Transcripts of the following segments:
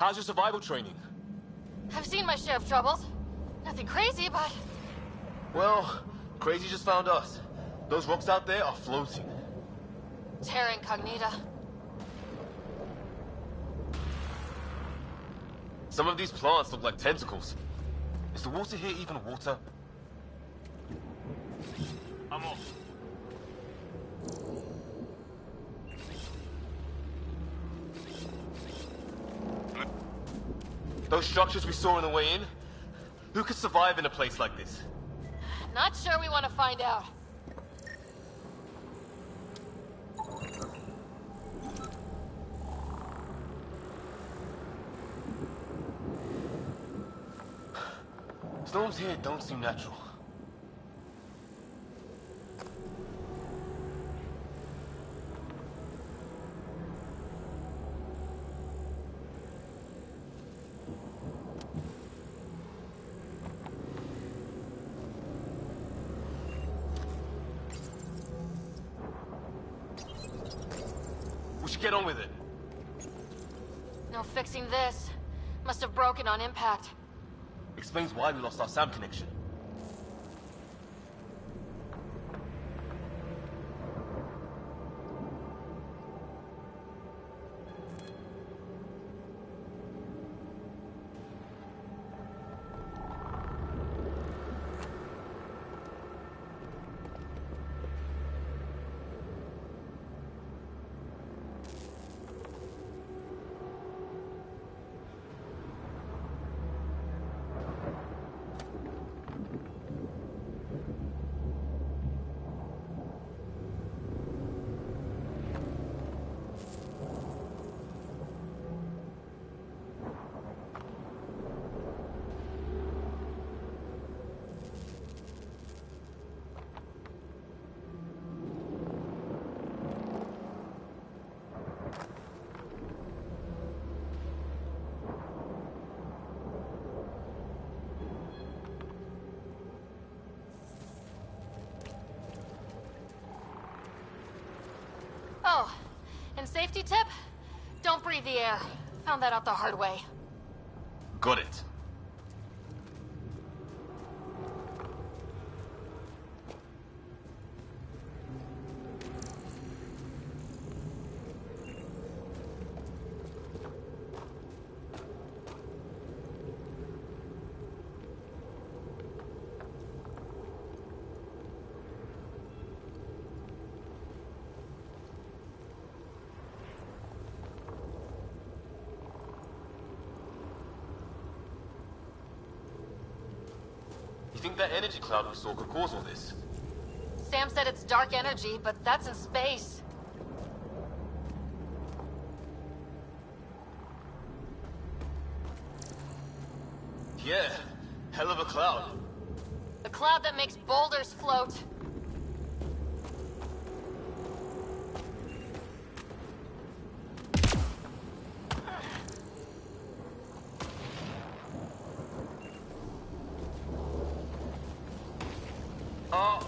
How's your survival training? I've seen my share of troubles. Nothing crazy, but... Well, crazy just found us. Those rocks out there are floating. Terra Incognita. Some of these plants look like tentacles. Is the water here even water? I'm off. Those structures we saw on the way in? Who could survive in a place like this? Not sure we want to find out. Storms here don't seem natural. We should get on with it. No fixing this. Must have broken on impact. Explains why we lost our sound connection. Oh, and safety tip? Don't breathe the air. Found that out the hard way. Got it. You think that energy cloud we saw could cause all this? Sam said it's dark energy, but that's in space. Yeah, hell of a cloud. A cloud that makes boulders float.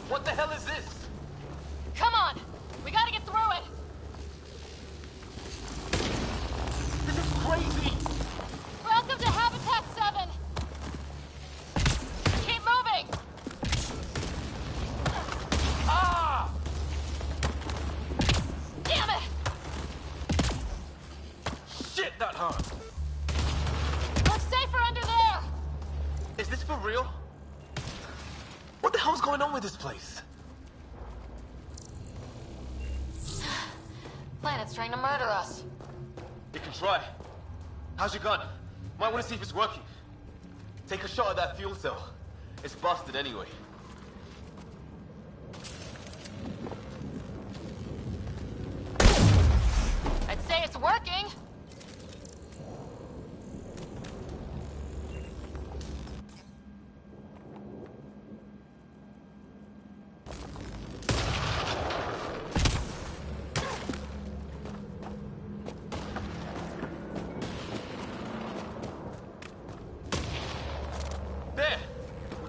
What the hell is this? Come on! We gotta get through it! This is crazy! Welcome to Habitat 7! Keep moving! Ah! Damn it! Shit, that hurt! Looks safer under there! Is this for real? What the hell's going on with this place? Planet's trying to murder us. You can try. How's your gun? Might want to see if it's working. Take a shot at that fuel cell. It's busted anyway. I'd say it's working.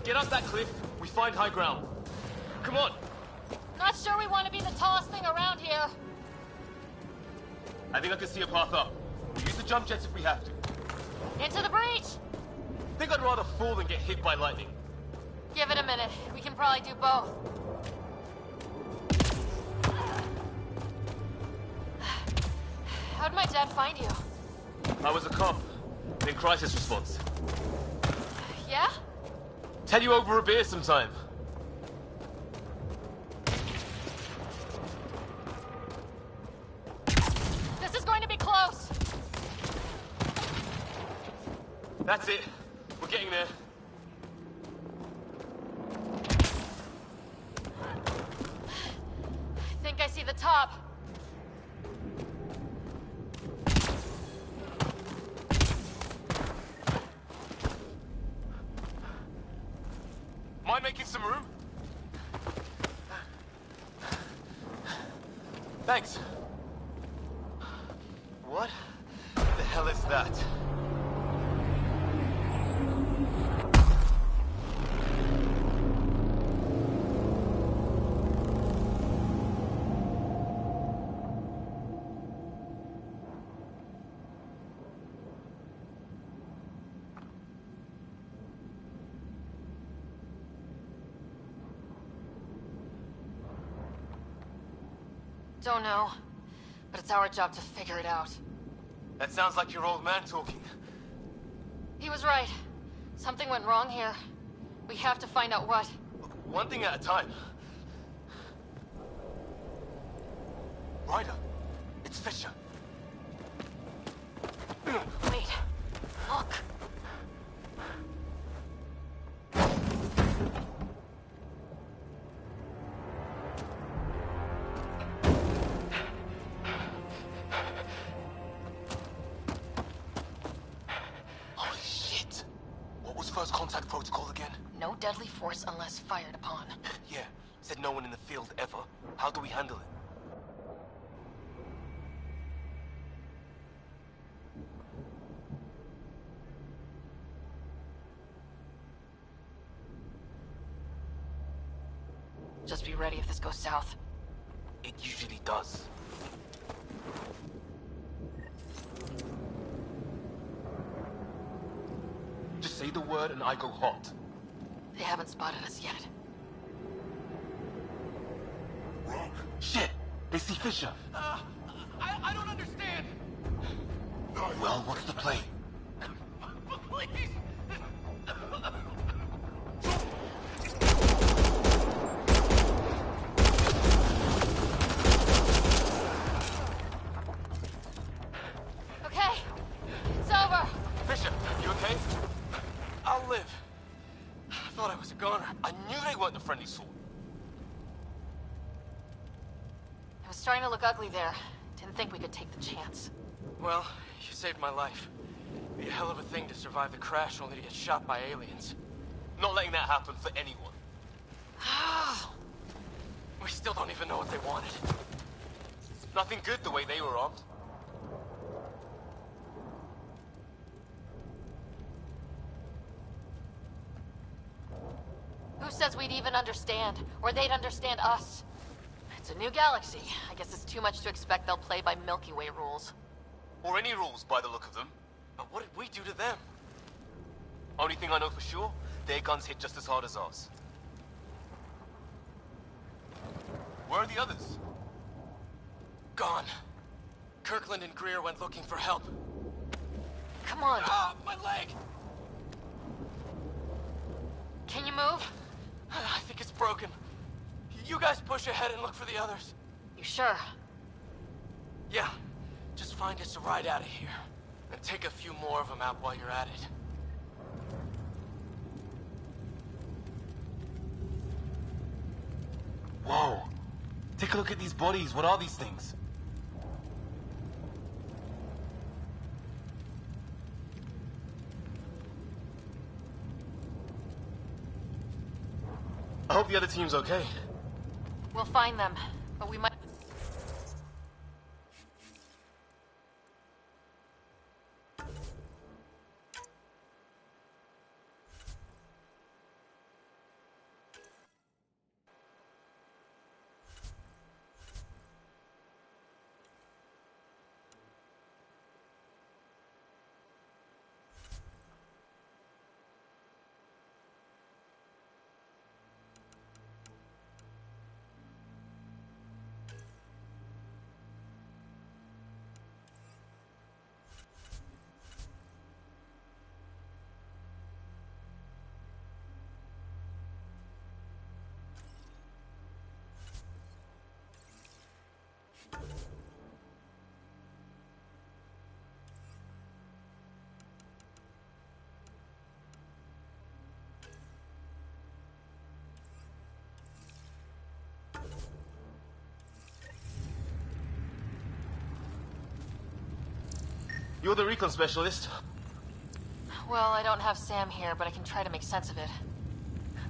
Get up that cliff, we find high ground. Come on. Not sure we want to be the tallest thing around here. I think I can see a path up. We'll use the jump jets if we have to. Into the breach! Think I'd rather fall than get hit by lightning. Give it a minute. We can probably do both. How'd my dad find you? I was a cop in crisis response. Yeah? Tell you over a beer sometime. This is going to be close. That's it. We're getting there. I think I see the top. Mind making some room? Thanks. What the hell is that? Don't know, but it's our job to figure it out. That sounds like your old man talking. He was right. Something went wrong here. We have to find out what. One thing at a time. Ryder, it's Fisher. Wait. Look. Holy shit. What was first contact protocol again? No deadly force unless fired upon. Yeah, said no one in the field ever. How do we handle it? Just be ready if this goes south. It usually does. Just say the word and I go hot. They haven't spotted us yet. Shit! They see Fisher. I don't understand. Well, what's the play? Please. Okay, it's over. Fisher, you okay? I'll live. I thought I was a goner. I knew they weren't the friendly sort. It was starting to look ugly there. Didn't think we could take the chance. Well, you saved my life. Be a hell of a thing to survive the crash only to get shot by aliens. Not letting that happen for anyone. We still don't even know what they wanted. Nothing good the way they were armed. Who says we'd even understand? Or they'd understand us? It's a new galaxy. I guess it's too much to expect they'll play by Milky Way rules. Or any rules by the look of them. But what did we do to them? Only thing I know for sure, their guns hit just as hard as ours. Where are the others? Gone. Kirkland and Greer went looking for help. Come on. Ah, my leg! Can you move? I think it's broken. You guys push ahead and look for the others. You sure? Yeah. Just find us a ride out of here. And take a few more of them out while you're at it. Whoa. Take a look at these bodies. What are these things? I hope the other team's okay. We'll find them, but we might... You're the recon specialist. Well, I don't have Sam here, but I can try to make sense of it.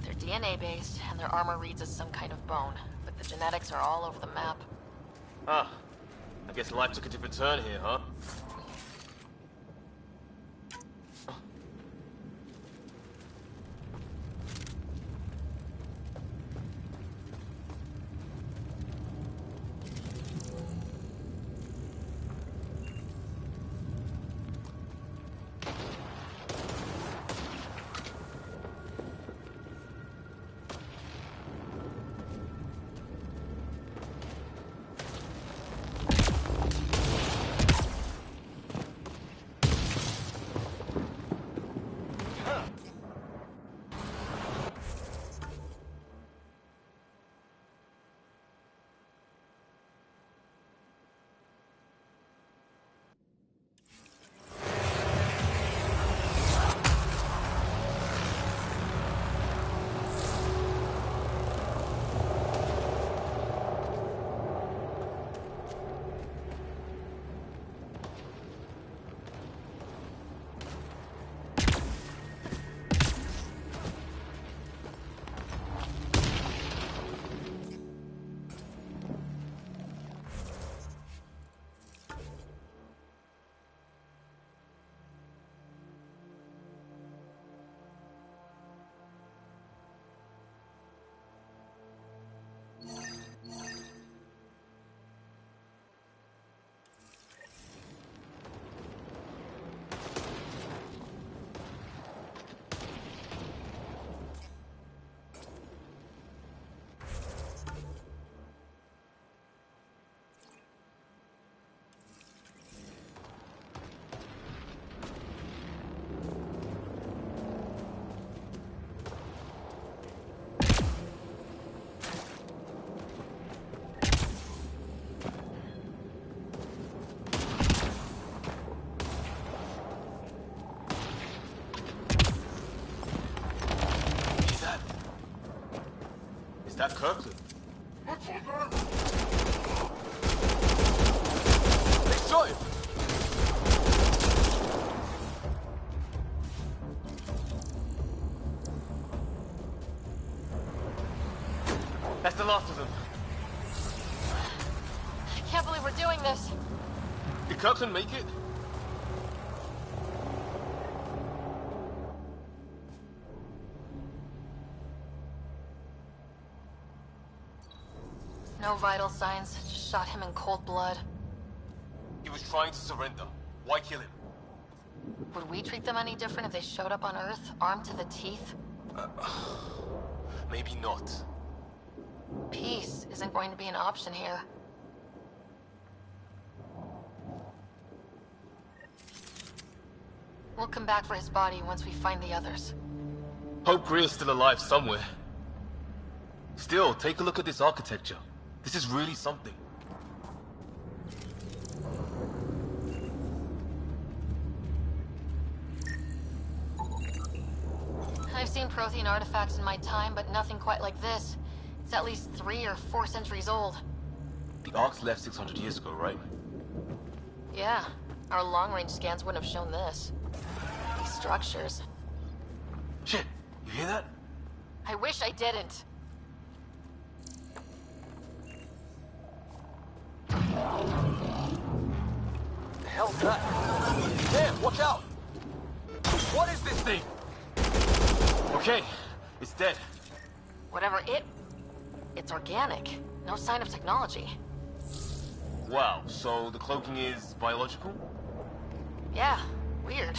They're DNA-based, and their armor reads as some kind of bone, but the genetics are all over the map. Ah, I guess life took a different turn here, huh? Is that Kirkland? They shot him! That's the last of them. I can't believe we're doing this. Did Kirkland make it? No vital signs, just shot him in cold blood. He was trying to surrender. Why kill him? Would we treat them any different if they showed up on Earth, armed to the teeth? Maybe not. Peace isn't going to be an option here. We'll come back for his body once we find the others. Hope Greer's still alive somewhere. Still, take a look at this architecture. This is really something. I've seen Prothean artifacts in my time, but nothing quite like this. It's at least 3 or 4 centuries old. The Ark's left 600 years ago, right? Yeah, our long-range scans wouldn't have shown this. These structures. Shit, you hear that? I wish I didn't. The hell's that? Damn, watch out! What is this thing? Okay, it's dead. Whatever it's organic. No sign of technology. Wow, so the cloaking is biological? Yeah, weird.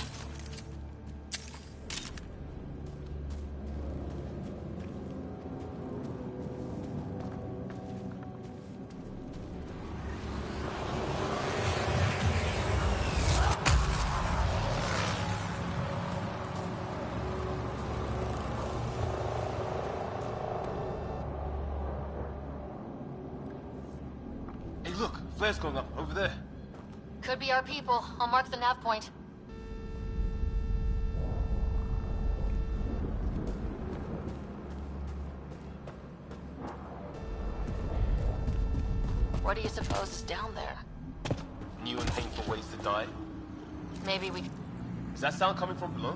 Look, flare's going up over there. Could be our people. I'll mark the nav point. What do you suppose is down there? New and painful ways to die. Maybe we... Is that sound coming from below?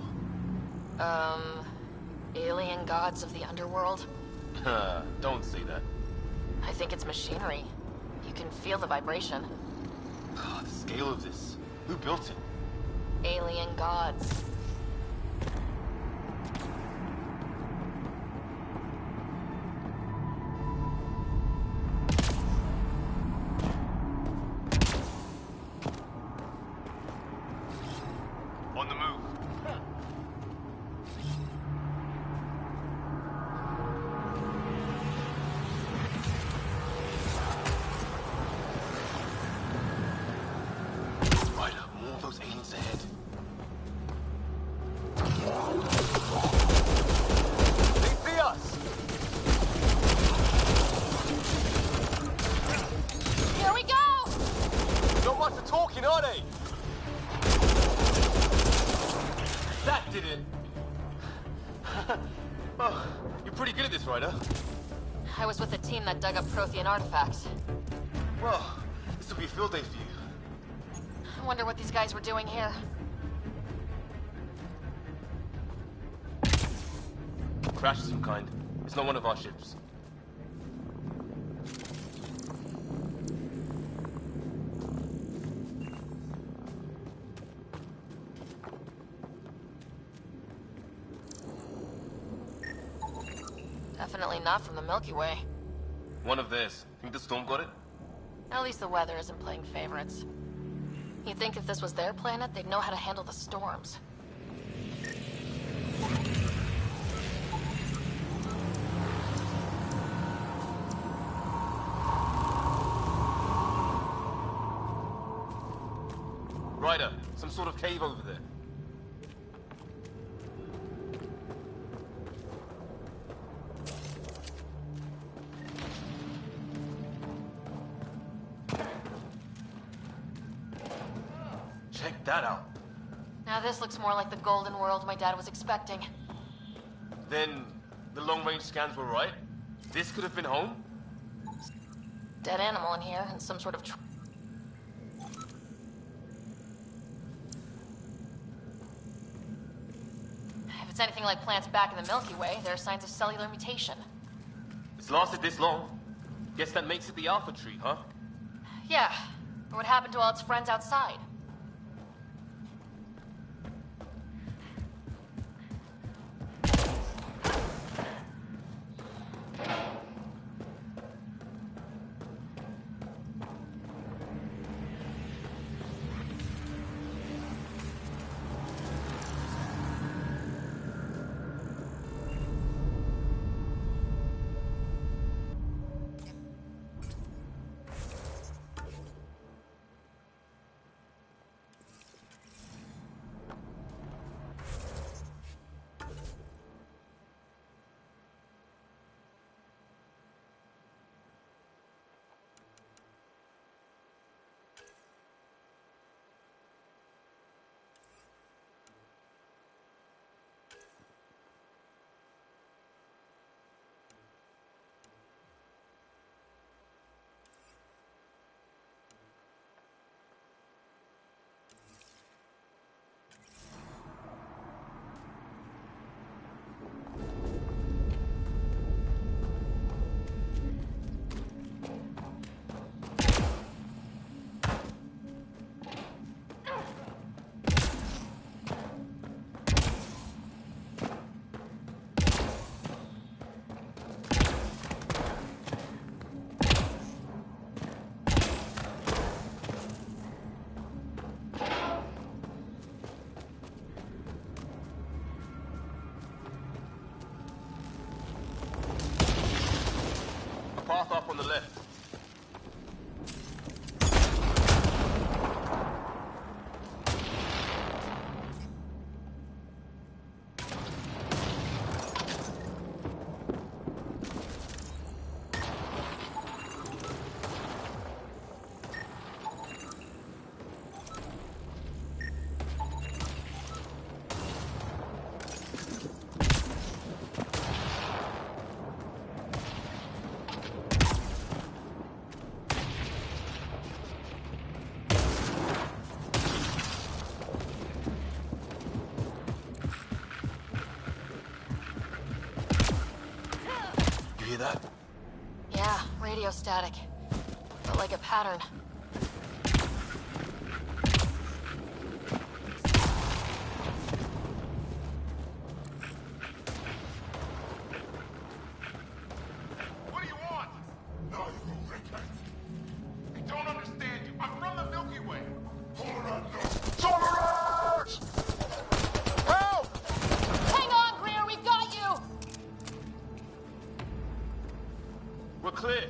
Alien gods of the underworld? Don't say that. I think it's machinery. You can feel the vibration. The scale of this. Who built it? Alien gods. On the move. Ryder, more of those aliens ahead. They see us! Here we go! Not much of talking, are they? That did it! Oh, you're pretty good at this, Ryder. I was with the team that dug up Prothean artifacts. Well, this will be a field day for you. I wonder what these guys were doing here. Crash of some kind. It's not one of our ships. Definitely not from the Milky Way. One of theirs. Think the storm got it? At least the weather isn't playing favorites. You'd think if this was their planet, they'd know how to handle the storms. Ryder, some sort of cave over there. Check that out. Now this looks more like the golden world my dad was expecting. Then the long-range scans were right? This could have been home? Dead animal in here and some sort of... If it's anything like plants back in the Milky Way, there are signs of cellular mutation. It's lasted this long. Guess that makes it the Alpha Tree, huh? Yeah, but what happened to all its friends outside? Path up on the left. that? Yeah, radio static. Felt like a pattern. What do you want? No, you recant. I don't understand you. I'm from the Milky Way. Tolerance! Help! Hang on, Greer, we've got you! We're clear.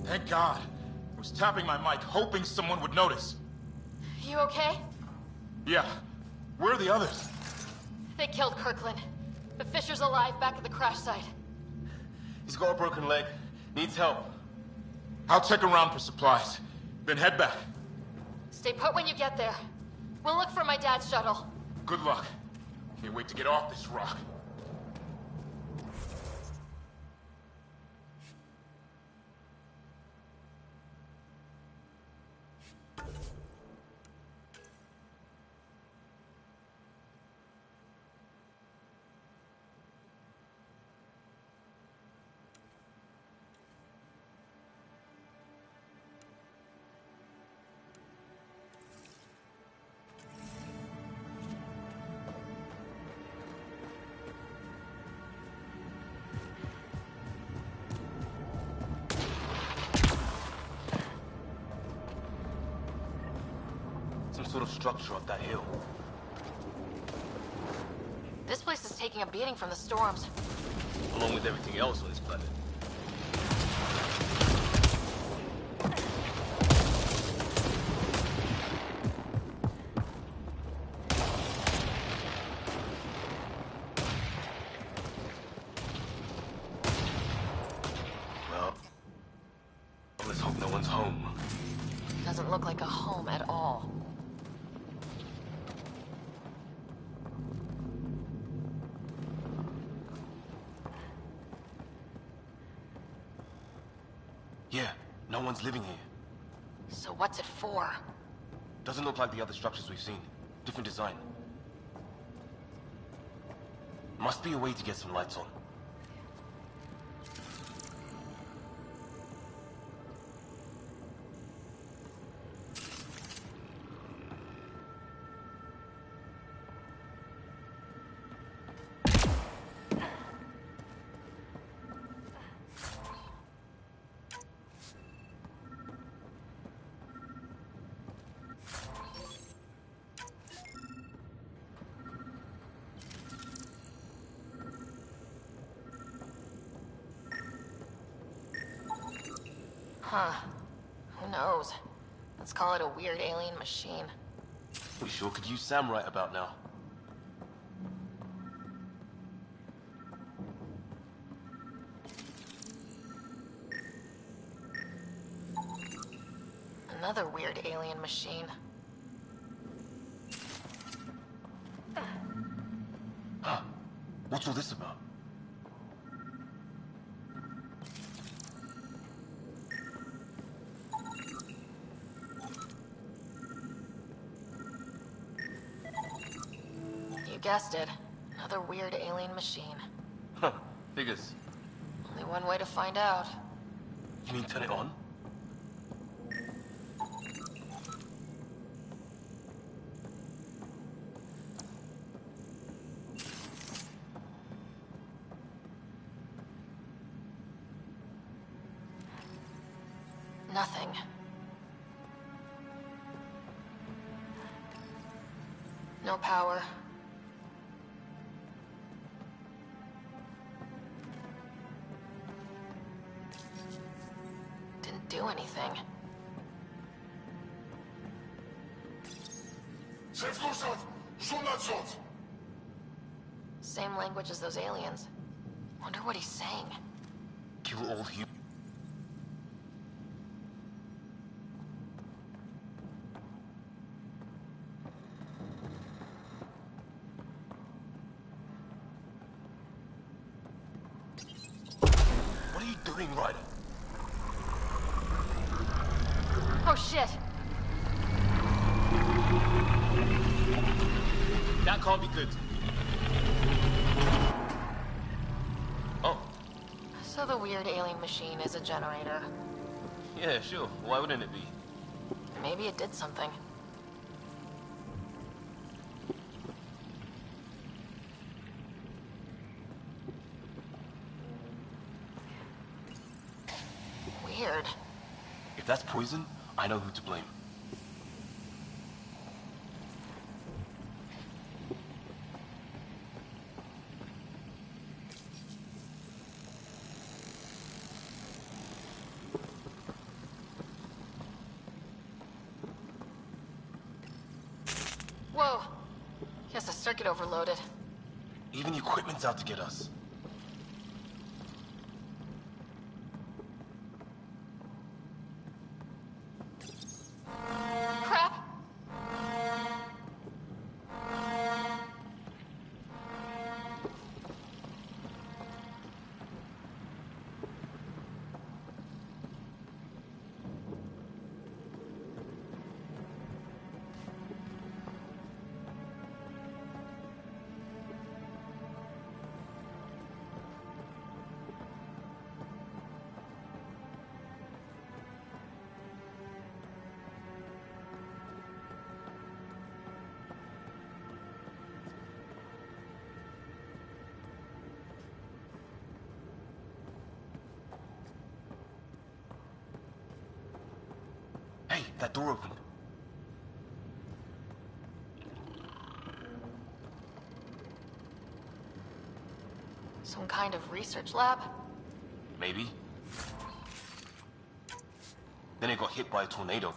Thank God. I was tapping my mic, hoping someone would notice. You okay? Yeah. Where are the others? They killed Kirkland. But Fisher's alive back at the crash site. He's got a broken leg. Needs help. I'll check around for supplies, then head back. Stay put when you get there. We'll look for my dad's shuttle. Good luck. Can't wait to get off this rock. Some sort of structure up that hill. This place is taking a beating from the storms. Along with everything else on this planet. Well, let's hope no one's home. Doesn't look like a home at all. Yeah, no one's living here. So what's it for? Doesn't look like the other structures we've seen. Different design. Must be a way to get some lights on. Huh. Who knows? Let's call it a weird alien machine. We sure could use Sam right about now. Another weird alien machine. Huh. What's all this about? You guessed it. Another weird alien machine. Huh. Figures. Only one way to find out. You mean turn it on? Nothing. No power. Didn't do anything. Same language as those aliens. Wonder what he's saying. Kill all humans. What are you doing, Ryder? Oh shit! That can't be good. So the weird alien machine is a generator. Yeah, sure. Why wouldn't it be? Maybe it did something. Weird. If that's poison, I know who to blame. Whoa. Guess the circuit overloaded. Even the equipment's out to get us. Crap! Hey, that door opened. Some kind of research lab? Maybe. Then it got hit by a tornado.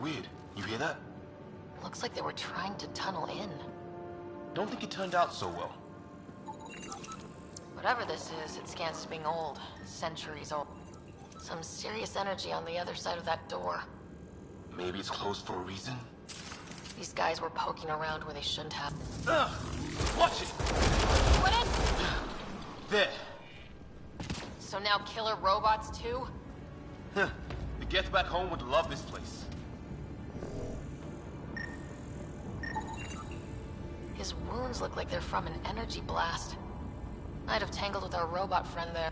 Weird. You hear that? Looks like they were trying to tunnel in. Don't think it turned out so well. Whatever this is, it scans as being old. Centuries old. Some serious energy on the other side of that door. Maybe it's closed for a reason? These guys were poking around where they shouldn't have. Ugh! Watch it! What in? There! So now killer robots too? Huh. The Geth back home would love this place. His wounds look like they're from an energy blast. Might have tangled with our robot friend there.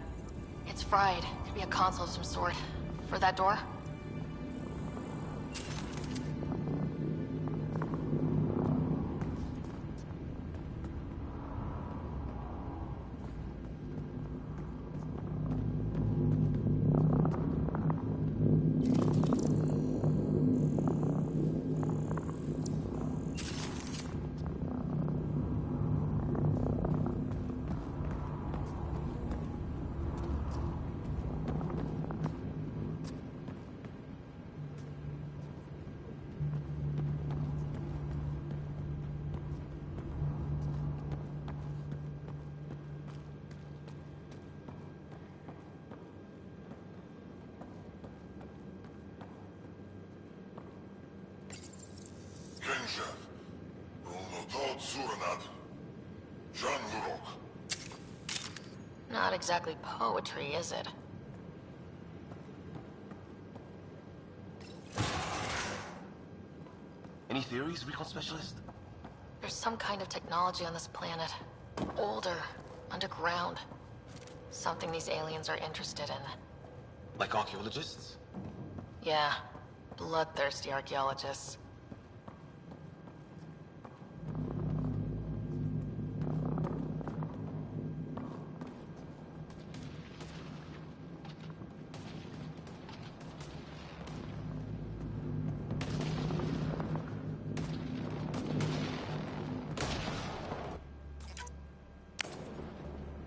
It's fried. Could be a console of some sort. For that door? exactly poetry, is it? Any theories, recon specialist? There's some kind of technology on this planet. Older, underground. Something these aliens are interested in. Like archaeologists? Yeah, bloodthirsty archaeologists.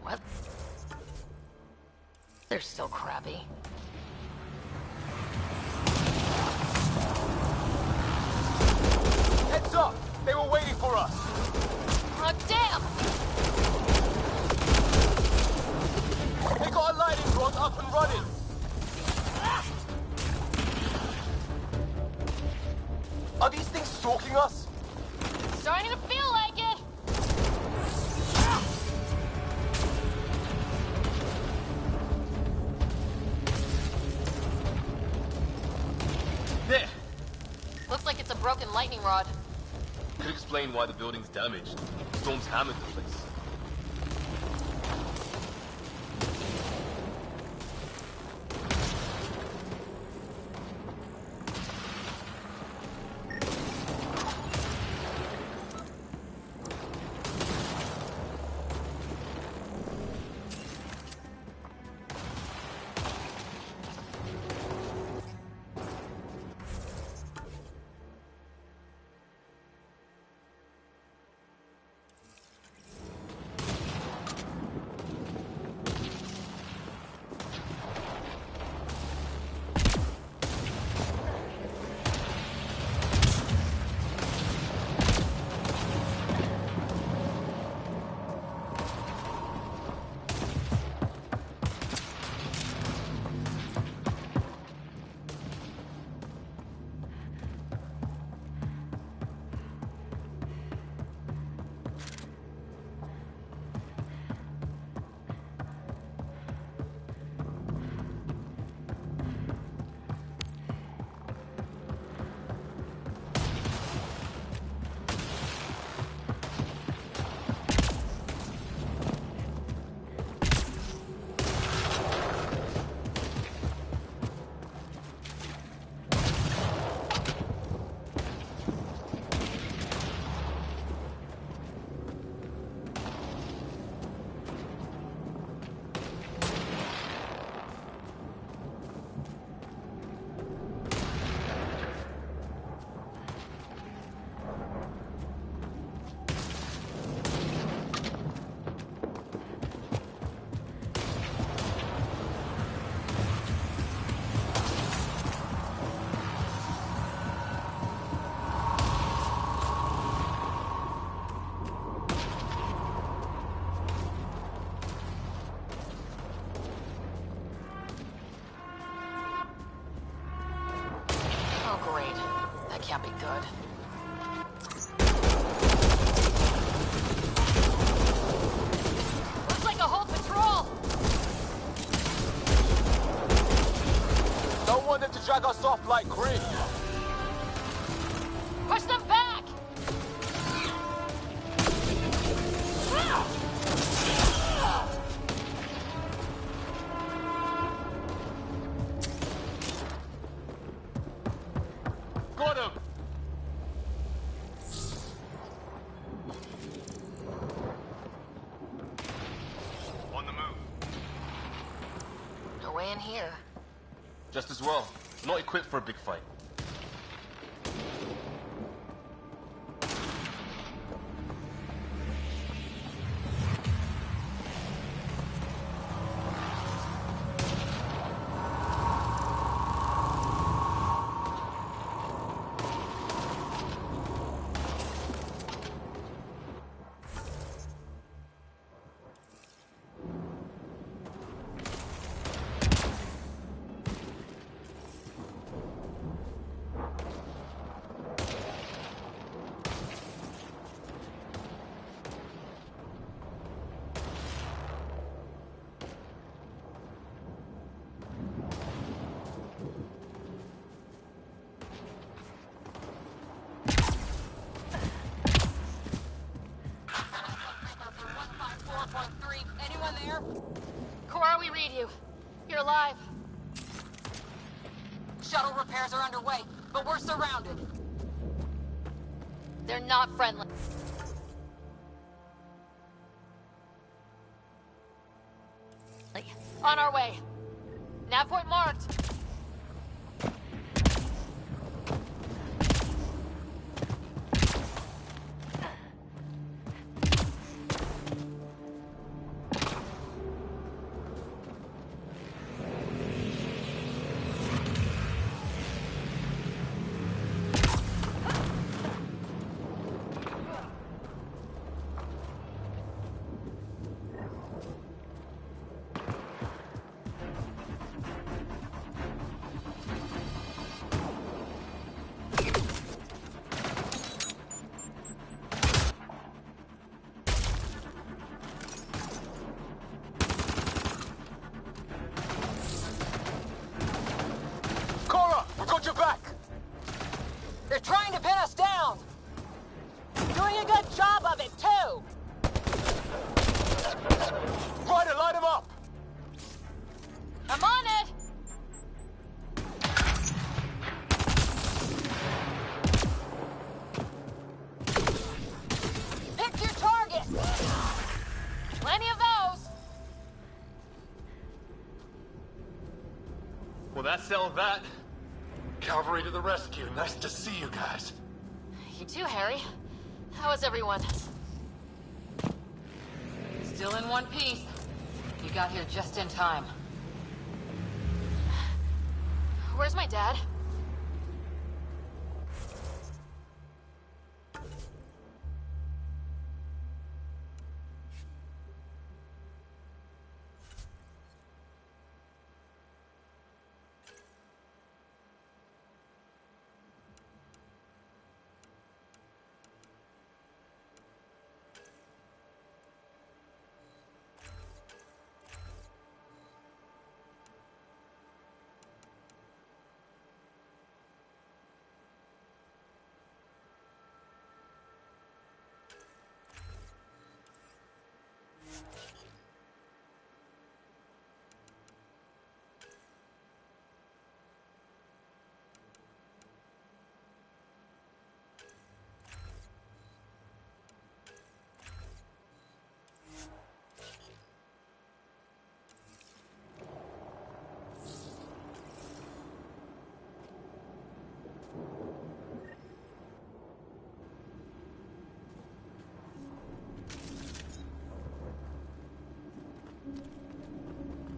What? They're still crappy. Heads up! They were waiting for us! Oh, damn! They got a lightning rod up and running! Are these things stalking us? Starting to feel like it! There! Looks like it's a broken lightning rod. Could explain why the building's damaged. Storms hammered the place. Can't be good. Looks like a whole patrol! Don't want them to drag us off like Grid. Push them back! Got him! On the move. No way in here. Just as well. Not equipped for a big fight. we read you. You're alive. Shuttle repairs are underway, but we're surrounded. They're not friendly. On our way. Nav point marked. Got your back! They're trying to pin us down! Doing a good job of it, too! Ryder, light him up! I'm on it! Pick your target! Plenty of those! Well, that settled that. Cavalry to the rescue. Nice to see you guys. You too, Harry. How is everyone? Still in one piece. You got here just in time. Where's my dad?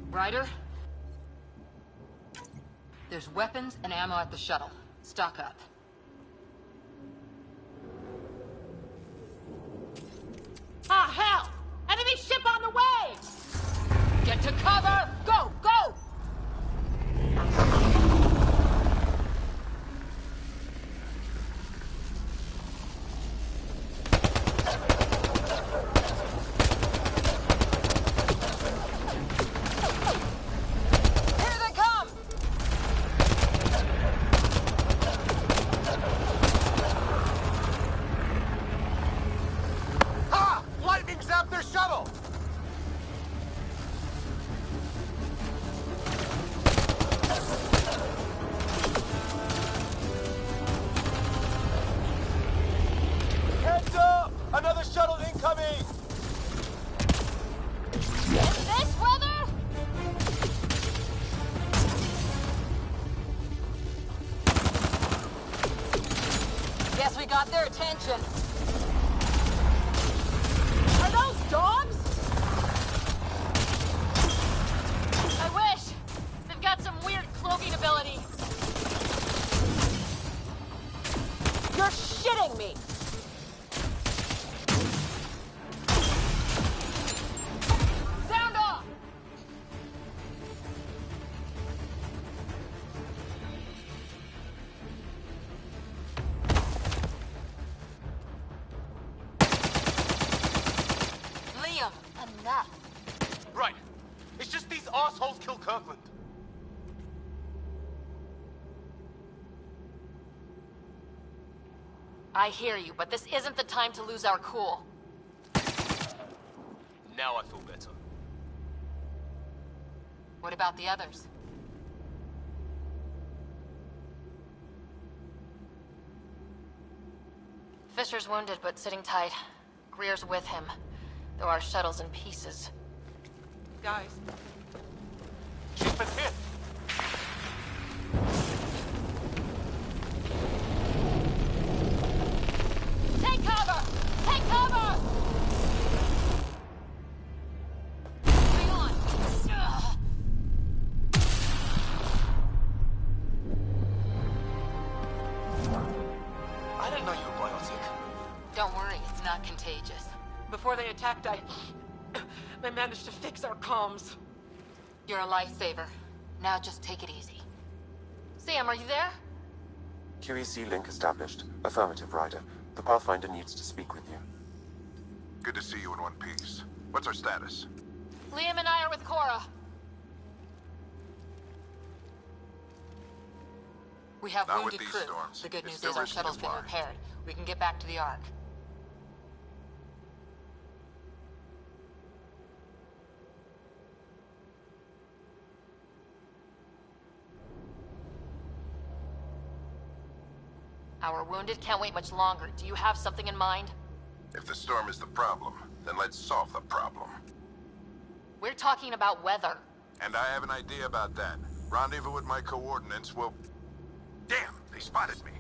Ryder? There's weapons and ammo at the shuttle. Stock up. Ah, hell! Enemy ship on the way! Get to cover! Go, go! Got their attention. Are those dogs? I wish. They've got some weird cloaking ability. You're shitting me. Sound off. Enough. Right. It's just these assholes killed Kirkland. I hear you, but this isn't the time to lose our cool. Now I feel better. What about the others? Fisher's wounded, but sitting tight. Greer's with him, though our shuttle's in pieces. Guys, She's been hit! take cover! Take cover! Hang on! Ugh. I didn't know you were biotic. Don't worry, it's not contagious. Before they attacked, I managed to fix our comms. You're a lifesaver. Now just take it easy. Sam, are you there? QEC link established. Affirmative, Ryder. The Pathfinder needs to speak with you. Good to see you in one piece. What's our status? Liam and I are with Cora. We have Not with wounded these crew. storms. The good It's news still is our risky to shuttle's been fly. repaired. We can get back to the Ark. Our wounded can't wait much longer. Do you have something in mind? If the storm is the problem, then let's solve the problem. We're talking about weather. And I have an idea about that. Rendezvous with my coordinates will... Damn, they spotted me.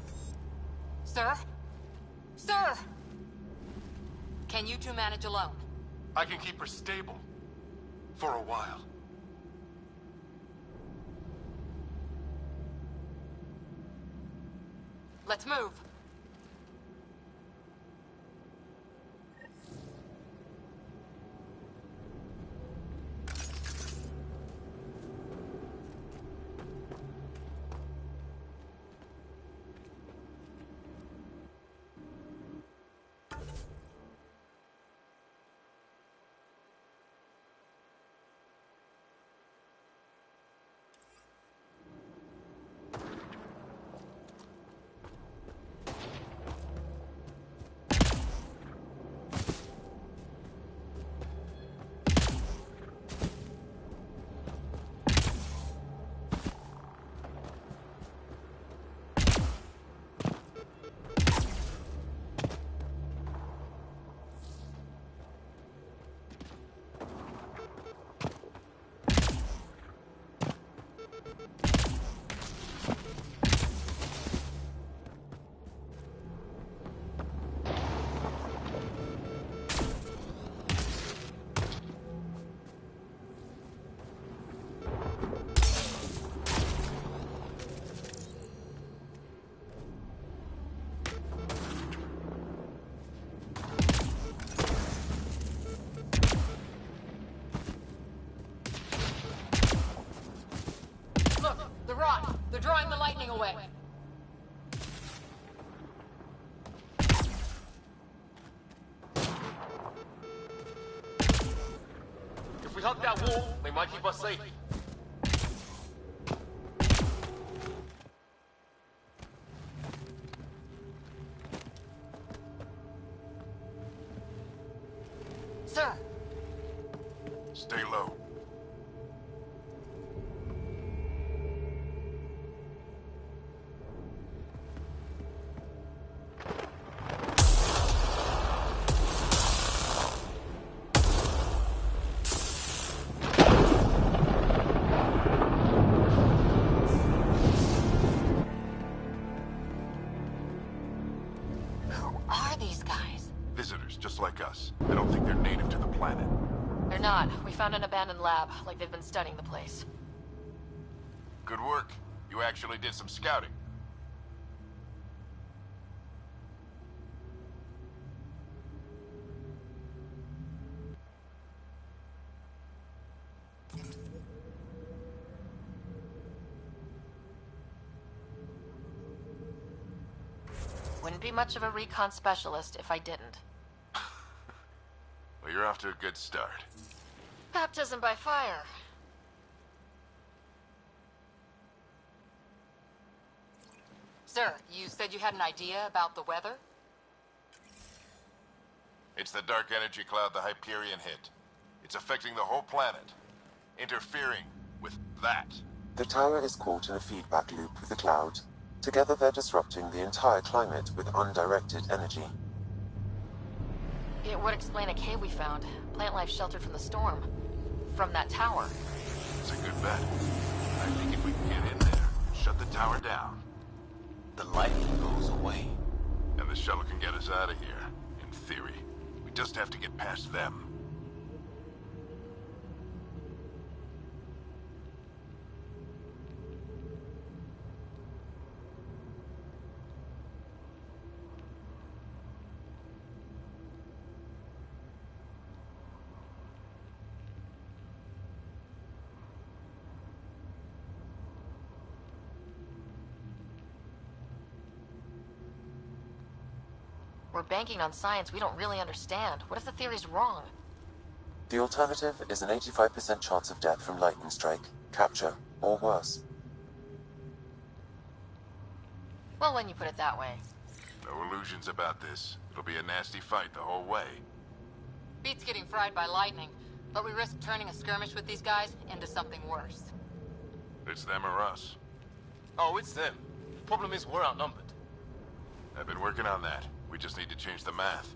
Sir? Sir! Can you two manage alone? I can keep her stable. For a while. Let's move. Look, the rod. They're drawing the lightning away. If we hug that wall, they might keep us safe. Sir, Stay low. who are these guys? Visitors, just like us. I don't think they're native to the planet. They're not. We found an abandoned lab, like they've been studying the place. Good work. You actually did some scouting. Wouldn't be much of a recon specialist if I didn't. Well, you're off to a good start. Baptism by fire. Sir, you said you had an idea about the weather? It's the dark energy cloud the Hyperion hit. It's affecting the whole planet. Interfering with that? The tower is caught in a feedback loop with the cloud. Together they're disrupting the entire climate with undirected energy. It would explain a cave we found. Plant life sheltered from the storm. From that tower. It's a good bet. I think if we can get in there, shut the tower down, The lightning goes away. and the shuttle can get us out of here, in theory. We just have to get past them. We're banking on science we don't really understand. What if the theory's wrong? The alternative is an 85% chance of death from lightning strike, capture, or worse. Well, when you put it that way. No illusions about this. It'll be a nasty fight the whole way. Beats getting fried by lightning, but we risk turning a skirmish with these guys into something worse. It's them or us. Oh, it's them. Problem is, we're outnumbered. I've been working on that. We just need to change the math.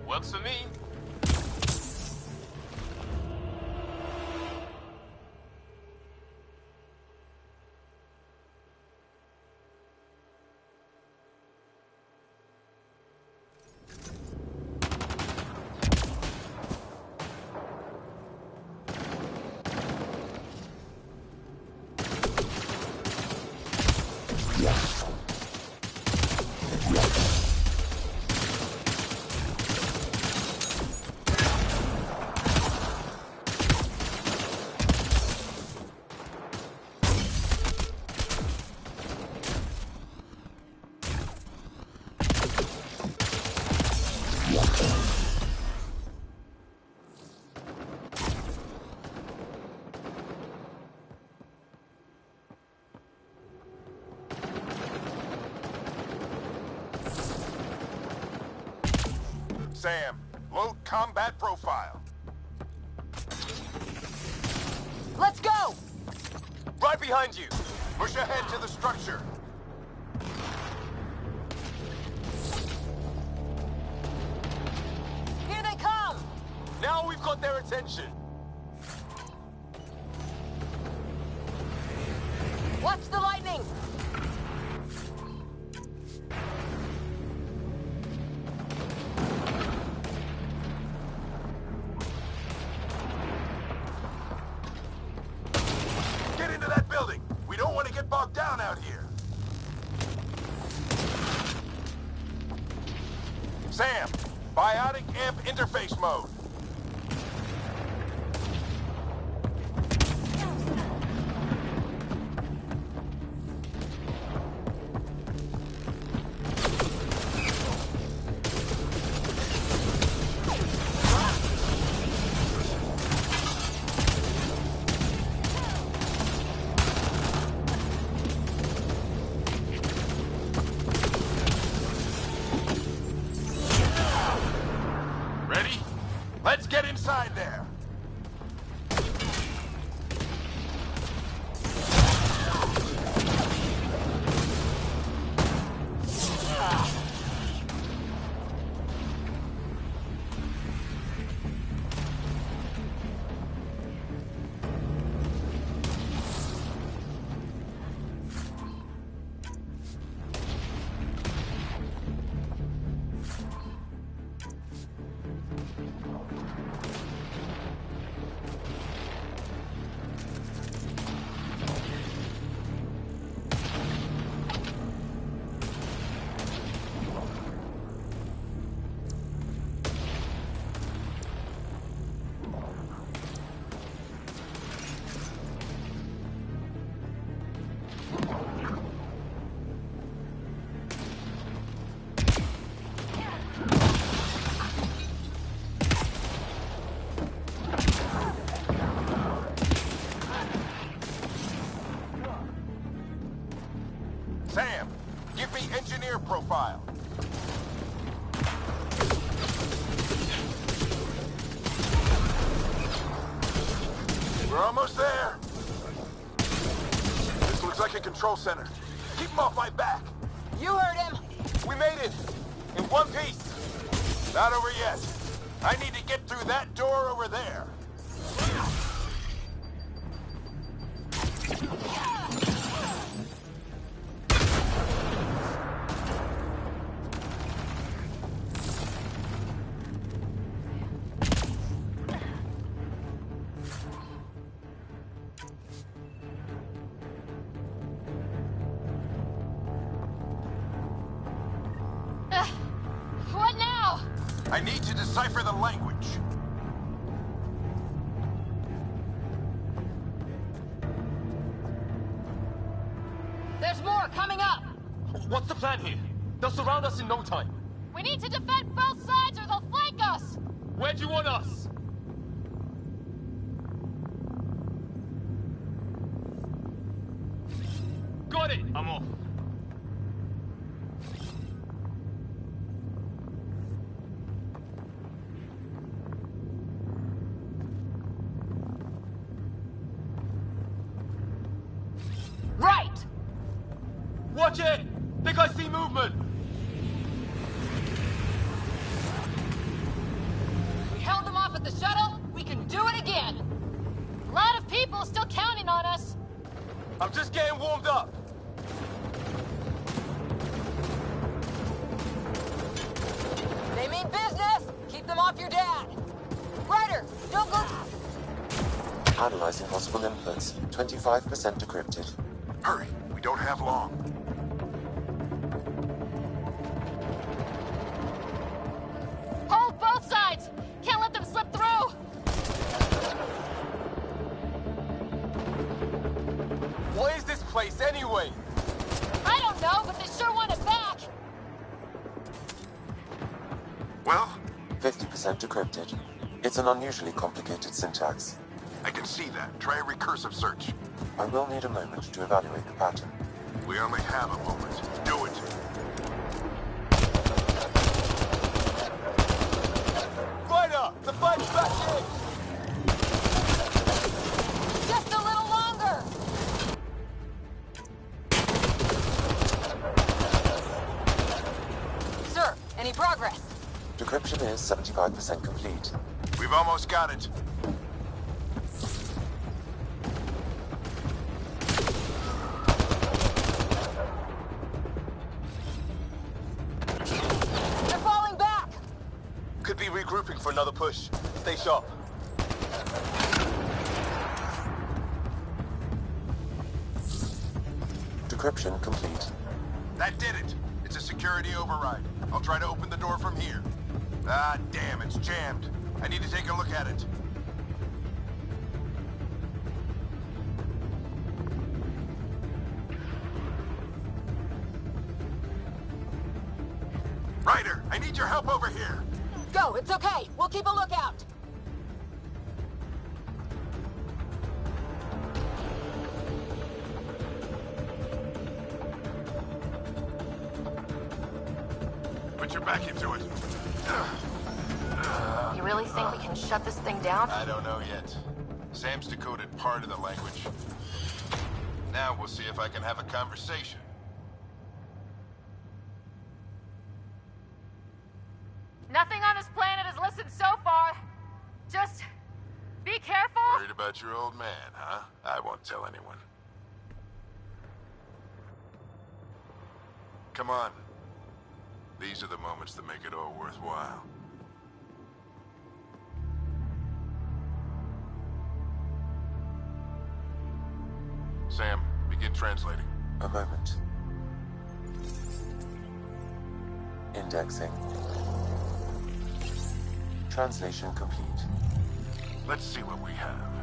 Works for me. Sam, load combat profile. Let's go! Right behind you. Push ahead to the structure. Here they come! Now we've got their attention. Watch the lightning! Get into that building. We don't want to get bogged down out here. Sam, biotic amp interface mode. engineer profile. We're almost there. This looks like a control center. Keep him off my back. You heard him. We made it! In one piece! Not over yet. I need to get through that door over there. What now? I need to decipher the language. There's more coming up. What's the plan here? They'll surround us in no time. We need to defend both sides or they'll flank us! Where do you want us? Got it! I'm off. Right! Watch it! Think I see movement! We held them off at the shuttle. We can do it again. A lot of people still counting on us. I'm just getting warmed up. They mean business. Keep them off your dad. Ryder, don't go... Analyzing possible inputs. 25% decrypted. Hurry, we don't have long. Hold both sides! Can't let them slip through! What is this place anyway? I don't know, but they sure want it back! Well, 50% decrypted. It's an unusually complicated syntax. I can see that. Try a recursive search. I will need a moment to evaluate the pattern. We only have a moment. Do it. Ryder! The fight's back in! Just a little longer. Sir, any progress? Decryption is 75% complete. We've almost got it. They're falling back. Could be regrouping for another push. Stay sharp. Decryption complete. That did it. It's a security override. I'll try to open the door from here. Ah, damn, it's jammed. I need to take a look at it. Ryder, I need your help over here. Go, it's okay. We'll keep a lookout. Put your back into it. You really think we can shut this thing down? I don't know yet. Sam's decoded part of the language. Now we'll see if I can have a conversation. Nothing on this planet has listened so far. Just be careful. Worried about your old man, huh? I won't tell anyone. Come on. These are the moments that make it all worthwhile. Sam, begin translating. A moment. Indexing. Translation complete. Let's see what we have.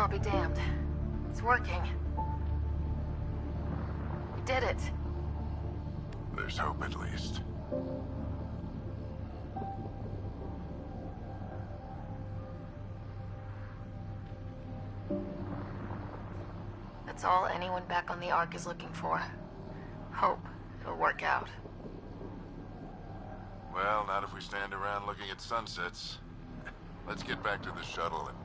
be damned. It's working. We did it. There's hope at least. That's all anyone back on the Ark is looking for. Hope it'll work out. Well, not if we stand around looking at sunsets. Let's get back to the shuttle and...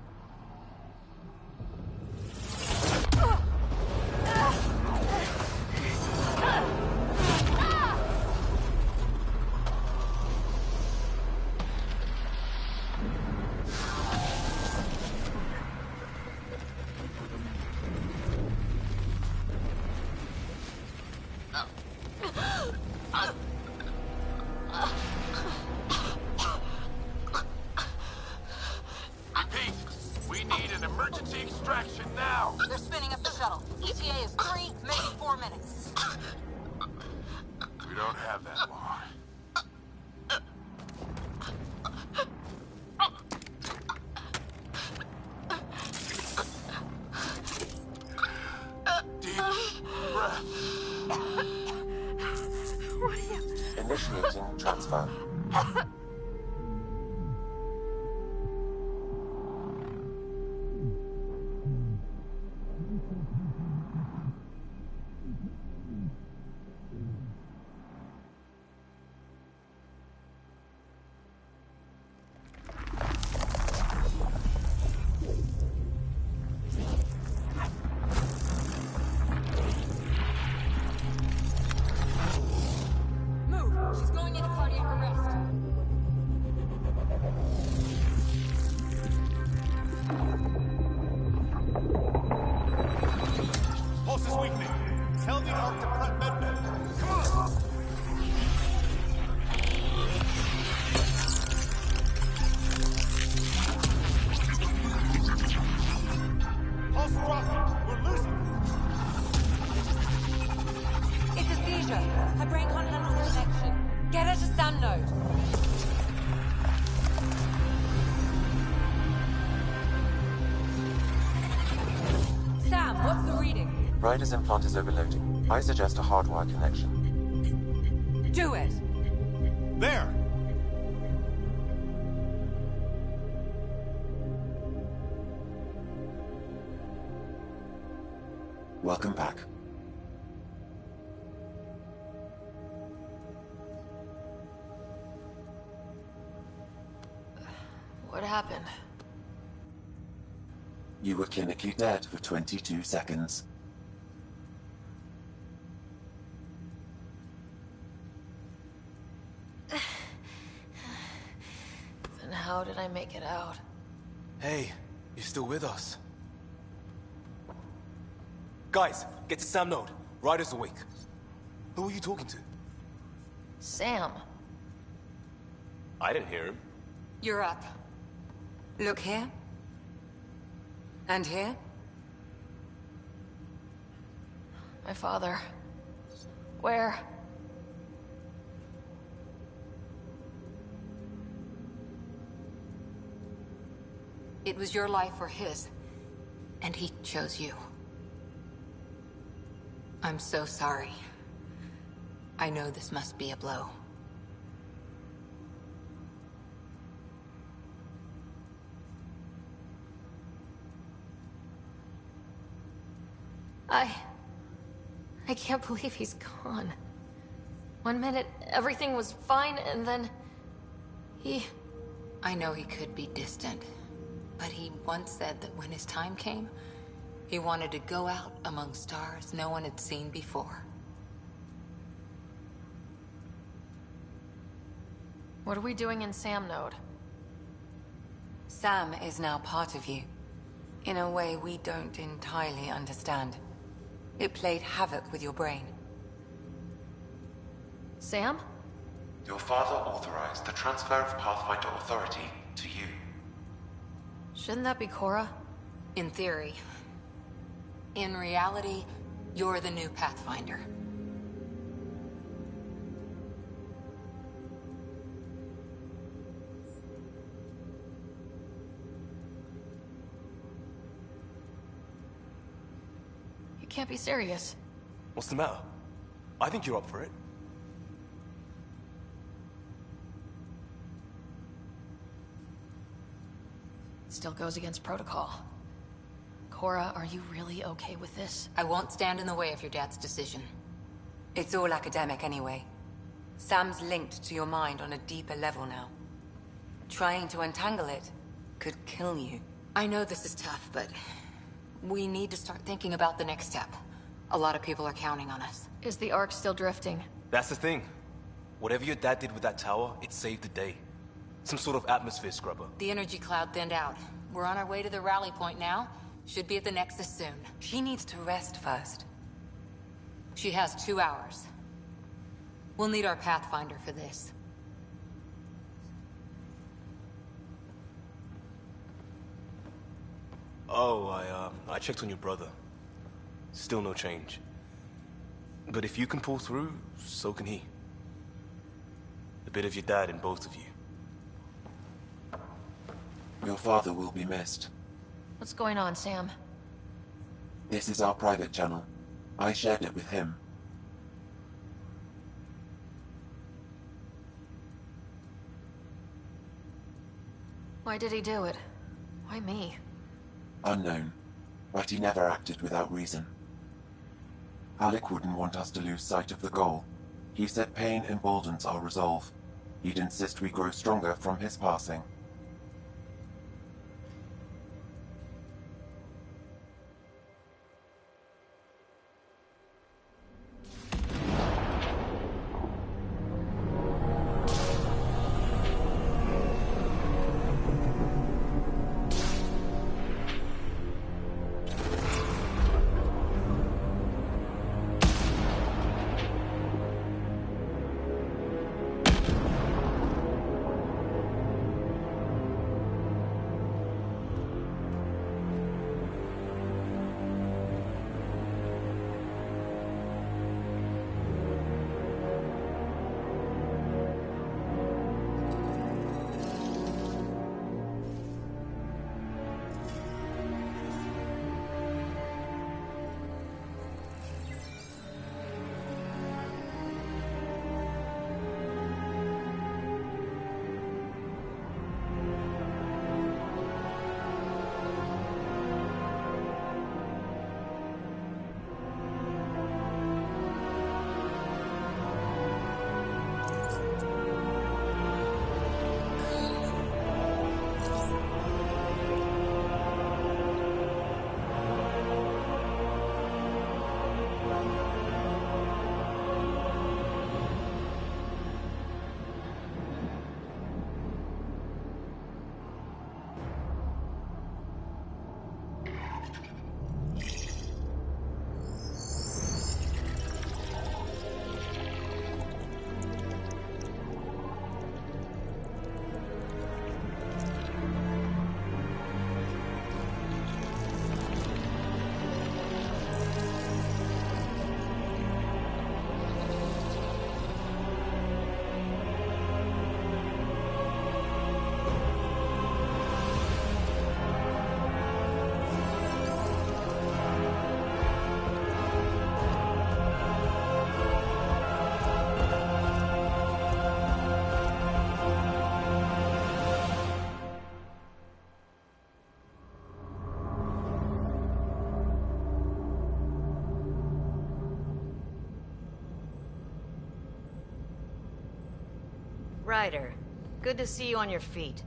Repeat, we need an emergency extraction now! They're spinning up the shuttle. ETA is 3, maybe 4 minutes. We don't have that long. Deep breath. What are you... Initiating transfer. Move. She's going into cardiac arrest. Pulse is weakening. Tell the Ark to prep med. Come on! Pulse dropping. We're losing. It's a seizure. Her brain can't handle the connection. Get her to Sam node. Sam, what's the reading? Ryder's implant is overloading. I suggest a hardwire connection. Do it. There! Welcome back. What happened? You were clinically dead for 22 seconds. Then how did I make it out? Hey, you're still with us. Guys, get to Sam node. Ryder's awake. Who are you talking to? Sam. I didn't hear him. You're up. Look here. And here. My father. Where? It was your life or his. And he chose you. I'm so sorry. I know this must be a blow. I can't believe he's gone. 1 minute, everything was fine, and then... I know he could be distant, but he once said that when his time came, he wanted to go out among stars no one had seen before. What are we doing in Sam node? Sam is now part of you, in a way we don't entirely understand. It played havoc with your brain. Sam? Your father authorized the transfer of Pathfinder authority to you. Shouldn't that be Cora? In theory. In reality, you're the new Pathfinder. can't be serious. What's the matter? I think you're up for it. Still goes against protocol. Cora, are you really okay with this? I won't stand in the way of your dad's decision. It's all academic anyway. Sam's linked to your mind on a deeper level now. Trying to untangle it could kill you. I know this is tough, but we need to start thinking about the next step. A lot of people are counting on us. Is the Ark still drifting? That's the thing. Whatever your dad did with that tower, it saved the day. Some sort of atmosphere scrubber. The energy cloud thinned out. We're on our way to the rally point now. Should be at the Nexus soon. She needs to rest first. She has 2 hours. We'll need our Pathfinder for this. Oh, I checked on your brother. Still no change. But if you can pull through, so can he. A bit of your dad in both of you. Your father will be missed. What's going on, Sam? This is our private channel. I shared it with him. Why did he do it? Why me? Unknown, but he never acted without reason. Alec wouldn't want us to lose sight of the goal. He said pain emboldens our resolve. He'd insist we grow stronger from his passing. Ryder, good to see you on your feet.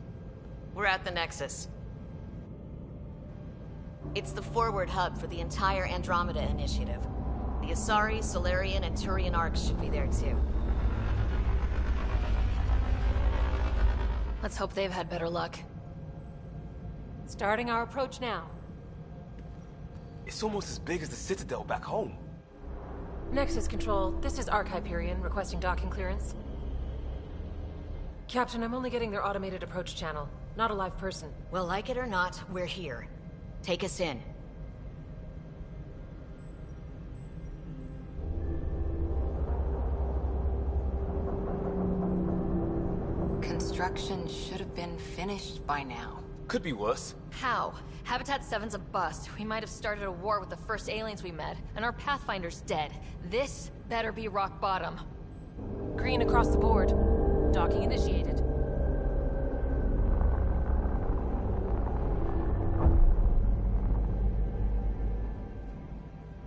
We're at the Nexus. It's the forward hub for the entire Andromeda initiative. The Asari, Solarian, and Turian arcs should be there too. Let's hope they've had better luck. Starting our approach now. It's almost as big as the Citadel back home. Nexus Control, this is Arc Hyperion requesting docking clearance. Captain, I'm only getting their automated approach channel, not a live person. Well, like it or not, we're here. Take us in. Construction should have been finished by now. Could be worse. How? Habitat 7's a bust. We might have started a war with the first aliens we met, and our Pathfinder's dead. This better be rock bottom. Green across the board. Docking initiated.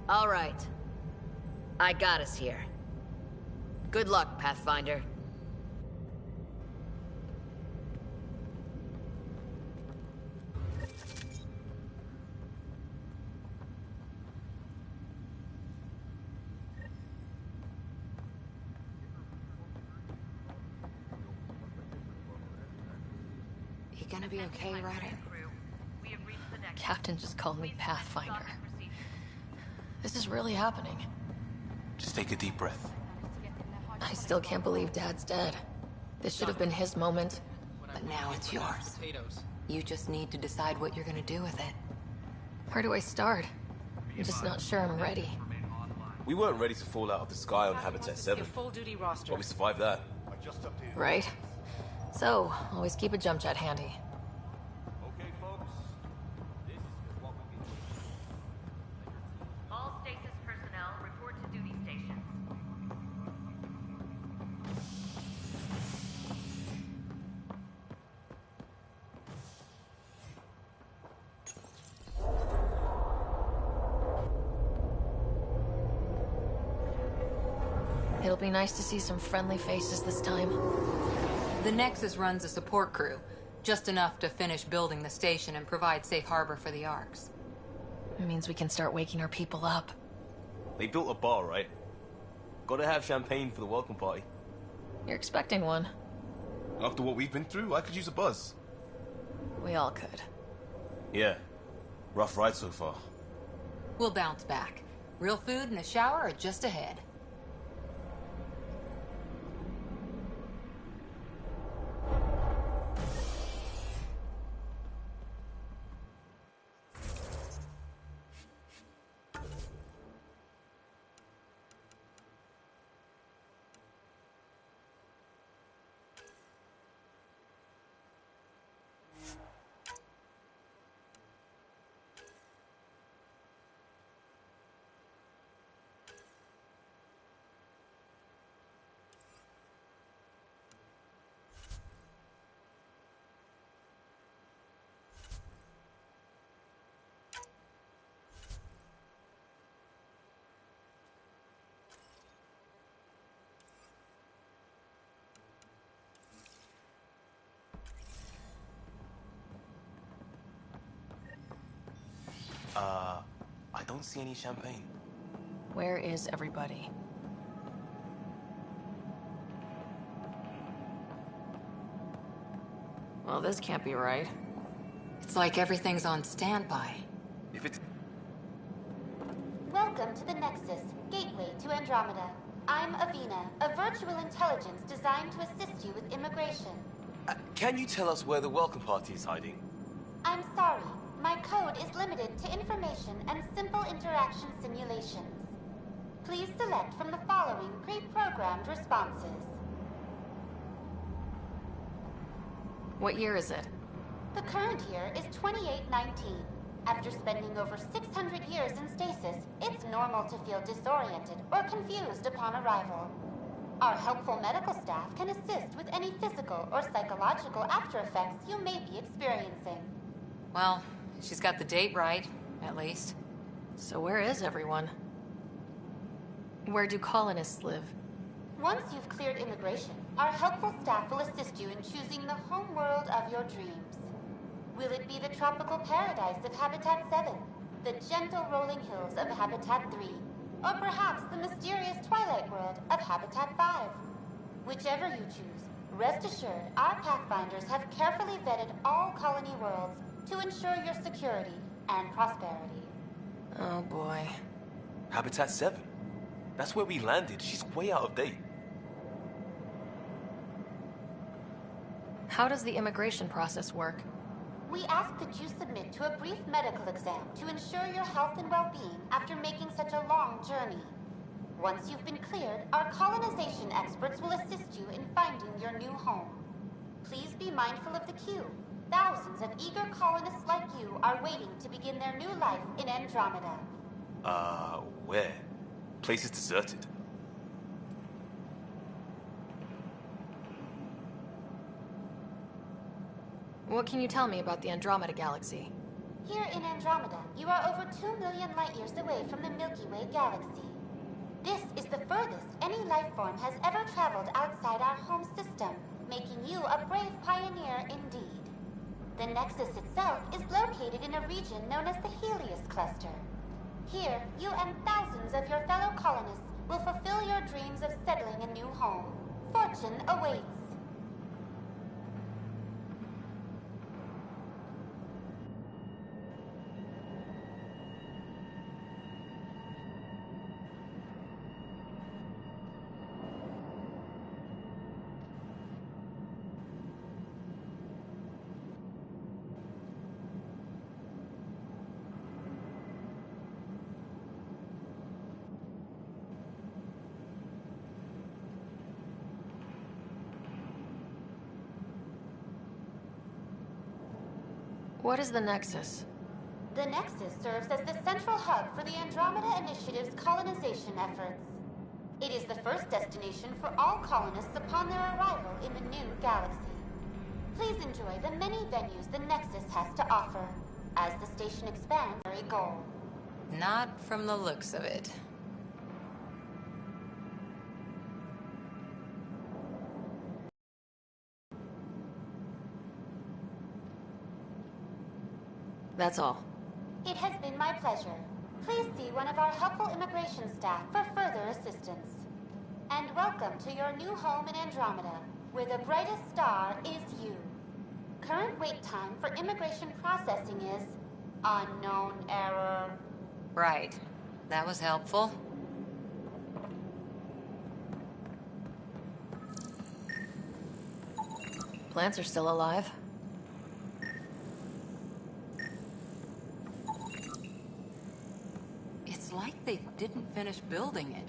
All right. I got us here. Good luck, Pathfinder. You gonna be okay, Ryder? Captain just called me Pathfinder. This is really happening. Just take a deep breath. I still can't believe Dad's dead. This should have been his moment. But now it's yours. You just need to decide what you're gonna do with it. Where do I start? I'm just not sure I'm ready. We weren't ready to fall out of the sky on Habitat 7, Full-duty roster. but we survived that. Right? So, always keep a jump jet handy. Okay, folks. This is what we All stasis personnel report to duty stations. It'll be nice to see some friendly faces this time. The Nexus runs a support crew, just enough to finish building the station and provide safe harbor for the Arks. It means we can start waking our people up. They built a bar, right? Gotta have champagne for the welcome party. You're expecting one. After what we've been through, I could use a buzz. We all could. Yeah. Rough ride so far. We'll bounce back. Real food and a shower are just ahead. I don't see any champagne. Where is everybody? Well, this can't be right. It's like everything's on standby. If it's... Welcome to the Nexus, gateway to Andromeda. I'm Avina, a virtual intelligence designed to assist you with immigration. Can you tell us where the welcome party is hiding? I'm sorry. My code is limited to information and simple interaction simulations. Please select from the following pre-programmed responses. What year is it? The current year is 2819. After spending over 600 years in stasis, it's normal to feel disoriented or confused upon arrival. Our helpful medical staff can assist with any physical or psychological after effects you may be experiencing. Well, she's got the date right, at least. So where is everyone? Where do colonists live? Once you've cleared immigration, our helpful staff will assist you in choosing the home world of your dreams. Will it be the tropical paradise of Habitat 7, the gentle rolling hills of Habitat 3, or perhaps the mysterious twilight world of Habitat 5? Whichever you choose, rest assured our Pathfinders have carefully vetted all colony worlds to ensure your security and prosperity. Oh boy. Habitat 7? That's where we landed. She's way out of date. How does the immigration process work? We ask that you submit to a brief medical exam to ensure your health and well-being after making such a long journey. Once you've been cleared, our colonization experts will assist you in finding your new home. Please be mindful of the queue. thousands of eager colonists like you are waiting to begin their new life in Andromeda. Where? Place is deserted. What can you tell me about the Andromeda Galaxy? Here in Andromeda, you are over 2 million light-years away from the Milky Way galaxy. This is the furthest any life form has ever traveled outside our home system, making you a brave pioneer indeed. The Nexus itself is located in a region known as the Helios Cluster. Here, you and thousands of your fellow colonists will fulfill your dreams of settling a new home. Fortune awaits. What is the Nexus? The Nexus serves as the central hub for the Andromeda Initiative's colonization efforts. It is the first destination for all colonists upon their arrival in the new galaxy. Please enjoy the many venues the Nexus has to offer. As the station expands, very goal. Not from the looks of it. That's all. It has been my pleasure. Please see one of our helpful immigration staff for further assistance. And welcome to your new home in Andromeda, where the brightest star is you. Current wait time for immigration processing is unknown error. Right. That was helpful. Plants are still alive. It's like they didn't finish building it.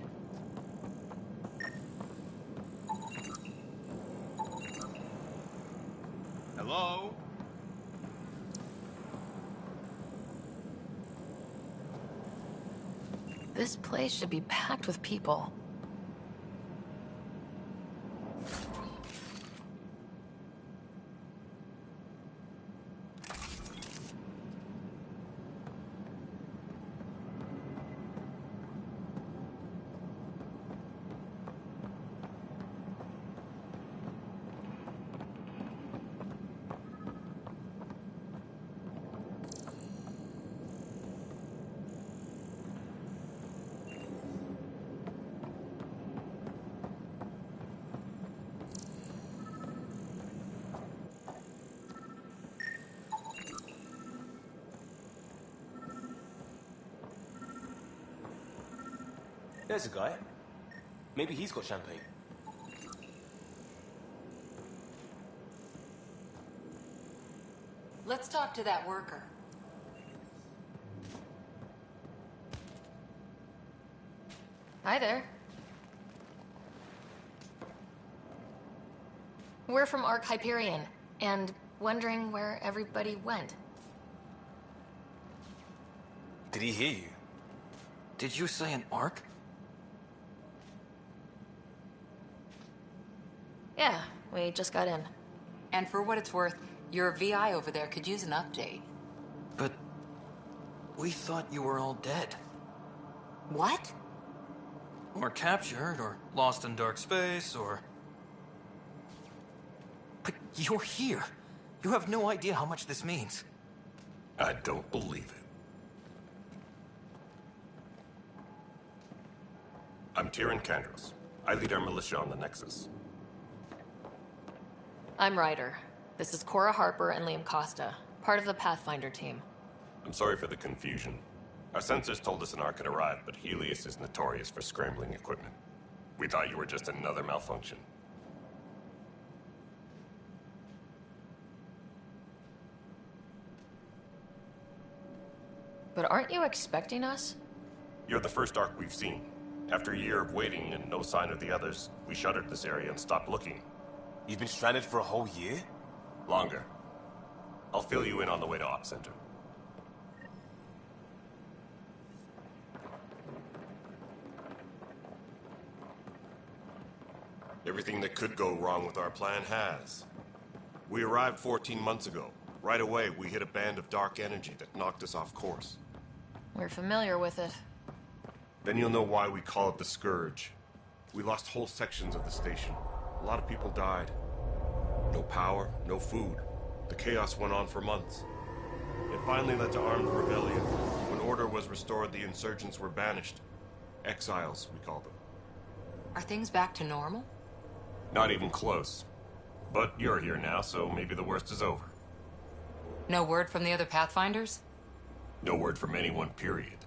Hello? This place should be packed with people. There's a guy. Maybe he's got champagne. Let's talk to that worker. Hi there. We're from Ark Hyperion, and wondering where everybody went. Did he hear you? Did you say an arc? Yeah, we just got in. And for what it's worth, your VI over there could use an update. But we thought you were all dead. What? Or captured, or lost in dark space, or... But you're here. You have no idea how much this means. I don't believe it. I'm Tyrion Kandros. I lead our militia on the Nexus. I'm Ryder. This is Cora Harper and Liam Costa, part of the Pathfinder team. I'm sorry for the confusion. Our sensors told us an Ark had arrived, but Helios is notorious for scrambling equipment. We thought you were just another malfunction. But aren't you expecting us? You're the first Ark we've seen. After a year of waiting and no sign of the others, we shuttered this area and stopped looking. You've been stranded for a whole year? Longer. I'll fill you in on the way to Op Center. Everything that could go wrong with our plan has. We arrived 14 months ago. Right away, we hit a band of dark energy that knocked us off course. We're familiar with it. Then you'll know why we call it the Scourge. We lost whole sections of the station. A lot of people died. No power, no food. The chaos went on for months. It finally led to armed rebellion. When order was restored, the insurgents were banished. Exiles, we call them. Are things back to normal? Not even close. But you're here now, so maybe the worst is over. No word from the other Pathfinders? No word from anyone, period.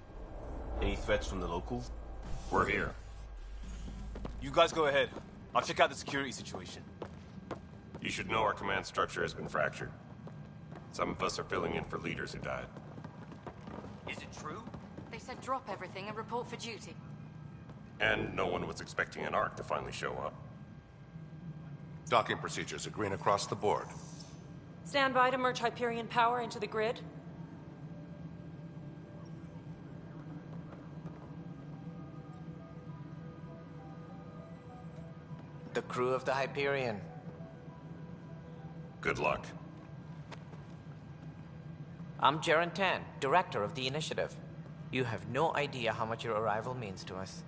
Any threats from the locals? We're here. You guys go ahead. I'll check out the security situation. You should know our command structure has been fractured. Some of us are filling in for leaders who died. Is it true? They said drop everything and report for duty. And no one was expecting an Ark to finally show up. Docking procedures are green across the board. Stand by to merge Hyperion power into the grid. The crew of the Hyperion. Good luck. I'm Jaren Tan, director of the initiative. You have no idea how much your arrival means to us.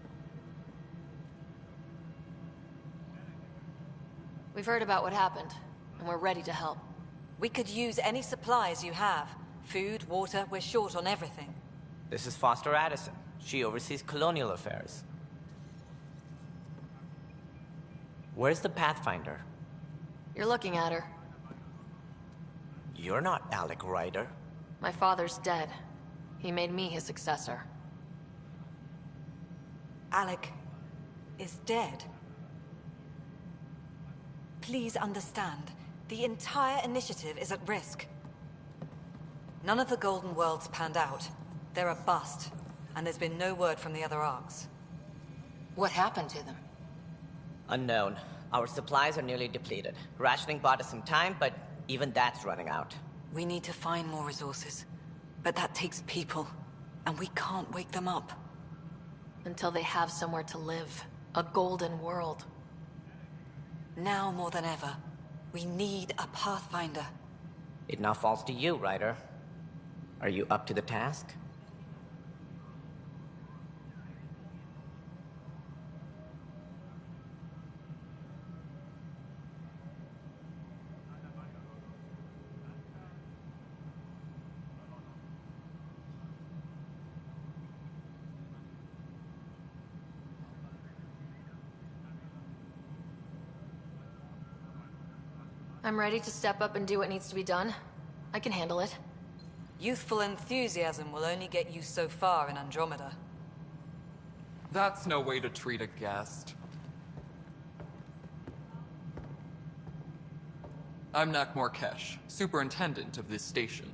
We've heard about what happened, and we're ready to help. We could use any supplies you have. Food, water, we're short on everything. This is Foster Addison. She oversees colonial affairs. Where's the Pathfinder? You're looking at her. You're not Alec Ryder. My father's dead. He made me his successor. Alec is dead. Please understand, the entire initiative is at risk. None of the Golden Worlds panned out. They're a bust, and there's been no word from the other arcs. What happened to them? Unknown. Our supplies are nearly depleted. Rationing bought us some time, but even that's running out. We need to find more resources, but that takes people, and we can't wake them up. Until they have somewhere to live. A golden world. Now more than ever, we need a Pathfinder. It now falls to you, Ryder. Are you up to the task? I'm ready to step up and do what needs to be done. I can handle it. Youthful enthusiasm will only get you so far in Andromeda. That's no way to treat a guest. I'm Nak Morkesh, superintendent of this station.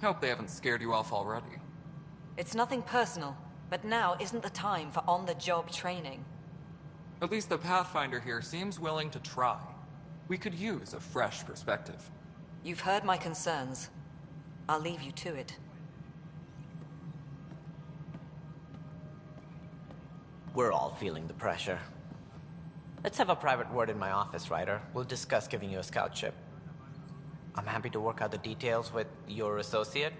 Hope they haven't scared you off already. It's nothing personal, but now isn't the time for on-the-job training. At least the Pathfinder here seems willing to try. We could use a fresh perspective. You've heard my concerns. I'll leave you to it. We're all feeling the pressure. Let's have a private word in my office, Ryder. We'll discuss giving you a scout ship. I'm happy to work out the details with your associate.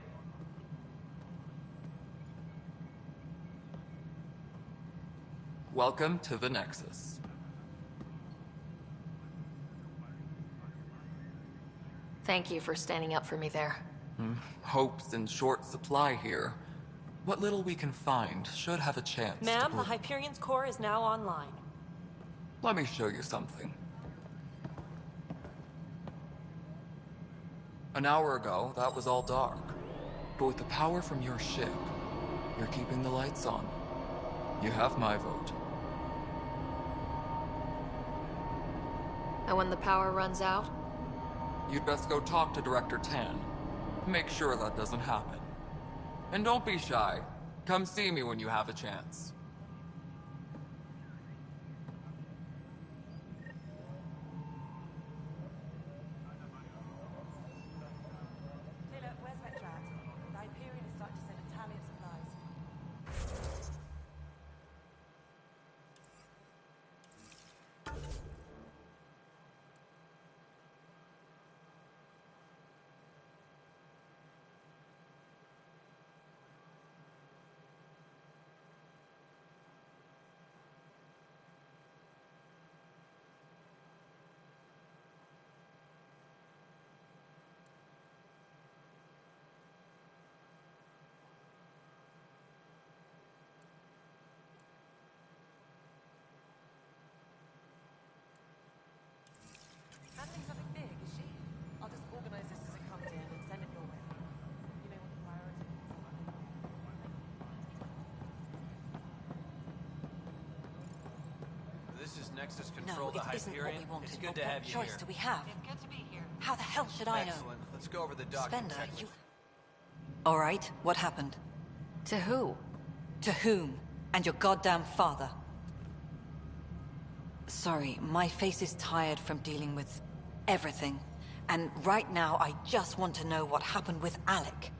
Welcome to the Nexus. Thank you for standing up for me there. Hope's in short supply here. What little we can find should have a chance Ma'am, to the Hyperion's core is now online. Let me show you something. An hour ago, that was all dark. But with the power from your ship, you're keeping the lights on. You have my vote. And when the power runs out? You'd best go talk to Director Tan. Make sure that doesn't happen. And don't be shy. Come see me when you have a chance. Nexus No, control the it isn't what Hyperion? we wanted. It's good But to what have you choice here. do we have? It's good to be here. How the hell should I know? Excellent. Let's go over the docking Spender, checklist. you... All right, what happened? To who? To whom? And your goddamn father. Sorry, my face is tired from dealing with everything. And right now, I just want to know what happened with Alec.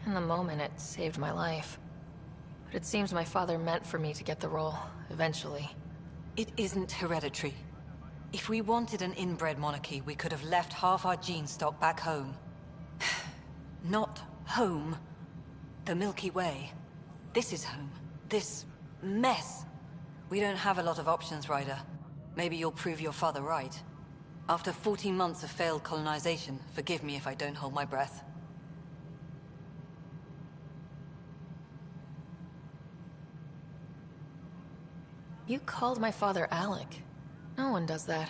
In the moment, it saved my life. But it seems my father meant for me to get the role, eventually. It isn't hereditary. If we wanted an inbred monarchy, we could have left half our gene stock back home. Not home. The Milky Way. This is home. This mess. We don't have a lot of options, Ryder. Maybe you'll prove your father right. After 14 months of failed colonization, forgive me if I don't hold my breath. You called my father Alec. No one does that.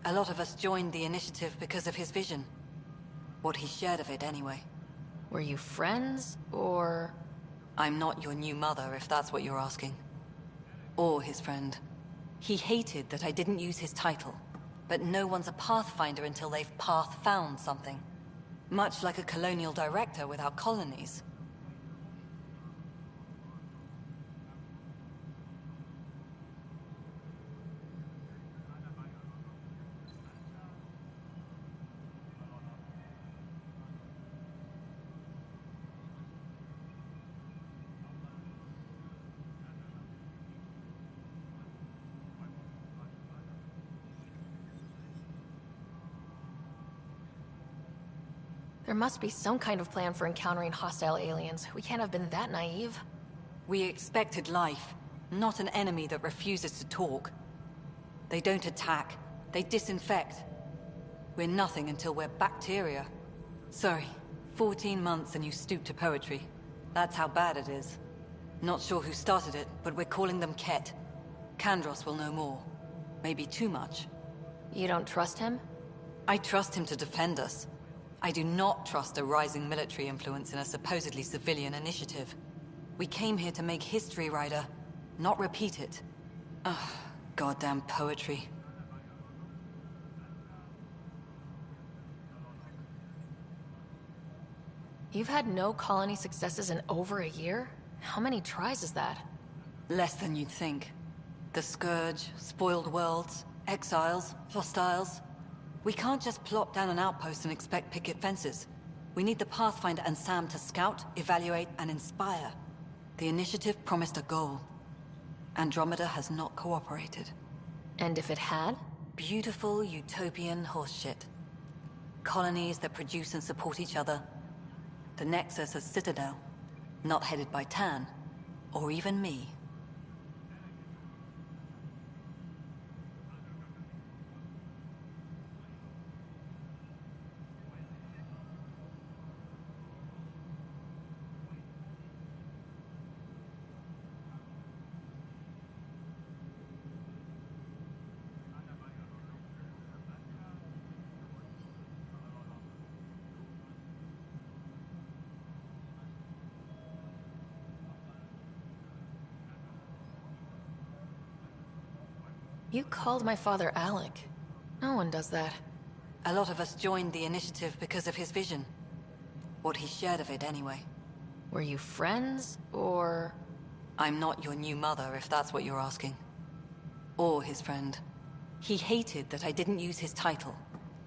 A lot of us joined the initiative because of his vision. What he shared of it, anyway. Were you friends, or...? I'm not your new mother, if that's what you're asking. Or his friend. He hated that I didn't use his title. But no one's a pathfinder until they've path-found something. Much like a colonial director without colonies. There must be some kind of plan for encountering hostile aliens. We can't have been that naive. We expected life, not an enemy that refuses to talk. They don't attack, they disinfect. We're nothing until we're bacteria. Sorry, 14 months and you stoop to poetry. That's how bad it is. Not sure who started it, but we're calling them Ket. Kandros will know more. Maybe too much. You don't trust him? I trust him to defend us. I do not trust a rising military influence in a supposedly civilian initiative. We came here to make history, Ryder, not repeat it. Ugh, goddamn poetry. You've had no colony successes in over a year? How many tries is that? Less than you'd think. The Scourge, spoiled worlds, exiles, hostiles. We can't just plop down an outpost and expect picket fences. We need the Pathfinder and Sam to scout, evaluate, and inspire. The initiative promised a goal. Andromeda has not cooperated. And if it had? Beautiful utopian horseshit. Colonies that produce and support each other. The Nexus as Citadel, not headed by Tan, or even me. You called my father Alec. No one does that. A lot of us joined the initiative because of his vision. What he shared of it, anyway. Were you friends, or...? I'm not your new mother, if that's what you're asking. Or his friend. He hated that I didn't use his title.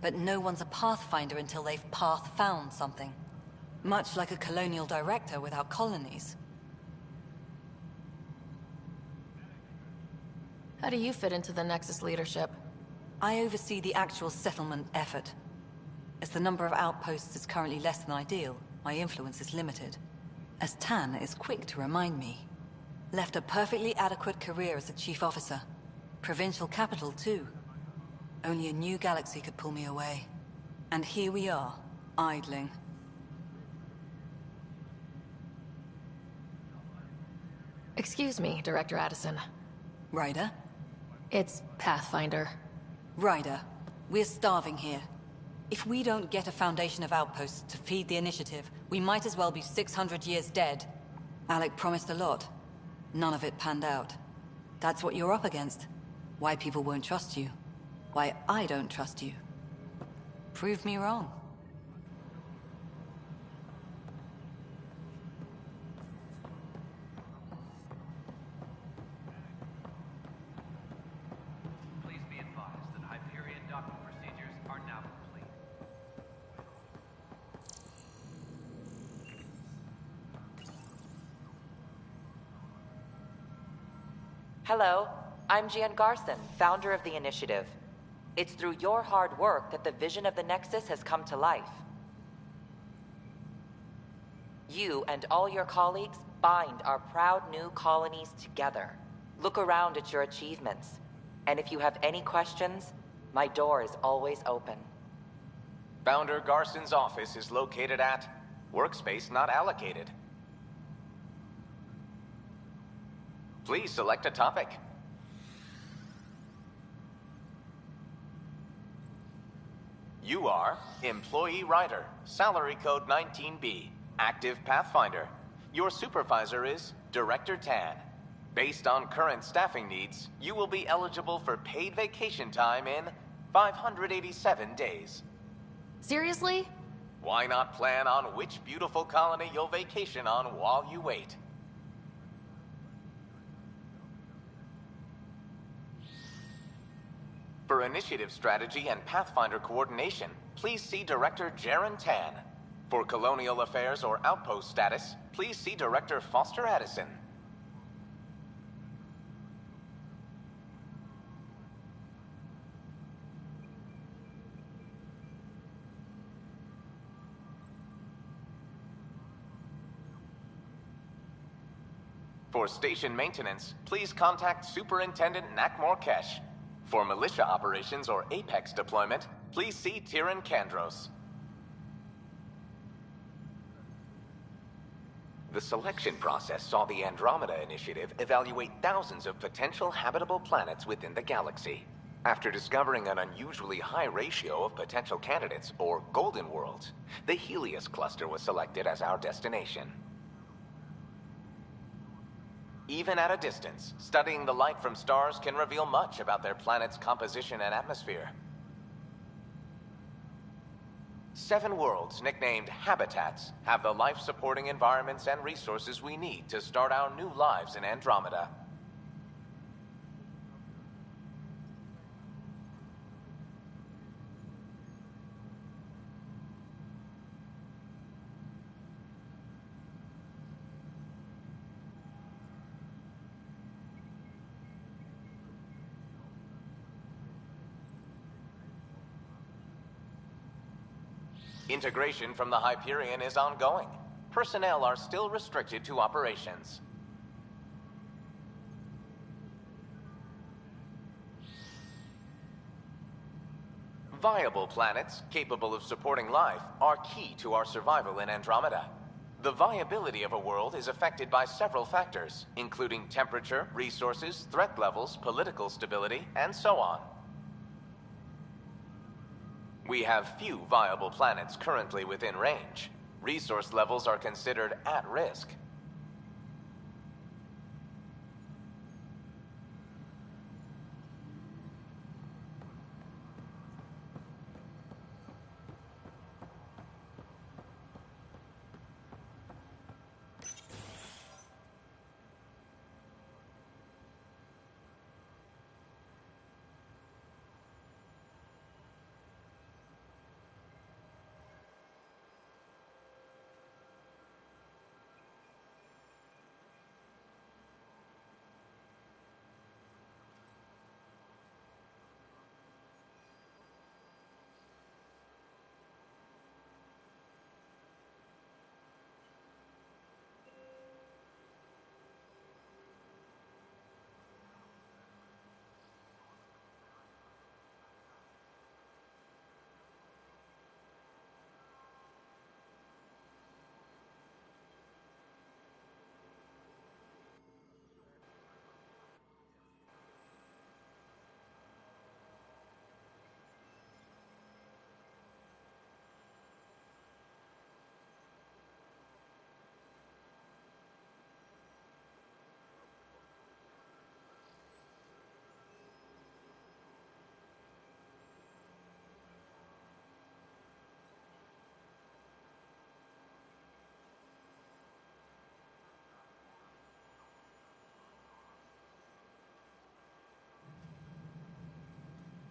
But no one's a pathfinder until they've path-found something. Much like a colonial director without colonies. How do you fit into the Nexus leadership? I oversee the actual settlement effort. As the number of outposts is currently less than ideal, my influence is limited. As Tan is quick to remind me. Left a perfectly adequate career as a chief officer. Provincial capital, too. Only a new galaxy could pull me away. And here we are, idling. Excuse me, Director Addison. Ryder? It's Pathfinder. Ryder, we're starving here. If we don't get a foundation of outposts to feed the initiative, we might as well be 600 years dead. Alec promised a lot. None of it panned out. That's what you're up against. Why people won't trust you. Why I don't trust you. Prove me wrong. Please be advised that Hyperion docking procedures are now complete. Hello, I'm Gian Garson, founder of the Initiative. It's through your hard work that the vision of the Nexus has come to life. You and all your colleagues bind our proud new colonies together. Look around at your achievements. And if you have any questions, my door is always open. Founder Garson's office is located at Workspace Not Allocated. Please select a topic. You are Employee Writer, Salary Code 19B, Active Pathfinder. Your supervisor is Director Tan. Based on current staffing needs, you will be eligible for paid vacation time in 587 days. Seriously? Why not plan on which beautiful colony you'll vacation on while you wait? For initiative strategy and Pathfinder coordination, please see Director Jaren Tan. For colonial affairs or outpost status, please see Director Foster Addison. For station maintenance, please contact Superintendent Nakmor Kesh. For militia operations or Apex deployment, please see Tyran Kandros. The selection process saw the Andromeda Initiative evaluate thousands of potential habitable planets within the galaxy. After discovering an unusually high ratio of potential candidates, or golden worlds, the Helios cluster was selected as our destination. Even at a distance, studying the light from stars can reveal much about their planet's composition and atmosphere. 7 worlds, nicknamed habitats, have the life-supporting environments and resources we need to start our new lives in Andromeda. Integration from the Hyperion is ongoing. Personnel are still restricted to operations. Viable planets, capable of supporting life, are key to our survival in Andromeda. The viability of a world is affected by several factors, including temperature, resources, threat levels, political stability, and so on. We have few viable planets currently within range. Resource levels are considered at risk.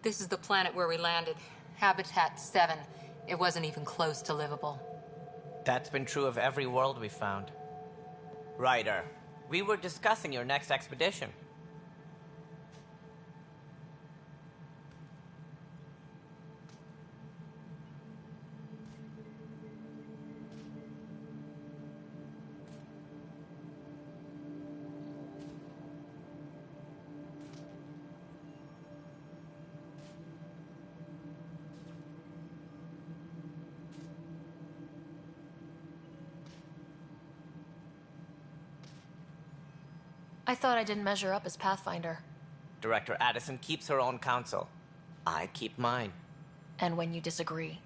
This is the planet where we landed. Habitat 7. It wasn't even close to livable. That's been true of every world we found. Ryder, we were discussing your next expedition. I thought I didn't measure up as Pathfinder. Director Addison keeps her own counsel. I keep mine. And when you disagree?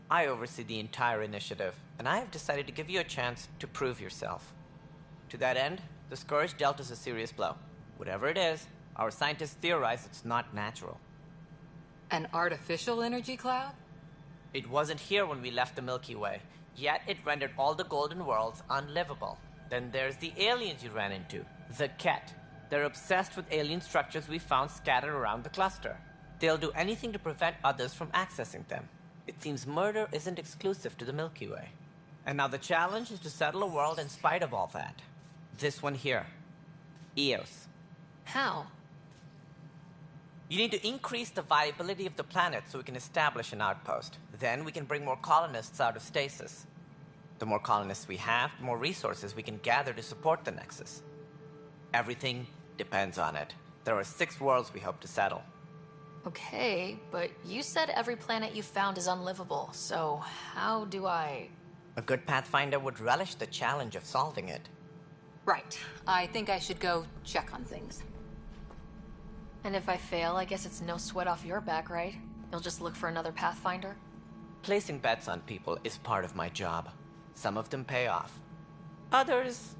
I oversee the entire initiative, and I have decided to give you a chance to prove yourself. To that end, the Scourge dealt us a serious blow. Whatever it is, our scientists theorize it's not natural. An artificial energy cloud? It wasn't here when we left the Milky Way, yet it rendered all the Golden Worlds unlivable. Then there's the aliens you ran into, the Ket. They're obsessed with alien structures we found scattered around the cluster. They'll do anything to prevent others from accessing them. It seems murder isn't exclusive to the Milky Way. And now the challenge is to settle a world in spite of all that. This one here. Eos. How? You need to increase the viability of the planet so we can establish an outpost. Then we can bring more colonists out of stasis. The more colonists we have, the more resources we can gather to support the Nexus. Everything depends on it. There are 6 worlds we hope to settle. Okay, but you said every planet you found is unlivable, so how do I... A good Pathfinder would relish the challenge of solving it. Right. I think I should go check on things. And if I fail, I guess it's no sweat off your back, right? You'll just look for another Pathfinder? Placing bets on people is part of my job. Some of them pay off. Others...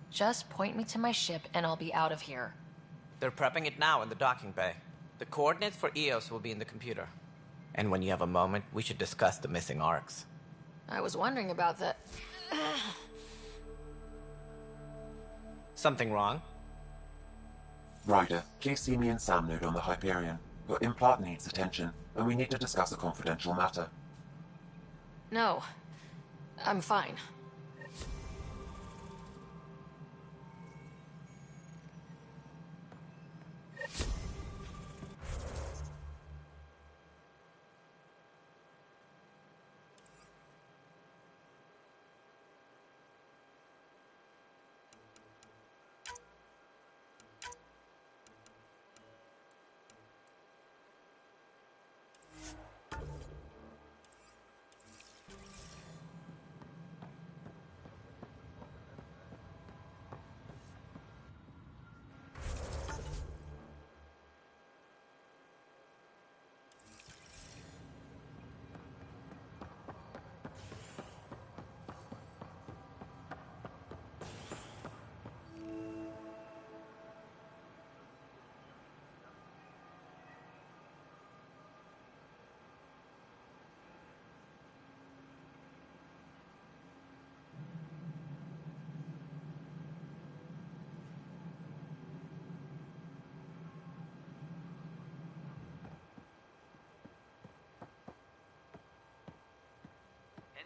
Just point me to my ship and I'll be out of here. They're prepping it now in the docking bay. The coordinates for Eos will be in the computer. And when you have a moment, we should discuss the missing arcs. I was wondering about that. Something wrong? Ryder, please see me and Sam Node on the Hyperion. Your implant needs attention, and we need to discuss a confidential matter. No. I'm fine.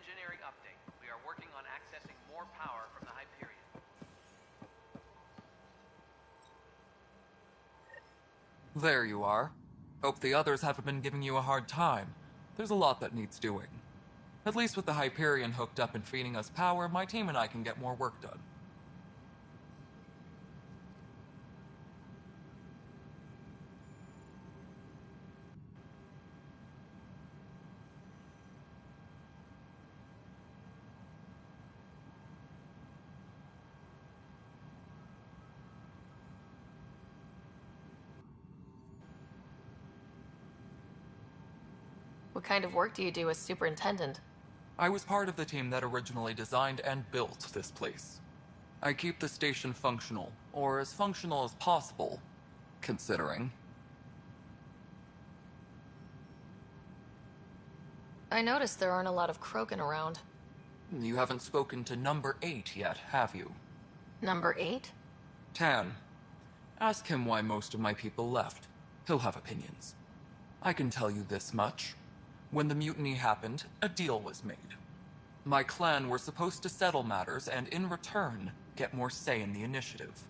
Engineering update. We are working on accessing more power from the Hyperion. There you are. Hope the others haven't been giving you a hard time. There's a lot that needs doing. At least with the Hyperion hooked up and feeding us power, my team and I can get more work done. What kind of work do you do as superintendent? I was part of the team that originally designed and built this place. I keep the station functional, or as functional as possible, considering. I noticed there aren't a lot of Krogan around. You haven't spoken to number 8 yet, have you? Number 8? Tan. Ask him why most of my people left. He'll have opinions. I can tell you this much. When the mutiny happened, a deal was made. My clan were supposed to settle matters and, in return, get more say in the initiative.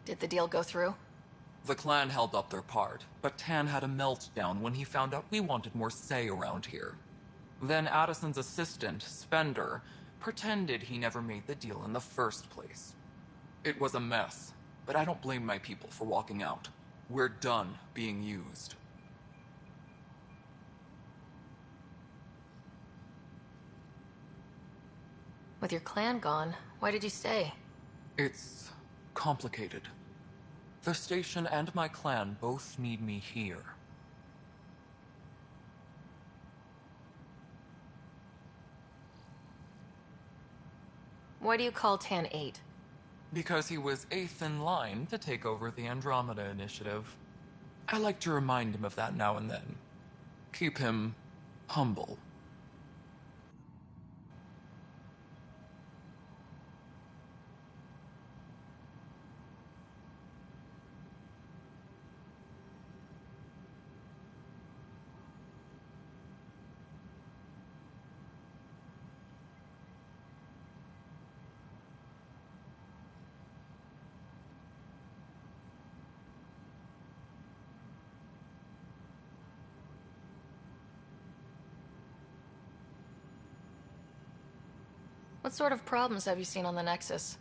Did the deal go through? The clan held up their part, but Tan had a meltdown when he found out we wanted more say around here. Then Addison's assistant, Spender, pretended he never made the deal in the first place. It was a mess, but I don't blame my people for walking out. We're done being used. With your clan gone, why did you stay? It's complicated. The station and my clan both need me here. Why do you call Tan 8? Because he was 8th in line to take over the Andromeda Initiative. I like to remind him of that now and then. Keep him humble. What sort of problems have you seen on the Nexus?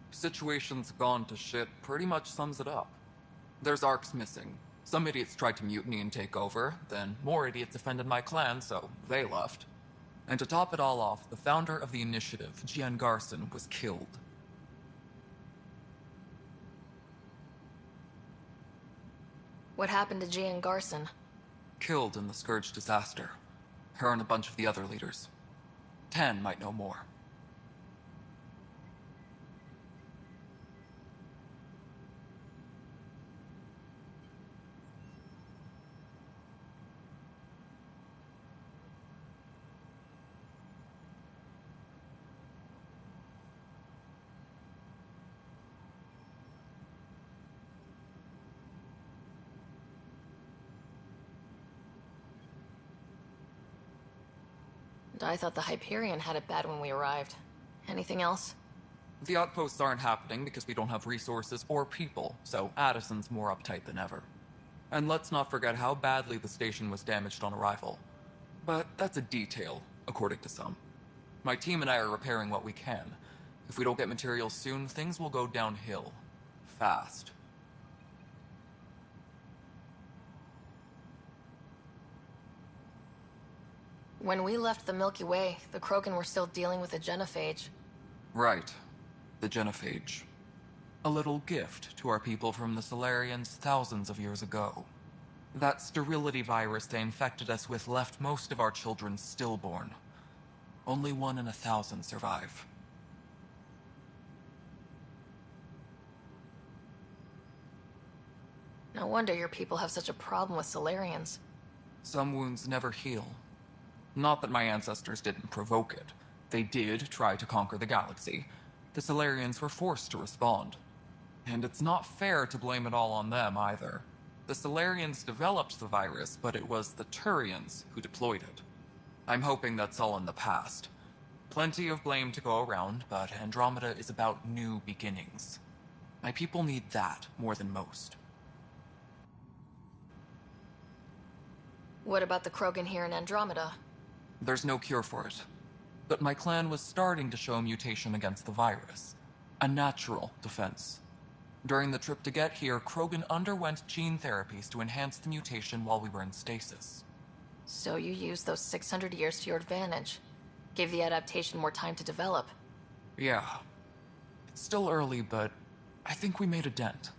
Situation's gone to shit pretty much sums it up. There's arcs missing. Some idiots tried to mutiny and take over, then more idiots offended my clan, so they left. And to top it all off, the founder of the initiative, Gian Garson, was killed. What happened to Gian Garson? Killed in the Scourge disaster. Her and a bunch of the other leaders. Tan might know more. I thought the Hyperion had it bad when we arrived. Anything else? The outposts aren't happening because we don't have resources or people, so Addison's more uptight than ever. And let's not forget how badly the station was damaged on arrival. But that's a detail, according to some. My team and I are repairing what we can. If we don't get materials soon, things will go downhill. Fast. When we left the Milky Way, the Krogan were still dealing with the genophage. Right. The genophage. A little gift to our people from the Solarians thousands of years ago. That sterility virus they infected us with left most of our children stillborn. Only 1 in 1,000 survive. No wonder your people have such a problem with Solarians. Some wounds never heal. Not that my ancestors didn't provoke it. They did try to conquer the galaxy. The Solarians were forced to respond. And it's not fair to blame it all on them, either. The Solarians developed the virus, but it was the Turians who deployed it. I'm hoping that's all in the past. Plenty of blame to go around, but Andromeda is about new beginnings. My people need that more than most. What about the Krogan here in Andromeda? There's no cure for it. But my clan was starting to show mutation against the virus. A natural defense. During the trip to get here, Krogan underwent gene therapies to enhance the mutation while we were in stasis. So you used those 600 years to your advantage. Gave the adaptation more time to develop. Yeah. It's still early, but I think we made a dent.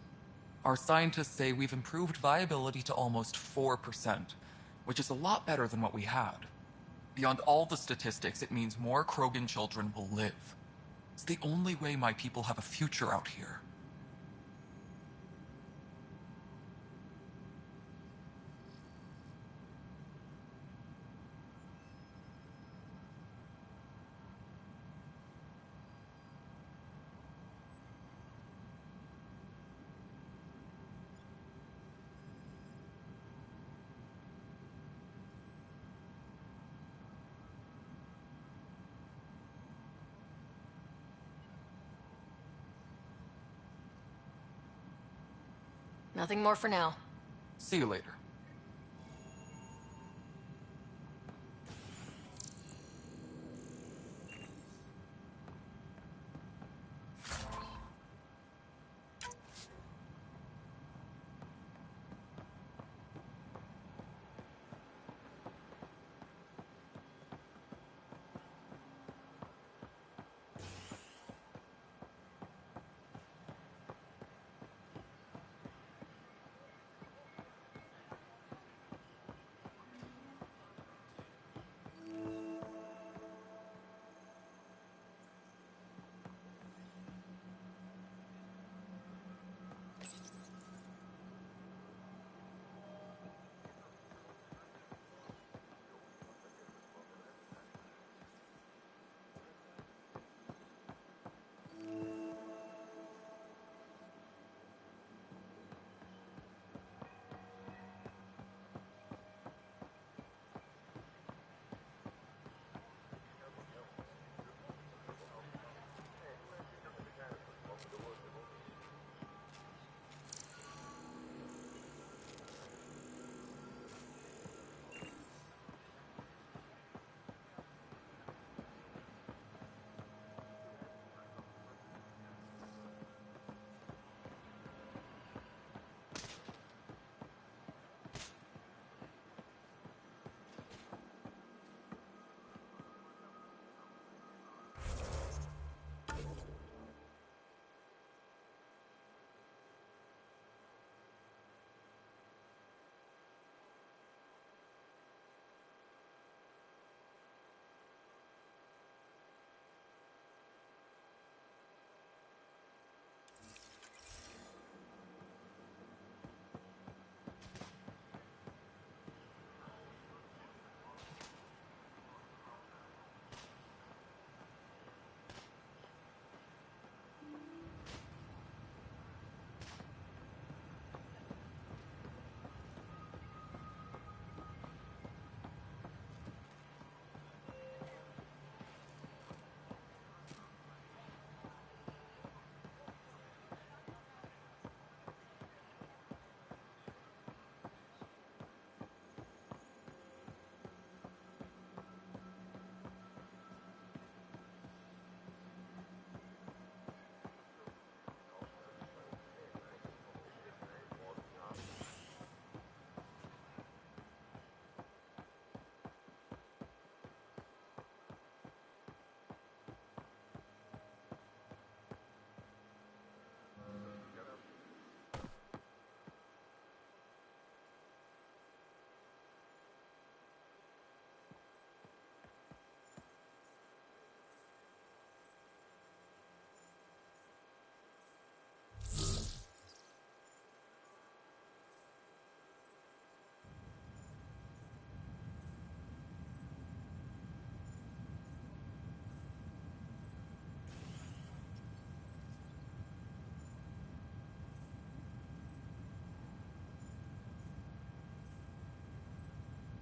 Our scientists say we've improved viability to almost 4%, which is a lot better than what we had. Beyond all the statistics, it means more Krogan children will live. It's the only way my people have a future out here. Nothing more for now. See you later.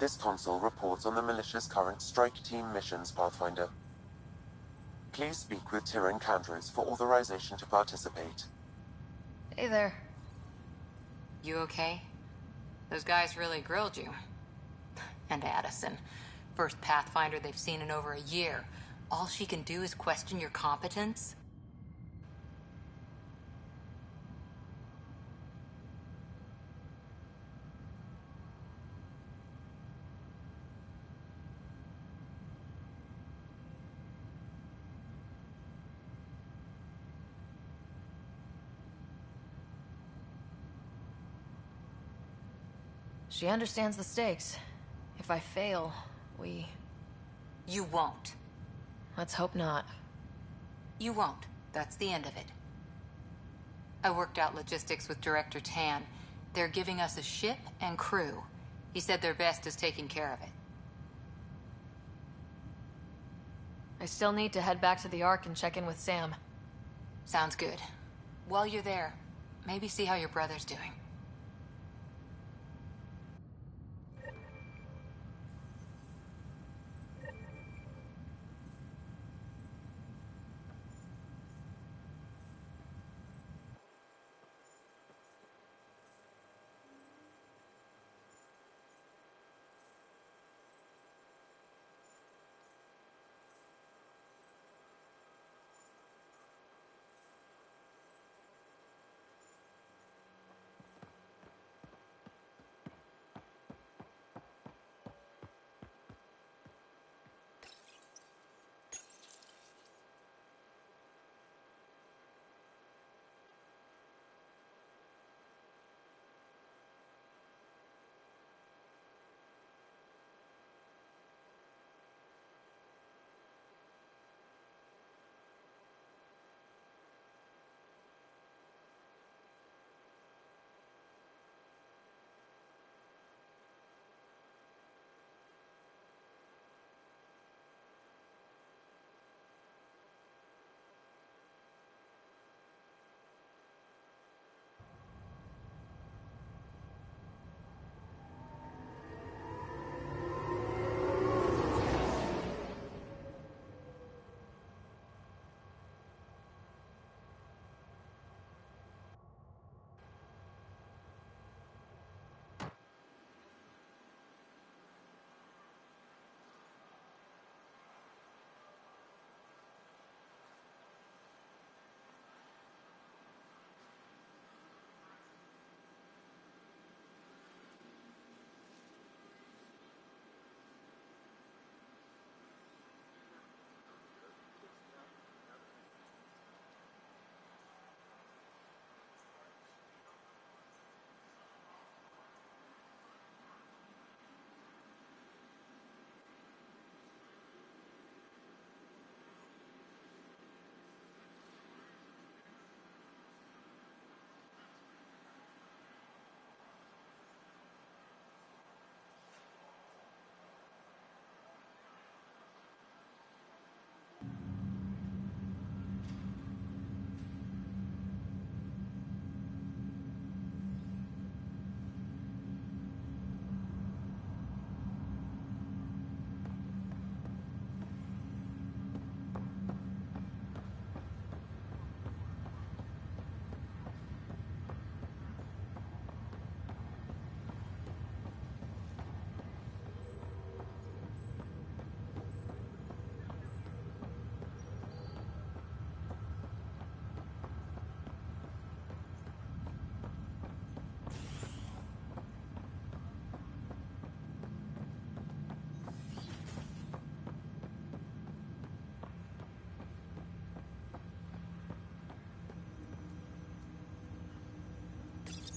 This console reports on the Militia's current strike team missions, Pathfinder. Please speak with Tyrion Candres for authorization to participate. Hey there. You okay? Those guys really grilled you. And Addison. First Pathfinder they've seen in over a year. All she can do is question your competence? She understands the stakes. If I fail, we... You won't. Let's hope not. You won't. That's the end of it. I worked out logistics with Director Tan. They're giving us a ship and crew. He said their best is taking care of it. I still need to head back to the Ark and check in with Sam. Sounds good. While you're there, maybe see how your brother's doing.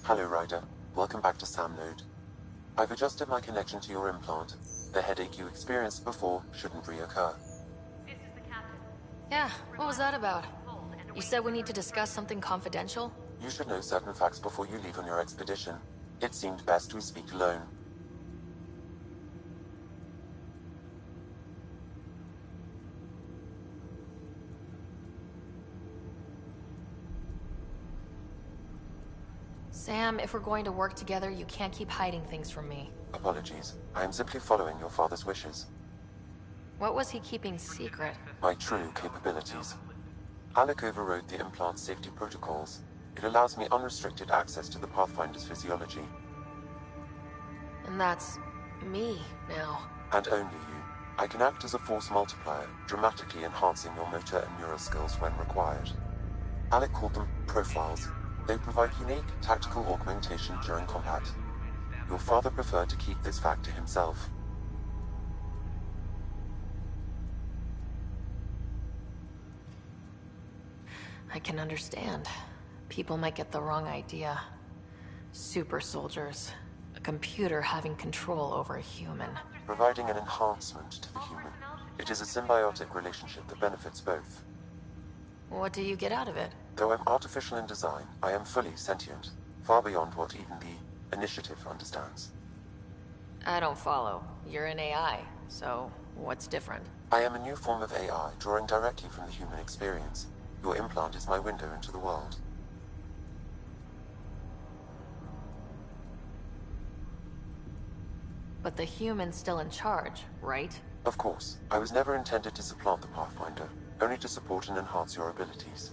Hello, Ryder. Welcome back to Sam Node. I've adjusted my connection to your implant. The headache you experienced before shouldn't reoccur. Yeah, what was that about? You said we need to discuss something confidential? You should know certain facts before you leave on your expedition. It seemed best we speak alone. Sam, if we're going to work together, you can't keep hiding things from me. Apologies. I am simply following your father's wishes. What was he keeping secret? My true capabilities. Alec overrode the implant's safety protocols. It allows me unrestricted access to the Pathfinder's physiology. And that's... me, now. And only you. I can act as a force multiplier, dramatically enhancing your motor and neural skills when required. Alec called them profiles. They provide unique tactical augmentation during combat. Your father preferred to keep this fact to himself. I can understand. People might get the wrong idea. Super soldiers. computer having control over a human. Providing an enhancement to the human. It is a symbiotic relationship that benefits both. What do you get out of it? Though I'm artificial in design, I am fully sentient, far beyond what even the Initiative understands. I don't follow. You're an AI, so what's different? I am a new form of AI, drawing directly from the human experience. Your implant is my window into the world. But the human's still in charge, right? Of course. I was never intended to supplant the Pathfinder, only to support and enhance your abilities.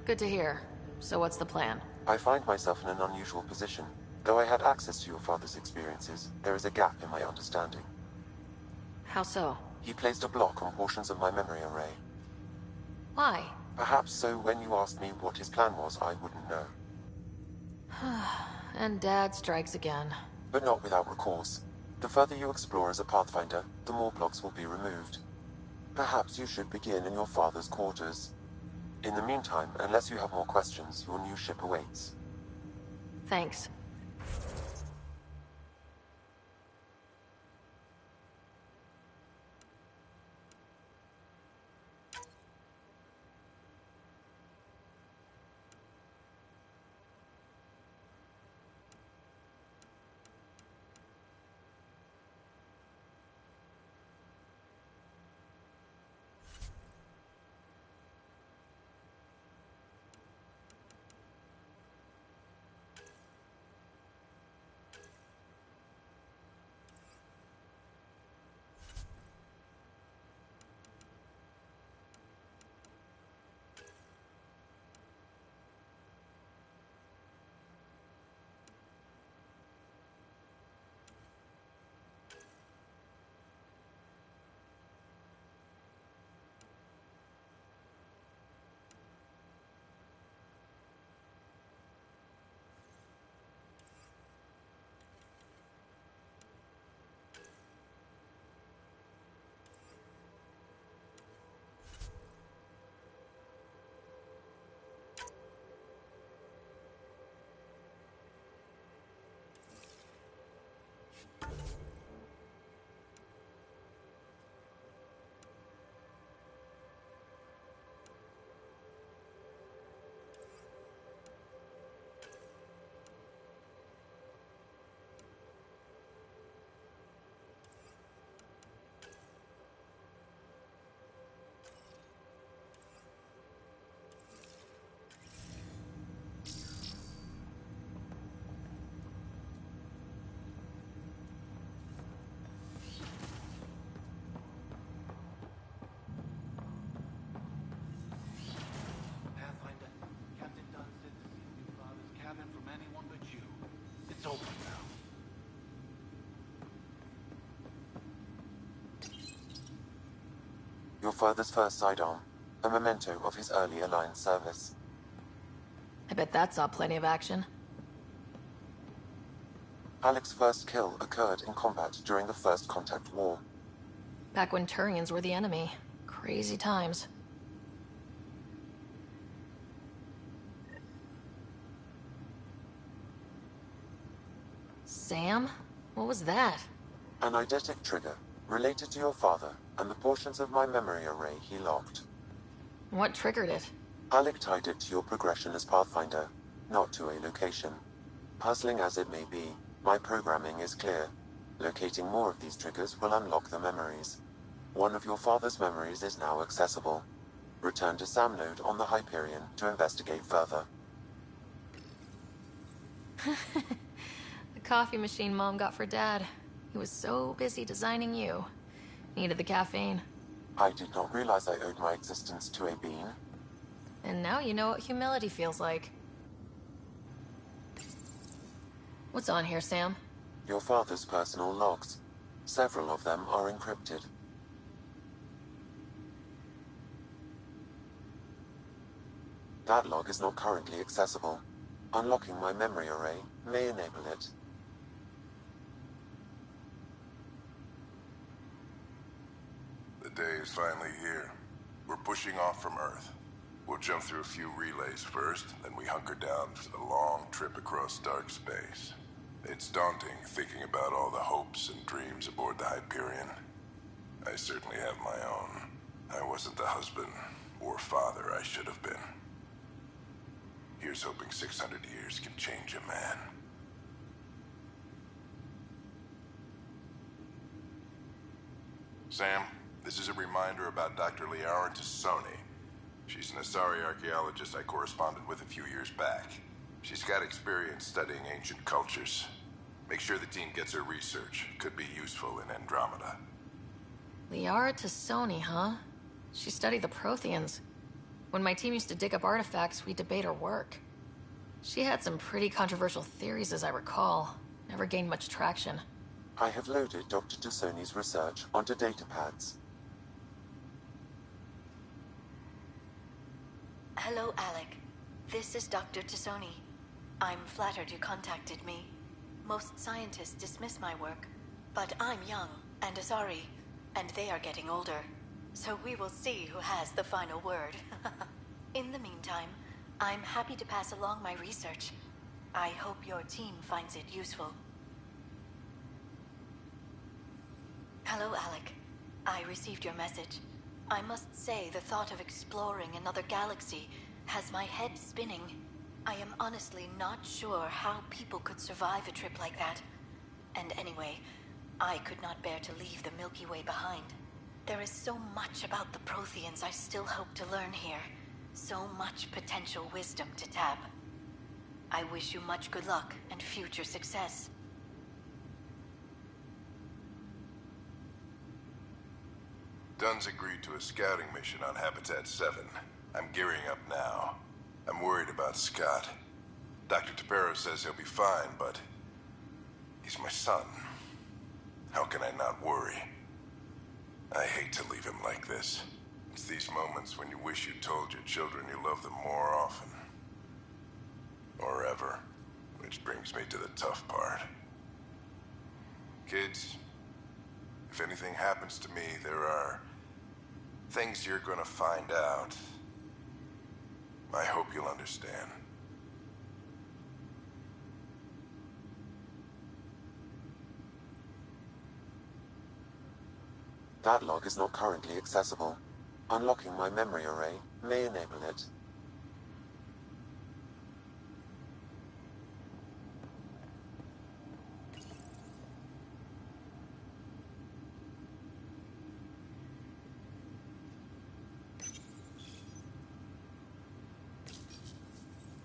Good to hear. So what's the plan? I find myself in an unusual position. Though I had access to your father's experiences, there is a gap in my understanding. How so? He placed a block on portions of my memory array. Why? Perhaps so when you asked me what his plan was, I wouldn't know. And Dad strikes again. But not without recourse. The further you explore as a Pathfinder, the more blocks will be removed. Perhaps you should begin in your father's quarters. In the meantime, unless you have more questions, your new ship awaits. Thanks. Open now. Your father's first sidearm, a memento of his early Alliance service. I bet that saw plenty of action. Alec's first kill occurred in combat during the First Contact War. Back when Turians were the enemy. Crazy times. Sam? What was that? An eidetic trigger, related to your father, and the portions of my memory array he locked. What triggered it? Alec tied it to your progression as Pathfinder, not to a location. Puzzling as it may be, my programming is clear. Locating more of these triggers will unlock the memories. One of your father's memories is now accessible. Return to Sam Node on the Hyperion to investigate further. The coffee machine Mom got for Dad. He was so busy designing you. Needed the caffeine. I did not realize I owed my existence to a bean. And now you know what humility feels like. What's on here, Sam? Your father's personal logs. Several of them are encrypted. That log is not currently accessible. Unlocking my memory array may enable it. The day is finally here. We're pushing off from Earth. We'll jump through a few relays first, then we hunker down for the long trip across dark space. It's daunting thinking about all the hopes and dreams aboard the Hyperion. I certainly have my own. I wasn't the husband or father I should have been. Here's hoping 600 years can change a man. Sam, this is a reminder about Dr. Liara Tassoni. She's an Asari archaeologist I corresponded with a few years back. She's got experience studying ancient cultures. Make sure the team gets her research. Could be useful in Andromeda. Liara Tassoni, huh? She studied the Protheans. When my team used to dig up artifacts, we'd debate her work. She had some pretty controversial theories, as I recall. Never gained much traction. I have loaded Dr. Tassoni's research onto datapads. Hello, Alec. This is Dr. Tassoni. I'm flattered you contacted me. Most scientists dismiss my work, but I'm young and Asari, and they are getting older. So we will see who has the final word. In the meantime, I'm happy to pass along my research. I hope your team finds it useful. Hello, Alec. I received your message. I must say the thought of exploring another galaxy has my head spinning. I am honestly not sure how people could survive a trip like that. And anyway, I could not bear to leave the Milky Way behind. There is so much about the Protheans I still hope to learn here. So much potential wisdom to tap. I wish you much good luck and future success. Dunn's agreed to a scouting mission on Habitat 7. I'm gearing up now. I'm worried about Scott. Dr. Tapero says he'll be fine, but he's my son. How can I not worry? I hate to leave him like this. It's these moments when you wish you told your children you love them more often. Or ever. Which brings me to the tough part. Kids, if anything happens to me, there are things you're gonna find out. I hope you'll understand. That log is not currently accessible. Unlocking my memory array may enable it.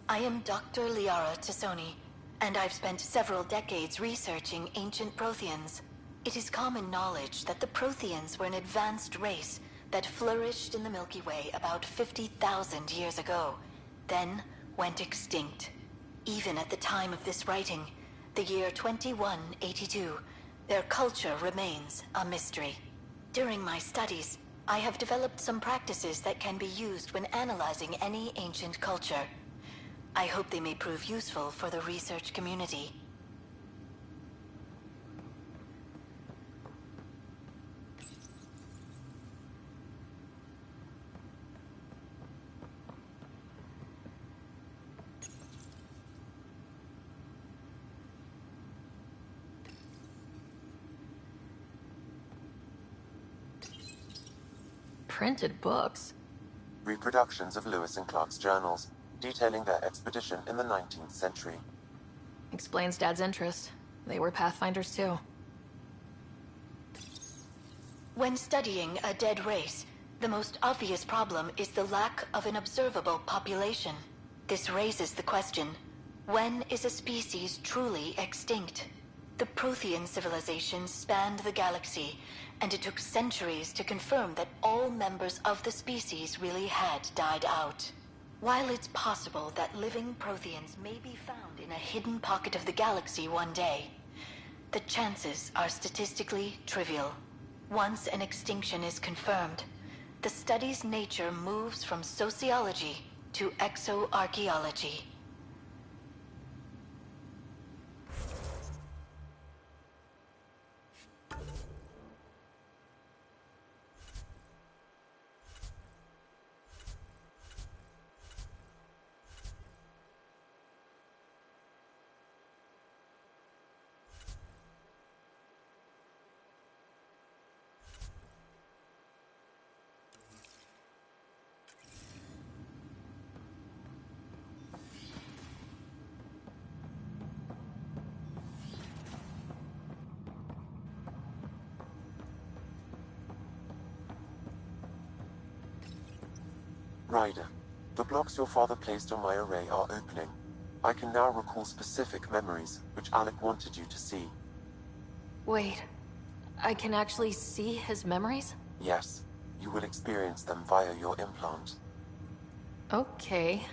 I am Dr. Liara Tassoni, and I've spent several decades researching ancient Protheans. It is common knowledge that the Protheans were an advanced race that flourished in the Milky Way about 50,000 years ago, then went extinct. Even at the time of this writing, the year 2182, their culture remains a mystery. During my studies, I have developed some practices that can be used when analyzing any ancient culture. I hope they may prove useful for the research community. Printed books? Reproductions of Lewis and Clark's journals, detailing their expedition in the 19th century. Explains Dad's interest. They were Pathfinders too. When studying a dead race, the most obvious problem is the lack of an observable population. This raises the question, when is a species truly extinct? The Prothean civilization spanned the galaxy, and it took centuries to confirm that all members of the species really had died out. While it's possible that living Protheans may be found in a hidden pocket of the galaxy one day, the chances are statistically trivial. Once an extinction is confirmed, the study's nature moves from sociology to exoarchaeology. Ryder, the blocks your father placed on my array are opening. I can now recall specific memories, which Alec wanted you to see. Wait, I can actually see his memories? Yes, you will experience them via your implant. Okay,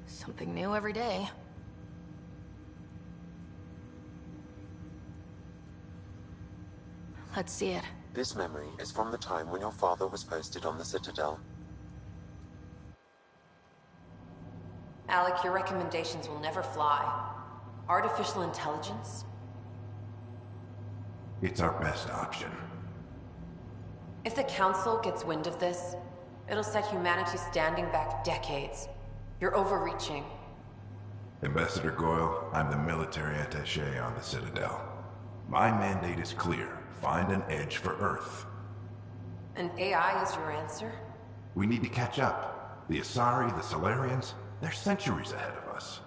something new every day. Let's see it. This memory is from the time when your father was posted on the Citadel. Alec, your recommendations will never fly. Artificial intelligence? It's our best option. If the Council gets wind of this, it'll set humanity standing back decades. You're overreaching. Ambassador Goyle, I'm the military attaché on the Citadel. My mandate is clear. Find an edge for Earth. And AI is your answer? We need to catch up. The Asari, the Solarians, they're centuries ahead of us.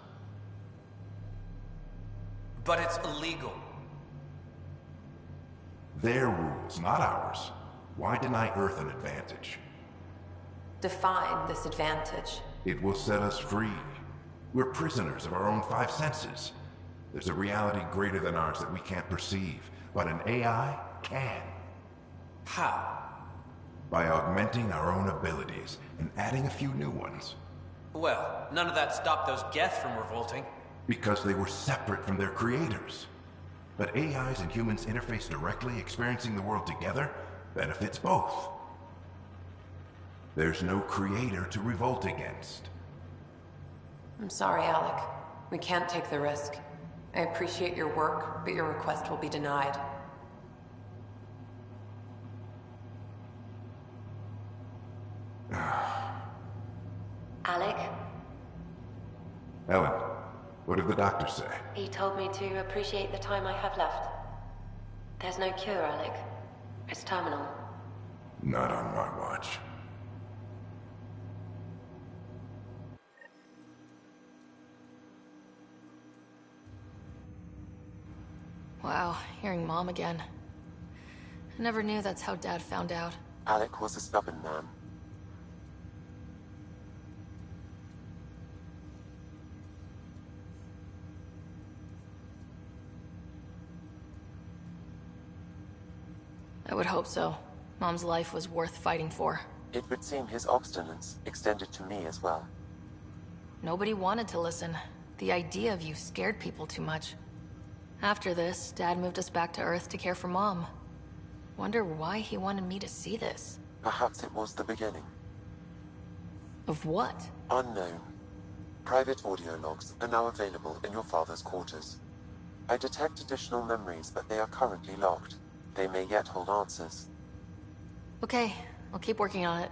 But it's illegal. Their rules, not ours. Why deny Earth an advantage? Define this advantage. It will set us free. We're prisoners of our own five senses. There's a reality greater than ours that we can't perceive, but an AI can. How? By augmenting our own abilities and adding a few new ones. Well, none of that stopped those Geth from revolting. Because they were separate from their creators. But AIs and humans interface directly, experiencing the world together, benefits both. There's no creator to revolt against. I'm sorry, Alec. We can't take the risk. I appreciate your work, but your request will be denied. Alec? Ellen, what did the doctor say? He told me to appreciate the time I have left. There's no cure, Alec. It's terminal. Not on my watch. Wow, hearing Mom again. I never knew that's how Dad found out. Alec was a stubborn man. I would hope so. Mom's life was worth fighting for. It would seem his obstinance extended to me as well. Nobody wanted to listen. The idea of you scared people too much. After this, Dad moved us back to Earth to care for Mom. Wonder why he wanted me to see this. Perhaps it was the beginning. Of what? Unknown. Private audio logs are now available in your father's quarters. I detect additional memories, but they are currently locked. They may yet hold answers. Okay, I'll keep working on it.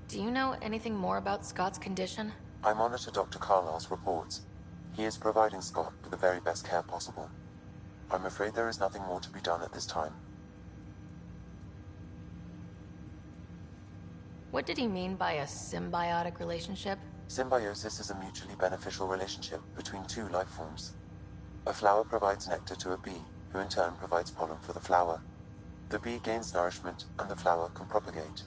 Do you know anything more about Scott's condition? I monitor Dr. Carlisle's reports. He is providing Scott with the very best care possible. I'm afraid there is nothing more to be done at this time. What did he mean by a symbiotic relationship? Symbiosis is a mutually beneficial relationship between two life forms. A flower provides nectar to a bee, who in turn provides pollen for the flower. The bee gains nourishment, and the flower can propagate.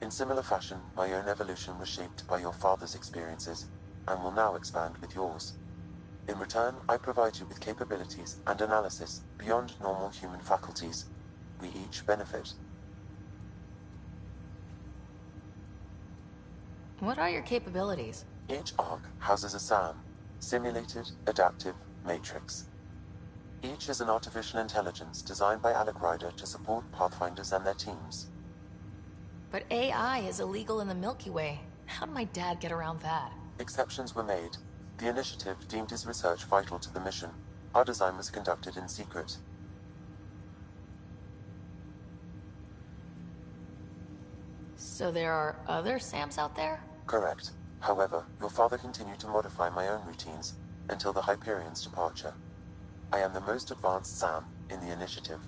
In similar fashion, my own evolution was shaped by your father's experiences, and will now expand with yours. In return, I provide you with capabilities and analysis beyond normal human faculties. We each benefit. What are your capabilities? Each arc houses a SAM, Simulated Adaptive Matrix. Each is an artificial intelligence designed by Alec Ryder to support Pathfinders and their teams. But AI is illegal in the Milky Way. How did my dad get around that? Exceptions were made. The initiative deemed his research vital to the mission. Our design was conducted in secret. So there are other SAMs out there? Correct. However, your father continued to modify my own routines until the Hyperion's departure. I am the most advanced SAM in the initiative.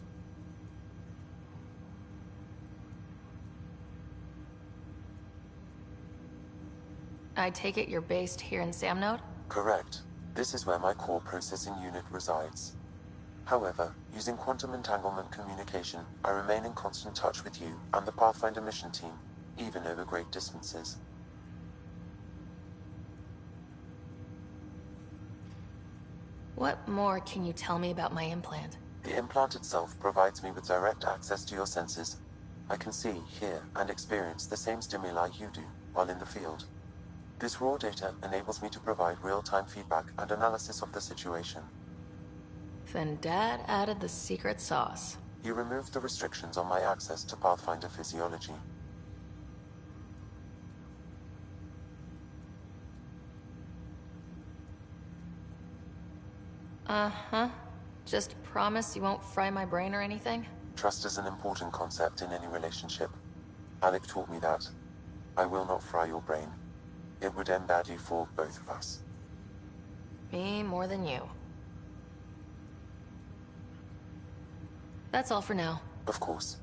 I take it you're based here in Samnode? Correct. This is where my core processing unit resides. However, using quantum entanglement communication, I remain in constant touch with you and the Pathfinder mission team, even over great distances. What more can you tell me about my implant? The implant itself provides me with direct access to your senses. I can see, hear, and experience the same stimuli you do while in the field. This raw data enables me to provide real-time feedback and analysis of the situation. Then Dad added the secret sauce. He removed the restrictions on my access to Pathfinder physiology. Uh-huh. Just promise you won't fry my brain or anything? Trust is an important concept in any relationship. Alec taught me that. I will not fry your brain. It would end badly for both of us. Me more than you. That's all for now. Of course.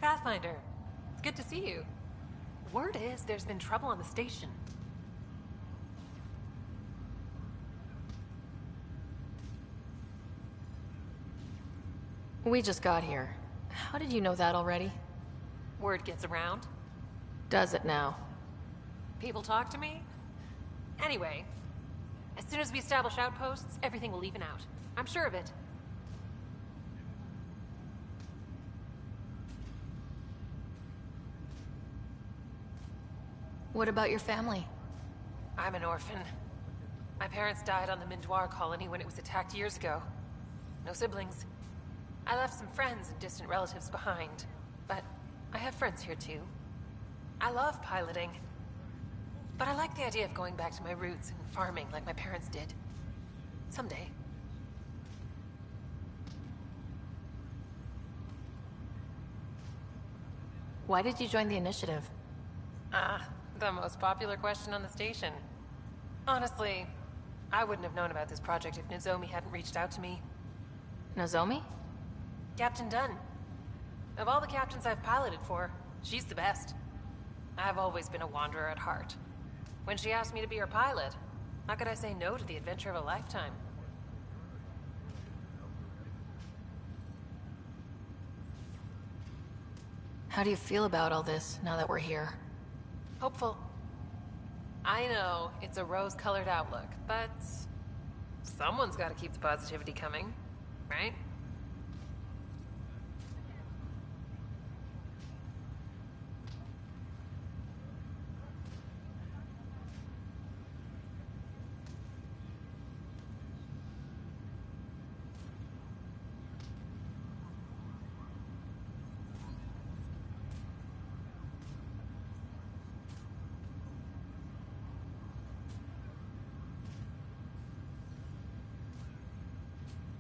Pathfinder, it's good to see you. Word is there's been trouble on the station. We just got here. How did you know that already? Word gets around. Does it now? People talk to me. Anyway, as soon as we establish outposts, everything will even out. I'm sure of it. What about your family? I'm an orphan. My parents died on the Mindoir colony when it was attacked years ago. No siblings. I left some friends and distant relatives behind, but I have friends here too. I love piloting, but I like the idea of going back to my roots and farming like my parents did. Someday. Why did you join the initiative? The most popular question on the station. Honestly, I wouldn't have known about this project if Nozomi hadn't reached out to me. Nozomi? Captain Dunn. Of all the captains I've piloted for, she's the best. I've always been a wanderer at heart. When she asked me to be her pilot, how could I say no to the adventure of a lifetime? How do you feel about all this, now that we're here? Hopeful. I know, it's a rose-colored outlook, but someone's got to keep the positivity coming, right?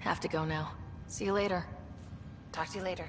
Have to go now. See you later. Talk to you later.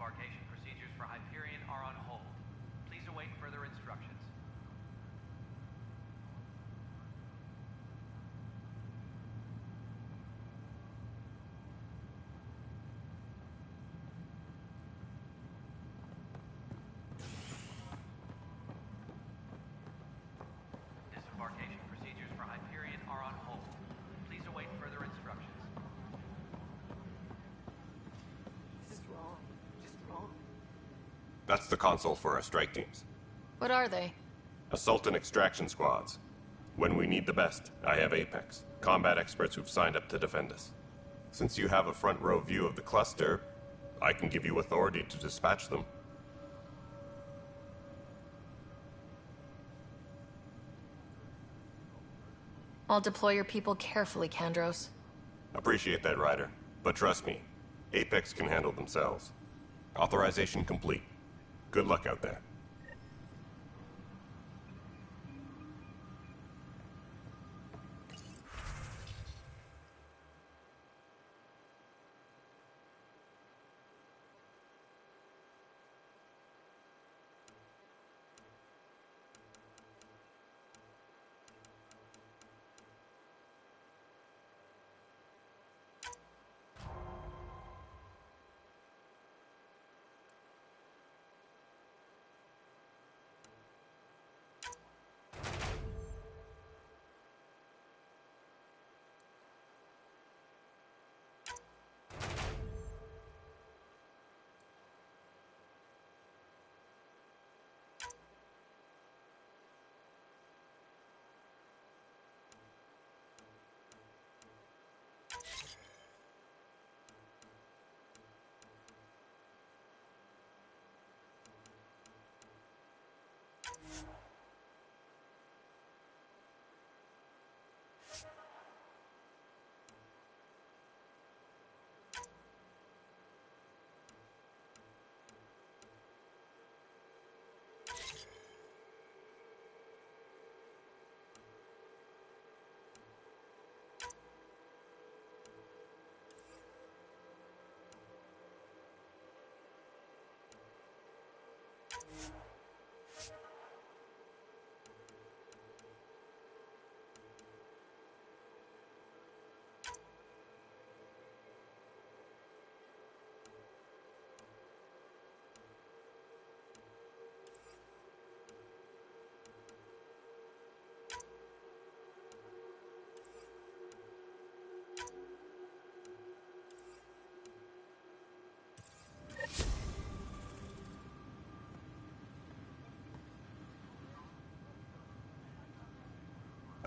Disembarkation procedures for Hyperion are on hold. Please await further instructions. Disembarkation procedures for Hyperion are on hold. Please await further instructions. This is wrong. Just wrong. That's the console for our strike teams. What are they? Assault and extraction squads. When we need the best, I have Apex, combat experts who've signed up to defend us. Since you have a front row view of the cluster, I can give you authority to dispatch them. I'll deploy your people carefully, Kandros. Appreciate that, Ryder. But trust me, Apex can handle themselves. Authorization complete. Good luck out there.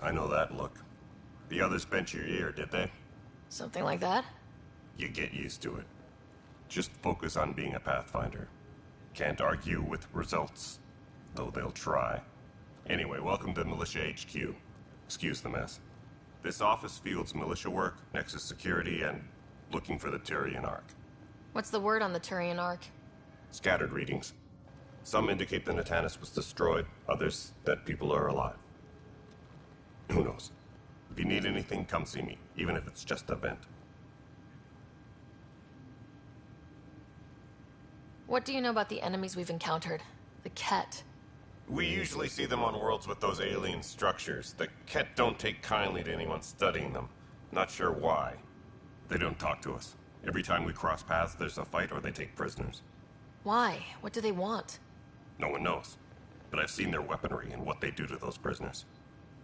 I know that look. The others bent your ear, did they? Something like that? You get used to it. Just focus on being a Pathfinder. Can't argue with results, though they'll try. Anyway, welcome to Militia HQ. Excuse the mess. This office fields militia work, Nexus security, and looking for the Turian Ark. What's the word on the Turian Ark? Scattered readings. Some indicate the Natanus was destroyed, others that people are alive. Who knows? If you need anything, come see me, even if it's just a vent. What do you know about the enemies we've encountered? The Ket. We usually see them on worlds with those alien structures. The Ket don't take kindly to anyone studying them. Not sure why. They don't talk to us. Every time we cross paths, there's a fight or they take prisoners. Why? What do they want? No one knows. But I've seen their weaponry and what they do to those prisoners.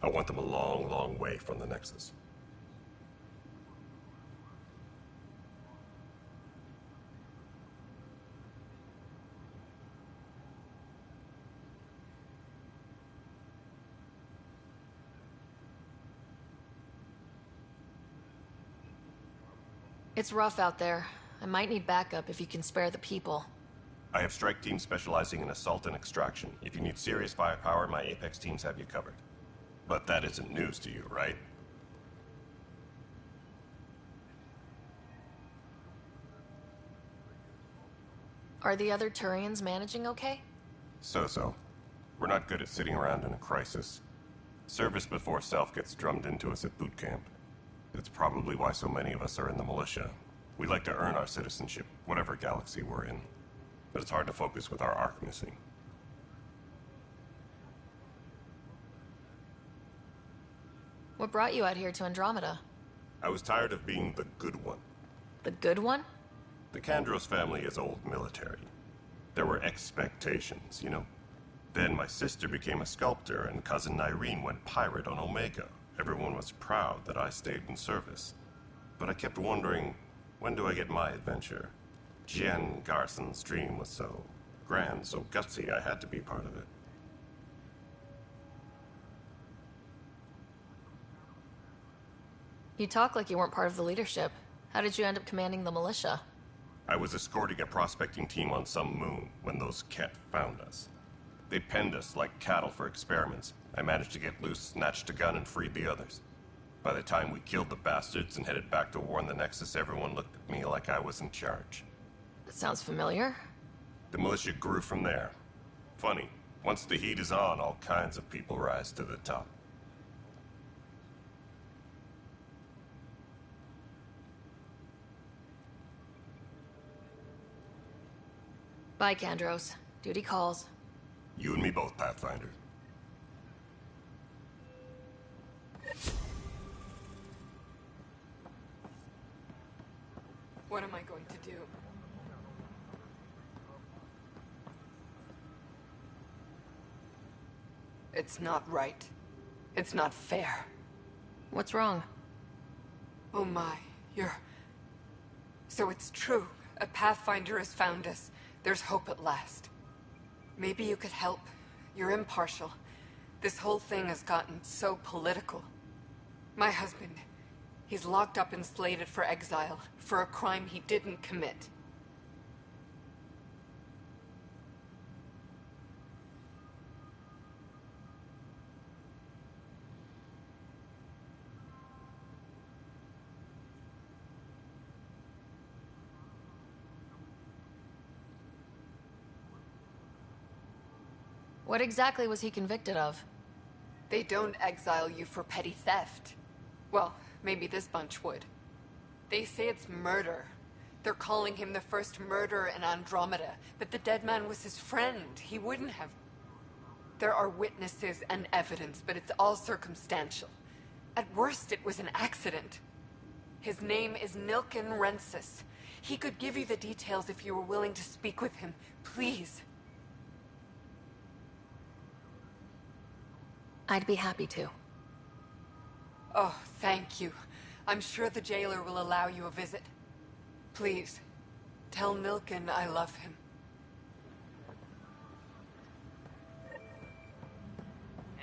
I want them a long, long way from the Nexus. It's rough out there. I might need backup if you can spare the people. I have strike teams specializing in assault and extraction. If you need serious firepower, my Apex teams have you covered. But that isn't news to you, right? Are the other Turians managing okay? So-so. We're not good at sitting around in a crisis. Service before self gets drummed into us at boot camp. It's probably why so many of us are in the militia. We like to earn our citizenship, whatever galaxy we're in. but it's hard to focus with our arc missing. What brought you out here to Andromeda? I was tired of being the good one. The good one? The Kandros family is old military. There were expectations, you know? Then my sister became a sculptor and cousin Irene went pirate on Omega. Everyone was proud that I stayed in service. But I kept wondering, when do I get my adventure? Jen Garson's dream was so grand, so gutsy, I had to be part of it. You talk like you weren't part of the leadership. How did you end up commanding the militia? I was escorting a prospecting team on some moon when those Ket found us. They penned us like cattle for experiments. I managed to get loose, snatched a gun, and freed the others. By the time we killed the bastards and headed back to warn the Nexus, everyone looked at me like I was in charge. That sounds familiar. The militia grew from there. Funny, once the heat is on, all kinds of people rise to the top. Bye, Kandros. Duty calls. You and me both, Pathfinder. What am I going to do? It's not right. It's not fair. What's wrong? Oh my, So it's true. A Pathfinder has found us. There's hope at last. Maybe you could help. You're impartial. This whole thing has gotten so political. My husband, he's locked up and slated for exile for a crime he didn't commit. What exactly was he convicted of? They don't exile you for petty theft. Well, maybe this bunch would. They say it's murder. They're calling him the first murderer in Andromeda, but the dead man was his friend. He wouldn't have... There are witnesses and evidence, but it's all circumstantial. At worst, it was an accident. His name is Nilken Rensis. He could give you the details if you were willing to speak with him. Please. I'd be happy to. Oh, thank you. I'm sure the jailer will allow you a visit. Please, tell Nilken I love him.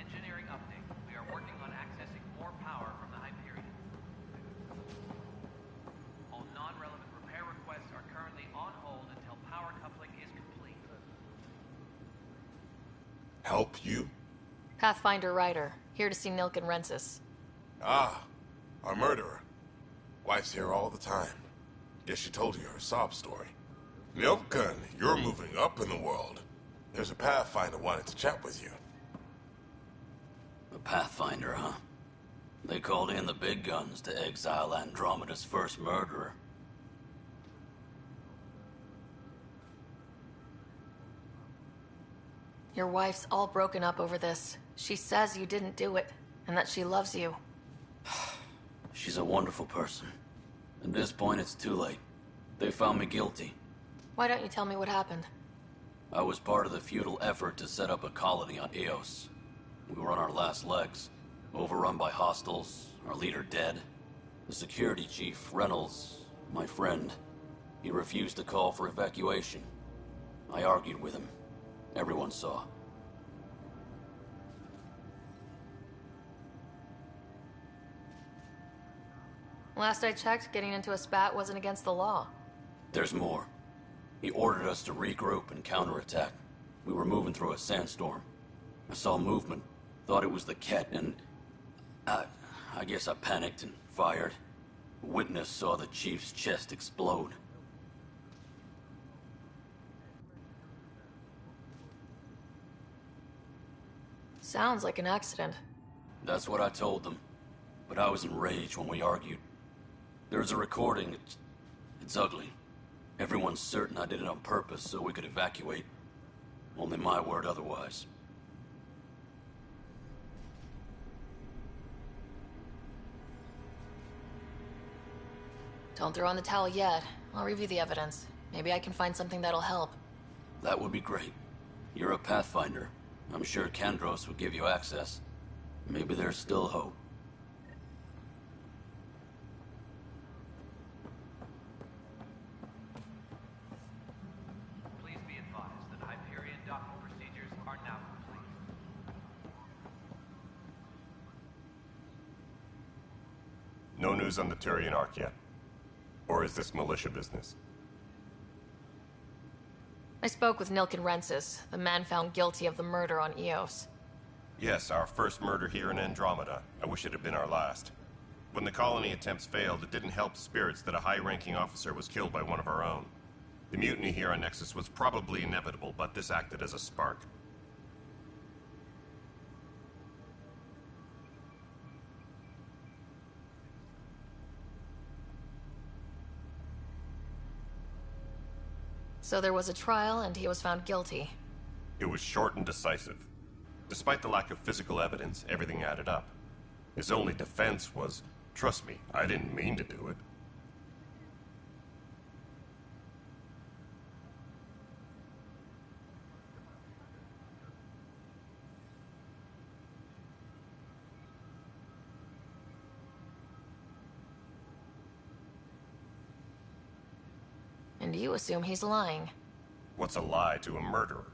Engineering update. We are working on accessing more power from the Hyperion. All non-relevant repair requests are currently on hold until power coupling is complete. Help you? Pathfinder Ryder, here to see Nilken Rensis. Ah, our murderer. Wife's here all the time. Guess she told you her sob story. Nilken, you're moving up in the world. There's a Pathfinder wanted to chat with you. A Pathfinder, huh? They called in the big guns to exile Andromeda's first murderer. Your wife's all broken up over this. She says you didn't do it, and that she loves you. She's a wonderful person. At this point, it's too late. They found me guilty. Why don't you tell me what happened? I was part of the futile effort to set up a colony on Eos. We were on our last legs, overrun by hostiles, our leader dead. The security chief, Reynolds, my friend, he refused to call for evacuation. I argued with him. Everyone saw. Last I checked, getting into a spat wasn't against the law. There's more. He ordered us to regroup and counterattack. We were moving through a sandstorm. I saw movement, thought it was the Ket, and... I guess I panicked and fired. A witness saw the chief's chest explode. Sounds like an accident. That's what I told them. But I was enraged when we argued. There's a recording. It's ugly. Everyone's certain I did it on purpose so we could evacuate. Only my word otherwise. Don't throw in the towel yet. I'll review the evidence. Maybe I can find something that'll help. That would be great. You're a Pathfinder. I'm sure Kandros would give you access. Maybe there's still hope. Please be advised that Hyperion docking procedures are now complete. No news on the Turian Ark yet. Or is this militia business? I spoke with Nilken Rensis, the man found guilty of the murder on Eos. Yes, our first murder here in Andromeda. I wish it had been our last. When the colony attempts failed, it didn't help spirits that a high-ranking officer was killed by one of our own. The mutiny here on Nexus was probably inevitable, but this acted as a spark. So there was a trial, and he was found guilty. It was short and decisive. Despite the lack of physical evidence, everything added up. His only defense was, trust me, I didn't mean to do it. And you assume he's lying. What's a lie to a murderer?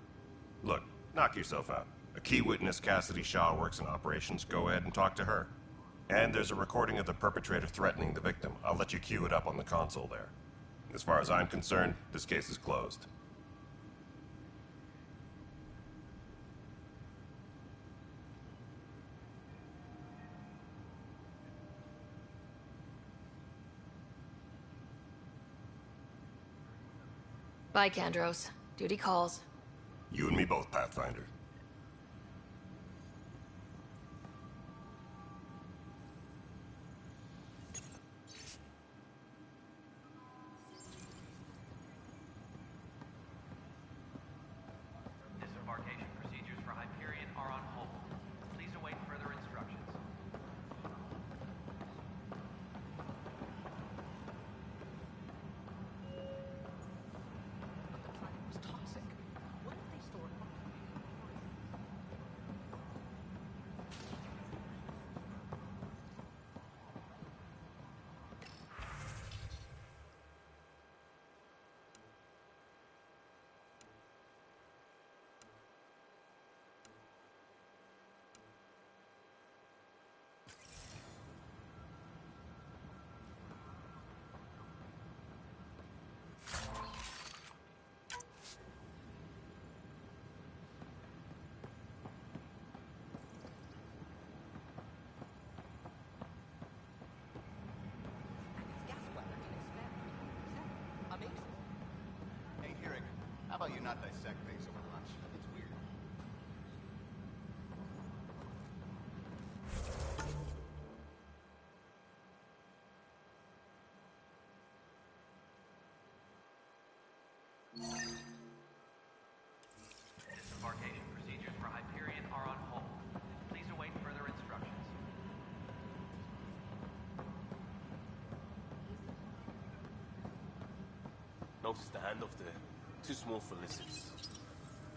Look, knock yourself out. A key witness, Cassidy Shaw, works in operations. Go ahead and talk to her. And there's a recording of the perpetrator threatening the victim. I'll let you cue it up on the console there. As far as I'm concerned, this case is closed. Bye, Kandros. Duty calls. You and me both, Pathfinder. Disembarkation procedures for Hyperion are on hold. Please await further instructions. Hey, Eric, how about you not dissect things over lunch? It's weird. Disembarkation procedures for Hyperion are on hold. Please await further instructions. Notice the handoff there. Too small for lizards.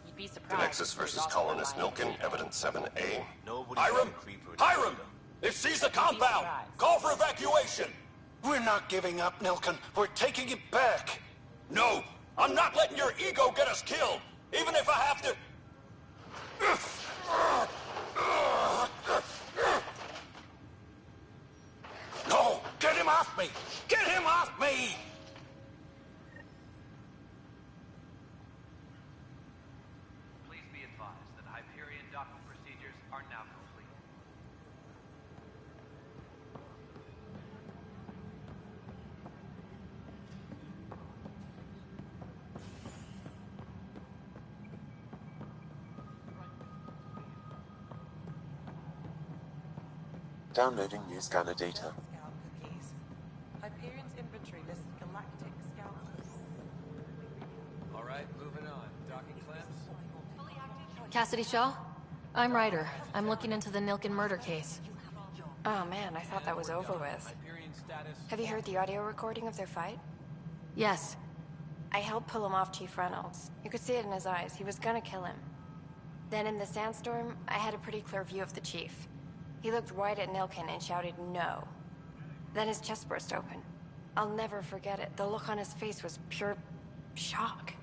You'd be The surprised. Nexus versus Colonist Nilken, Evidence 7A. Hiram! Hiram! They've seized the compound! Call for evacuation! We're not giving up, Nilken. We're taking it back. No! I'm not letting your ego get us killed! Even if I have to... No! Get him off me! Get him off me! Please be advised that Hyperion docking procedures are now complete. Downloading new scanner data. Hyperion's inventory lists galactic scout. Cassidy Shaw? I'm Ryder. I'm looking into the Nilken murder case. Oh man, I thought that was over with. Have you heard the audio recording of their fight? Yes. I helped pull him off Chief Reynolds. You could see it in his eyes. He was gonna kill him. Then in the sandstorm, I had a pretty clear view of the Chief. He looked right at Nilken and shouted no. Then his chest burst open. I'll never forget it. The look on his face was pure shock.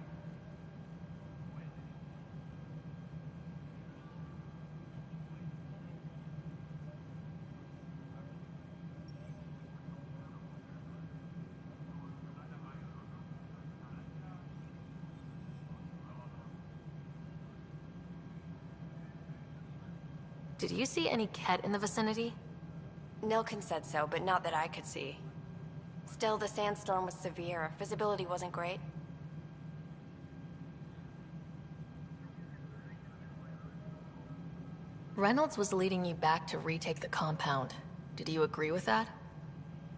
Did you see any Ket in the vicinity? Nilken said so, but not that I could see. Still, the sandstorm was severe. Visibility wasn't great. Reynolds was leading you back to retake the compound. Did you agree with that?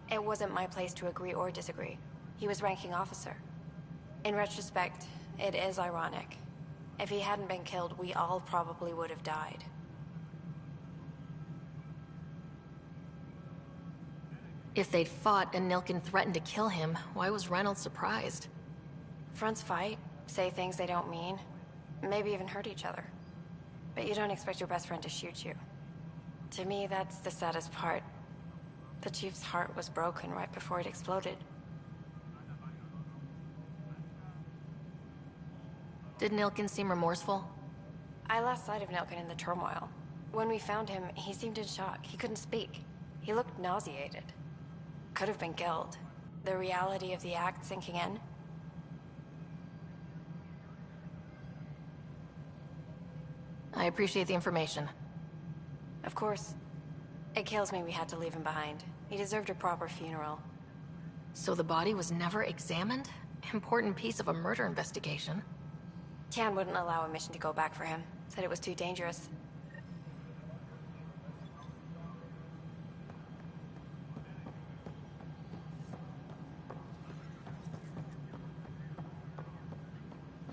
It wasn't my place to agree or disagree. He was ranking officer. In retrospect, it is ironic. If he hadn't been killed, we all probably would have died. If they'd fought and Nilken threatened to kill him, why was Reynolds surprised? Fronts fight, say things they don't mean, maybe even hurt each other. But you don't expect your best friend to shoot you. To me, that's the saddest part. The Chief's heart was broken right before it exploded. Did Nilken seem remorseful? I lost sight of Nilken in the turmoil. When we found him, he seemed in shock. He couldn't speak. He looked nauseated. Could have been killed. The reality of the act sinking in. I appreciate the information. Of course. It kills me we had to leave him behind. He deserved a proper funeral. So the body was never examined? Important piece of a murder investigation. Tian wouldn't allow a mission to go back for him. Said it was too dangerous.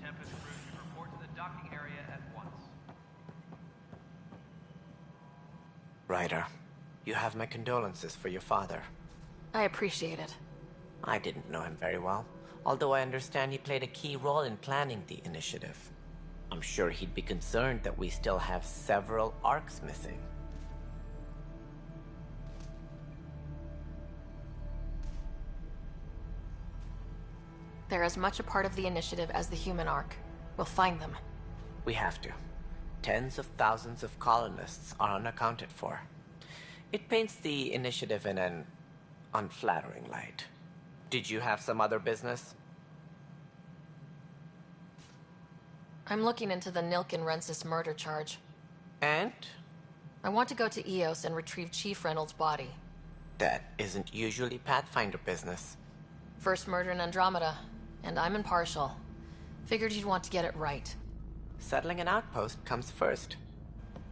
Tempest crew should report to the docking area at once. Ryder, you have my condolences for your father. I appreciate it. I didn't know him very well, although I understand he played a key role in planning the initiative. I'm sure he'd be concerned that we still have several arcs missing. They're as much a part of the initiative as the human arc. We'll find them. We have to. Tens of thousands of colonists are unaccounted for. It paints the initiative in an unflattering light. Did you have some other business? I'm looking into the Nilken-Rensis murder charge. And? I want to go to Eos and retrieve Chief Reynolds' body. That isn't usually Pathfinder business. First murder in Andromeda, and I'm impartial. Figured you'd want to get it right. Settling an outpost comes first.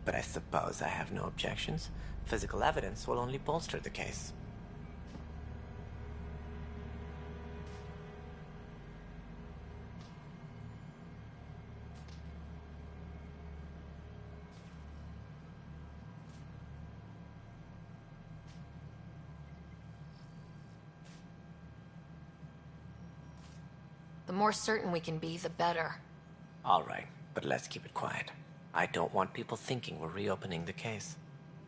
But I suppose I have no objections. Physical evidence will only bolster the case. The more certain we can be, the better. All right, but let's keep it quiet. I don't want people thinking we're reopening the case.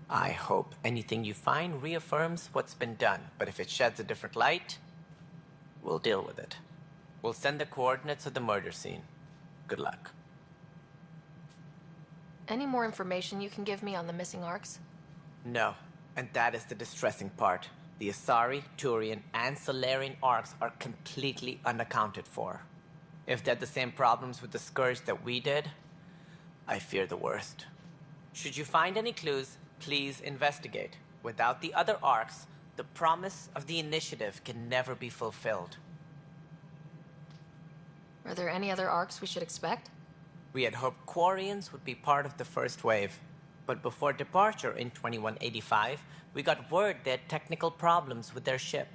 I hope anything you find reaffirms what's been done, but if it sheds a different light, we'll deal with it. We'll send the coordinates of the murder scene. Good luck. Any more information you can give me on the missing arcs? No, and that is the distressing part. The Asari, Turian, and Solarian arcs are completely unaccounted for. If they had the same problems with the Scourge that we did, I fear the worst. Should you find any clues, please investigate. Without the other arcs, the promise of the initiative can never be fulfilled. Are there any other arcs we should expect? We had hoped Quarians would be part of the first wave, but before departure in 2185, we got word they had technical problems with their ship.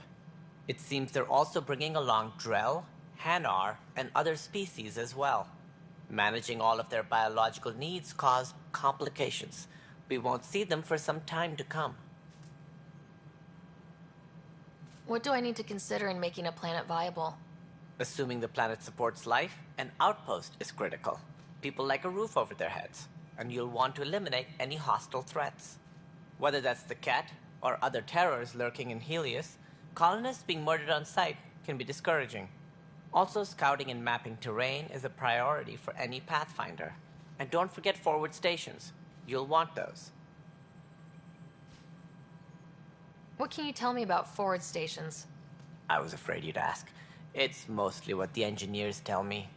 It seems they're also bringing along Drell, Hanar, and other species as well. Managing all of their biological needs caused complications. We won't see them for some time to come. What do I need to consider in making a planet viable? Assuming the planet supports life, an outpost is critical. People like a roof over their heads, and you'll want to eliminate any hostile threats. Whether that's the Cat or other terrors lurking in Helios, colonists being murdered on sight can be discouraging. Also, scouting and mapping terrain is a priority for any Pathfinder. And don't forget forward stations. You'll want those. What can you tell me about forward stations? I was afraid you'd ask. It's mostly what the engineers tell me.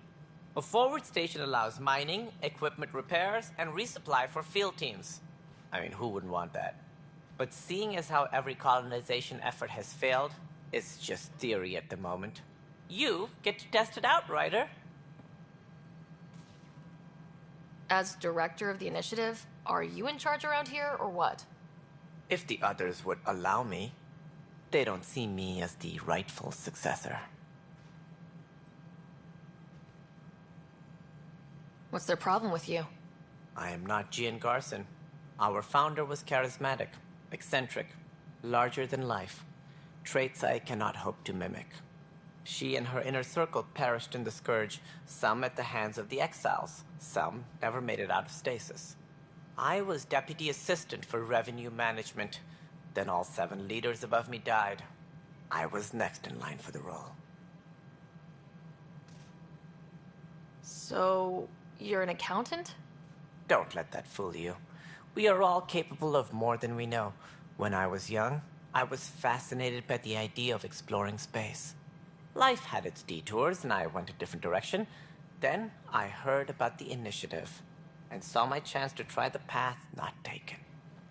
A forward station allows mining, equipment repairs, and resupply for field teams. I mean, who wouldn't want that? But seeing as how every colonization effort has failed, it's just theory at the moment. You get to test it out, Ryder. As director of the initiative, are you in charge around here, or what? If the others would allow me. They don't see me as the rightful successor. What's their problem with you? I am not Gian Garson. Our founder was charismatic, eccentric, larger than life. Traits I cannot hope to mimic. She and her inner circle perished in the Scourge, some at the hands of the Exiles, some never made it out of stasis. I was deputy assistant for revenue management. Then all 7 leaders above me died. I was next in line for the role. So, you're an accountant? Don't let that fool you. We are all capable of more than we know. When I was young, I was fascinated by the idea of exploring space. Life had its detours, and I went a different direction. Then I heard about the initiative, and saw my chance to try the path not taken.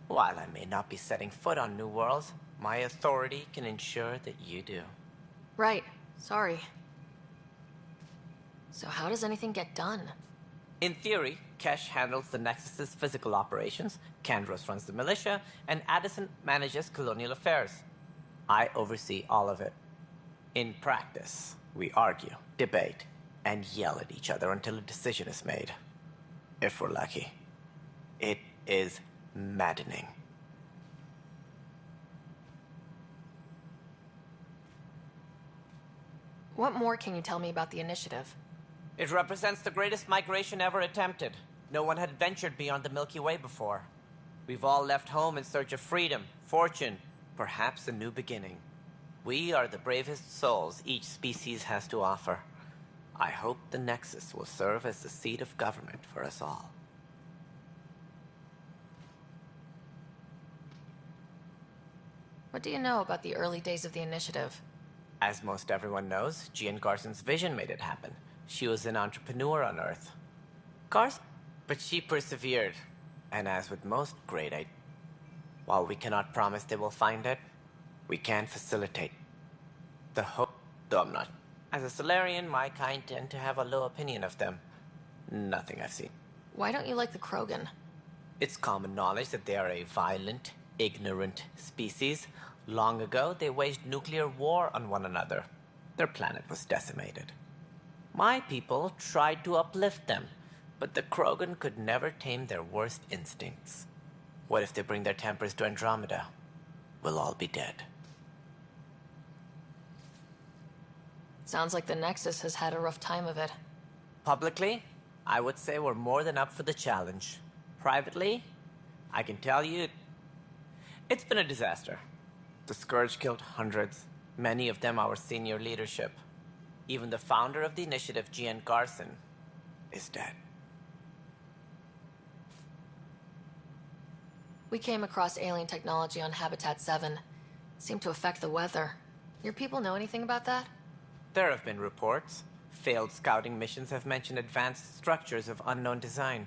While I may not be setting foot on new worlds, my authority can ensure that you do. Right. Sorry. So how does anything get done? In theory, Kesh handles the Nexus's physical operations, Kandros runs the Militia, and Addison manages colonial affairs. I oversee all of it. In practice, we argue, debate, and yell at each other until a decision is made. If we're lucky. It is maddening. What more can you tell me about the initiative? It represents the greatest migration ever attempted. No one had ventured beyond the Milky Way before. We've all left home in search of freedom, fortune, perhaps a new beginning. We are the bravest souls each species has to offer. I hope the Nexus will serve as the seat of government for us all. What do you know about the early days of the initiative? As most everyone knows, Gian Garson's vision made it happen. She was an entrepreneur on Earth. But she persevered. And as with most great ideas, while we cannot promise they will find it, we can facilitate the hope. Though I'm not. As a Solarian, my kind tend to have a low opinion of them. Nothing I've seen. Why don't you like the Krogan? It's common knowledge that they are a violent, ignorant species. Long ago, they waged nuclear war on one another. Their planet was decimated. My people tried to uplift them, but the Krogan could never tame their worst instincts. What if they bring their tempers to Andromeda? We'll all be dead. Sounds like the Nexus has had a rough time of it. Publicly, I would say we're more than up for the challenge. Privately, I can tell you, it's been a disaster. The Scourge killed hundreds, many of them our senior leadership. Even the founder of the initiative, Gian Garson, is dead. We came across alien technology on Habitat 7. It seemed to affect the weather. Your people know anything about that? There have been reports. Failed scouting missions have mentioned advanced structures of unknown design.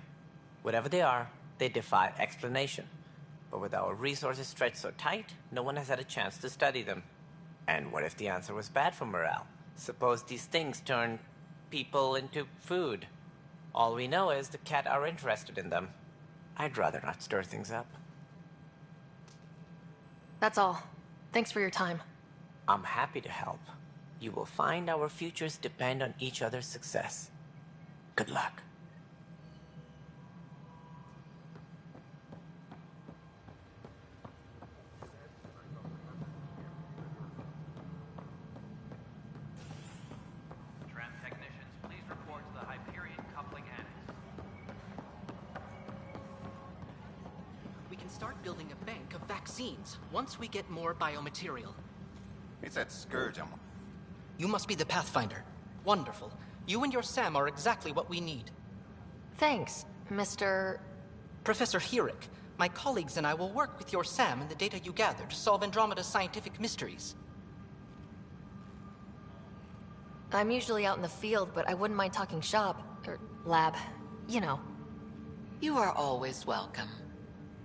Whatever they are, they defy explanation. But with our resources stretched so tight, no one has had a chance to study them. And what if the answer was bad for morale? Suppose these things turn people into food. All we know is the Cat are interested in them. I'd rather not stir things up. That's all. Thanks for your time. I'm happy to help. You will find our futures depend on each other's success. Good luck. start building a bank of vaccines once we get more biomaterial. It's that scourge I'm... You must be the Pathfinder. Wonderful. You and your Sam are exactly what we need. Thanks, Mr. Professor Herrick. My colleagues and I will work with your Sam and the data you gather to solve Andromeda's scientific mysteries. I'm usually out in the field, but I wouldn't mind talking shop. Or lab. You know. You are always welcome.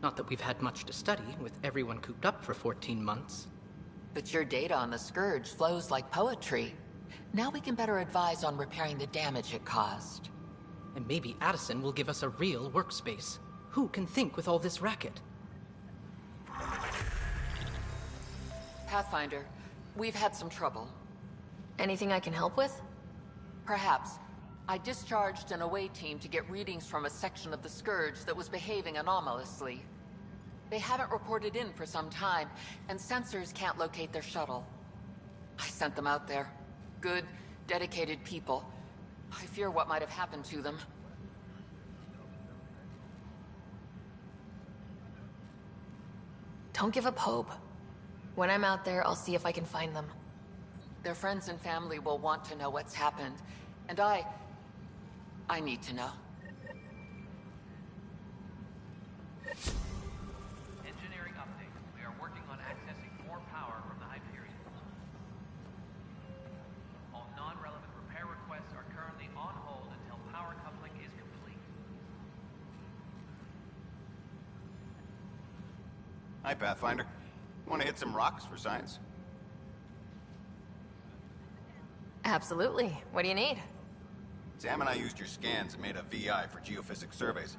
Not that we've had much to study, with everyone cooped up for 14 months. But your data on the Scourge flows like poetry. Now we can better advise on repairing the damage it caused. And maybe Addison will give us a real workspace. Who can think with all this racket? Pathfinder, we've had some trouble. Anything I can help with? Perhaps. I discharged an away team to get readings from a section of the Scourge that was behaving anomalously. They haven't reported in for some time, and sensors can't locate their shuttle. I sent them out there. Good, dedicated people. I fear what might have happened to them. Don't give up hope. When I'm out there, I'll see if I can find them. Their friends and family will want to know what's happened, and I need to know. Engineering update. We are working on accessing more power from the Hyperion. All non-relevant repair requests are currently on hold until power coupling is complete. Hi, Pathfinder. Want to hit some rocks for science? Absolutely. What do you need? Sam and I used your scans and made a VI for geophysics surveys.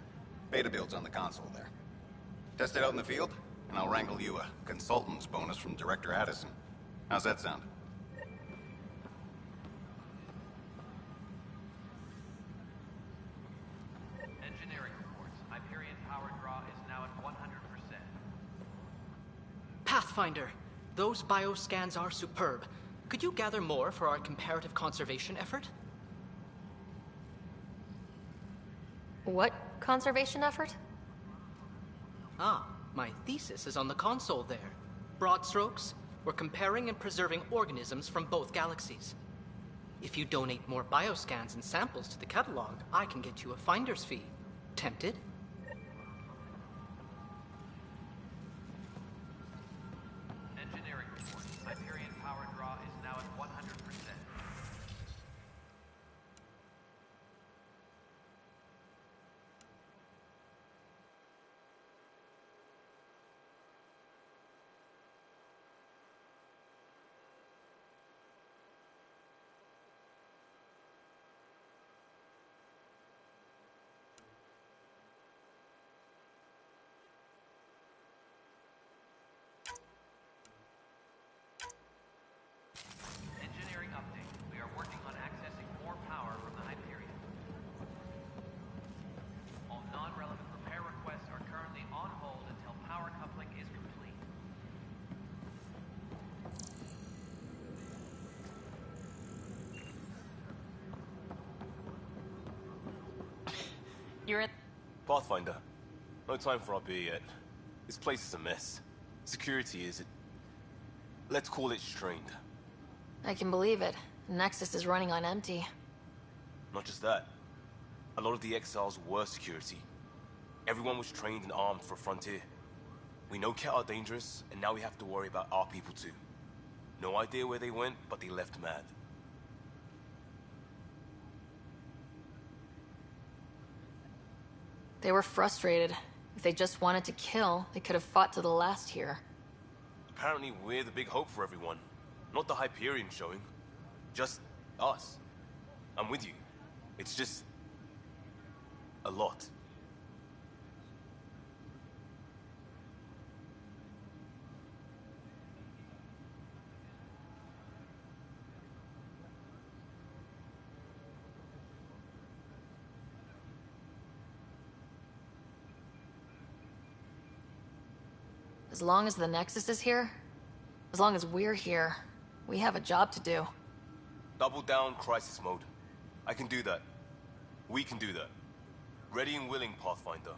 Beta builds on the console there. Test it out in the field, and I'll wrangle you a consultant's bonus from Director Addison. How's that sound? Engineering reports. Hyperion power draw is now at 100%. Pathfinder, those bioscans are superb. Could you gather more for our comparative conservation effort? What conservation effort? Ah, my thesis is on the console there. Broad strokes, we're comparing and preserving organisms from both galaxies. If you donate more bioscans and samples to the catalog, I can get you a finder's fee. Tempted? Engineering reports. Hyperion power draw is now at 100%. Engineering update. We are working on accessing more power from the Hyperion. All non-relevant repair requests are currently on hold until power coupling is complete. You're in... Pathfinder, no time for our beer yet. This place is a mess. Security is... let's call it strained. I can believe it. Nexus is running on empty. Not just that. A lot of the exiles were security. Everyone was trained and armed for Frontier. We know Ket are dangerous, and now we have to worry about our people too. No idea where they went, but they left mad. They were frustrated. If they just wanted to kill, they could have fought to the last here. Apparently we're the big hope for everyone. Not the Hyperion showing. Just us. I'm with you. It's just... a lot. As long as the Nexus is here, as long as we're here, we have a job to do. Double down crisis mode. I can do that. We can do that. Ready and willing, Pathfinder.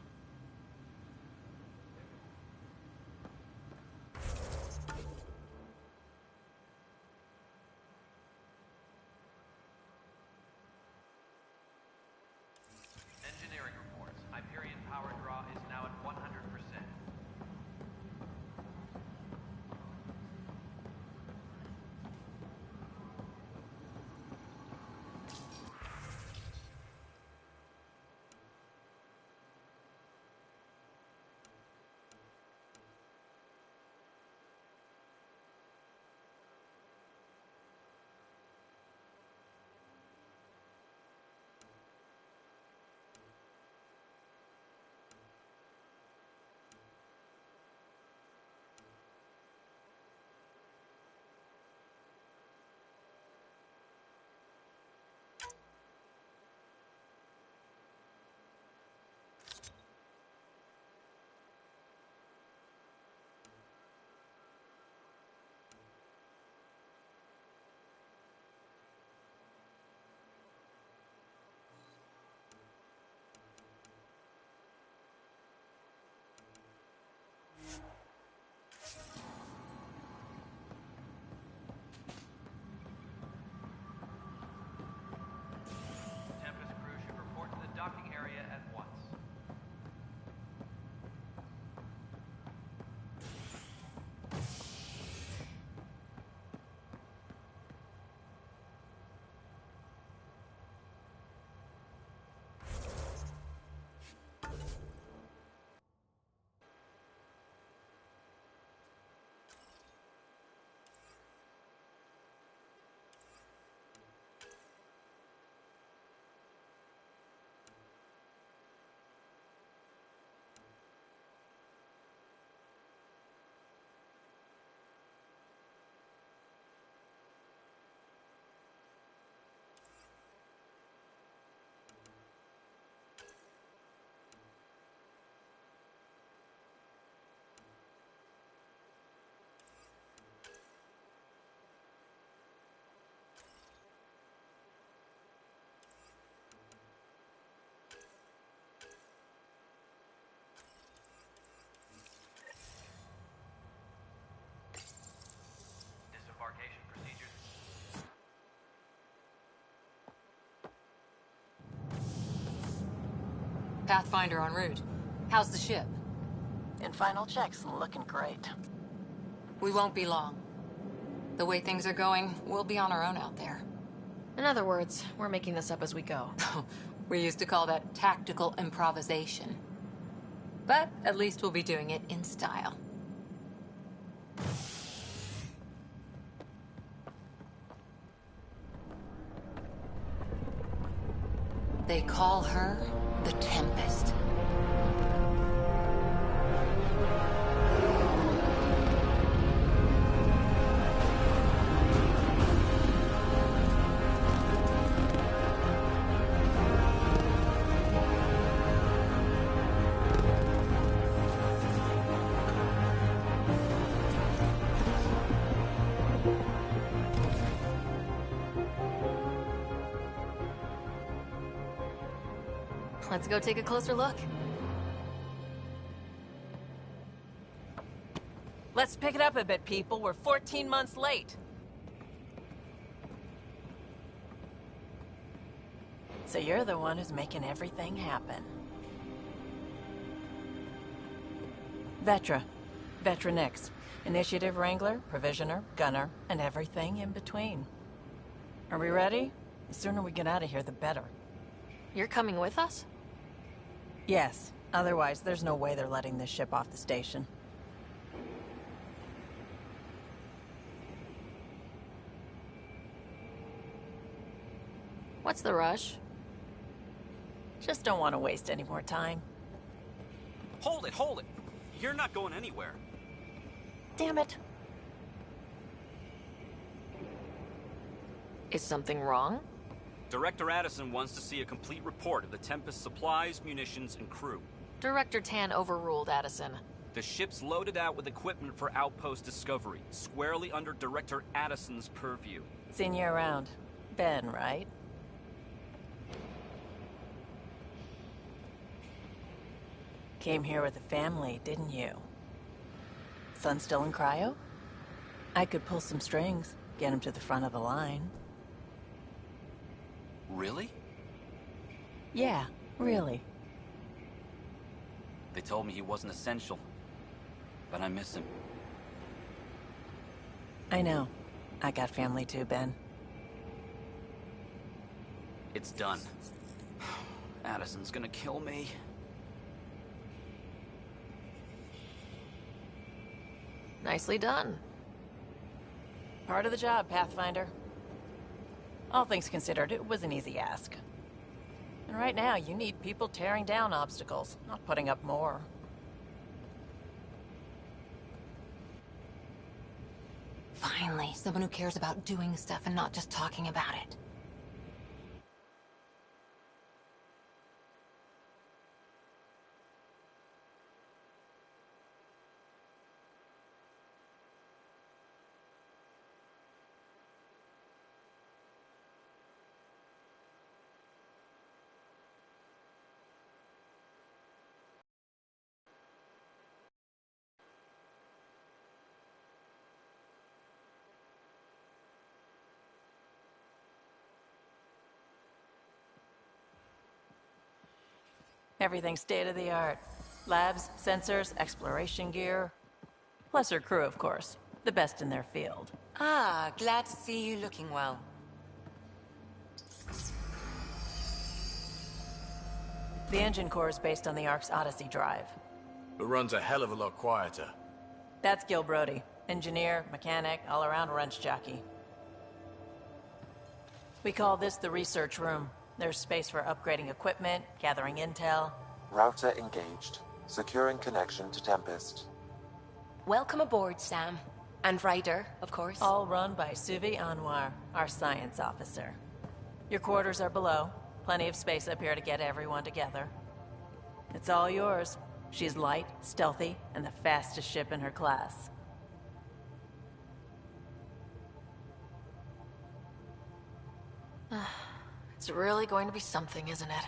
Pathfinder en route. How's the ship? In final checks, looking great. We won't be long. The way things are going, we'll be on our own out there. In other words, we're making this up as we go. We used to call that tactical improvisation. But at least we'll be doing it in style. They call her the Tempest. Let's go take a closer look. Let's pick it up a bit, people. We're 14 months late. So you're the one who's making everything happen. Vetra. Vetra Nix. Initiative Wrangler, Provisioner, Gunner, and everything in between. Are we ready? The sooner we get out of here, the better. You're coming with us? Yes. Otherwise, there's no way they're letting this ship off the station. What's the rush? Just don't want to waste any more time. Hold it, hold it. You're not going anywhere. Damn it. Is something wrong? Director Addison wants to see a complete report of the Tempest's supplies, munitions, and crew. Director Tan overruled Addison. The ship's loaded out with equipment for outpost discovery, squarely under Director Addison's purview. Seen you around. Ben, right? Came here with a family, didn't you? Son still in cryo? I could pull some strings, get him to the front of the line. Really? Yeah, really. They told me he wasn't essential, but I miss him. I know. I got family too, Ben. It's done. Addison's gonna kill me. Nicely done. Part of the job, Pathfinder. All things considered, it was an easy ask. And right now, you need people tearing down obstacles, not putting up more. Finally, someone who cares about doing stuff and not just talking about it. Everything's state-of-the-art. Labs, sensors, exploration gear. Plus her crew, of course. The best in their field. Ah, glad to see you looking well. The engine core is based on the Ark's Odyssey drive. It runs a hell of a lot quieter. That's Gil Brody. Engineer, mechanic, all-around wrench jockey. We call this the research room. There's space for upgrading equipment, gathering intel. Router engaged. Securing connection to Tempest. Welcome aboard, Sam. And Ryder, of course. All run by Suvi Anwar, our science officer. Your quarters are below. Plenty of space up here to get everyone together. It's all yours. She's light, stealthy, and the fastest ship in her class. It's really going to be something, isn't it?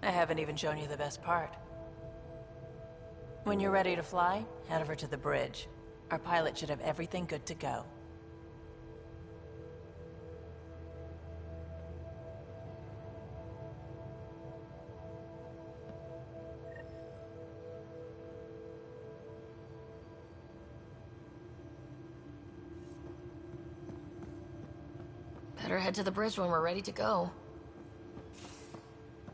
I haven't even shown you the best part. When you're ready to fly, head over to the bridge. Our pilot should have everything good to go. Better head to the bridge when we're ready to go.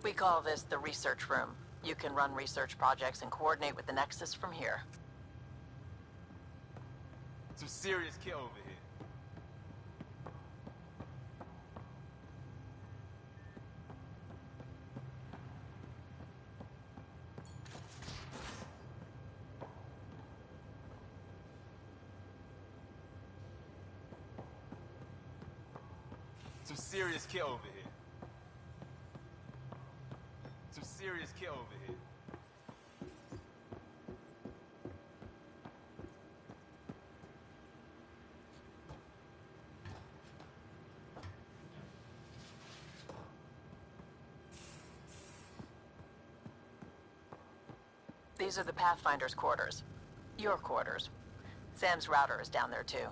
We call this the research room. You can run research projects and coordinate with the Nexus from here. Some serious kit over here. Some serious kit over here. Some serious kit over here. These are the Pathfinder's quarters. Your quarters. Sam's router is down there too.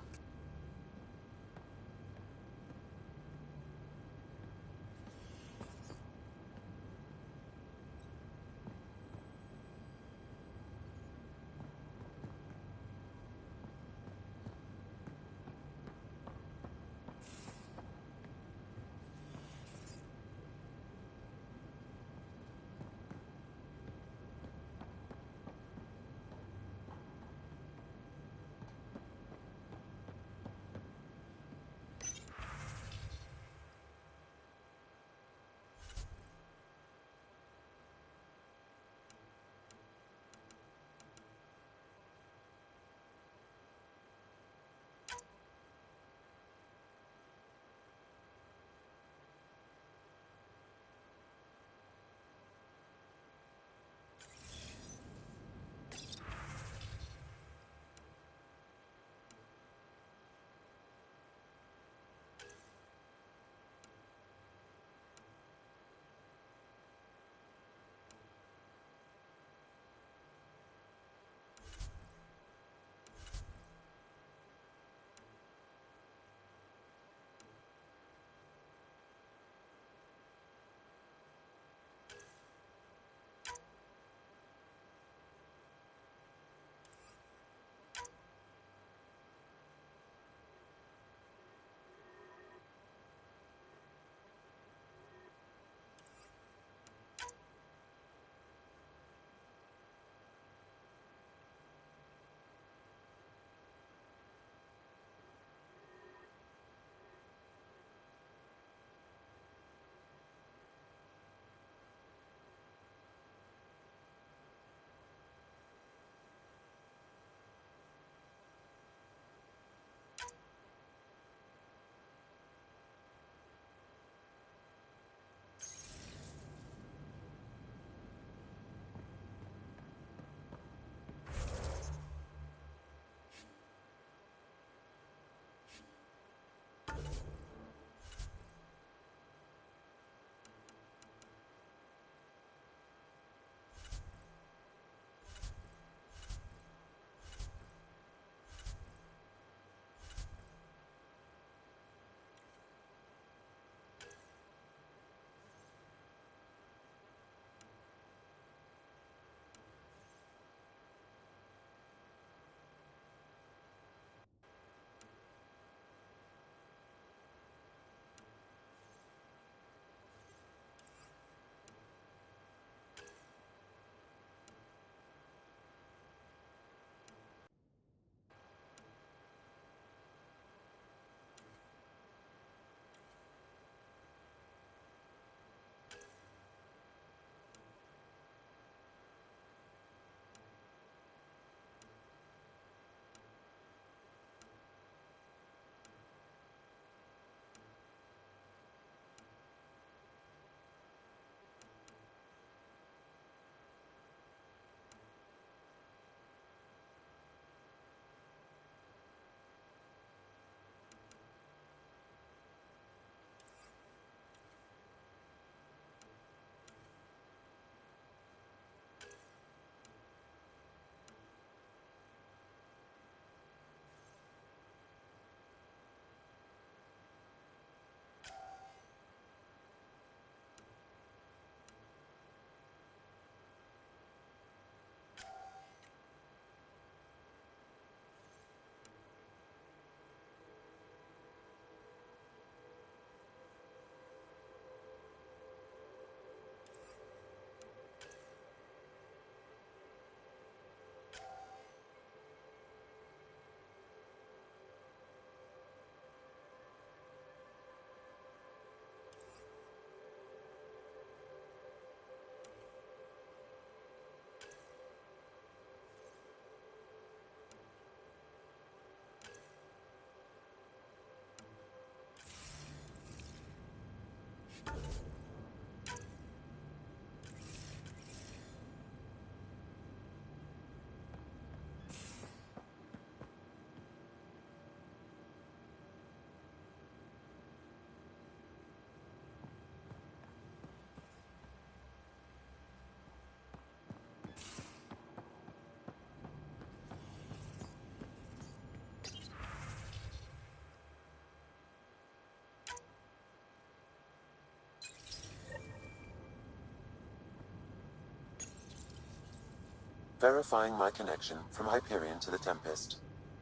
Verifying my connection from Hyperion to the Tempest.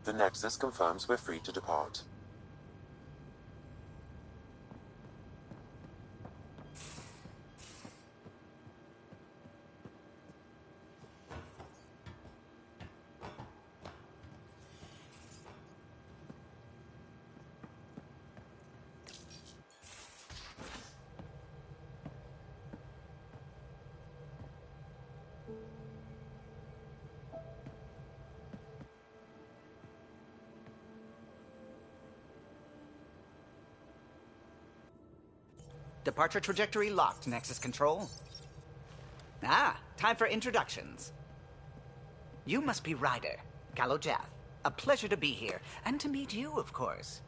The Nexus confirms we're free to depart. Departure trajectory locked, Nexus Control. Ah, time for introductions. You must be Ryder, Kalojath. A pleasure to be here, and to meet you, of course.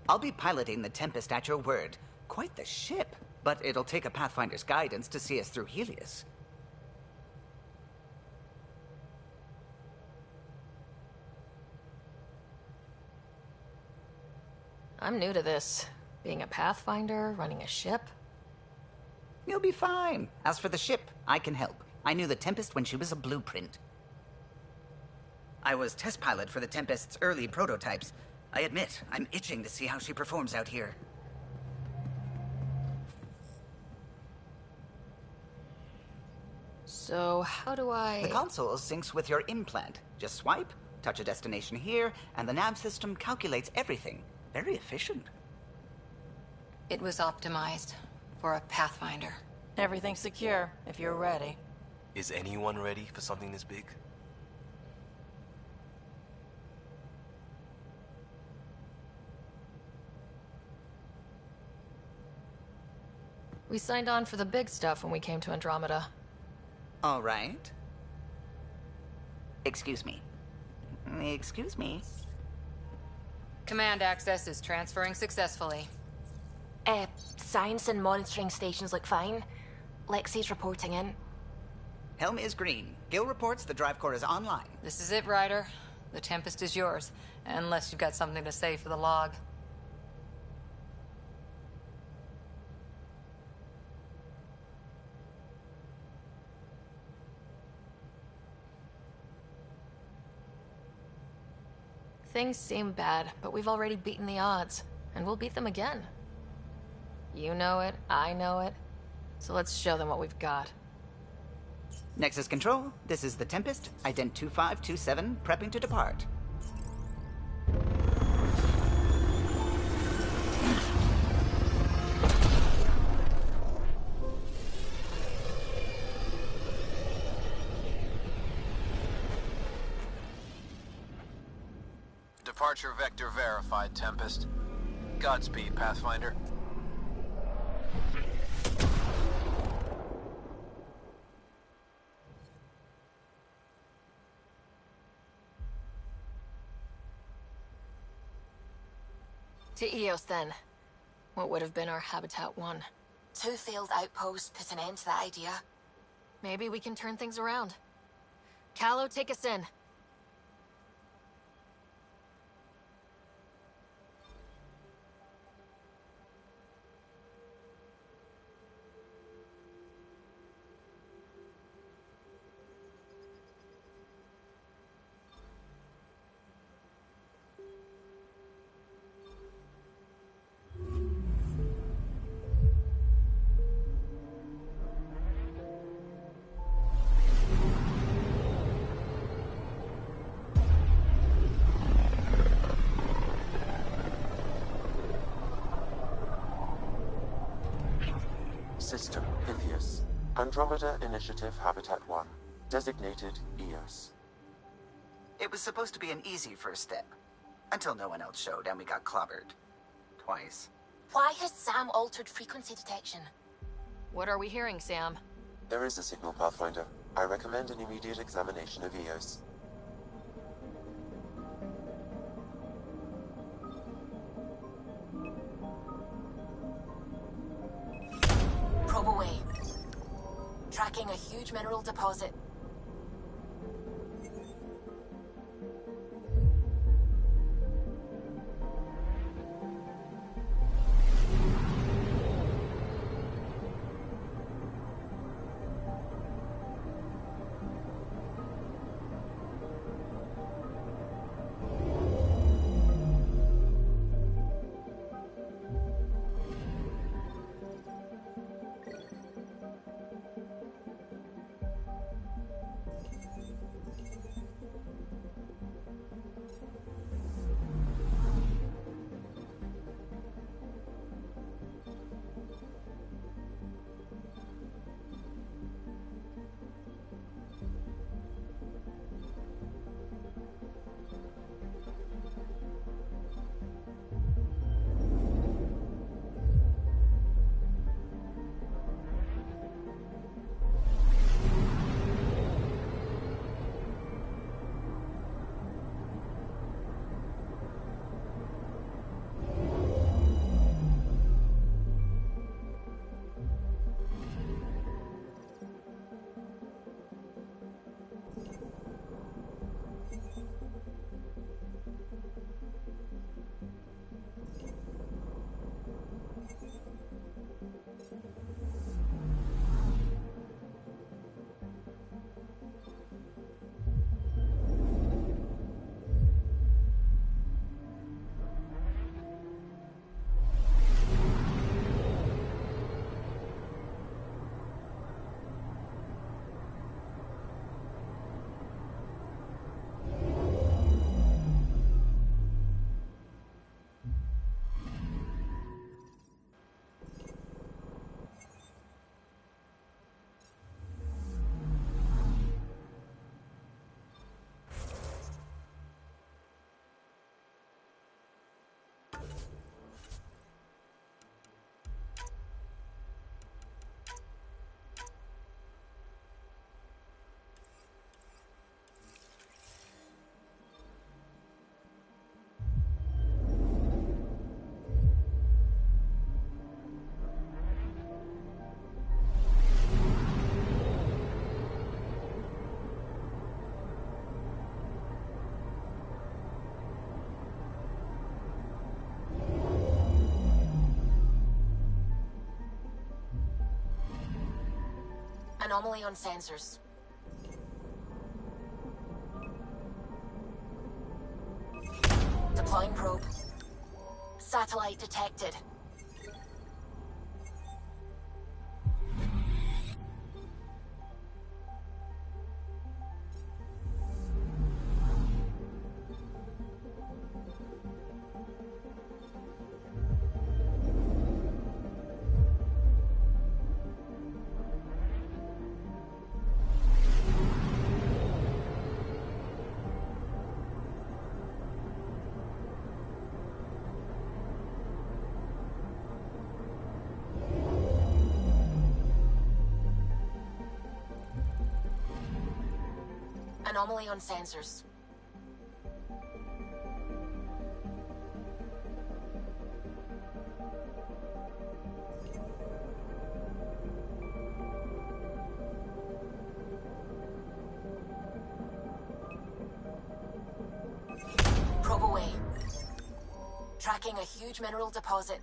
I'll be piloting the Tempest at your word. Quite the ship, but it'll take a Pathfinder's guidance to see us through Helios. I'm new to this. Being a Pathfinder, running a ship. You'll be fine. As for the ship, I can help. I knew the Tempest when she was a blueprint. I was test pilot for the Tempest's early prototypes. I admit, I'm itching to see how she performs out here. So, how do I... The console syncs with your implant. Just swipe, touch a destination here, and the nav system calculates everything. Very efficient. It was optimized for a Pathfinder. Everything's secure, if you're ready. Is anyone ready for something this big? We signed on for the big stuff when we came to Andromeda. All right. Excuse me. Excuse me. Command access is transferring successfully. Science and monitoring stations look fine. Lexi's reporting in. Helm is green. Gil reports the drive core is online. This is it, Ryder. The Tempest is yours, unless you've got something to say for the log. Things seem bad, but we've already beaten the odds, and we'll beat them again. You know it, I know it, so let's show them what we've got. Nexus Control, this is the Tempest, ident 2527, prepping to depart. Departure vector verified, Tempest. Godspeed, Pathfinder. To Eos, then. What would have been our Habitat 1. 2 failed outposts put an end to that idea. Maybe we can turn things around. Calo, take us in. System, Pythias. Andromeda Initiative Habitat 1. Designated Eos. It was supposed to be an easy first step. Until no one else showed and we got clobbered. Twice. Why has Sam altered frequency detection? What are we hearing, Sam? There is a signal, Pathfinder. I recommend an immediate examination of EOS. Probe away. Tracking a huge mineral deposit. Anomaly on sensors. Deploying probe. Satellite detected. Anomaly on sensors. Probe away. Tracking a huge mineral deposit.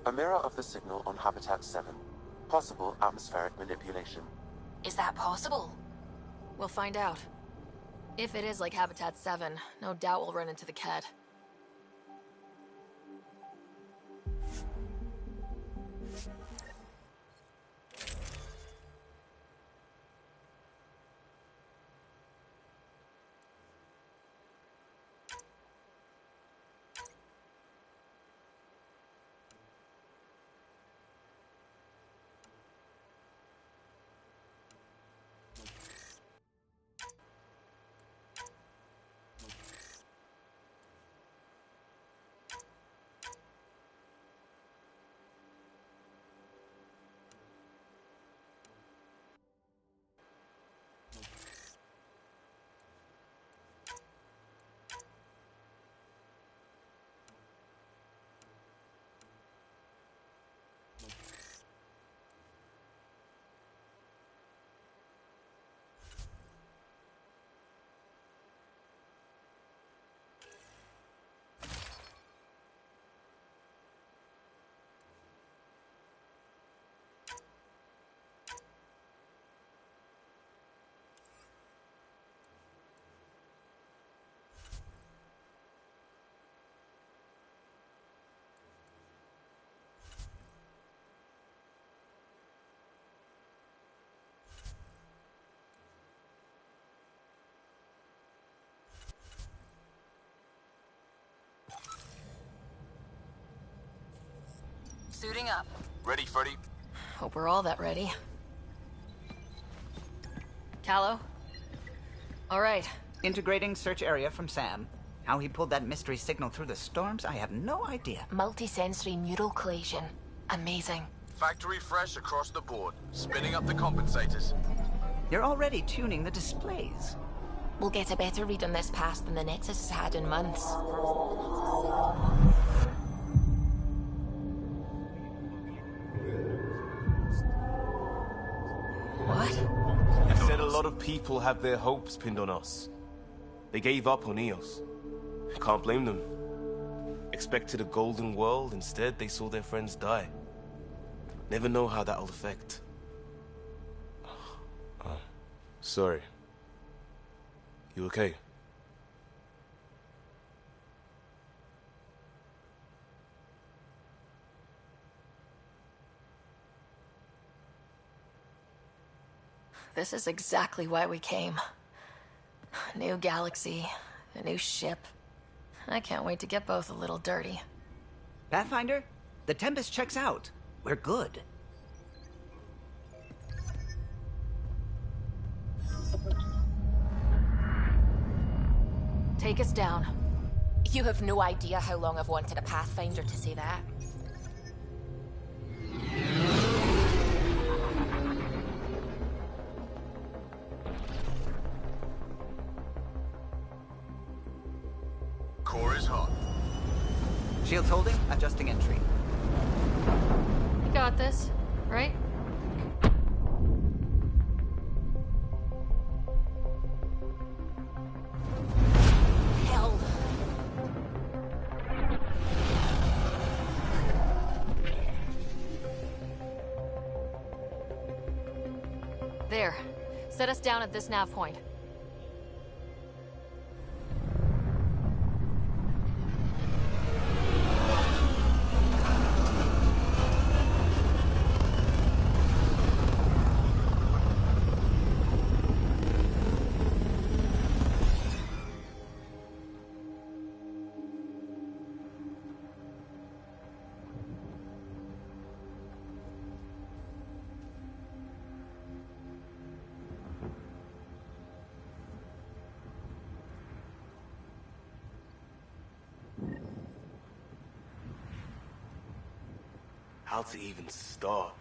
A mirror of the signal on Habitat 7. Possible atmospheric manipulation. Is that possible? We'll find out. If it is like Habitat 7, no doubt we'll run into the Ket. Suiting up. Ready, Freddy? Hope we're all that ready. Callow? All right. Integrating search area from Sam. How he pulled that mystery signal through the storms, I have no idea. Multisensory neural collation. Amazing. Factory fresh across the board. Spinning up the compensators. You're already tuning the displays. We'll get a better read on this pass than the Nexus has had in months. What? You said a lot of people have their hopes pinned on us. They gave up on Eos. Can't blame them. Expected a golden world, instead they saw their friends die. Never know how that'll affect. Sorry. You okay? This is exactly why we came. A new galaxy, a new ship. I can't wait to get both a little dirty. Pathfinder, the Tempest checks out. We're good. Take us down. You have no idea how long I've wanted a Pathfinder to say that. Core is hot. Shields holding, adjusting entry. You got this, right? Hell. There. Set us down at this nav point. How to even start?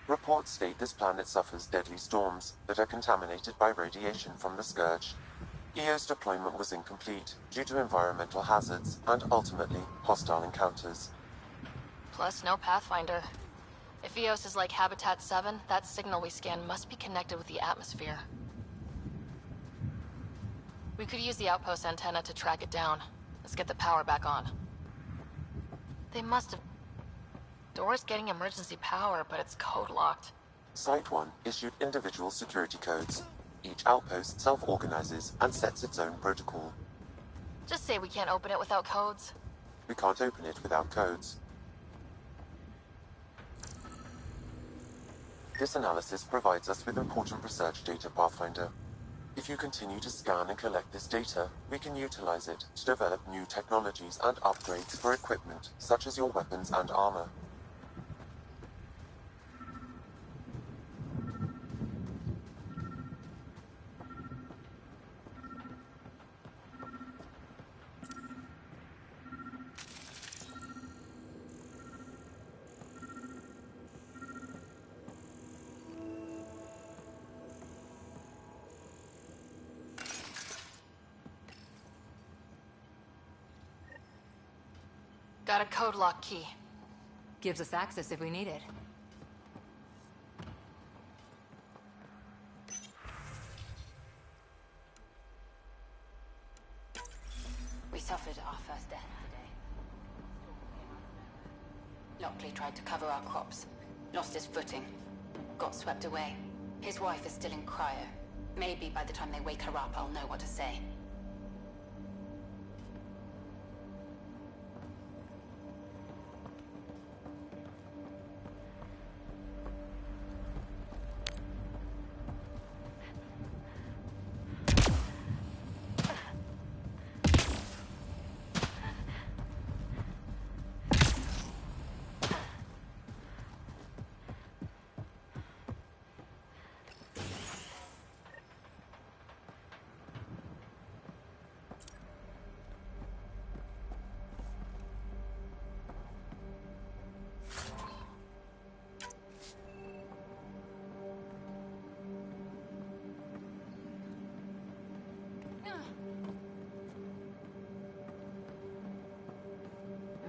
Reports state this planet suffers deadly storms that are contaminated by radiation from the Scourge. EO's deployment was incomplete due to environmental hazards and ultimately hostile encounters. Plus, no Pathfinder. If Eos is like Habitat 7, that signal we scan must be connected with the atmosphere. We could use the outpost antenna to track it down. Let's get the power back on. They must have Door's getting emergency power, but it's code locked. Site 1 issued individual security codes. Each outpost self-organizes and sets its own protocol. Just say we can't open it without codes. We can't open it without codes. This analysis provides us with important research data, Pathfinder. If you continue to scan and collect this data, we can utilize it to develop new technologies and upgrades for equipment, such as your weapons and armor. Got a code lock key. Gives us access if we need it. We suffered our first death today. Lockley tried to cover our crops. Lost his footing. Got swept away. His wife is still in cryo. Maybe by the time they wake her up, I'll know what to say.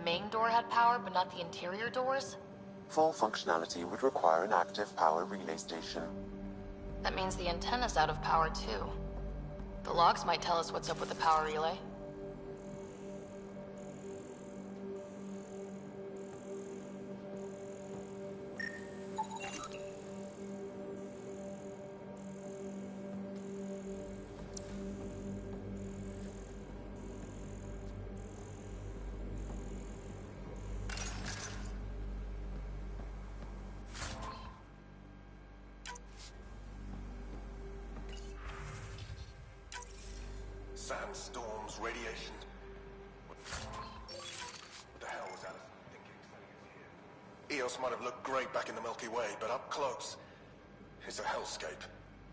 Main door had power, but not the interior doors? Full functionality would require an active power relay station. That means the antenna's out of power too. The logs might tell us what's up with the power relay. Sandstorms, radiation. What the hell was Allison thinking sending us here? Eos might have looked great back in the Milky Way, but up close, it's a hellscape.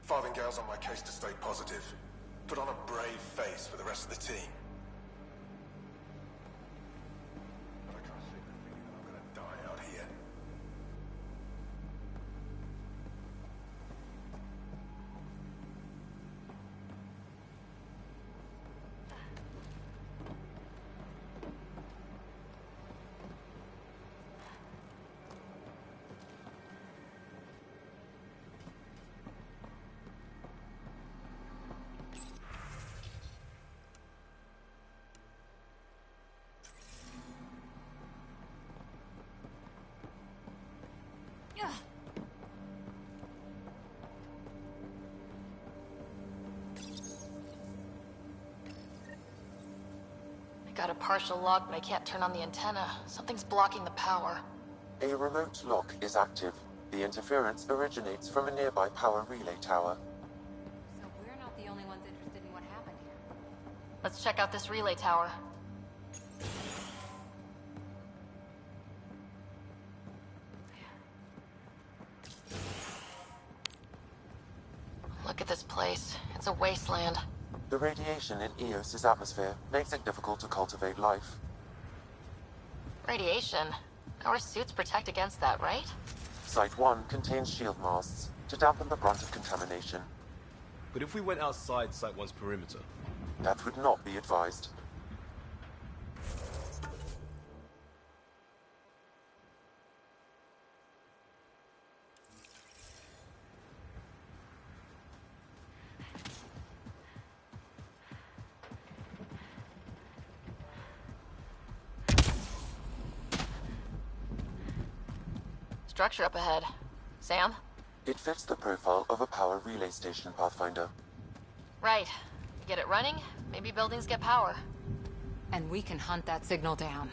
Farthingale's on my case to stay positive. Put on a brave face for the rest of the team. But I can't shake the feeling that I'm gonna die out here. Got a partial lock, but I can't turn on the antenna. Something's blocking the power. A remote lock is active. The interference originates from a nearby power relay tower. So we're not the only ones interested in what happened here. Let's check out this relay tower. Look at this place. It's a wasteland. The radiation in Eos's atmosphere makes it difficult to cultivate life. Radiation? Our suits protect against that, right? Site 1 contains shield masts to dampen the brunt of contamination. But if we went outside Site 1's perimeter? That would not be advised. structure up ahead. Sam? It fits the profile of a power relay station, Pathfinder. Right. Get it running, maybe buildings get power. And we can hunt that signal down.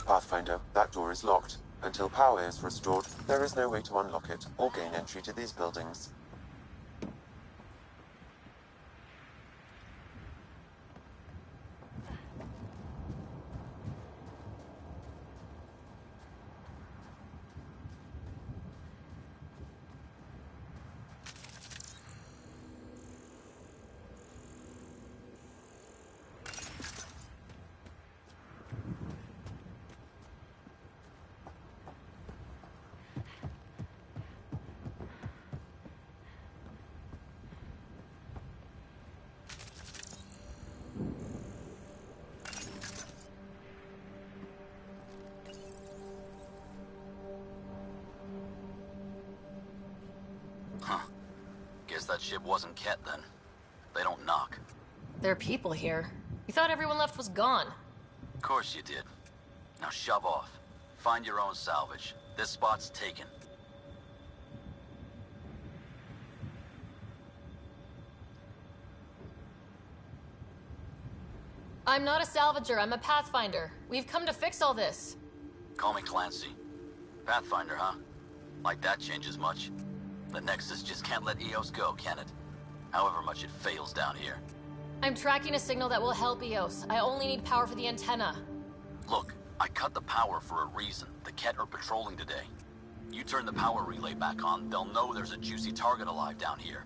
Pathfinder, that door is locked. Until power is restored, there is no way to unlock it or gain entry to these buildings. That ship wasn't Ket then. They don't knock. There are people here. You thought everyone left was gone. Of course you did. Now shove off. Find your own salvage. This spot's taken. I'm not a salvager, I'm a Pathfinder. We've come to fix all this. Call me Clancy. Pathfinder, huh? Like that changes much? The Nexus just can't let EOS go, can it? However much it fails down here. I'm tracking a signal that will help EOS. I only need power for the antenna. Look, I cut the power for a reason. The Ket are patrolling today. You turn the power relay back on, they'll know there's a juicy target alive down here.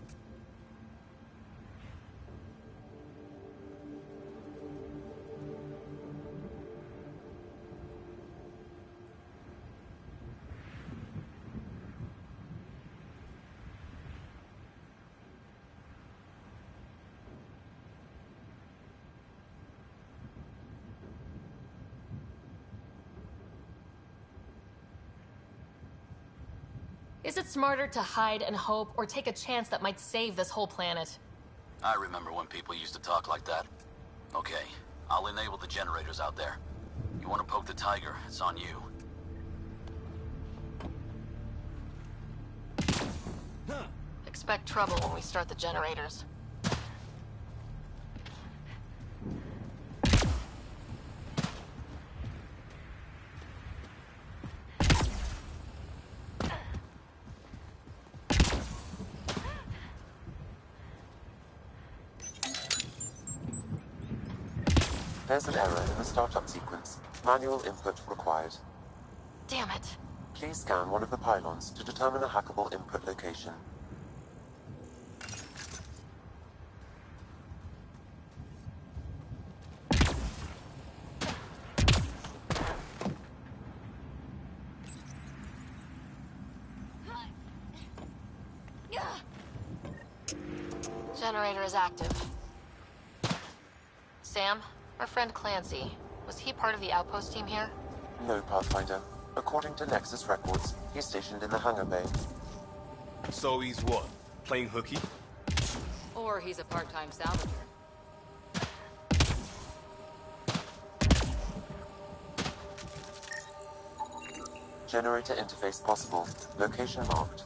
Is it smarter to hide and hope, or take a chance that might save this whole planet? I remember when people used to talk like that. Okay, I'll enable the generators out there. You want to poke the tiger, it's on you. Expect trouble when we start the generators. There's an error in the startup sequence. Manual input required. Damn it. Please scan one of the pylons to determine a hackable input location. Generator is active. Sam, our friend Clancy, was he part of the outpost team here? No, Pathfinder. According to Nexus records, he's stationed in the hangar bay. So he's what? Playing hooky? Or he's a part-time salvager. Generator interface possible. Location marked.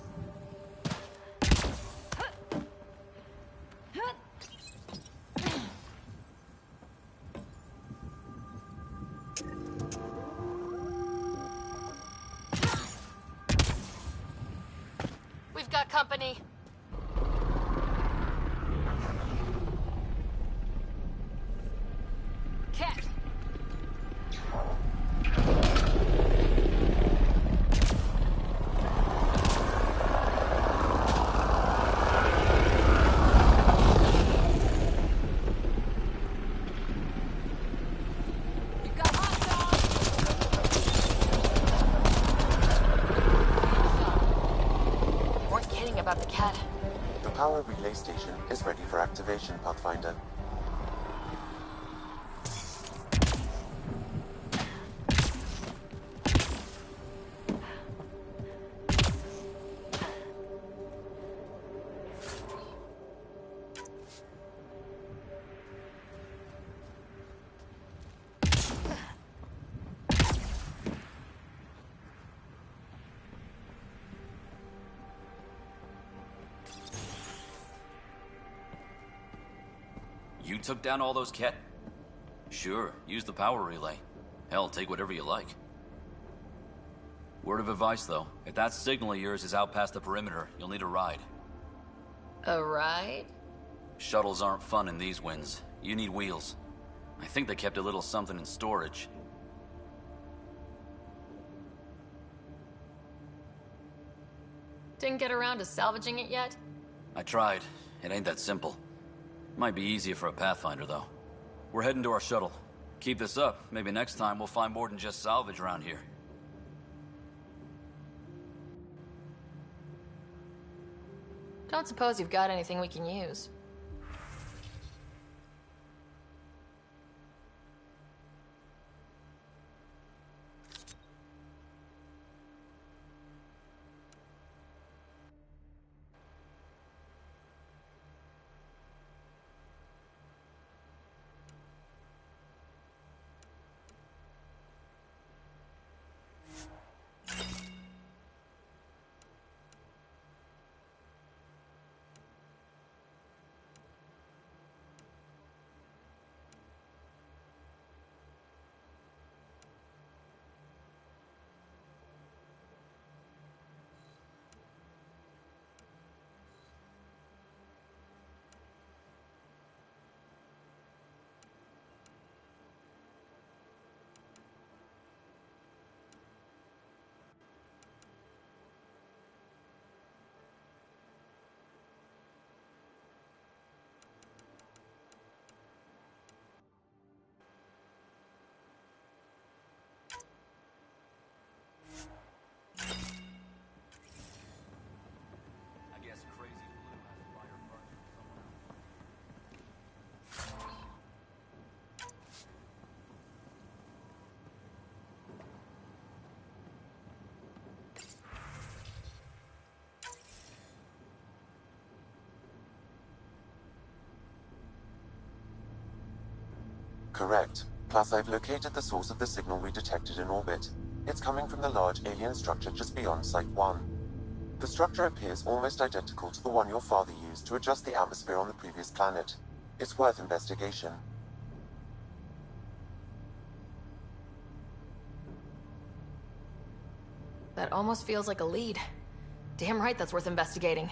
We've got company. Ket! about the cat? The power relay station is ready for activation, Pathfinder. You took down all those cat? Sure, use the power relay. Hell, take whatever you like. Word of advice, though. If that signal of yours is out past the perimeter, you'll need a ride. A ride? Shuttles aren't fun in these winds. You need wheels. I think they kept a little something in storage. Didn't get around to salvaging it yet? I tried. It ain't that simple. Might be easier for a Pathfinder, though. We're heading to our shuttle. Keep this up. Maybe next time we'll find more than just salvage around here. Don't suppose you've got anything we can use. Correct. Plus, I've located the source of the signal we detected in orbit. It's coming from the large alien structure just beyond Site 1. The structure appears almost identical to the one your father used to adjust the atmosphere on the previous planet. It's worth investigation. That almost feels like a lead. Damn right that's worth investigating.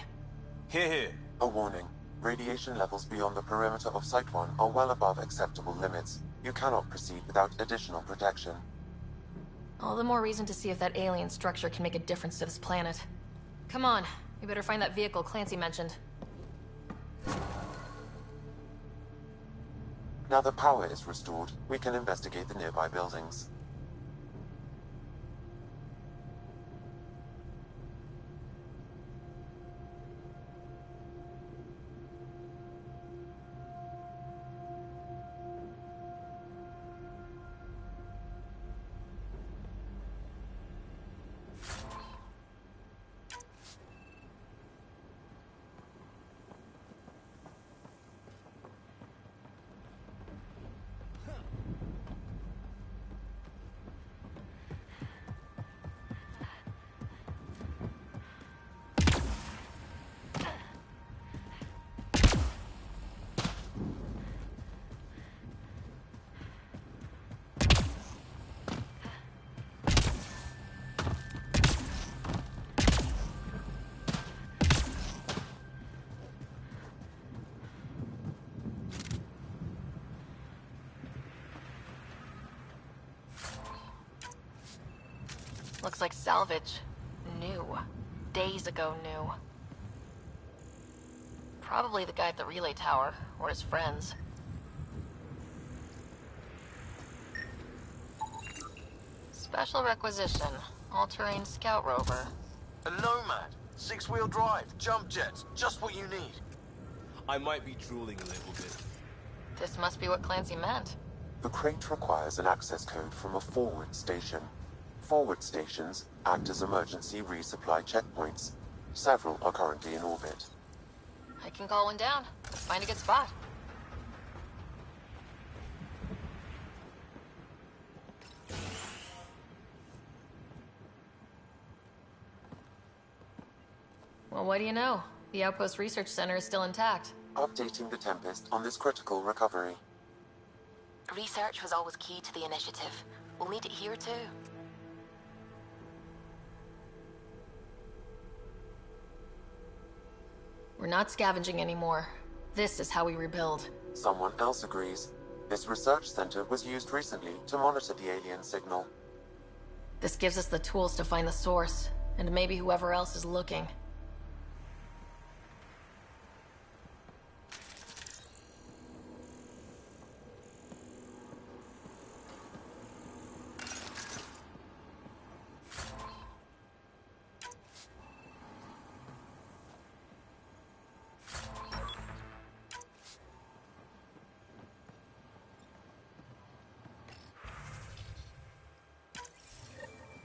Here, here. A warning. Radiation levels beyond the perimeter of Site 1 are well above acceptable limits. You cannot proceed without additional protection. All the more reason to see if that alien structure can make a difference to this planet. Come on, we better find that vehicle Clancy mentioned. Now the power is restored, we can investigate the nearby buildings. Looks like salvage. New. Days ago new. Probably the guy at the relay tower, or his friends. Special requisition. All-terrain scout rover. A nomad? Six-wheel drive, jump jets, just what you need. I might be drooling a little bit. This must be what Clancy meant. The crate requires an access code from a forward station. Forward stations act as emergency resupply checkpoints. Several are currently in orbit. I can call one down. Let's find a good spot. Well, what do you know? The Outpost Research Center is still intact. Updating the Tempest on this critical recovery. Research was always key to the initiative. We'll need it here too. We're not scavenging anymore. This is how we rebuild. Someone else agrees. This research center was used recently to monitor the alien signal. This gives us the tools to find the source, and maybe whoever else is looking.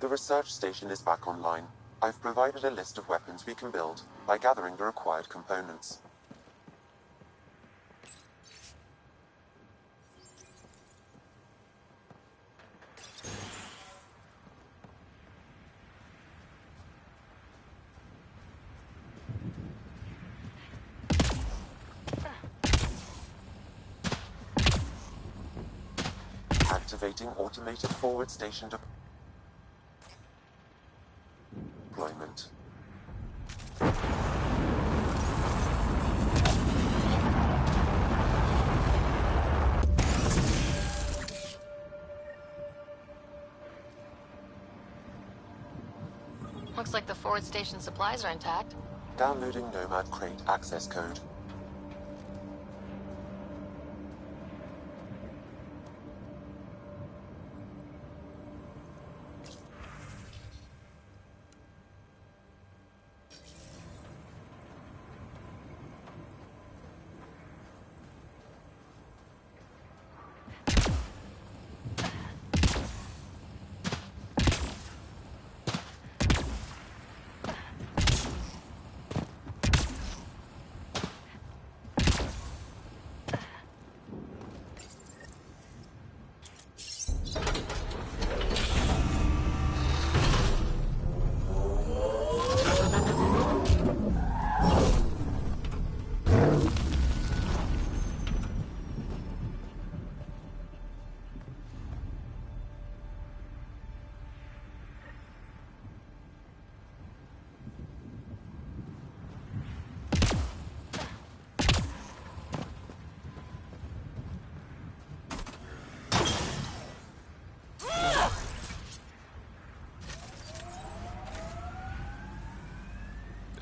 The research station is back online. I've provided a list of weapons we can build by gathering the required components. Activating automated forward station deployment. Looks like the forward station supplies are intact. Downloading Nomad Crate access code.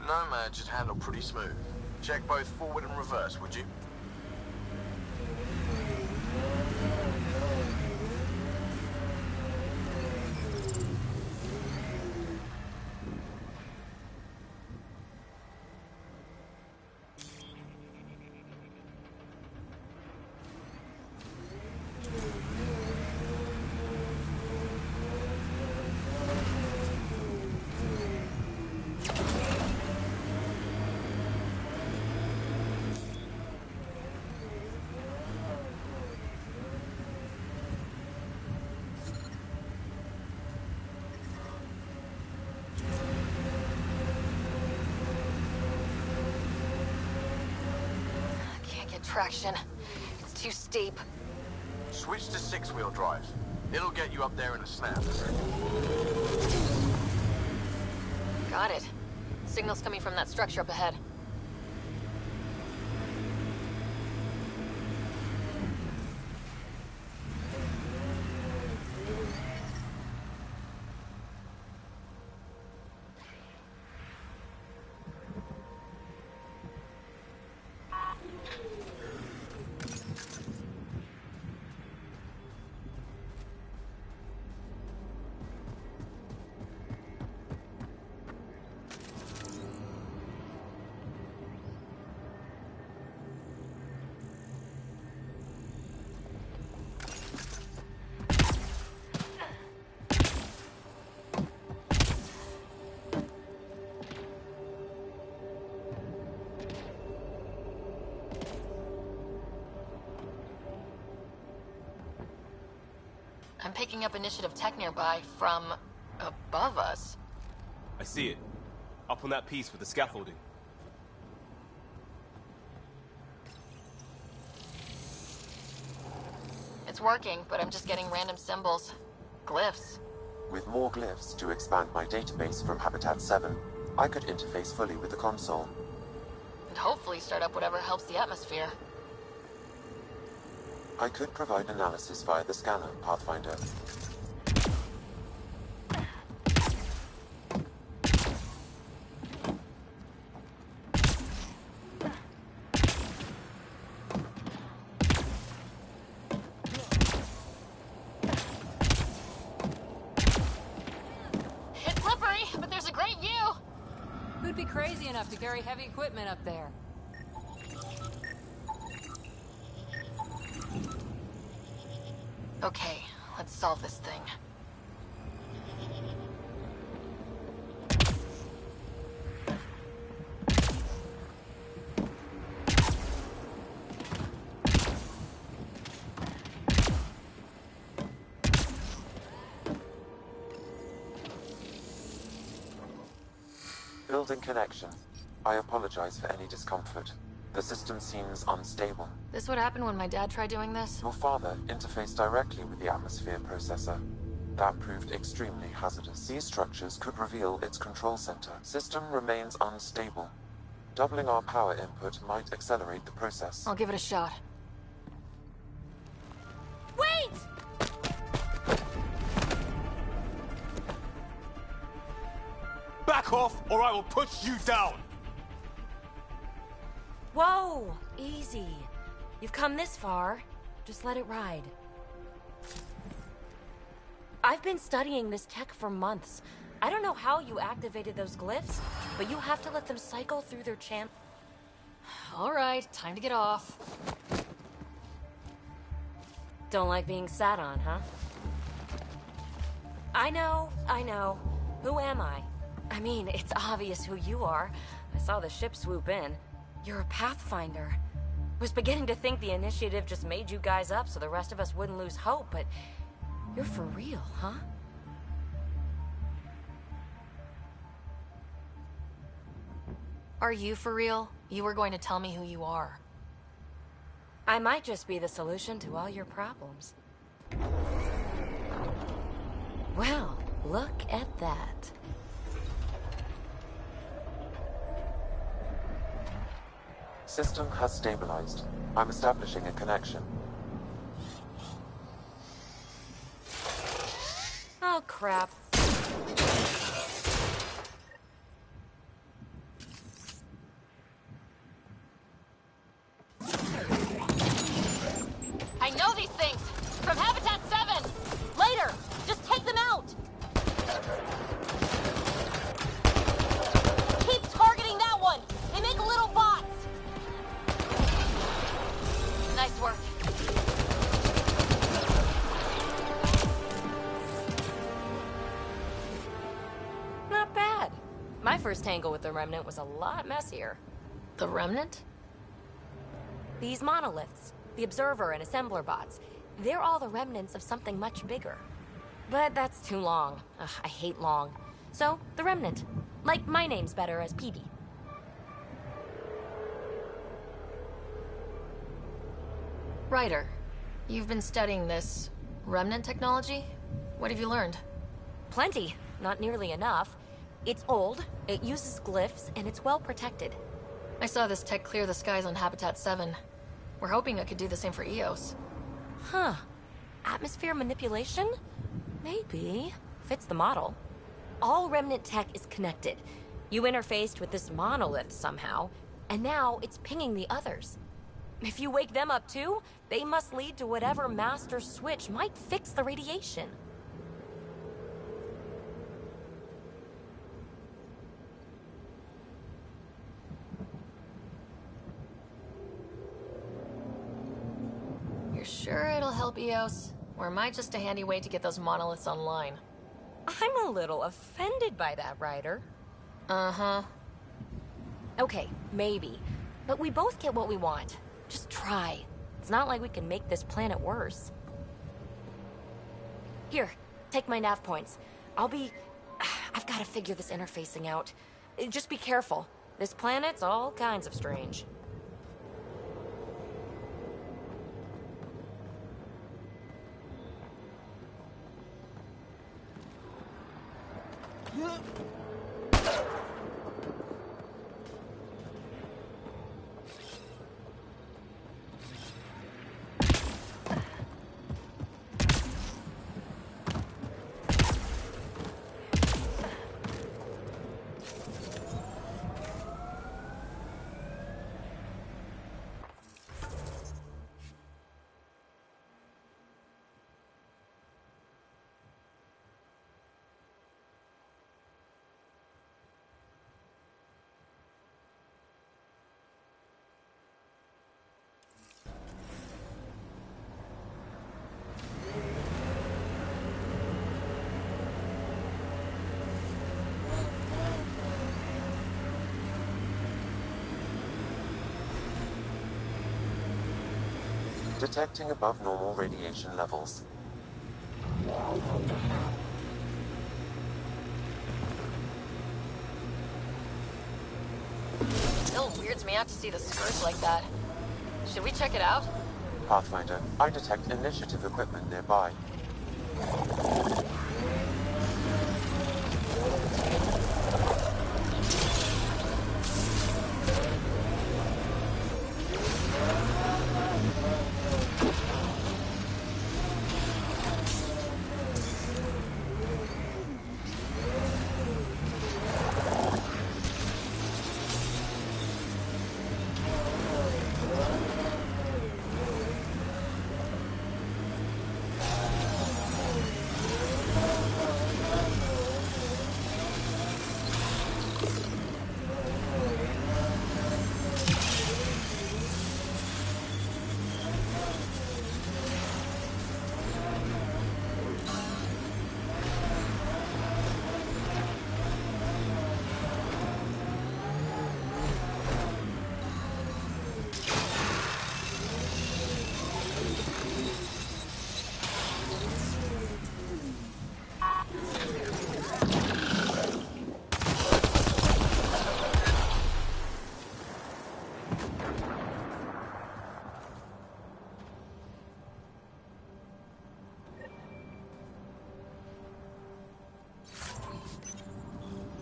Nomad should handle pretty smooth. Check both forward and reverse, would you? Traction. It's too steep. Switch to six-wheel drive. It'll get you up there in a snap. Got it. Signal's coming from that structure up ahead. picking up initiative tech nearby from above us. I see it. Up on that piece with the scaffolding. It's working, but I'm just getting random symbols. Glyphs. With more glyphs to expand my database from Habitat 7, I could interface fully with the console. And hopefully start up whatever helps the atmosphere. I could provide analysis via the scanner, Pathfinder. It's slippery, but there's a great view! Who'd be crazy enough to carry heavy equipment up there? Okay, let's solve this thing. Building connection. I apologize for any discomfort. The system seems unstable. This would happen when my dad tried doing this? Your father interfaced directly with the atmosphere processor. That proved extremely hazardous. These structures could reveal its control center. System remains unstable. Doubling our power input might accelerate the process. I'll give it a shot. Wait! Back off, or I will push you down! Whoa! Easy. You've come this far. Just let it ride. I've been studying this tech for months. I don't know how you activated those glyphs, but you have to let them cycle through their channel. Alright, time to get off. Don't like being sat on, huh? I know. Who am I? I mean, it's obvious who you are. I saw the ship swoop in. You're a Pathfinder. Was beginning to think the initiative just made you guys up so the rest of us wouldn't lose hope, but you're for real, huh? Are you for real? You were going to tell me who you are. I might just be the solution to all your problems. Well, look at that. System has stabilized. I'm establishing a connection. Oh, crap. I know these things! From Habitat 7! Later! Just take them out! Keep targeting that one! They make little bots! Nice work. Not bad. My first tangle with the Remnant was a lot messier. The Remnant? These monoliths, the Observer and Assembler bots, they're all the remnants of something much bigger. But that's too long. Ugh, I hate long. So, the Remnant. Like my name's better as PD. Ryder, you've been studying this Remnant technology? What have you learned? Plenty. Not nearly enough. It's old, it uses glyphs, and it's well protected. I saw this tech clear the skies on Habitat 7. We're hoping it could do the same for EOS. Huh. Atmosphere manipulation? Maybe. Fits the model. All Remnant tech is connected. You interfaced with this monolith somehow, and now it's pinging the others. If you wake them up too, they must lead to whatever master switch might fix the radiation. You're sure it'll help EOS? Or am I just a handy way to get those monoliths online? I'm a little offended by that, Ryder. Uh-huh. Okay, maybe. But we both get what we want. Just try. It's not like we can make this planet worse. Here, take my nav points. I've got to figure this interfacing out. Just be careful. This planet's all kinds of strange. Detecting above normal radiation levels. Still weirds me out to see the scourge like that. Should we check it out? Pathfinder, I detect initiative equipment nearby.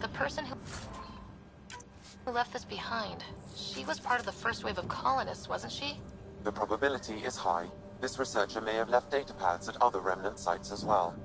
The person who left this behind, she was part of the first wave of colonists, wasn't she? The probability is high. This researcher may have left data paths at other remnant sites as well.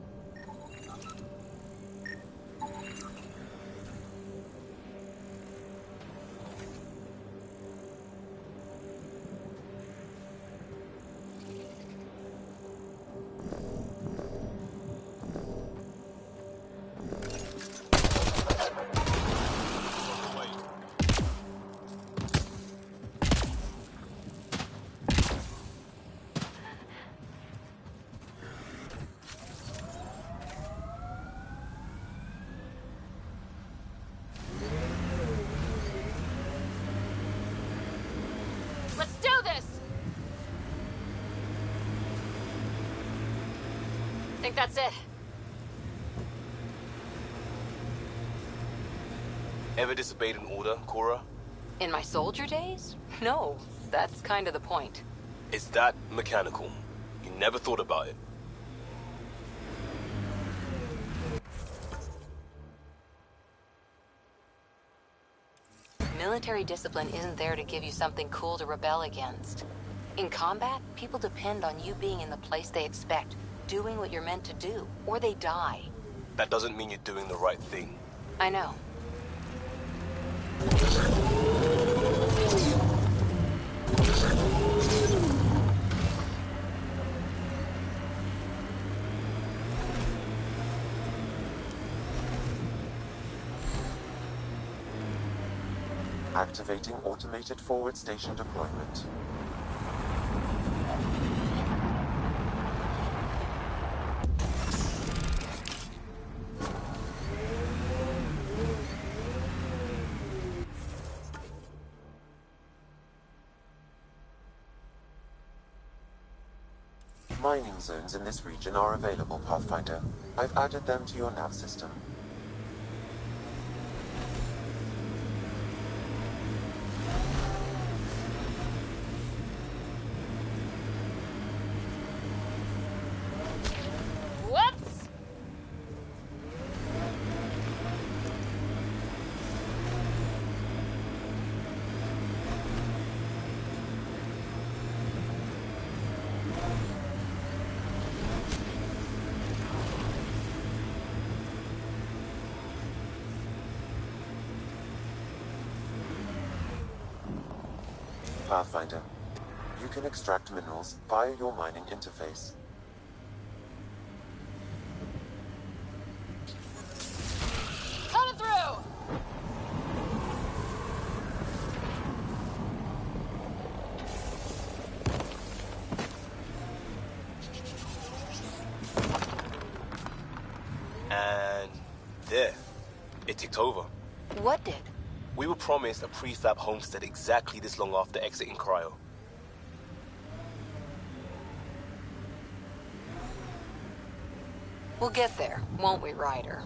Let's do this! Think that's it. Ever disobeyed an order, Cora? In my soldier days? No, that's kind of the point. It's that mechanical. You never thought about it. Military discipline isn't there to give you something cool to rebel against. In combat, people depend on you being in the place they expect, doing what you're meant to do, or they die. That doesn't mean you're doing the right thing. I know. Activating automated forward station deployment. Mining zones in this region are available, Pathfinder. I've added them to your nav system. Whoops! Pathfinder, you can extract minerals via your mining interface. Coming through! And there, it ticked over. What did? We were promised a prefab homestead exactly this long after exiting cryo. We'll get there, won't we, Ryder?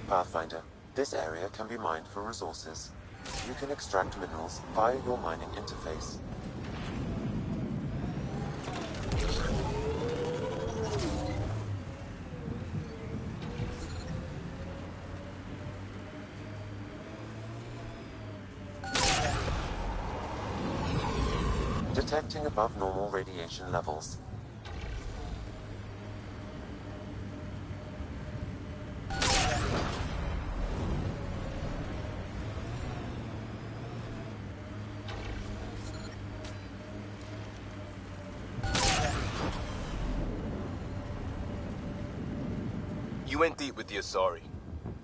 Pathfinder, this area can be mined for resources. You can extract minerals via your mining interface. Detecting above normal radiation levels. You went deep with the Asari.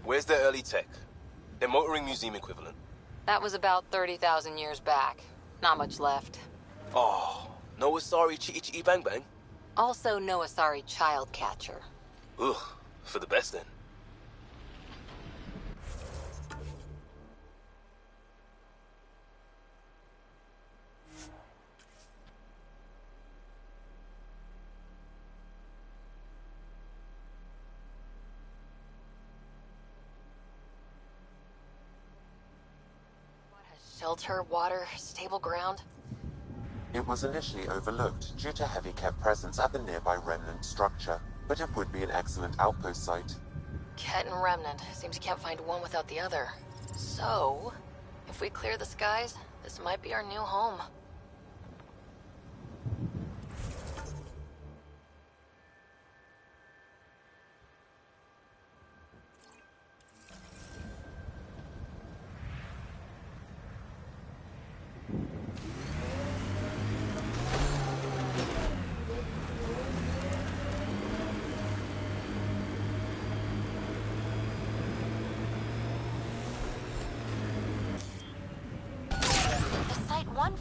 Where's their early tech? Their motoring museum equivalent. That was about 30,000 years back. Not much left. Oh, no Asari chitty chitty bang bang? Also no Asari child catcher. Ugh, for the best then. Shelter, water, stable ground. It was initially overlooked due to heavy kept presence at the nearby remnant structure, but it would be an excellent outpost site. Ket and Remnant. Seems you can't find one without the other. So, if we clear the skies, this might be our new home.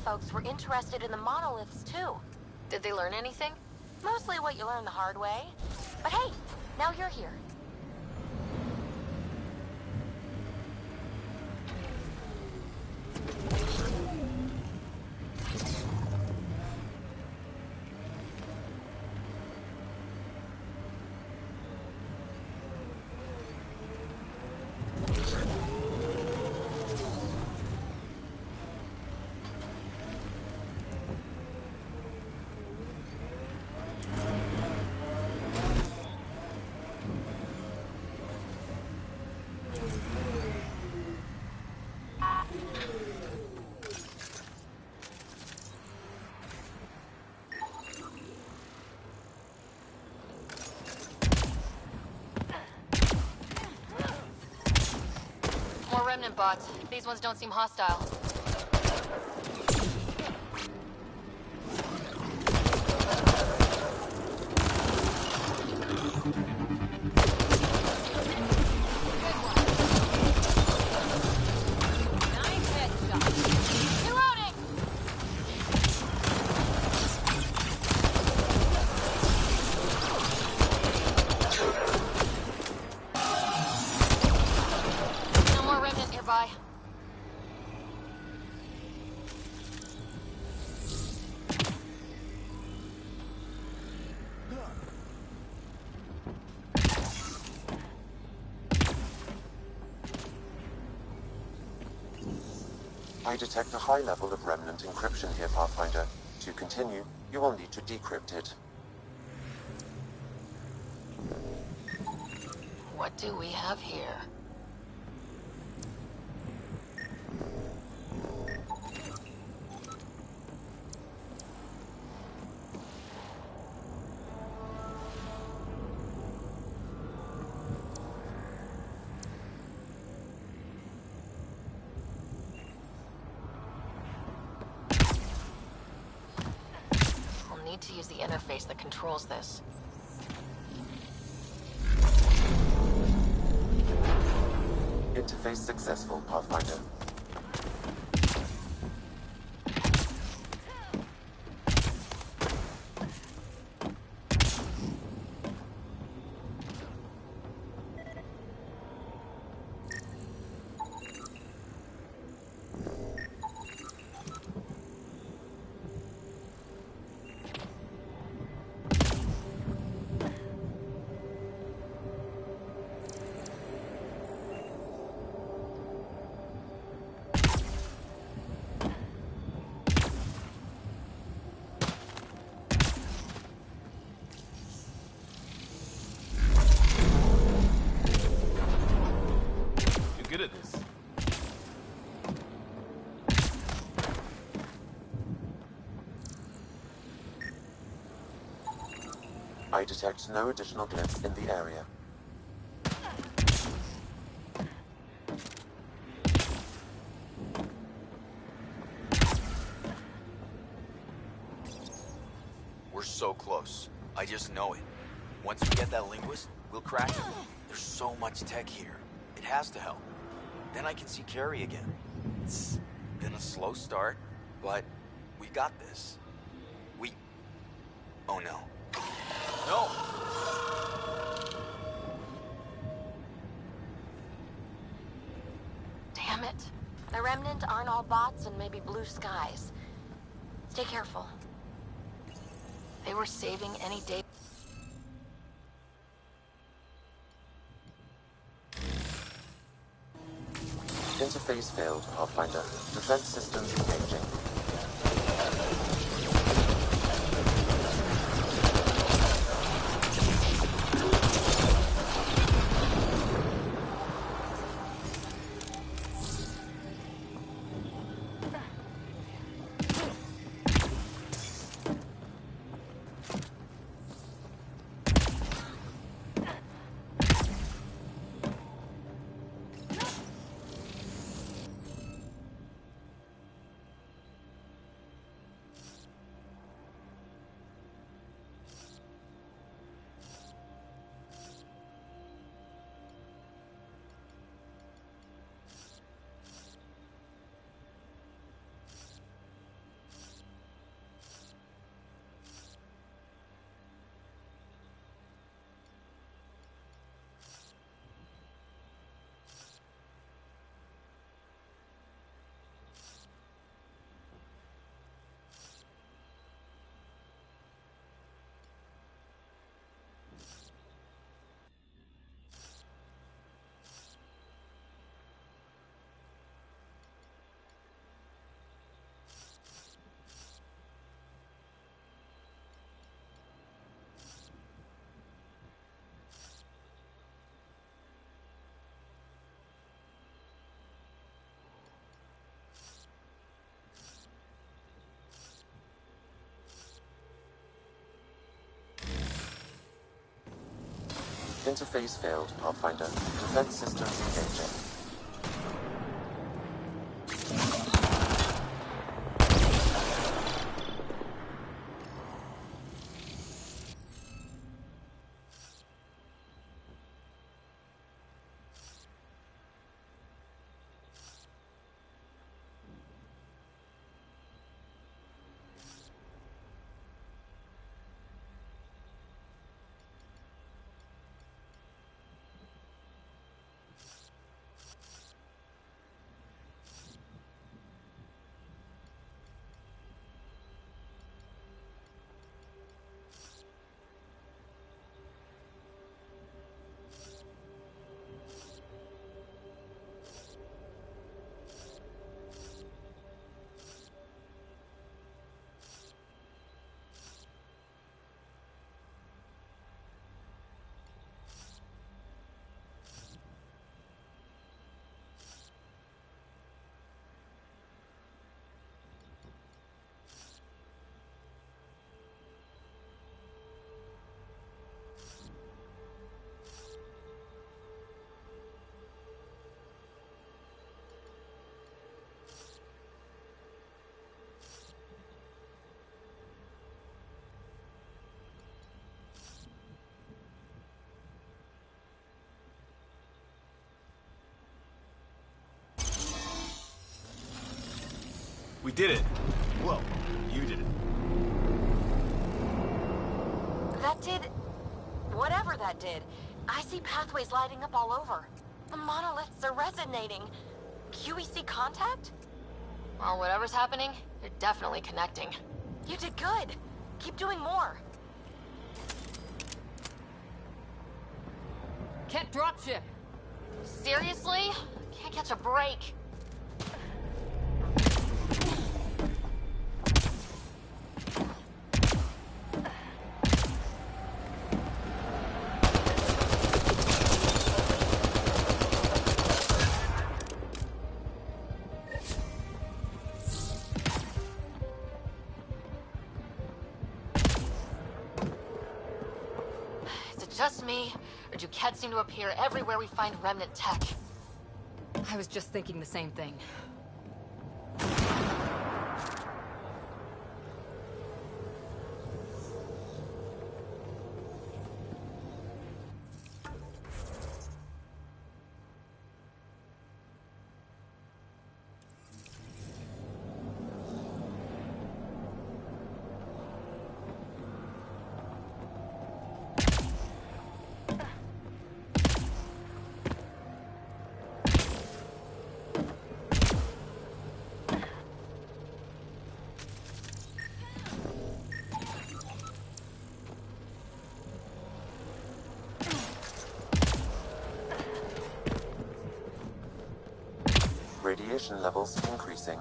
Folks were interested in the monoliths, too. Did they learn anything? Mostly what you learn the hard way. But hey, now you're here. Remnant bots. These ones don't seem hostile. I detect a high level of remnant encryption here, Pathfinder. To continue, you will need to decrypt it. What do we have here? Need to use the interface that controls this. Interface successful, Pathfinder. Good at this. I detect no additional glyphs in the area. We're so close. I just know it. Once we get that linguist, we'll crack it. There's so much tech here. It has to help. Then I can see Carrie again. It's been a slow start, but we got this. Oh no. No! Damn it. The Remnant aren't all bots and maybe blue skies. Stay careful. They were saving any day. Interface failed, Pathfinder. Defense systems engaging. Interface failed, Pathfinder. Defense systems engaging. We did it. Well, you did it. That did... whatever that did. I see pathways lighting up all over. The monoliths are resonating. QEC contact? Well, whatever's happening, you're definitely connecting. You did good. Keep doing more. Can't dropship. Seriously? Can't catch a break. Just me, or do Kett seem to appear everywhere we find remnant tech? I was just thinking the same thing. Radiation levels increasing.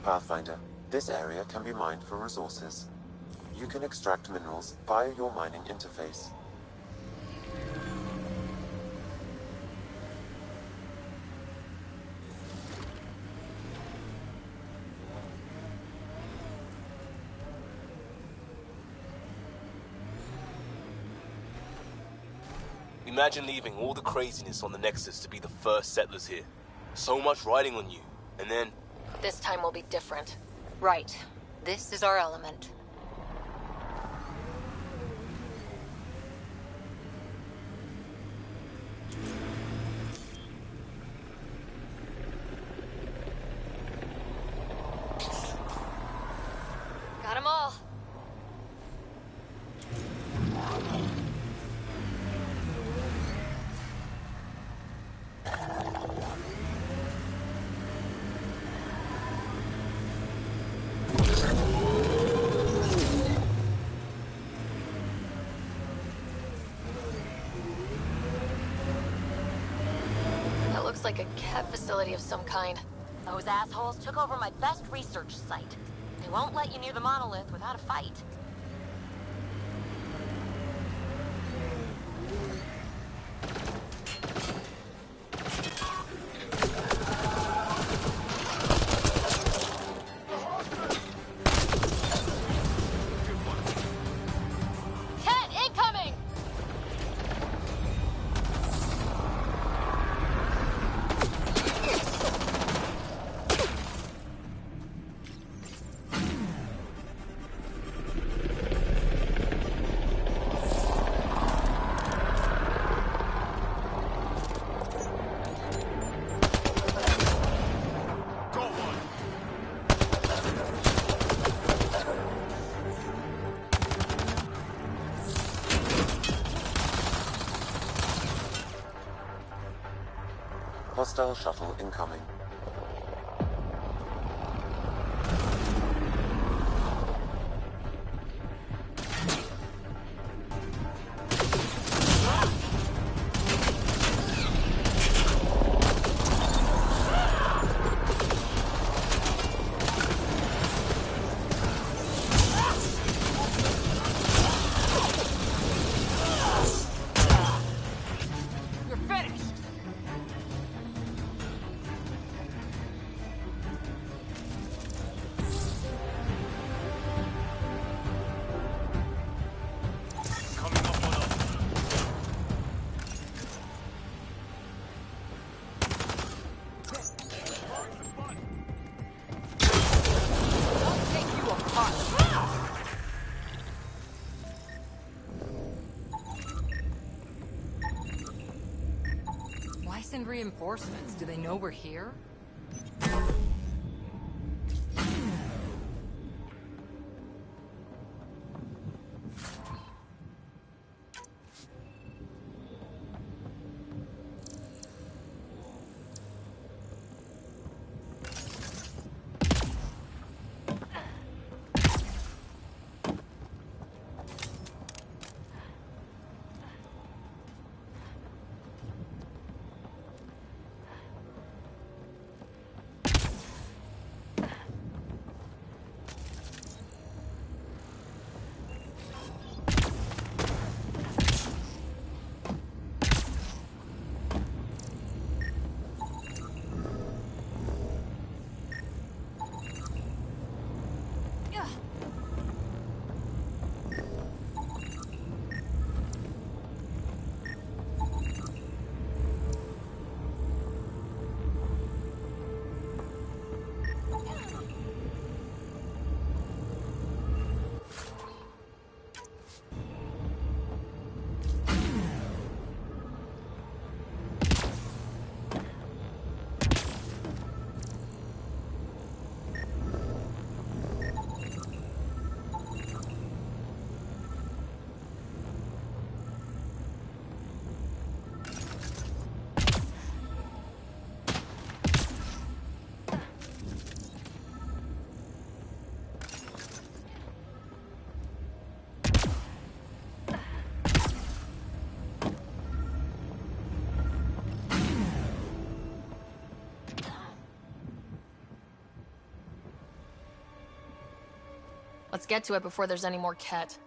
Pathfinder, this area can be mined for resources. You can extract minerals via your mining interface. Imagine leaving all the craziness on the Nexus to be the first settlers here. So much riding on you, and then... This time will be different. Right. This is our element. Got 'em all. That looks like a cat facility of some kind. Those assholes took over my best research site. They won't let you near the monolith without a fight. Cat incoming! Hostile shuttle incoming. You're finished! reinforcements? Do they know we're here? Let's get to it before there's any more Ket.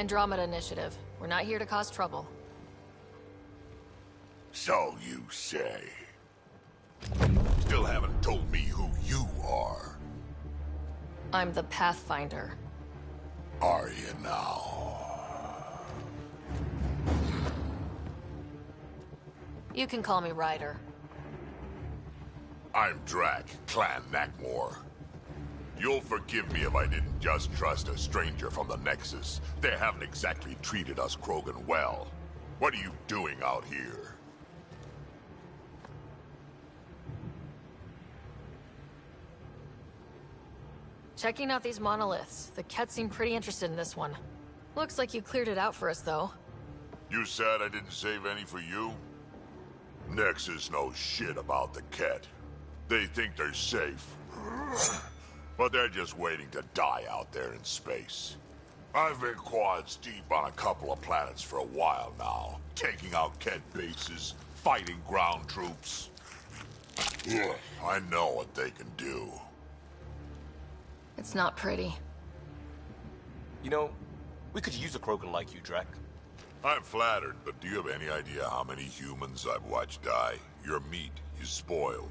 Andromeda Initiative. We're not here to cause trouble. So you say. Still haven't told me who you are. I'm the Pathfinder. Are you now? You can call me Ryder. I'm Drac, Clan Nakmor. You'll forgive me if I didn't just trust a stranger from the Nexus. They haven't exactly treated us Krogan well. What are you doing out here? Checking out these monoliths. The Ket seem pretty interested in this one. Looks like you cleared it out for us, though. You said I didn't save any for you? Nexus knows shit about the Ket. They think they're safe. But they're just waiting to die out there in space. I've been quads deep on a couple of planets for a while now, taking out Ket bases, fighting ground troops. I know what they can do. It's not pretty. You know, we could use a Krogan like you, Drac. I'm flattered, but do you have any idea how many humans I've watched die? Your meat is spoiled.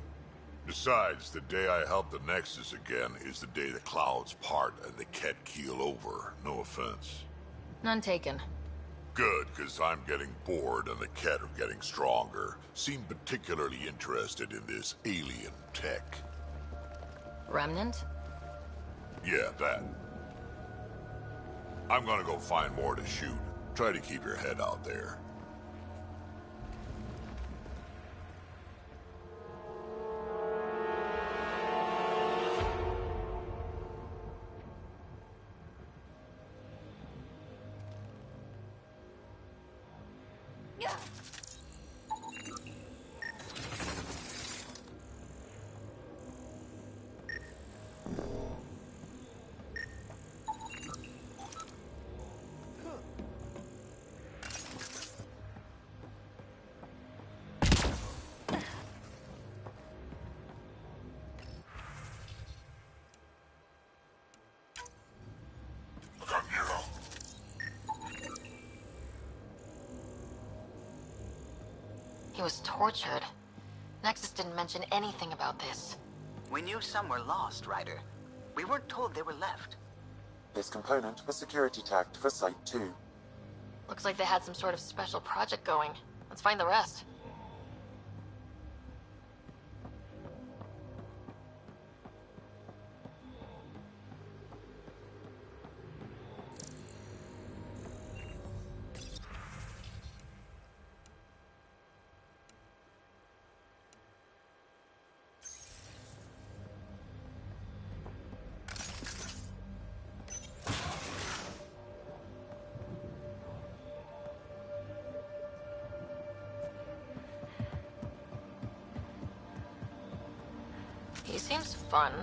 Besides, the day I help the Nexus again is the day the clouds part and the Ket keel over. No offense. None taken. Good, because I'm getting bored and the Ket are getting stronger. Seem particularly interested in this alien tech. Remnant? Yeah, that. I'm gonna go find more to shoot. Try to keep your head out there. He was tortured. Nexus didn't mention anything about this. We knew some were lost, Ryder. We weren't told they were left. This component was security tagged for Site 2. Looks like they had some sort of special project going. Let's find the rest. He seems fun.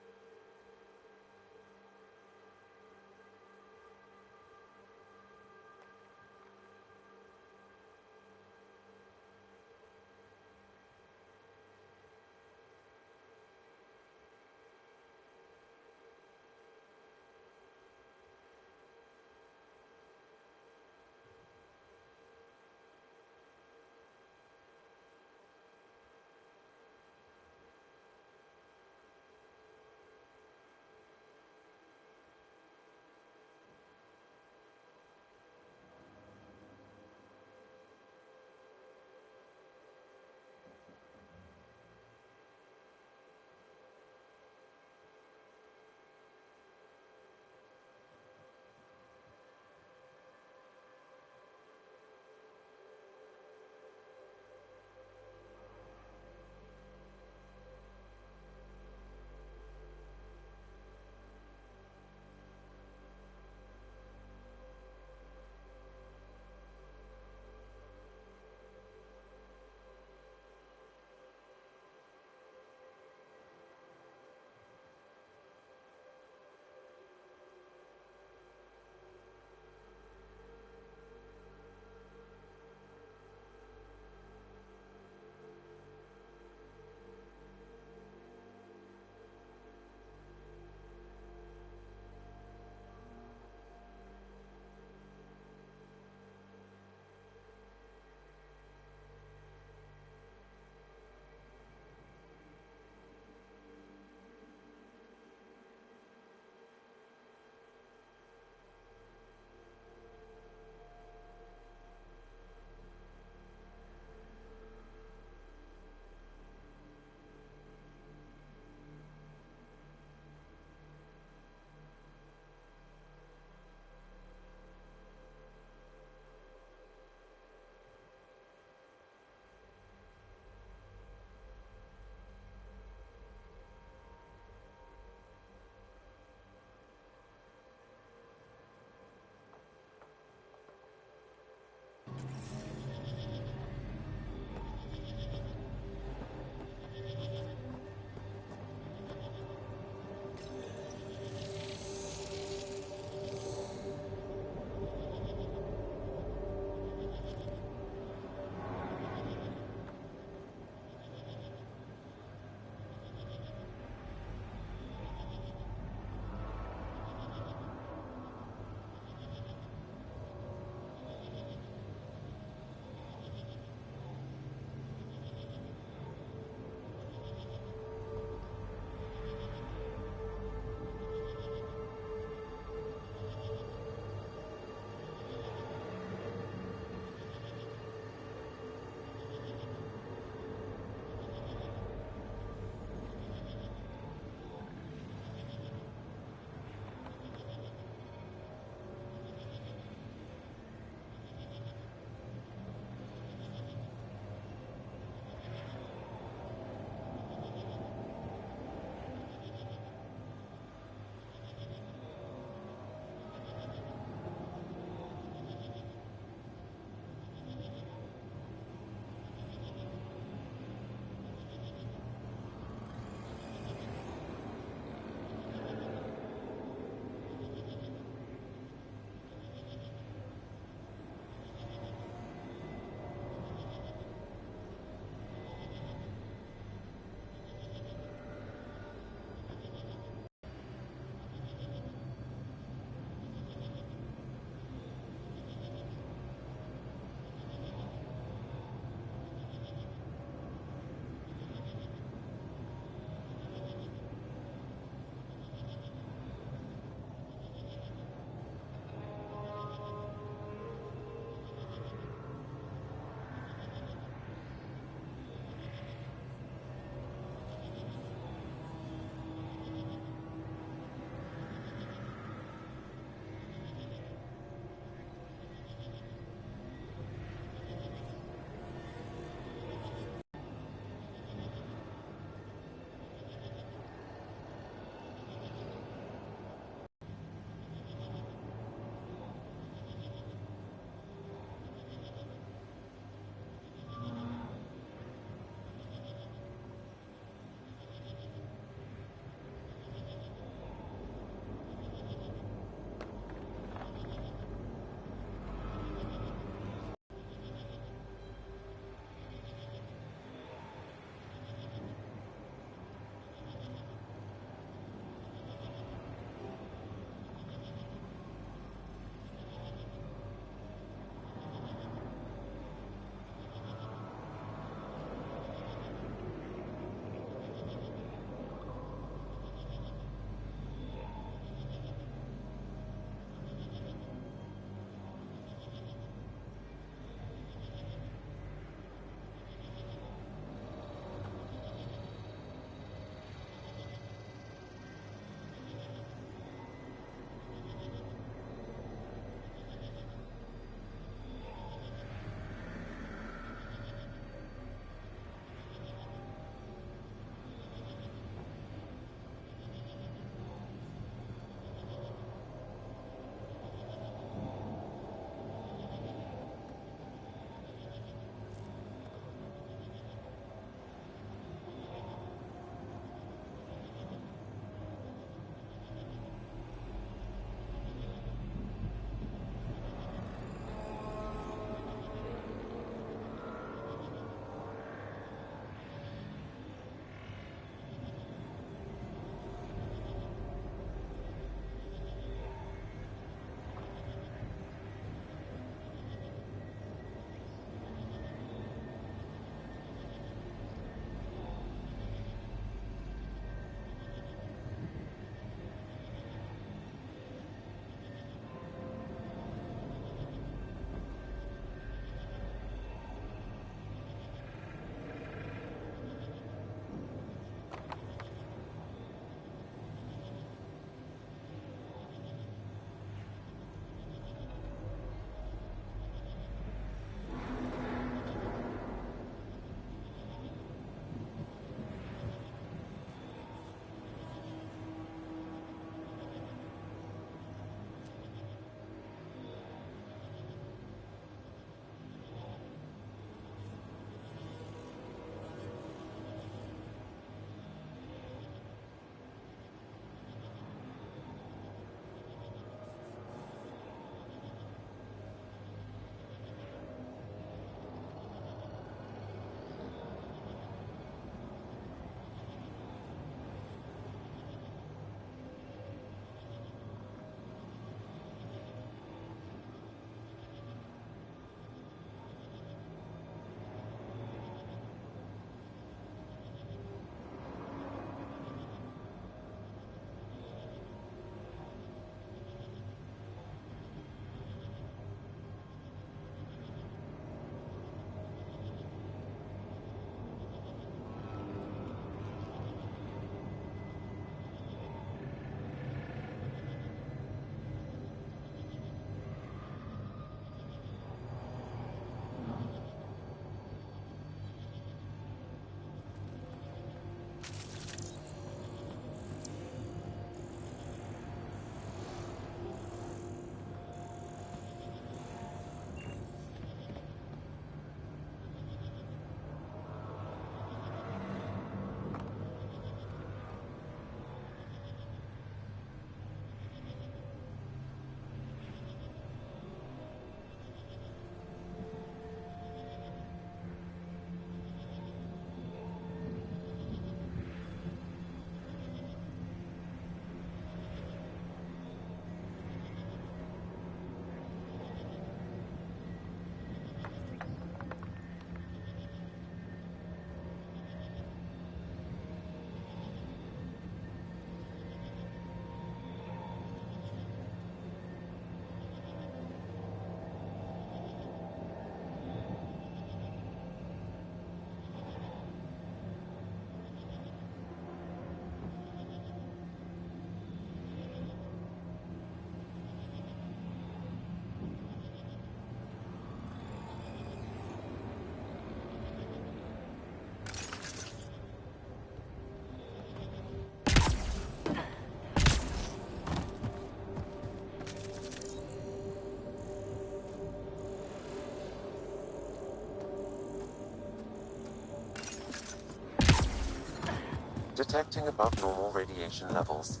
Detecting above normal radiation levels.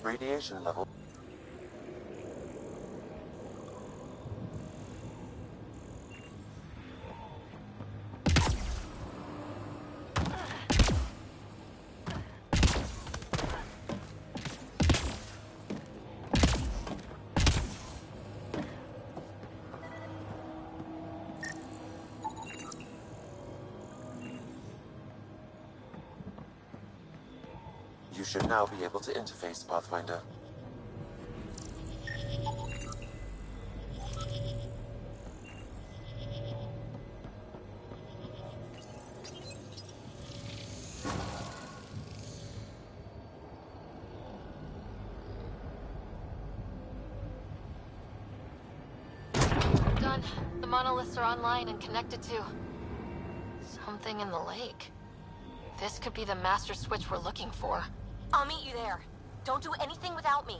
Radiation level. You should now be able to interface, Pathfinder. Done. The monoliths are online and connected to something in the lake. This could be the master switch we're looking for. I'll meet you there. Don't do anything without me.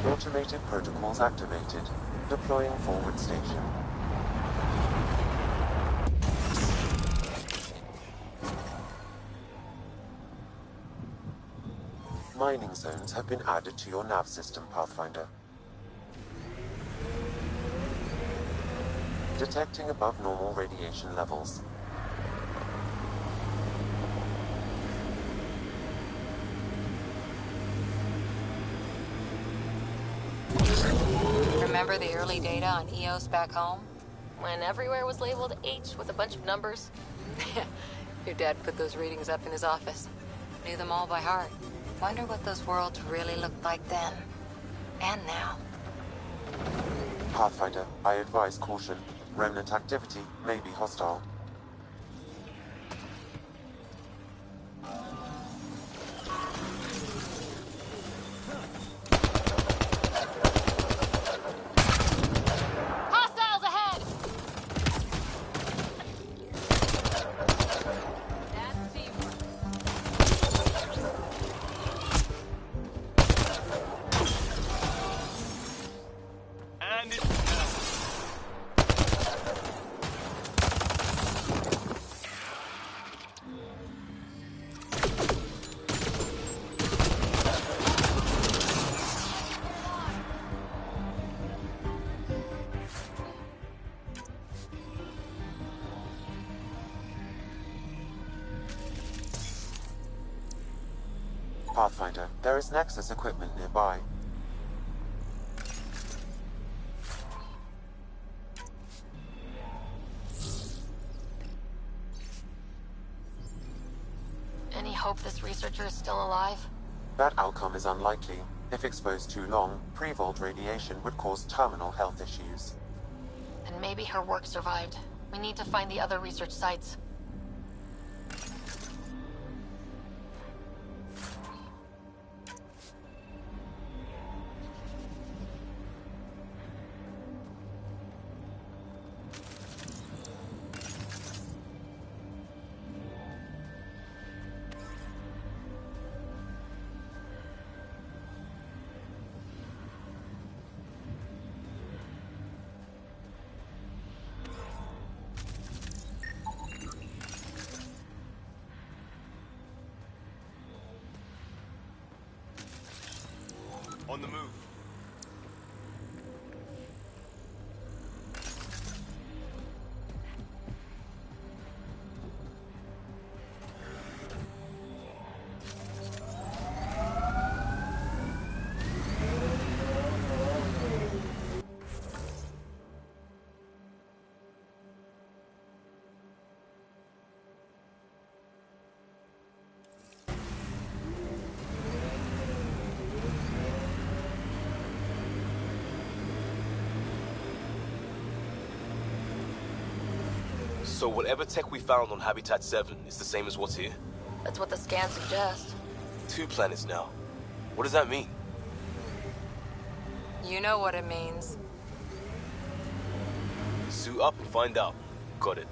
Automated protocols activated. Deploying forward station. Mining zones have been added to your nav system, Pathfinder. Detecting above normal radiation levels. Remember the early data on EOS back home? When everywhere was labeled H with a bunch of numbers? Your dad put those readings up in his office. Knew them all by heart. Wonder what those worlds really looked like then. And now. Pathfinder, I advise caution. Remnant activity may be hostile. Hostiles ahead! And it's Pathfinder, there is Nexus equipment nearby. researcher is still alive? That outcome is unlikely. If exposed too long, pre-vault radiation would cause terminal health issues. And maybe her work survived. We need to find the other research sites. On the move. So whatever tech we found on Habitat 7 is the same as what's here? That's what the scans suggest. 2 planets now. What does that mean? You know what it means. Suit up and find out. Got it.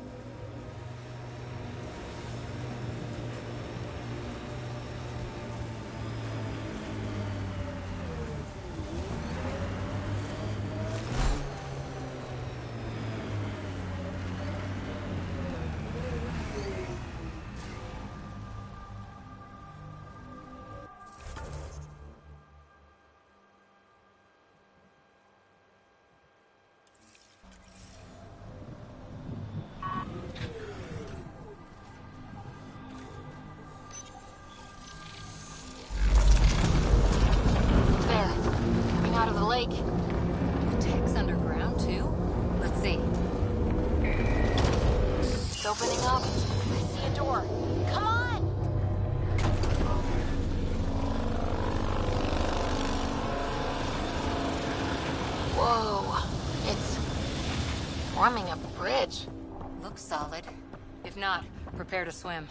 The tech's underground, too? Let's see. It's opening up. I see a door. Come on! Whoa. It's forming a bridge. Looks solid. If not, prepare to swim.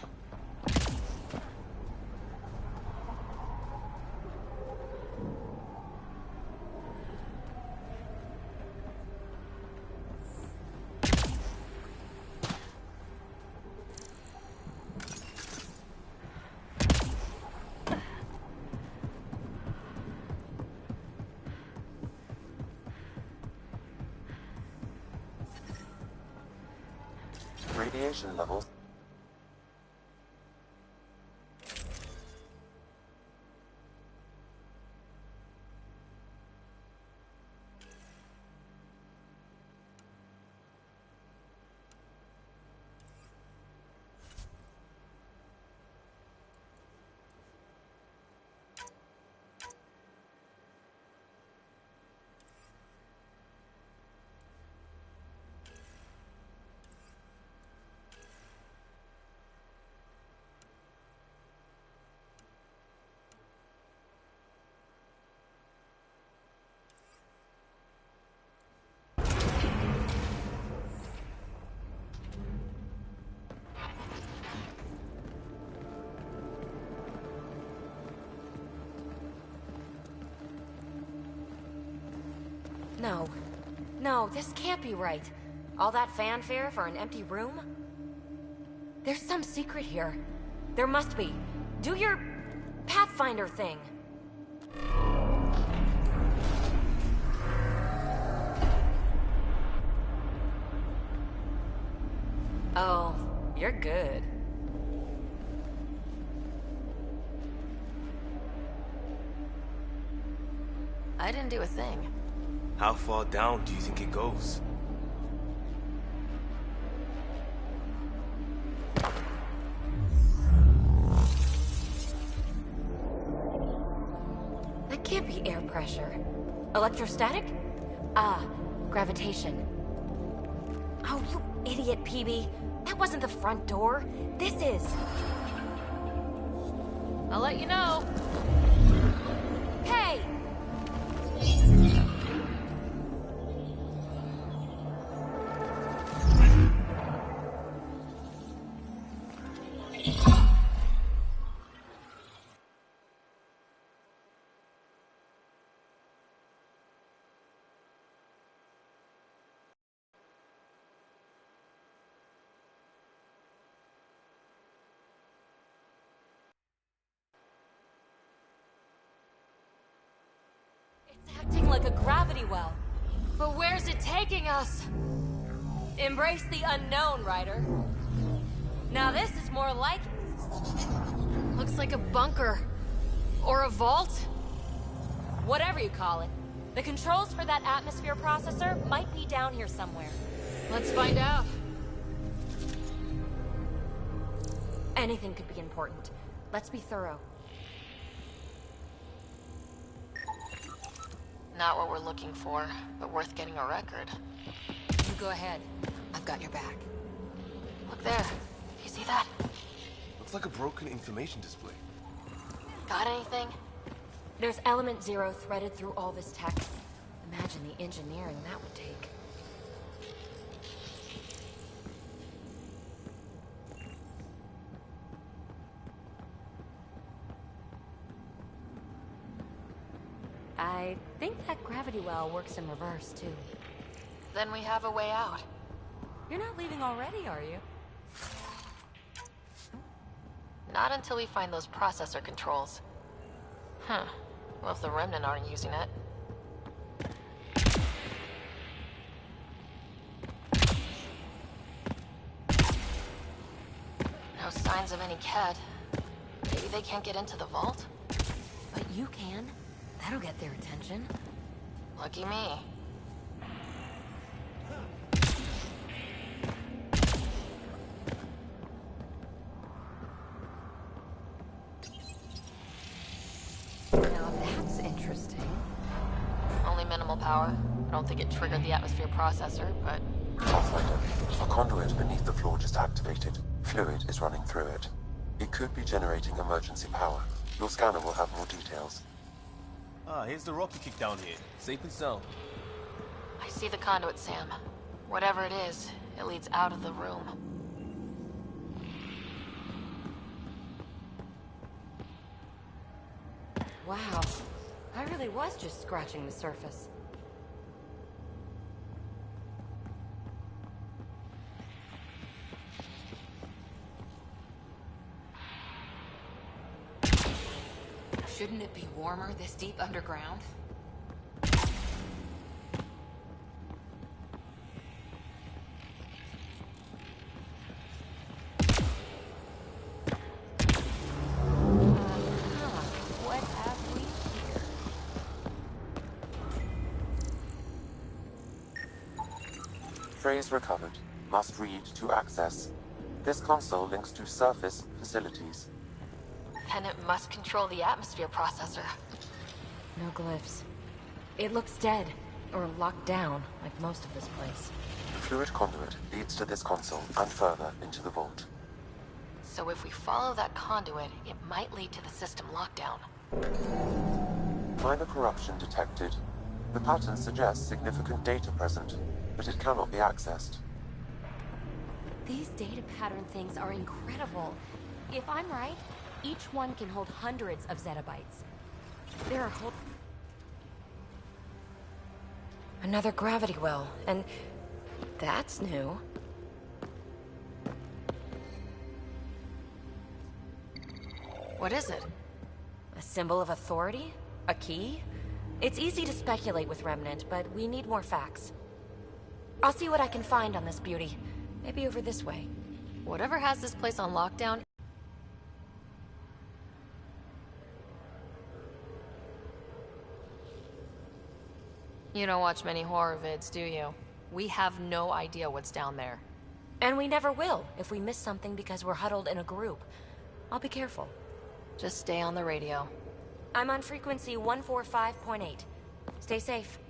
Radiation levels. No, this can't be right. All that fanfare for an empty room? There's some secret here. There must be. Do your Pathfinder thing. Oh, you're good. I didn't do a thing. How far down do you think it goes? That can't be air pressure. Electrostatic? Ah, gravitation. Oh, you idiot, PB. That wasn't the front door. This is. I'll let you know. Hey! Acting like a gravity well. But where's it taking us? Embrace the unknown, Ryder. Now this is more like it. Looks like a bunker. Or a vault? Whatever you call it. The controls for that atmosphere processor might be down here somewhere. Let's find out. Anything could be important. Let's be thorough. Not what we're looking for, but worth getting a record. You go ahead. I've got your back. Look there. You see that? Looks like a broken information display. Got anything? There's element 0 threaded through all this text. Imagine the engineering that would take. I think that gravity well works in reverse, too. Then we have a way out. You're not leaving already, are you? Not until we find those processor controls. Well, if the Remnant aren't using it. No signs of any Ket. Maybe they can't get into the vault? But you can. That'll get their attention. Lucky me. Now that's interesting. Only minimal power. I don't think it triggered the atmosphere processor, but... Pathfinder, a conduit beneath the floor just activated. Fluid is running through it. It could be generating emergency power. Your scanner will have more details. Ah, here's the rocket kick down here. Safe and sound. I see the conduit, Sam. Whatever it is, it leads out of the room. Wow. I really was just scratching the surface. Shouldn't it be warmer this deep underground? What have we here? Phrase recovered. Must read to access. This console links to surface facilities. And it must control the atmosphere processor. No glyphs. It looks dead, or locked down, like most of this place. The fluid conduit leads to this console and further into the vault. So if we follow that conduit, it might lead to the system lockdown. Minor corruption detected. The pattern suggests significant data present, but it cannot be accessed. These data pattern things are incredible. If I'm right, each one can hold hundreds of zettabytes. There are whole... Another gravity well, and that's new. What is it? A symbol of authority? A key? It's easy to speculate with Remnant, but we need more facts. I'll see what I can find on this beauty. Maybe over this way. Whatever has this place on lockdown... You don't watch many horror vids, do you? We have no idea what's down there. And we never will if we miss something because we're huddled in a group. I'll be careful. Just stay on the radio. I'm on frequency 145.8. Stay safe.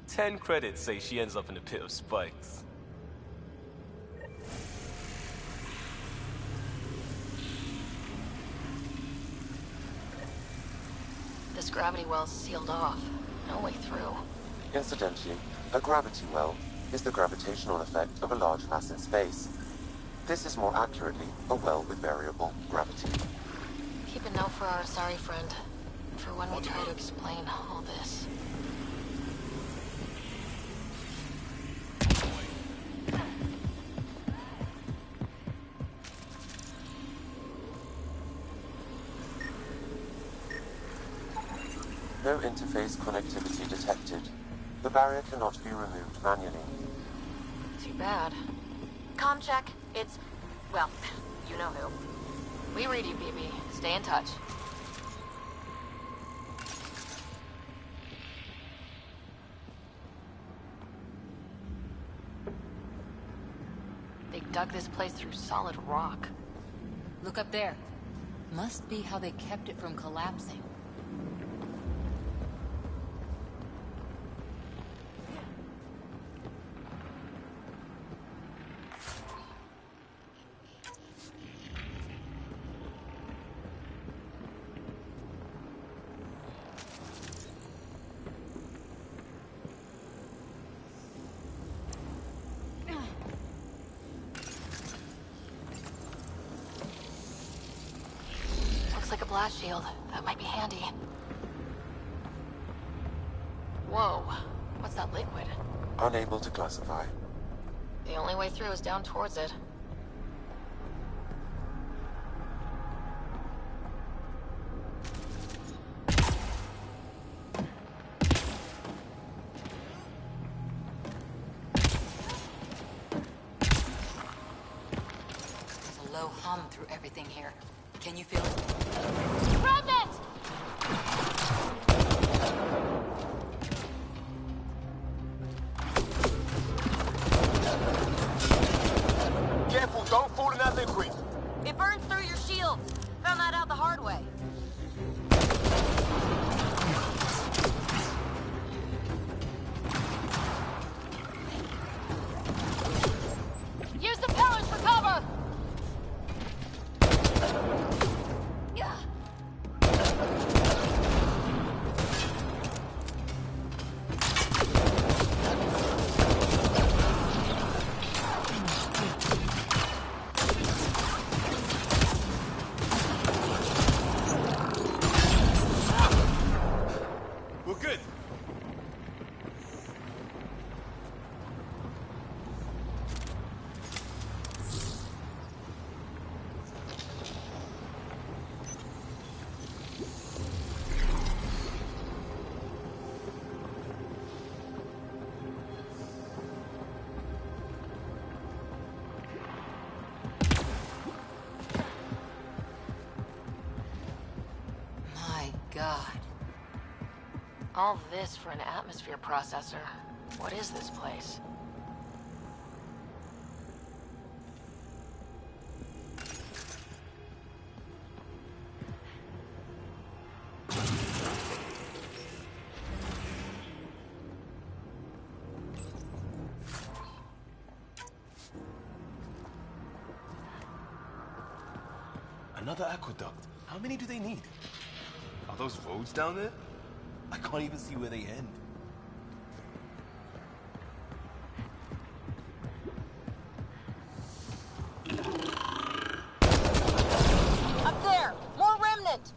10 credits say she ends up in a pit of spikes. this gravity well's sealed off. No way through. Incidentally, a gravity well is the gravitational effect of a large mass in space. This is more accurately a well with variable gravity. Keep a note for our sorry friend, for when we try to explain all this. No interface connectivity detected. The barrier cannot be removed manually. Too bad. Comm check. It's, well, you know who. We read you, BB. Stay in touch. They dug this place through solid rock. Look up there. Must be how they kept it from collapsing. Like a blast shield. That might be handy. Whoa. What's that liquid? Unable to classify. The only way through is down towards it. There's a low hum through everything here. Can you feel it? Remnant! Careful, don't fall in that liquid. It burns through your shields. Found that out the hard way. Use the pillars for cover! We're good. My God. All this for an atmosphere processor. What is this place? Another aqueduct. How many do they need? Are those roads down there? I can't even see where they end. Up there! More remnant!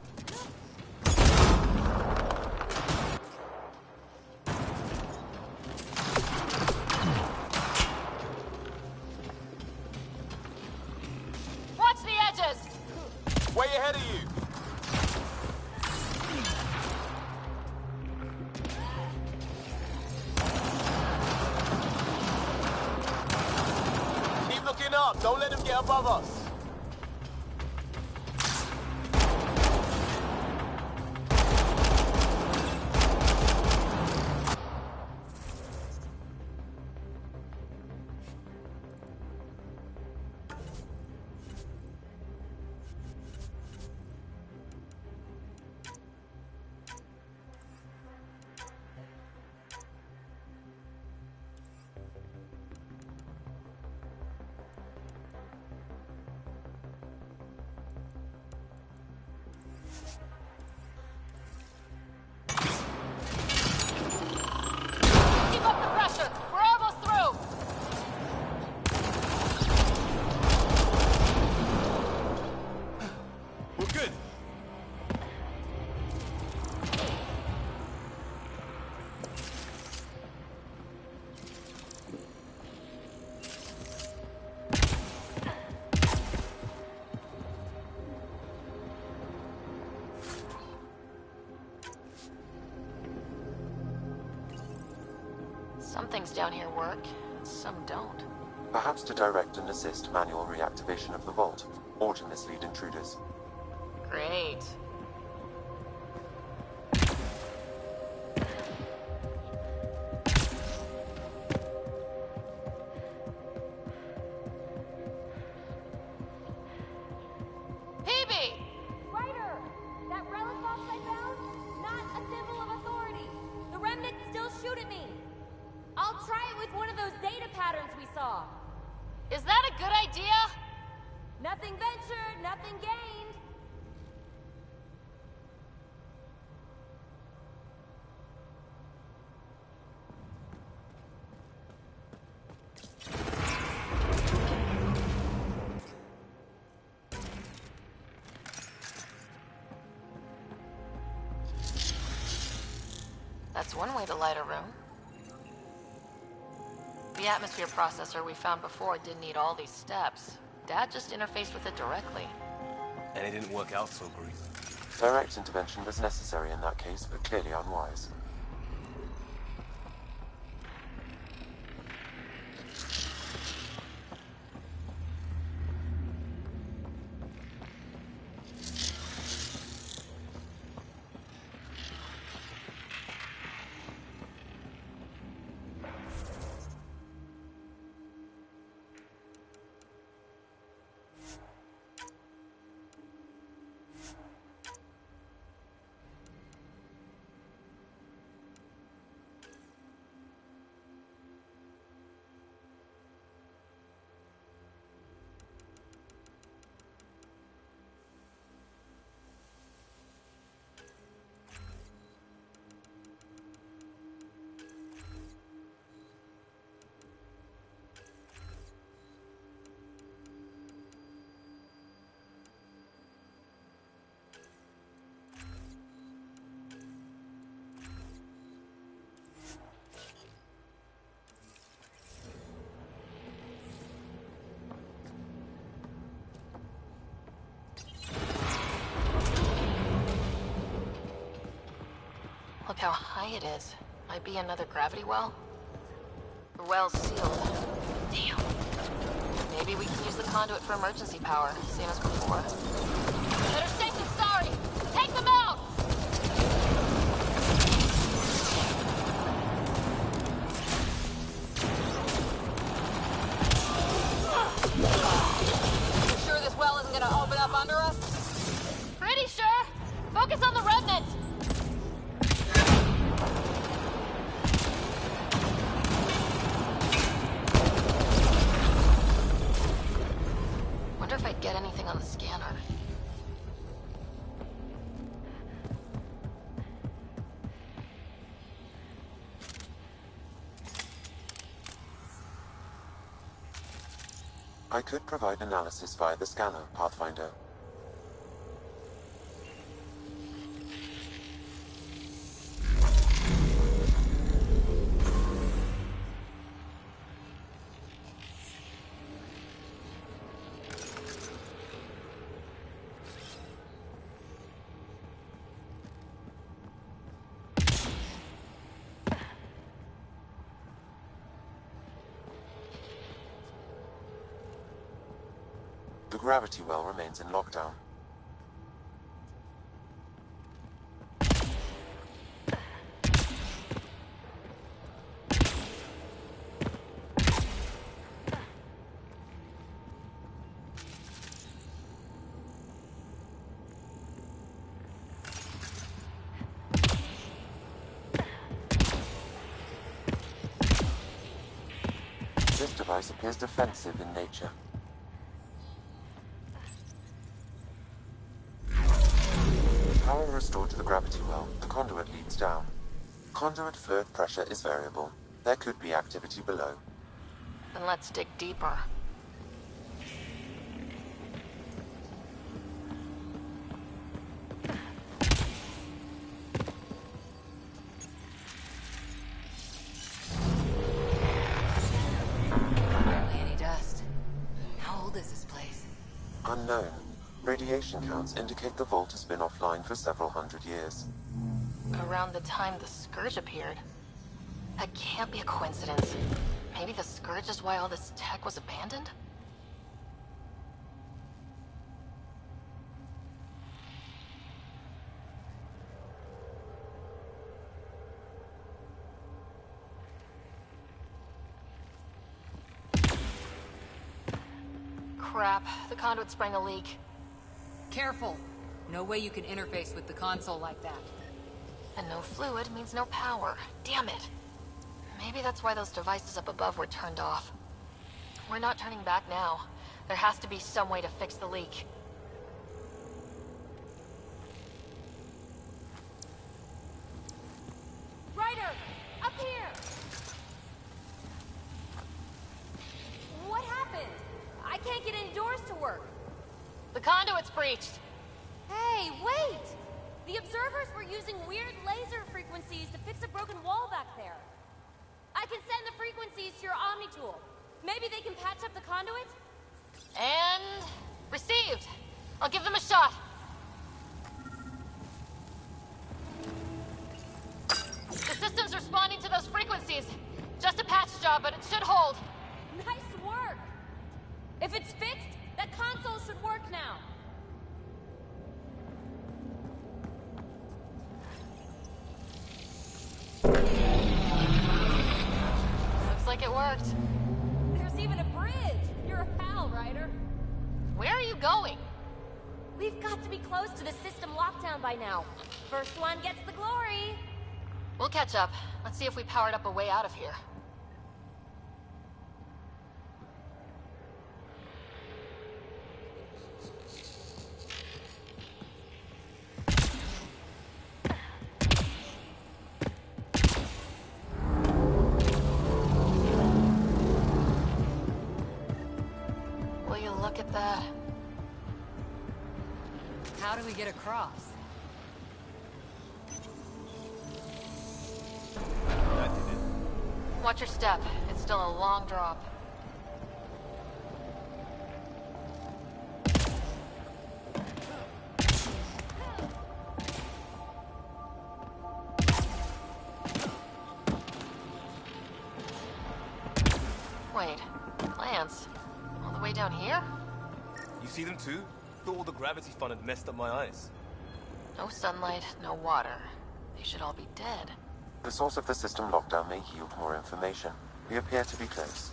Watch the edges! Way ahead of you! Keep looking up, don't let them get above us. Some things down here work, and some don't. Perhaps to direct and assist manual reactivation of the vault, or to mislead intruders. Great. Is that a good idea? Nothing ventured, nothing gained. That's one way to light a room. The atmosphere processor we found before didn't need all these steps. Dad just interfaced with it directly. And it didn't work out so great. Direct intervention was necessary in that case, but clearly unwise. Look how high it is. Might be another gravity well. The well's sealed. Damn. Maybe we can use the conduit for emergency power, same as before. Better safe than sorry! Take them out! You sure this well isn't gonna open up under us? Pretty sure! Focus on the remnant! Wonder if I'd get anything on the scanner. I could provide analysis via the scanner, Pathfinder. The gravity well remains in lockdown. This device appears defensive in nature. Power restored to the gravity well, the conduit leads down. Conduit fluid pressure is variable. There could be activity below. Then let's dig deeper. Barely any dust. How old is this place? Unknown. Radiation counts indicate the vault has been offline for several hundred years. Around the time the Scourge appeared. That can't be a coincidence. Maybe the Scourge is why all this tech was abandoned? Crap, the conduit sprang a leak. Careful. No way you can interface with the console like that. And no fluid means no power. Damn it. Maybe that's why those devices up above were turned off. We're not turning back now. There has to be some way to fix the leak. Ryder! Up here! What happened? I can't get indoors to work. The conduit's breached. Hey, wait! The observers were using weird laser frequencies to fix a broken wall back there. I can send the frequencies to your Omni tool. Maybe they can patch up the conduit? And... received. I'll give them a shot. The system's responding to those frequencies. Just a patch job, but it should hold. Nice work! If it's fixed, that console should work now. Looks like it worked. There's even a bridge! You're a pal, Ryder. Where are you going? We've got to be close to the system lockdown by now. First one gets the glory. We'll catch up. Let's see if we powered up a way out of here. Will you look at that? How do we get across? That did it. Watch your step. It's still a long drop. Wait, Lance, all the way down here? You see them too? Thought all the gravity fun had messed up my eyes. No sunlight, no water. They should all be dead. The source of the system lockdown may yield more information. We appear to be close.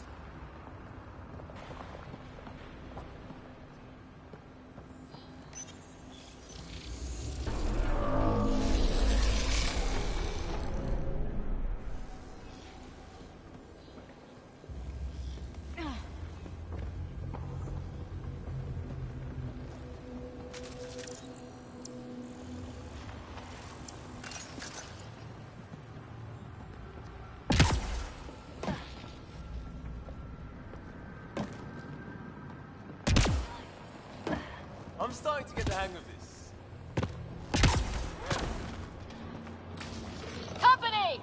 I'm starting to get the hang of this. Company!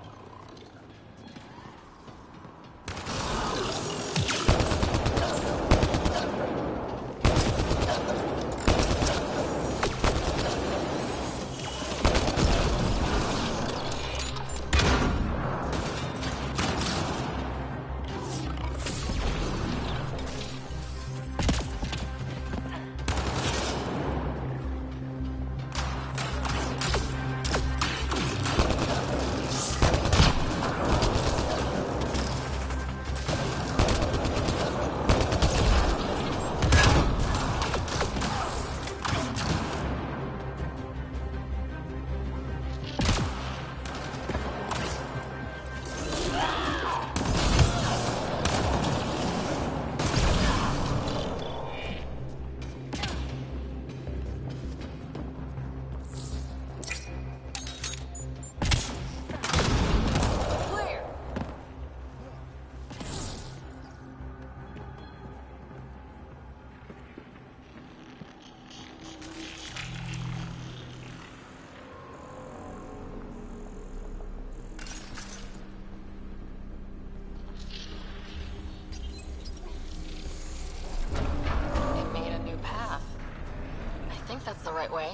That's the right way.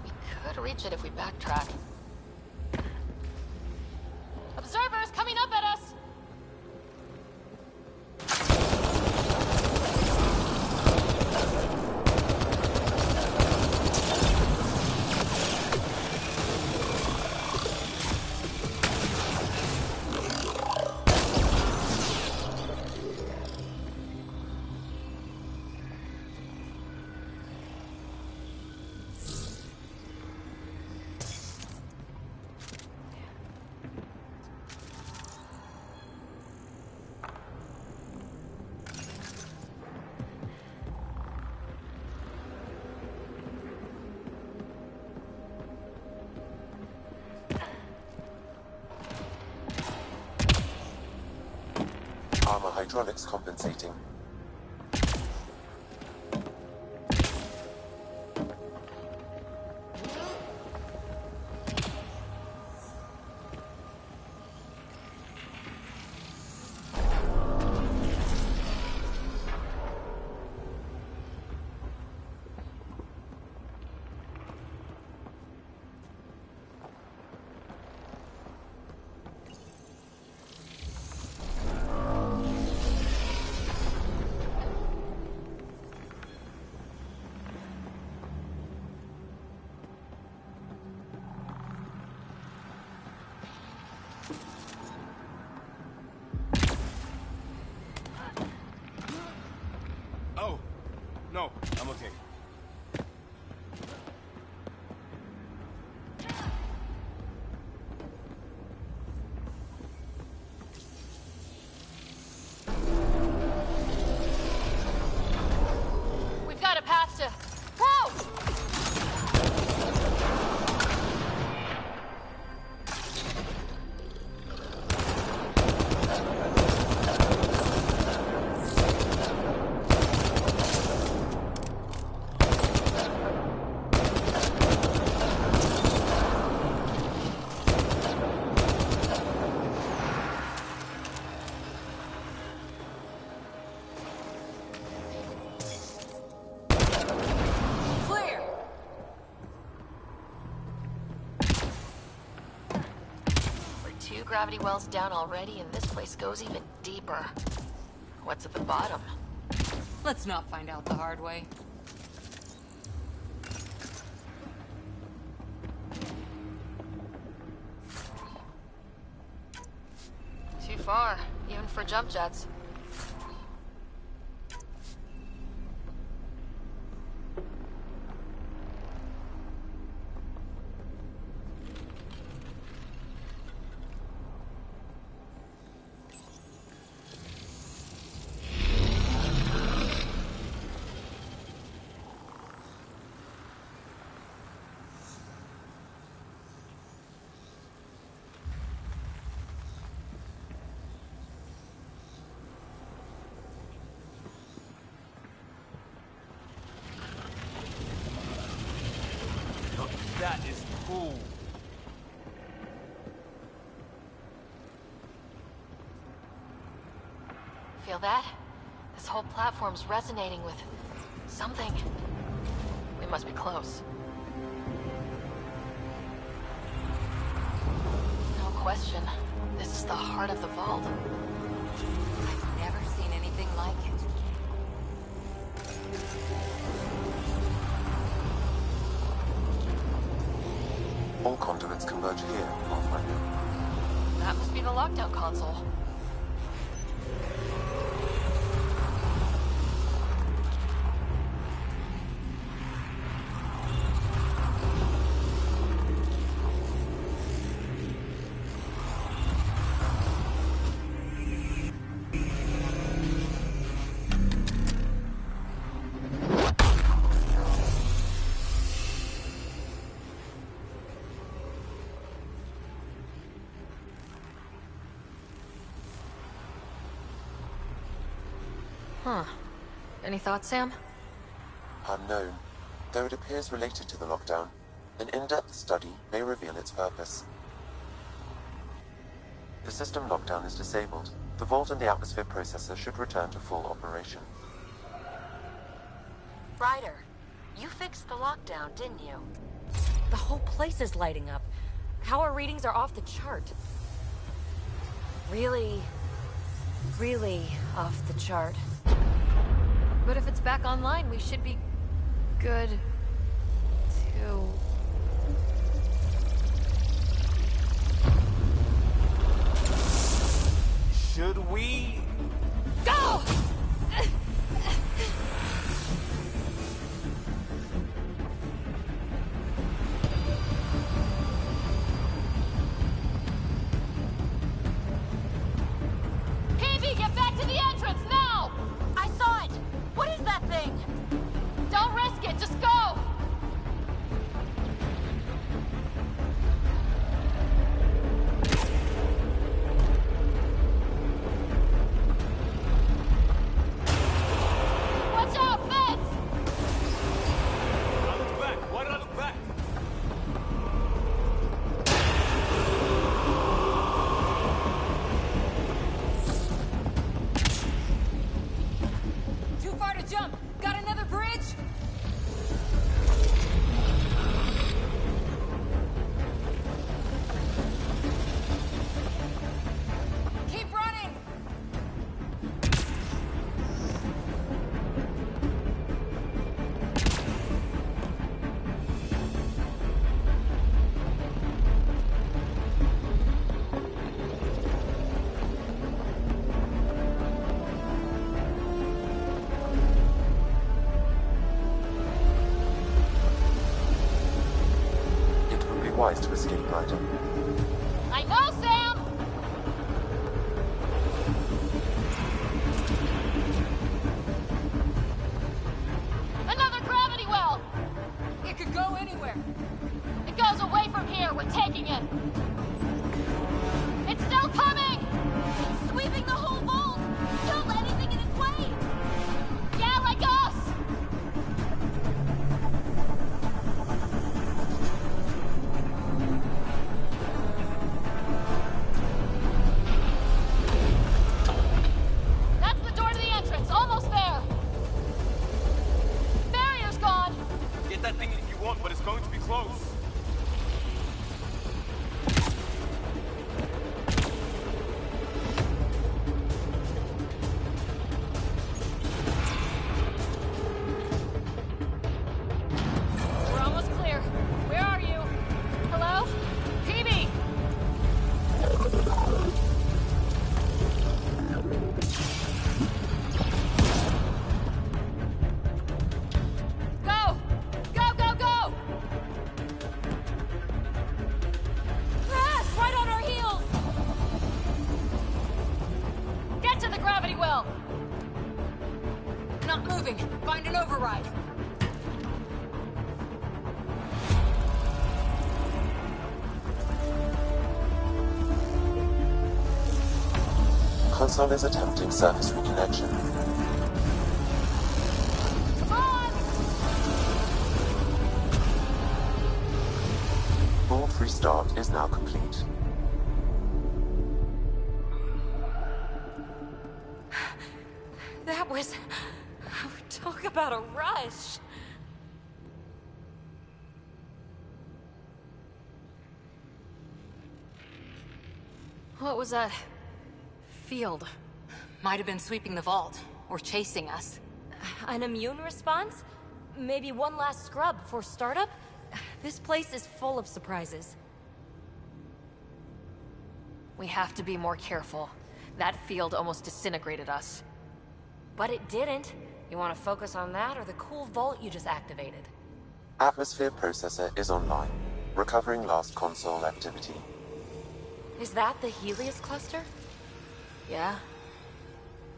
We could reach it if we backtrack. Observers coming up at us! hydraulics compensating. Oh, no, I'm okay. We've got a path to... Whoa! Two gravity wells down already, and this place goes even deeper. What's at the bottom? Let's not find out the hard way. Too far, even for jump jets. That is cool. Feel that? This whole platform's resonating with something. We must be close. No question. This is the heart of the vault. I've never seen anything like it. All conduits converge here, Pathfinder. That must be the lockdown console. Huh. Any thoughts, Sam? Unknown. Though it appears related to the lockdown, an in-depth study may reveal its purpose. The system lockdown is disabled. The vault and the atmosphere processor should return to full operation. Ryder, you fixed the lockdown, didn't you? The whole place is lighting up. Power readings are off the chart. Really off the chart. But if it's back online, we should be good to... Should we? Go! PB, get back to the entrance now! I saw it! What is that thing? Don't risk it, just go! better. I know, Sam! Another gravity well! It could go anywhere. It goes away from here. We're taking it. It's still coming! Sweeping the whole vault! Don't let anything in its way! Yeah, like us! That's the door to the entrance. Almost there. Barrier's gone. Get that thing if you want, but it's going to be close. We're almost clear. Where are you? Hello? PB! Go! Go, go, go! Crash! Right on our heels! Get to the gravity well! Not moving. Find an override. Console is attempting surface reconnection. Come on! Vault restart is now complete. That was... Talk about a rush. What was that? Field. Might have been sweeping the vault, or chasing us. An immune response? Maybe one last scrub before startup? This place is full of surprises. We have to be more careful. That field almost disintegrated us. But it didn't. You want to focus on that or the cool vault you just activated? Atmosphere processor is online, recovering lost console activity. Is that the Helios cluster? Yeah.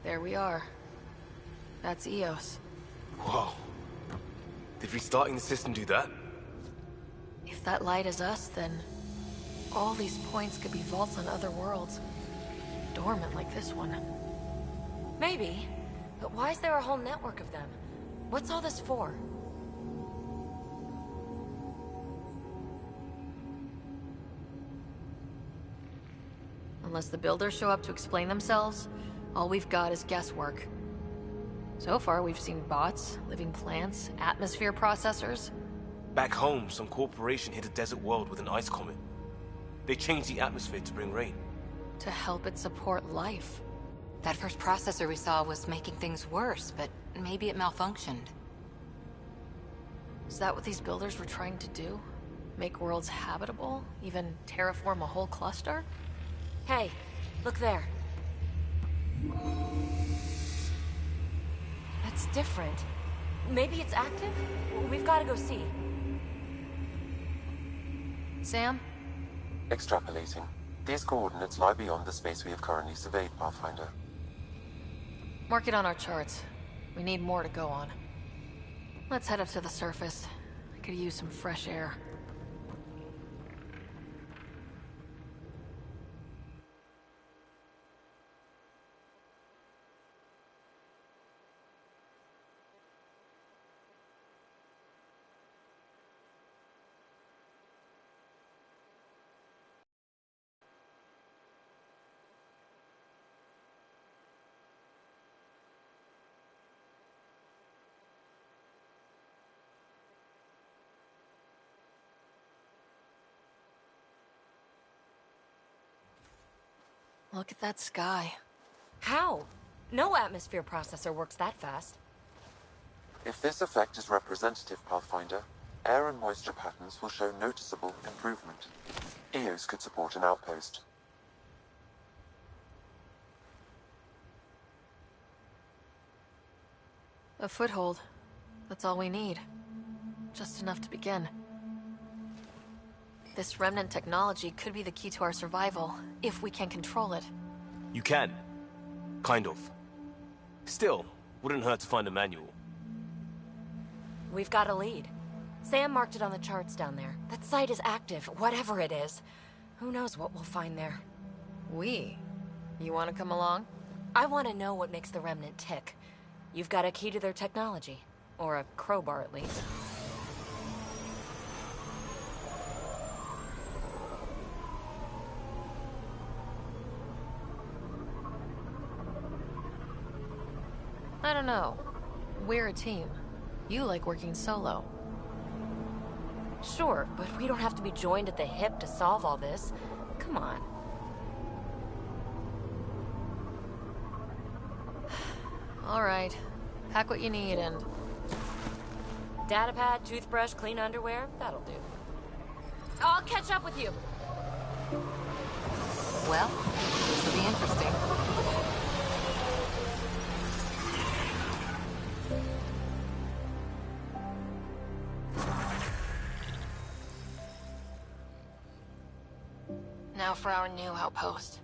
There we are. That's Eos. Whoa. Did restarting the system do that? If that light is us, then all these points could be vaults on other worlds. Dormant like this one. Maybe. But why is there a whole network of them? What's all this for? Unless the builders show up to explain themselves, all we've got is guesswork. So far, we've seen bots, living plants, atmosphere processors. Back home, some corporation hit a desert world with an ice comet. They changed the atmosphere to bring rain. To help it support life. That first processor we saw was making things worse, but maybe it malfunctioned. Is that what these builders were trying to do? Make worlds habitable? Even terraform a whole cluster? Hey, look there. That's different. Maybe it's active? We've got to go see. Sam? Extrapolating. These coordinates lie beyond the space we have currently surveyed, Pathfinder. Mark it on our charts. We need more to go on. Let's head up to the surface. I could use some fresh air. Look at that sky. How? No atmosphere processor works that fast. If this effect is representative, Pathfinder, air and moisture patterns will show noticeable improvement. Eos could support an outpost. A foothold. That's all we need. Just enough to begin. This remnant technology could be the key to our survival, if we can control it. You can. Kind of. Still, wouldn't hurt to find a manual. We've got a lead. Sam marked it on the charts down there. That site is active, whatever it is. Who knows what we'll find there. We? You want to come along? I want to know what makes the Remnant tick. You've got a key to their technology. Or a crowbar, at least. I don't know. We're a team. You like working solo. Sure, but we don't have to be joined at the hip to solve all this. Come on. All right. Pack what you need and... Datapad, toothbrush, clean underwear, that'll do. I'll catch up with you. Well, this will be interesting. Now for our new outpost.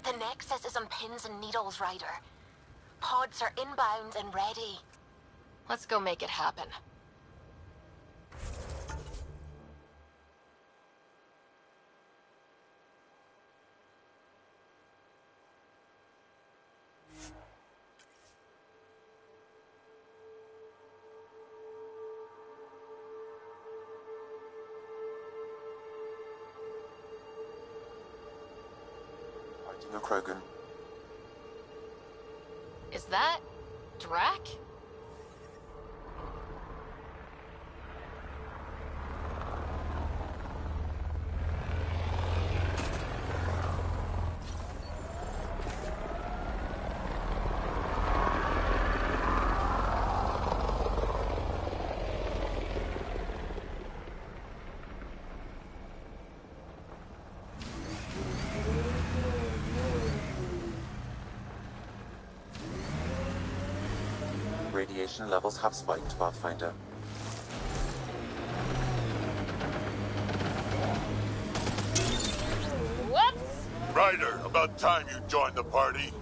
The Nexus is on pins and needles, Ryder. Pods are inbound and ready. Let's go make it happen. No, Krogan. Is that... Drac? Radiation levels have spiked, Pathfinder. Whoops! Ryder, about time you joined the party.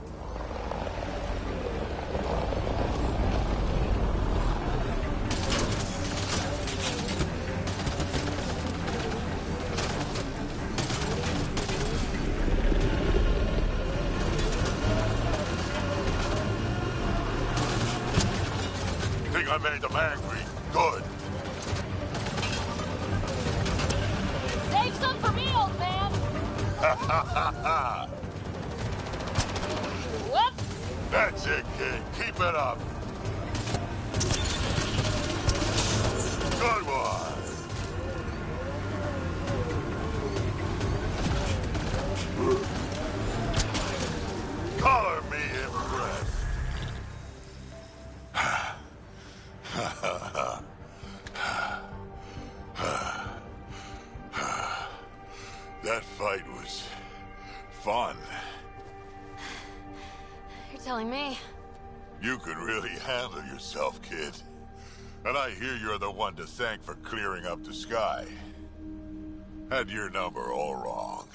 I made them angry. Good. Save some for me, old man! Whoops! That's it, kid. Keep it up. Good one. Color me impressed. That fight was fun. You're telling me? You can really handle yourself, kid. And I hear you're the one to thank for clearing up the sky. Had your number all wrong.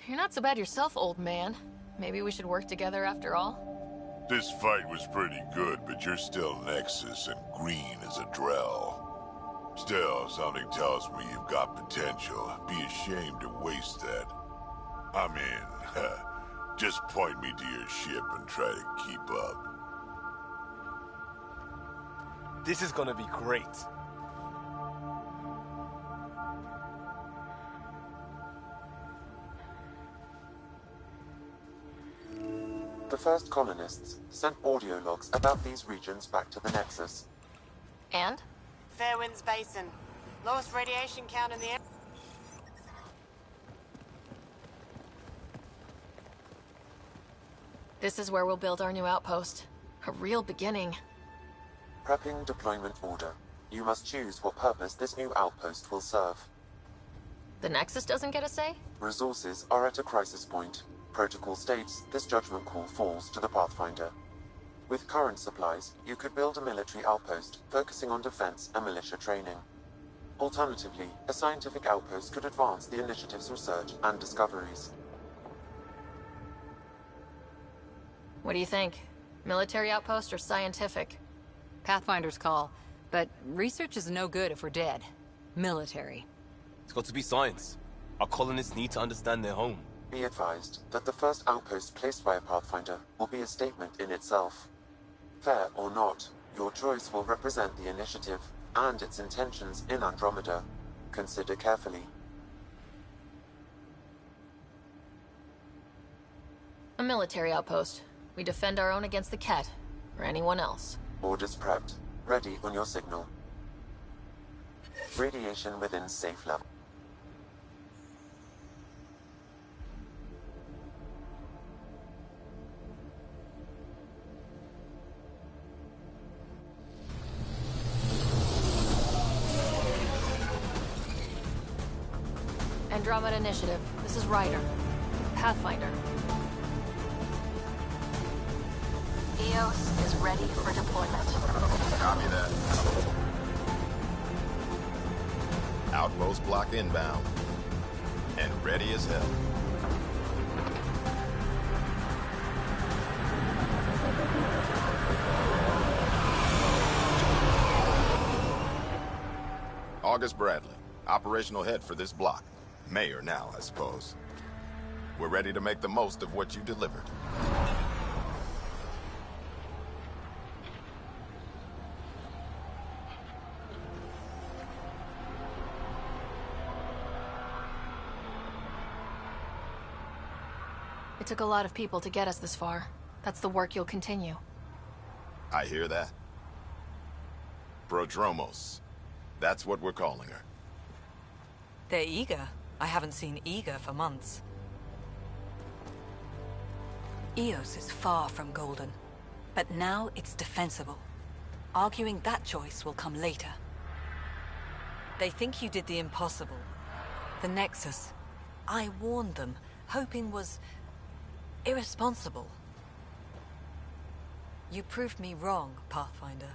You're not so bad yourself, old man. Maybe we should work together after all? This fight was pretty good, but you're still Nexus and green as a Drell. Still, something tells me you've got potential. Be ashamed to waste that. I mean, Just point me to your ship and try to keep up. This is gonna be great. The first colonists sent audio logs about these regions back to the Nexus. And? Fairwinds Basin. Lowest radiation count in the area. This is where we'll build our new outpost. A real beginning. Prepping deployment order. You must choose what purpose this new outpost will serve. The Nexus doesn't get a say? Resources are at a crisis point. Protocol states this judgment call falls to the Pathfinder. With current supplies, you could build a military outpost focusing on defense and militia training. Alternatively, a scientific outpost could advance the initiative's research and discoveries. What do you think? Military outpost or scientific? Pathfinder's call, but research is no good if we're dead. Military. It's got to be science. Our colonists need to understand their home. Be advised that the first outpost placed by a Pathfinder will be a statement in itself. Fair or not, your choice will represent the initiative and its intentions in Andromeda. Consider carefully. A military outpost. We defend our own against the Ket, or anyone else. Orders prepped. Ready on your signal. Radiation within safe level. Andromeda Initiative. This is Ryder. Pathfinder. EOS is ready for deployment. Copy that. Outpost block inbound. And ready as hell. August Bradley, operational head for this block. Mayor now, I suppose. We're ready to make the most of what you delivered. It took a lot of people to get us this far. That's the work you'll continue. I hear that. Prodromos. That's what we're calling her. They're eager. I haven't seen eager for months. EOS is far from golden, but now it's defensible. Arguing that choice will come later. They think you did the impossible. The Nexus. I warned them, hoping was irresponsible. You proved me wrong, Pathfinder.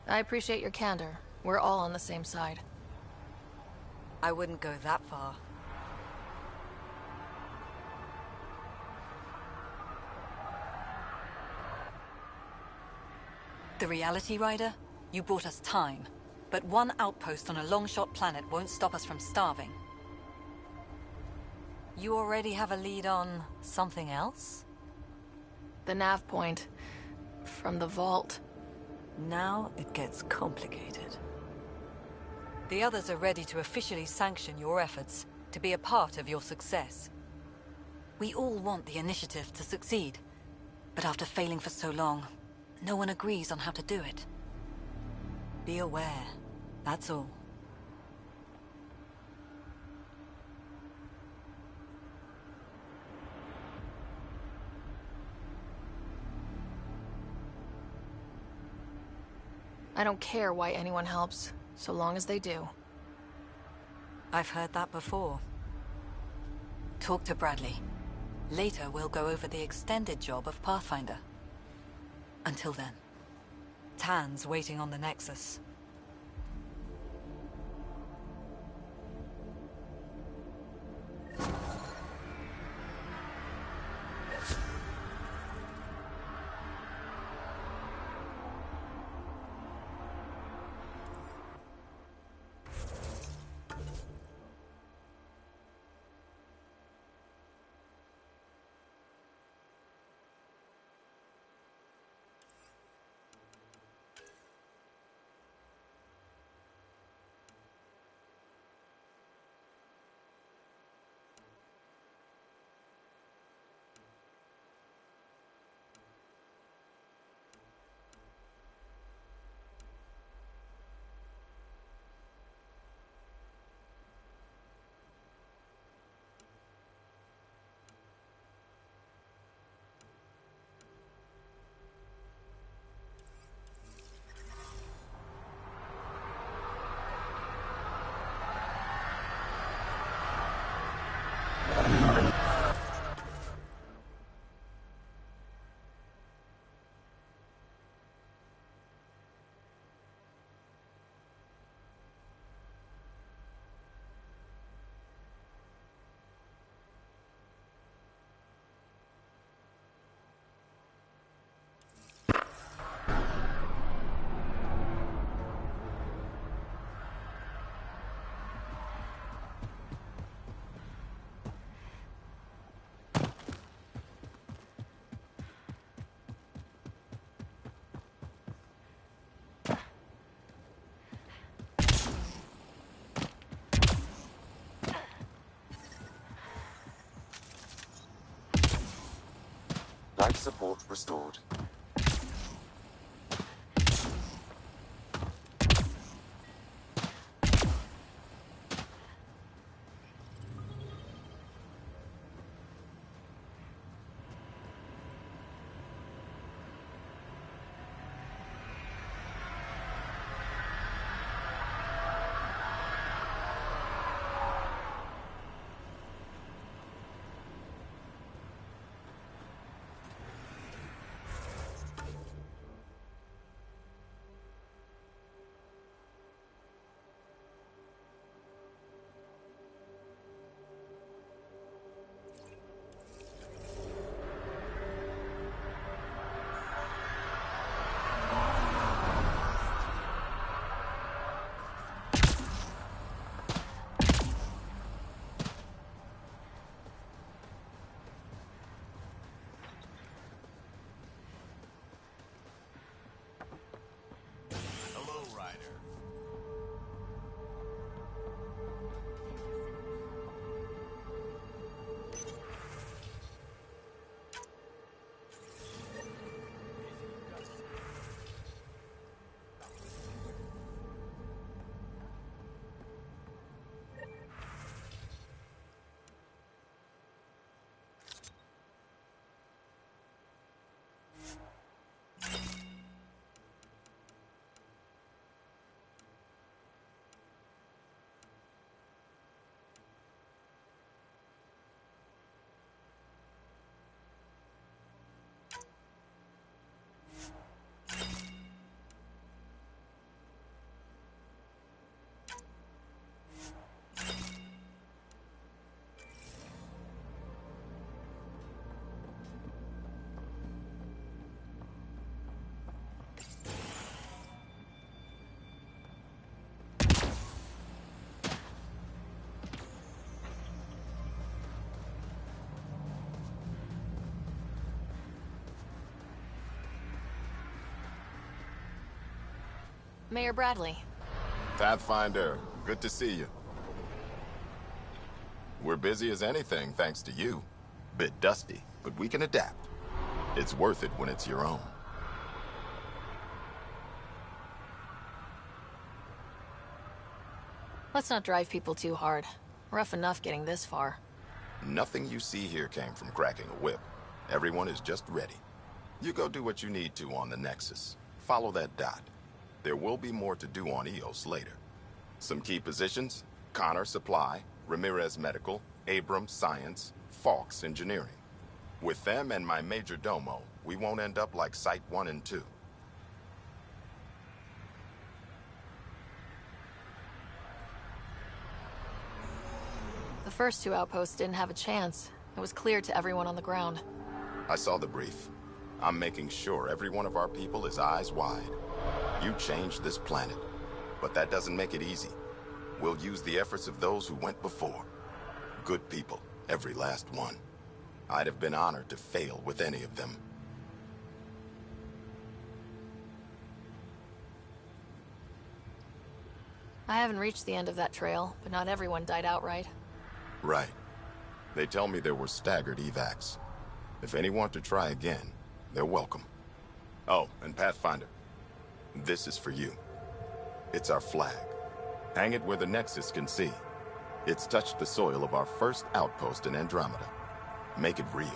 I appreciate your candor. We're all on the same side. I wouldn't go that far. The reality, Rider? You brought us time. But one outpost on a long-shot planet won't stop us from starving. You already have a lead on something else? The nav point. From the vault. Now it gets complicated. The others are ready to officially sanction your efforts, to be a part of your success. We all want the initiative to succeed, but after failing for so long, no one agrees on how to do it. Be aware, that's all. I don't care why anyone helps, so long as they do. I've heard that before. Talk to Bradley. Later, we'll go over the extended job of Pathfinder. Until then, Tan's waiting on the Nexus. Support restored. Mayor Bradley. Pathfinder, good to see you. We're busy as anything thanks to you. Bit dusty, but we can adapt. It's worth it when it's your own. Let's not drive people too hard. Rough enough getting this far. Nothing you see here came from cracking a whip. Everyone is just ready. You go do what you need to on the Nexus. Follow that dot. There will be more to do on EOS later. Some key positions: Connor Supply, Ramirez Medical, Abrams Science, Falks Engineering. With them and my major domo, we won't end up like Site 1 and 2. The first two outposts didn't have a chance. It was clear to everyone on the ground. I saw the brief. I'm making sure every one of our people is eyes wide. You changed this planet, but that doesn't make it easy. We'll use the efforts of those who went before. Good people, every last one. I'd have been honored to fail with any of them. I haven't reached the end of that trail, but not everyone died outright. Right. They tell me there were staggered evacs. If any want to try again, they're welcome. Oh, and Pathfinder, this is for you. It's our flag. Hang it where the Nexus can see. It's touched the soil of our first outpost in Andromeda. Make it real.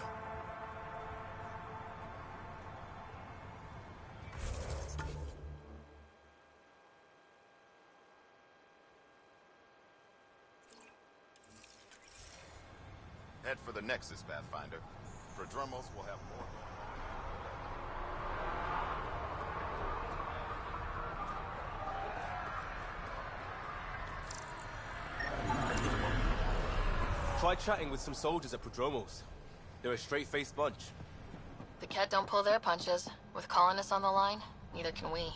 Head for the Nexus, Pathfinder. Prodromos will have more. Try chatting with some soldiers at Prodromos. They're a straight-faced bunch. The Ket don't pull their punches. With colonists on the line, neither can we.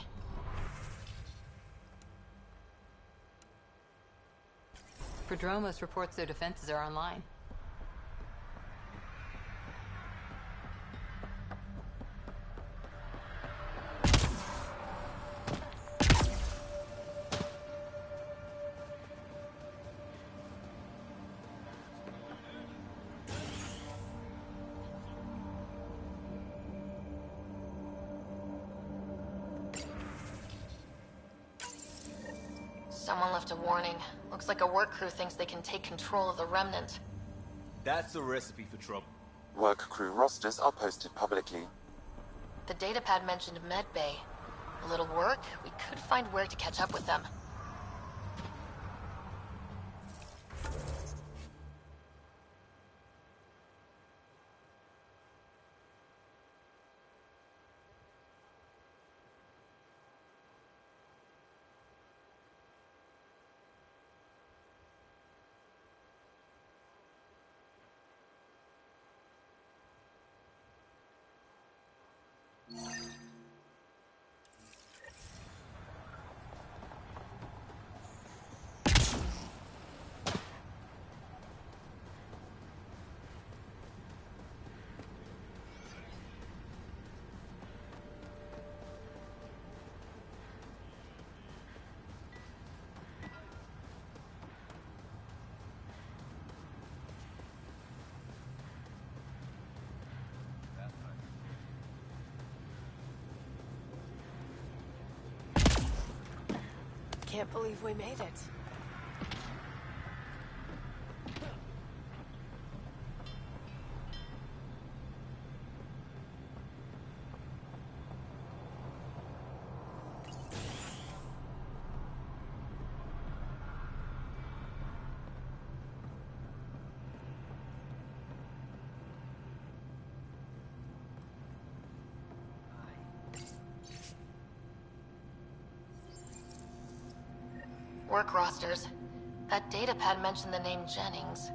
Prodromos reports their defenses are online. Someone left a warning. Looks like a work crew thinks they can take control of the Remnant. That's a recipe for trouble. Work crew rosters are posted publicly. The datapad mentioned medbay. A little work, we could find where to catch up with them. Can't believe we made it. Work rosters. That datapad mentioned the name Jennings.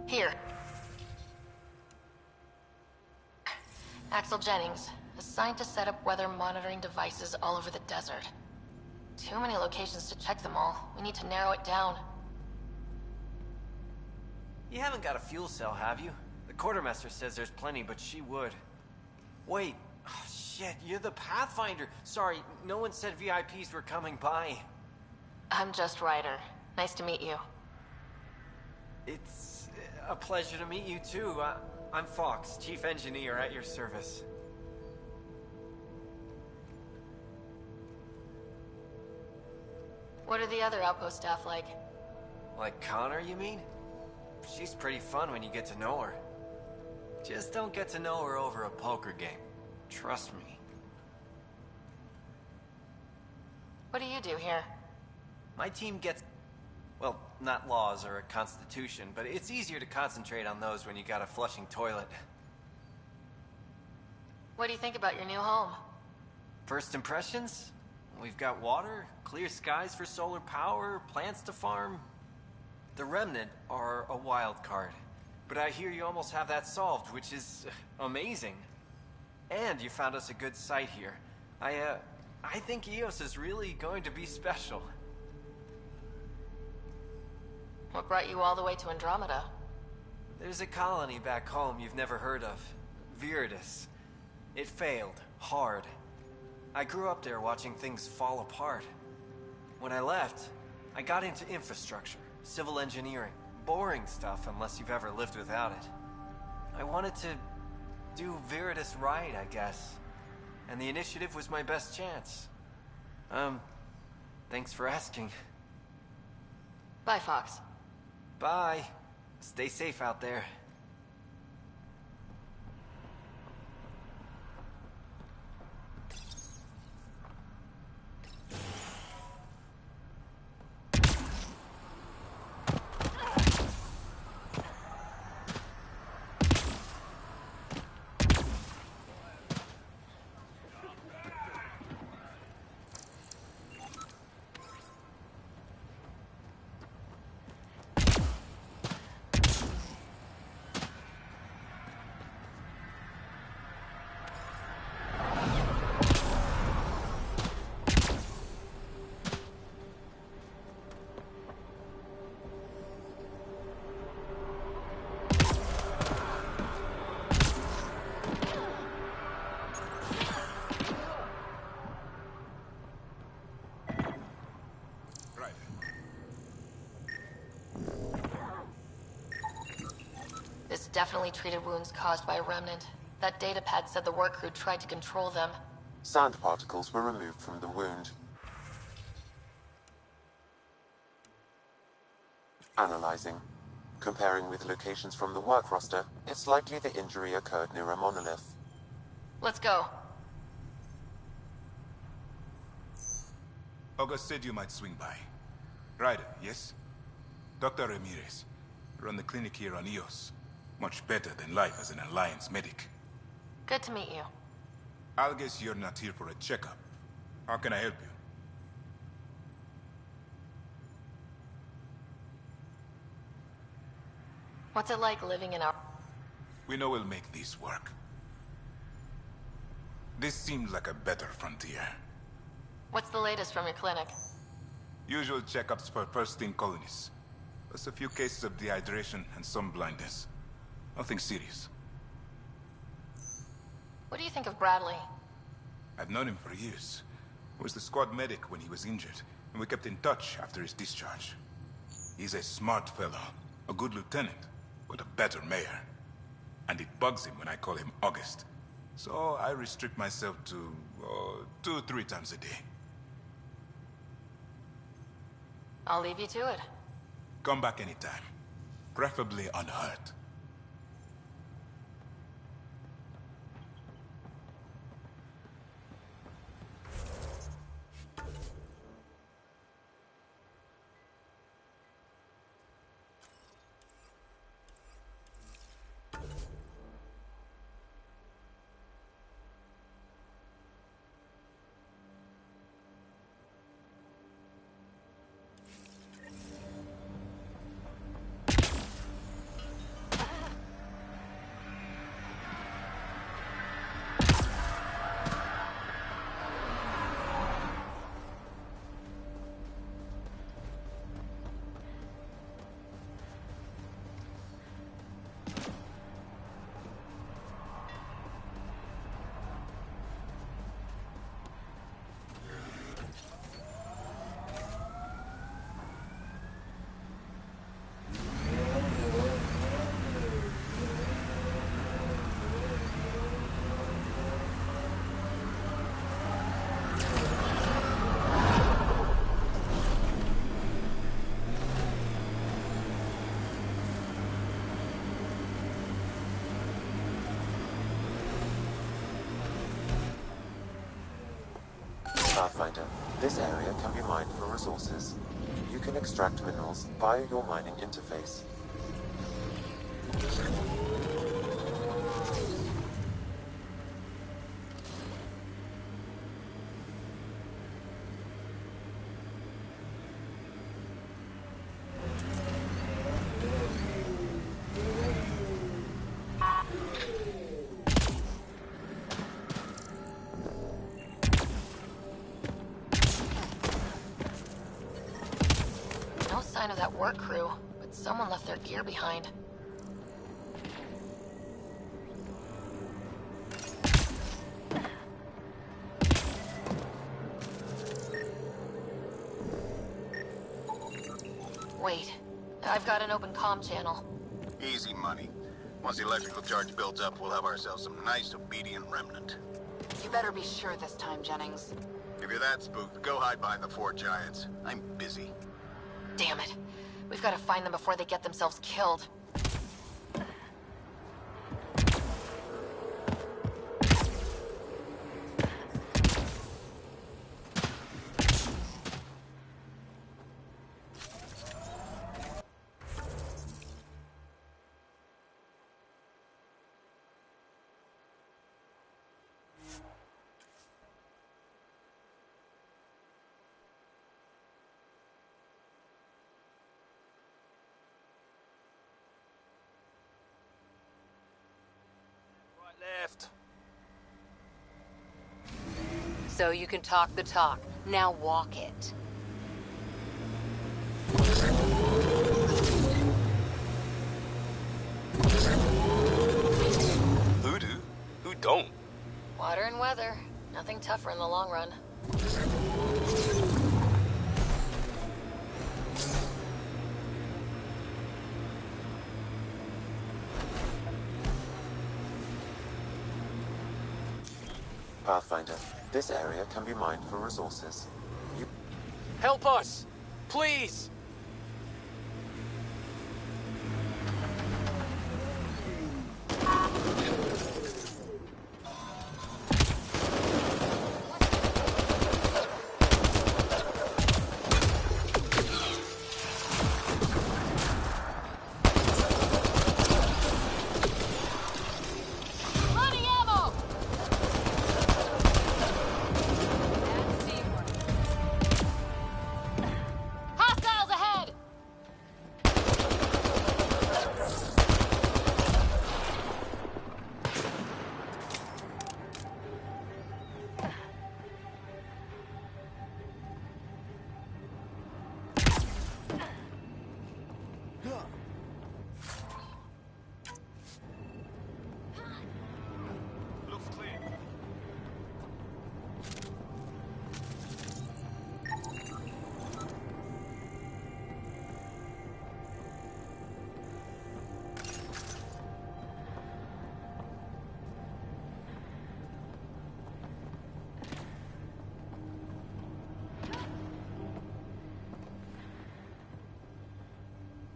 Here. Axel Jennings, assigned to set up weather monitoring devices all over the desert. Too many locations to check them all. We need to narrow it down. You haven't got a fuel cell, have you? The quartermaster says there's plenty, but she would. Wait. Oh, shit, you're the Pathfinder. Sorry, no one said VIPs were coming by. I'm just Ryder. Nice to meet you. It's a pleasure to meet you, too. I'm Fox, Chief Engineer at your service. What are the other outpost staff like? Like Connor, you mean? She's pretty fun when you get to know her. Just don't get to know her over a poker game. Trust me. What do you do here? My team gets... well, not laws or a constitution, but it's easier to concentrate on those when you got a flushing toilet. What do you think about your new home? First impressions? We've got water, clear skies for solar power, plants to farm. The Remnant are a wild card, but I hear you almost have that solved, which is amazing. And you found us a good site here. I think EOS is really going to be special. What brought you all the way to Andromeda? There's a colony back home you've never heard of. Viridis. It failed. Hard. I grew up there watching things fall apart. When I left, I got into infrastructure, civil engineering. Boring stuff unless you've ever lived without it. I wanted to do Viridis right, I guess. And the initiative was my best chance. Thanks for asking. Bye, Fox. Bye. Stay safe out there. Definitely treated wounds caused by a remnant. That datapad said the work crew tried to control them. Sand particles were removed from the wound. Analyzing. Comparing with locations from the work roster, it's likely the injury occurred near a monolith. Let's go. August said you might swing by. Ryder, yes? Dr. Ramirez. Run the clinic here on EOS. Much better than life as an Alliance medic. Good to meet you. I'll guess you're not here for a checkup. How can I help you? What's it like living in our... We know we'll make this work. This seems like a better frontier. What's the latest from your clinic? Usual checkups for first-in colonists. Plus a few cases of dehydration and some blindness. Nothing serious. What do you think of Bradley? I've known him for years. He was the squad medic when he was injured, and we kept in touch after his discharge. He's a smart fellow, a good lieutenant, but a better mayor. And it bugs him when I call him August. So I restrict myself to 2-3 times a day. I'll leave you to it. Come back anytime. Preferably unhurt. Pathfinder, this area can be mined for resources. You can extract minerals via your mining interface. No sign of that work crew, but someone left their gear behind. Wait, I've got an open comm channel. Easy money. Once the electrical charge builds up, we'll have ourselves some nice, obedient remnant. You better be sure this time, Jennings. If you're that spooked, go hide behind the 4 giants. I'm busy. Damn it. We've got to find them before they get themselves killed. Left. So you can talk the talk. Now walk it. Who do? Who don't? Water and weather. Nothing tougher in the long run. Pathfinder, this area can be mined for resources. Help us! Please!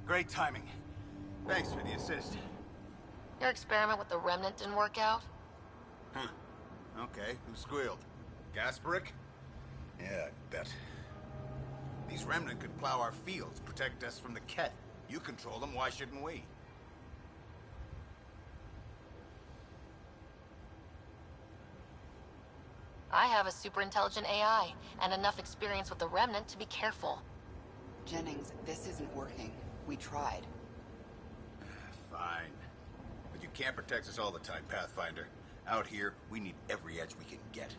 Great timing. Thanks for the assist. Your experiment with the remnant didn't work out? Huh. Okay, who squealed? Gasparic? Yeah, I bet. These remnant could plow our fields, protect us from the Ket. You control them, why shouldn't we? I have a super intelligent AI, and enough experience with the remnant to be careful. Jennings, this isn't working. We tried. Fine. But you can't protect us all the time, Pathfinder. Out here, we need every edge we can get.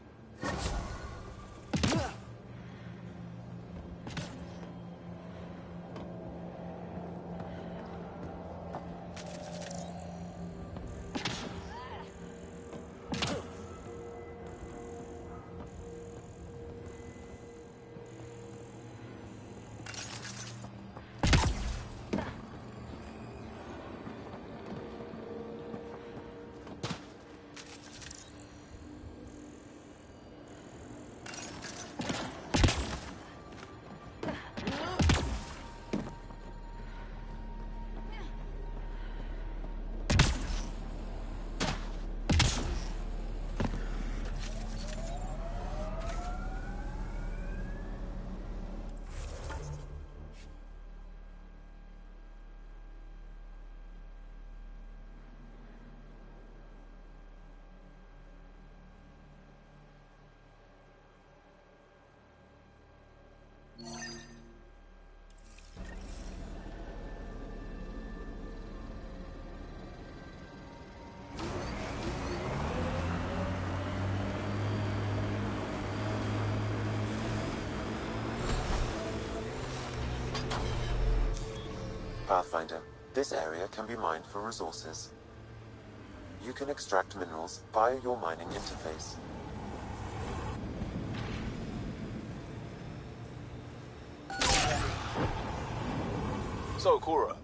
Pathfinder, this area can be mined for resources. You can extract minerals via your mining interface. So, Cora,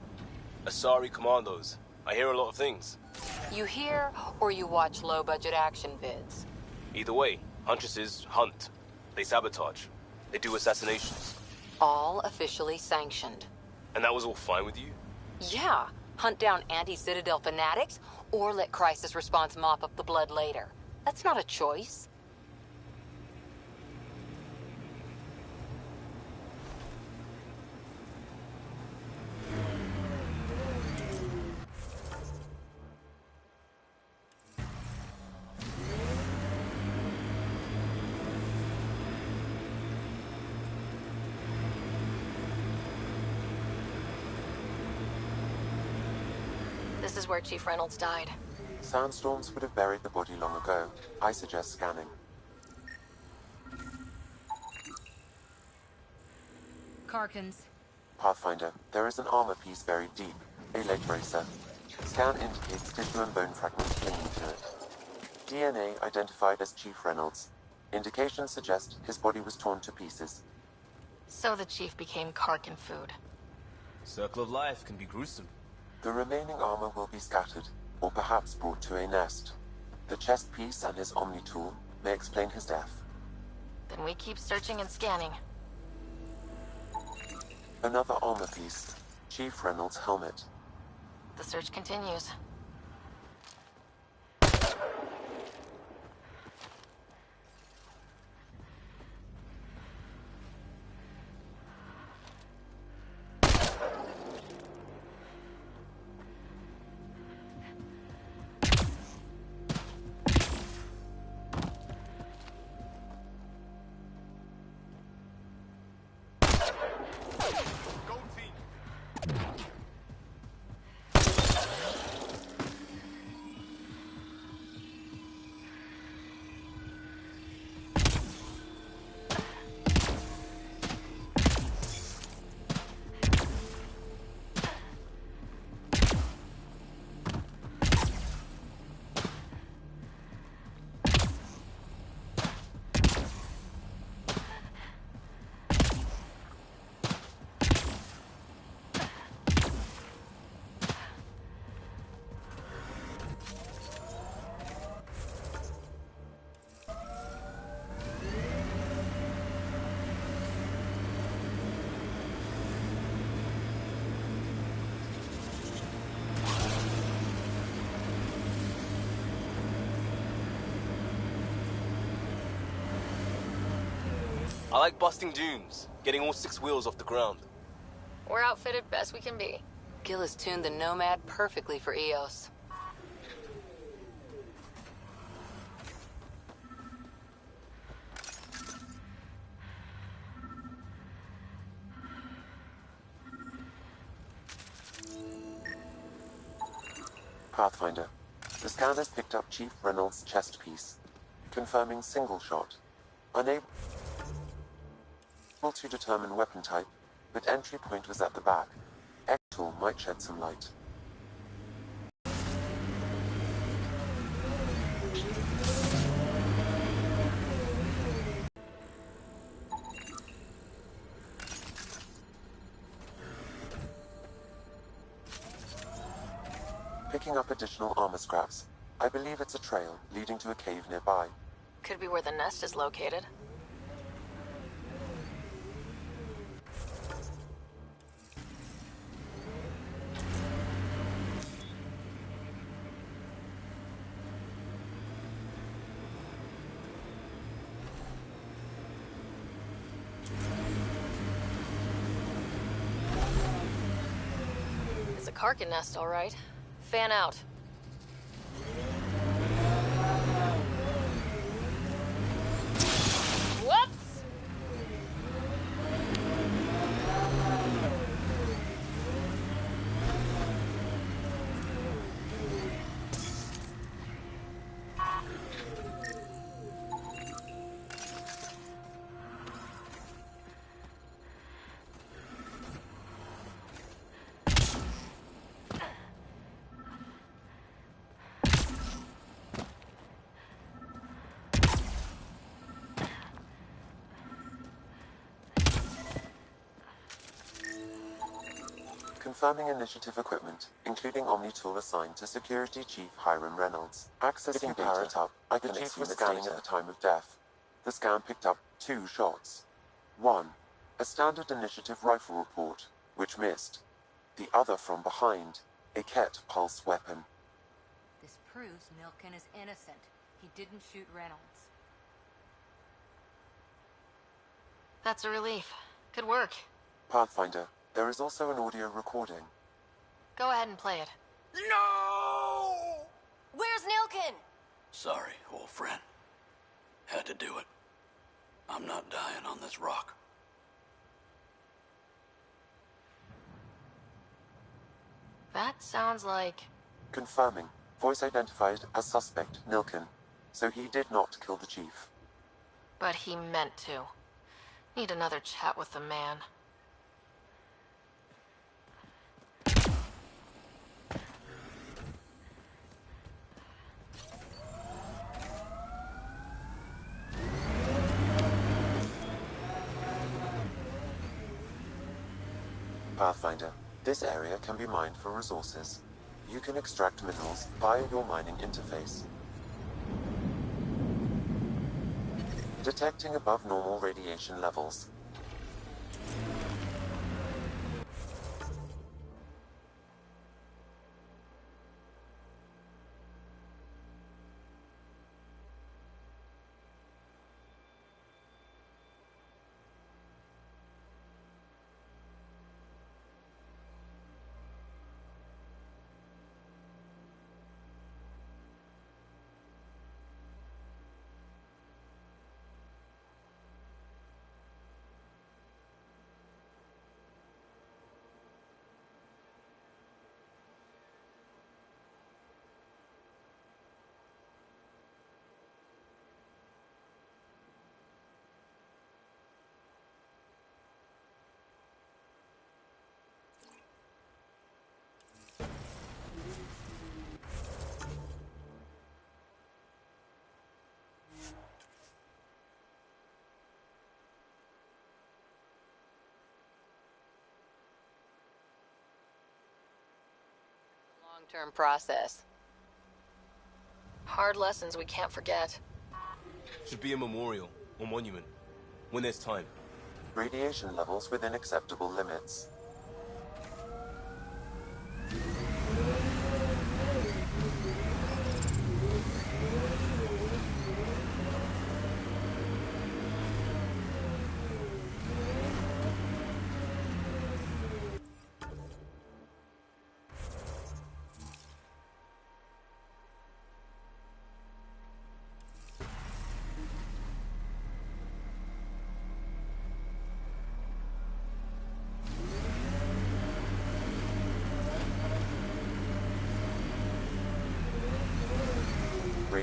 Asari Commandos. I hear a lot of things. You hear or you watch low-budget action vids? Either way, Huntresses hunt. They sabotage. They do assassinations. All officially sanctioned. And that was all fine with you? Yeah. Hunt down anti-Citadel fanatics, or let crisis response mop up the blood later. That's not a choice. This is where Chief Reynolds died. Sandstorms would have buried the body long ago. I suggest scanning. Karkins. Pathfinder, there is an armor piece buried deep. A leg bracer. Scan indicates tissue and bone fragments clinging to it. DNA identified as Chief Reynolds. Indications suggest his body was torn to pieces. So the Chief became Karkin food. Circle of life can be gruesome. The remaining armor will be scattered, or perhaps brought to a nest. The chest piece and his Omni tool may explain his death. Then we keep searching and scanning. Another armor piece. Chief Reynolds' helmet. The search continues. I like busting dunes, getting all 6 wheels off the ground. We're outfitted best we can be. Gil has tuned the Nomad perfectly for EOS. Pathfinder. The scan has picked up Chief Reynolds' chest piece, confirming single shot. Unable to determine weapon type, but entry point was at the back. X-tool might shed some light. Picking up additional armor scraps. I believe it's a trail leading to a cave nearby. Could be where the nest is located. It's a Karkin nest, all right. Fan out. Whoops! Confirming initiative equipment, including Omni tool assigned to Security Chief Hiram Reynolds. Accessing power it up. The Chief was scanning at the time of death. The scan picked up 2 shots. 1. A standard initiative rifle report, which missed. The other from behind, a Ket pulse weapon. This proves Milken is innocent. He didn't shoot Reynolds. That's a relief. Good work. Pathfinder, there is also an audio recording. Go ahead and play it. No! Where's Nilken? Sorry, old friend. Had to do it. I'm not dying on this rock. That sounds like... Confirming. Voice identified as suspect, Nilken. So he did not kill the Chief. But he meant to. Need another chat with the man. Pathfinder, this area can be mined for resources. You can extract minerals via your mining interface. Detecting above normal radiation levels. Long-term process. Hard lessons we can't forget. Should be a memorial or monument when there's time. Radiation levels within acceptable limits.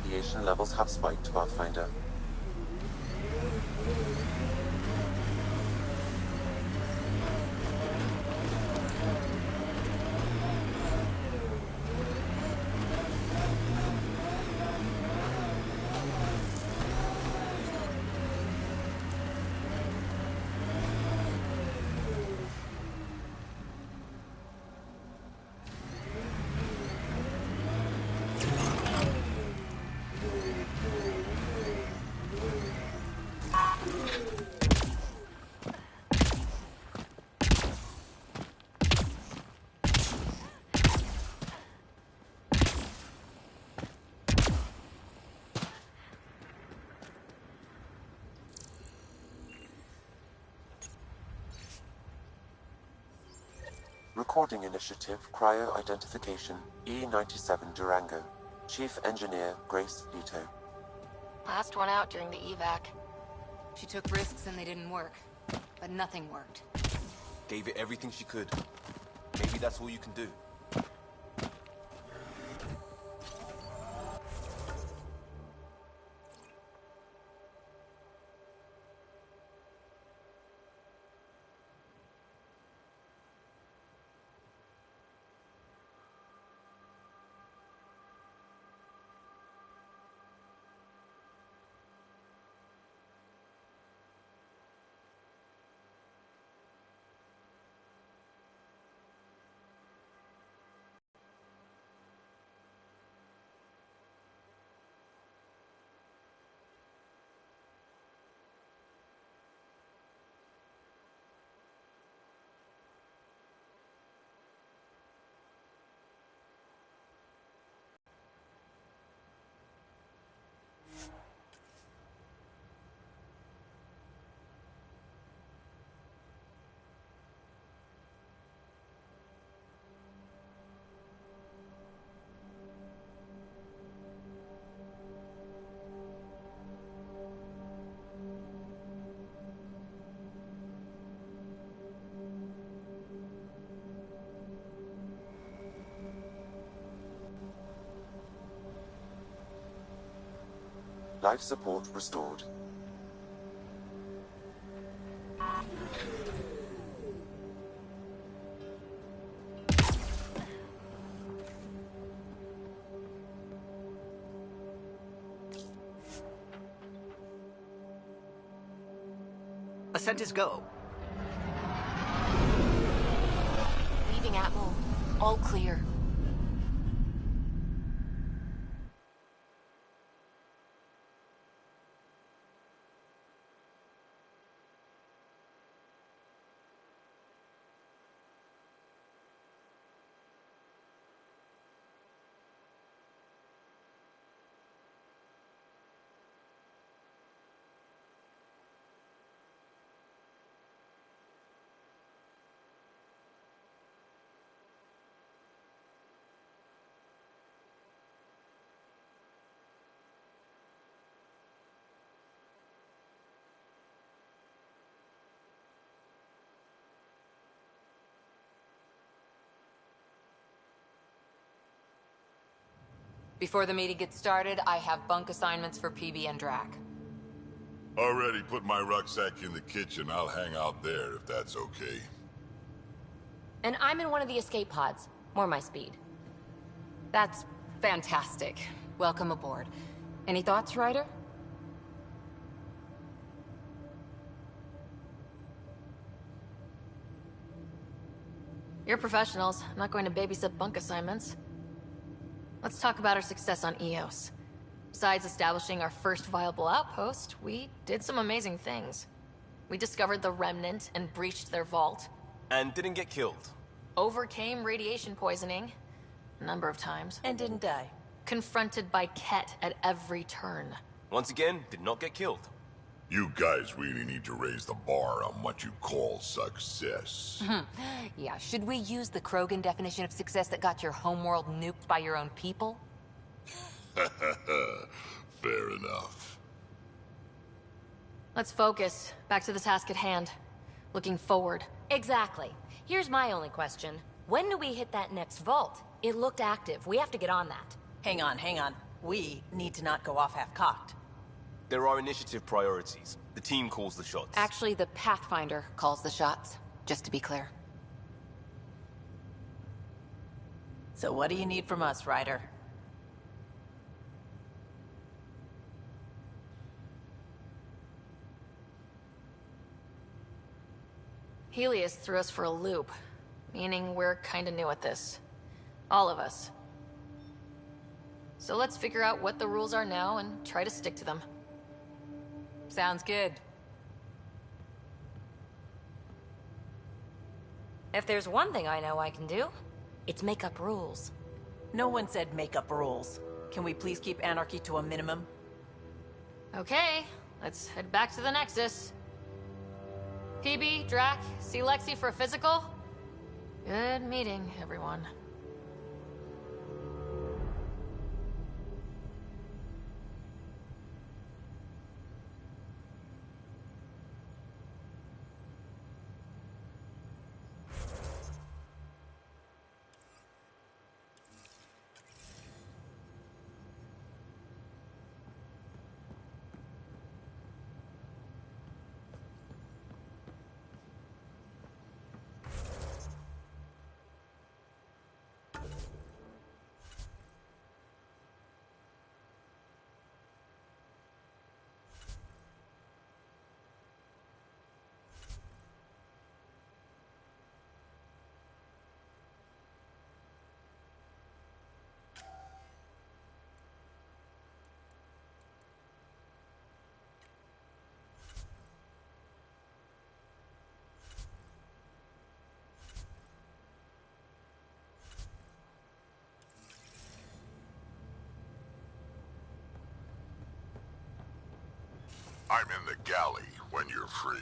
radiation levels have spiked, Pathfinder. Recording Initiative, Cryo Identification, E97 Durango. Chief Engineer, Grace Leto. Last one out during the evac. She took risks and they didn't work. But nothing worked. Gave it everything she could. Maybe that's all you can do. Life support restored. Ascent is go. Leaving Atmo. All clear. Before the meeting gets started, I have bunk assignments for PB and Drac. Already put my rucksack in the kitchen. I'll hang out there if that's okay. And I'm in one of the escape pods. More my speed. That's fantastic. Welcome aboard. Any thoughts, Ryder? You're professionals. I'm not going to babysit bunk assignments. Let's talk about our success on Eos. Besides establishing our first viable outpost, we did some amazing things. We discovered the Remnant and breached their vault. And didn't get killed. Overcame radiation poisoning a number of times. And didn't die. Confronted by Ket at every turn. Once again, did not get killed. You guys really need to raise the bar on what you call success. Yeah, should we use the Krogan definition of success that got your homeworld nuked by your own people? Fair enough. Let's focus. Back to the task at hand. Looking forward. Exactly. Here's my only question. When do we hit that next vault? It looked active. We have to get on that. Hang on. We need to not go off half-cocked. There are initiative priorities. The team calls the shots. Actually, the Pathfinder calls the shots, just to be clear. So what do you need from us, Ryder? Helios threw us for a loop, meaning we're kinda new at this. All of us. So let's figure out what the rules are now and try to stick to them. Sounds good. If there's one thing I know I can do, it's make up rules. No one said make up rules. Can we please keep anarchy to a minimum? Okay, let's head back to the Nexus. PB, Drac, see Lexi for a physical? Good meeting, everyone. I'm in the galley when you're free.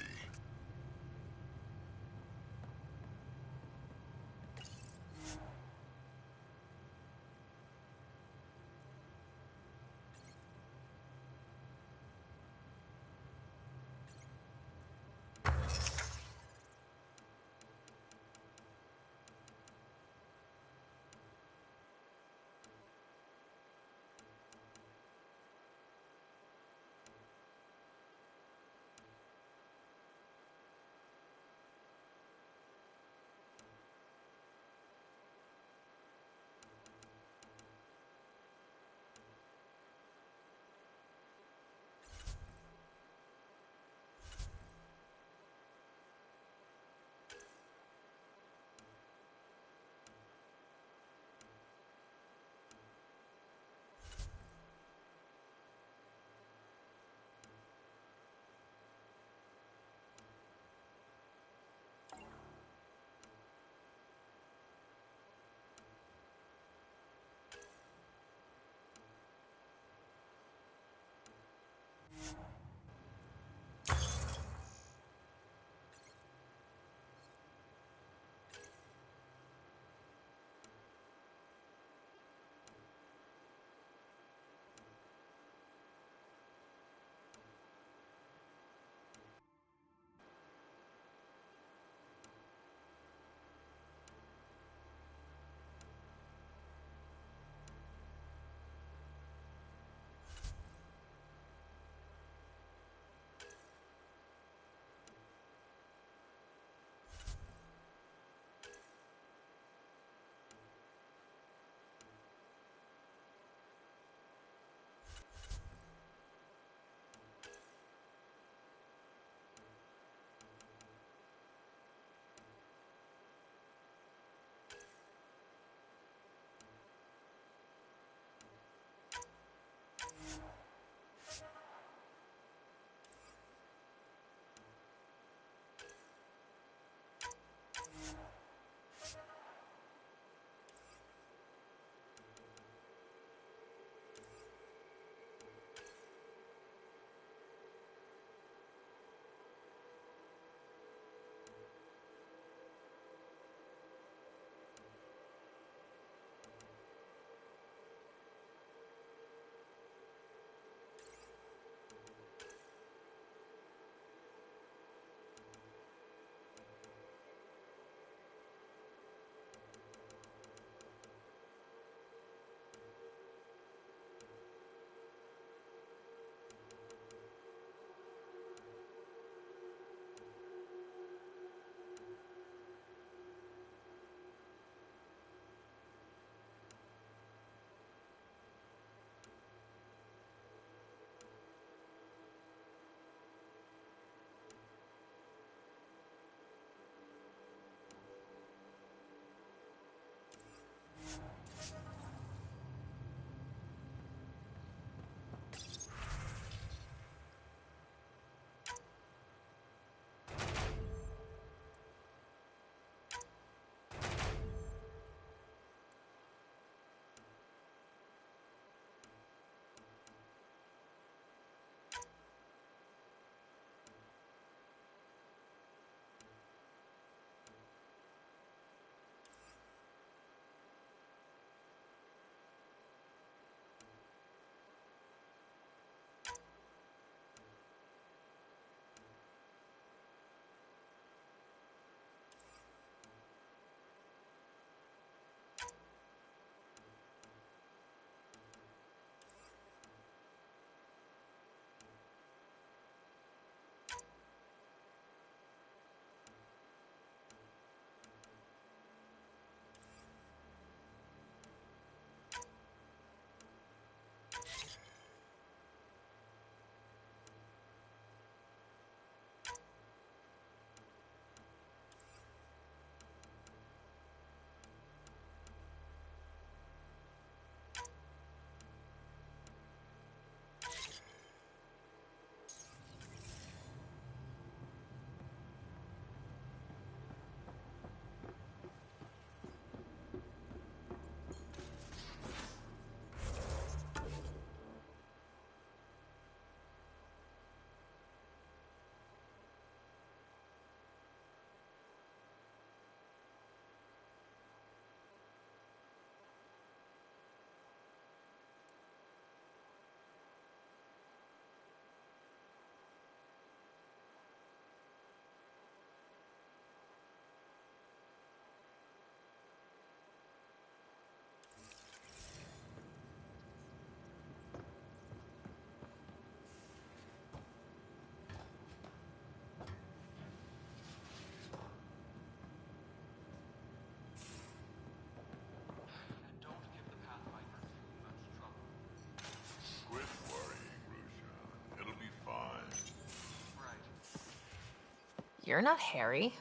You're not Harry.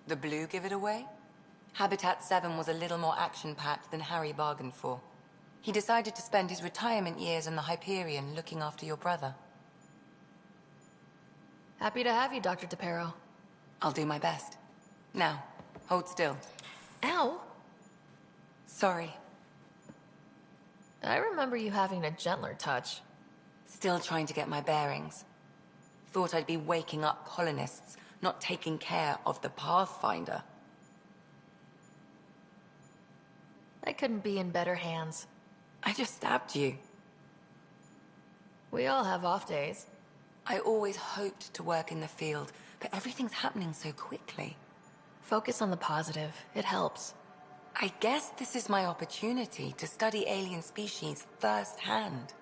The blue give it away? Habitat 7 was a little more action-packed than Harry bargained for. He decided to spend his retirement years in the Hyperion looking after your brother. Happy to have you, Dr. DePero. I'll do my best. Now, hold still. Ow! Sorry. I remember you having a gentler touch. Still trying to get my bearings. Thought I'd be waking up colonists, not taking care of the Pathfinder. I couldn't be in better hands. I just stabbed you. We all have off days. I always hoped to work in the field, but everything's happening so quickly. Focus on the positive. It helps. I guess this is my opportunity to study alien species firsthand.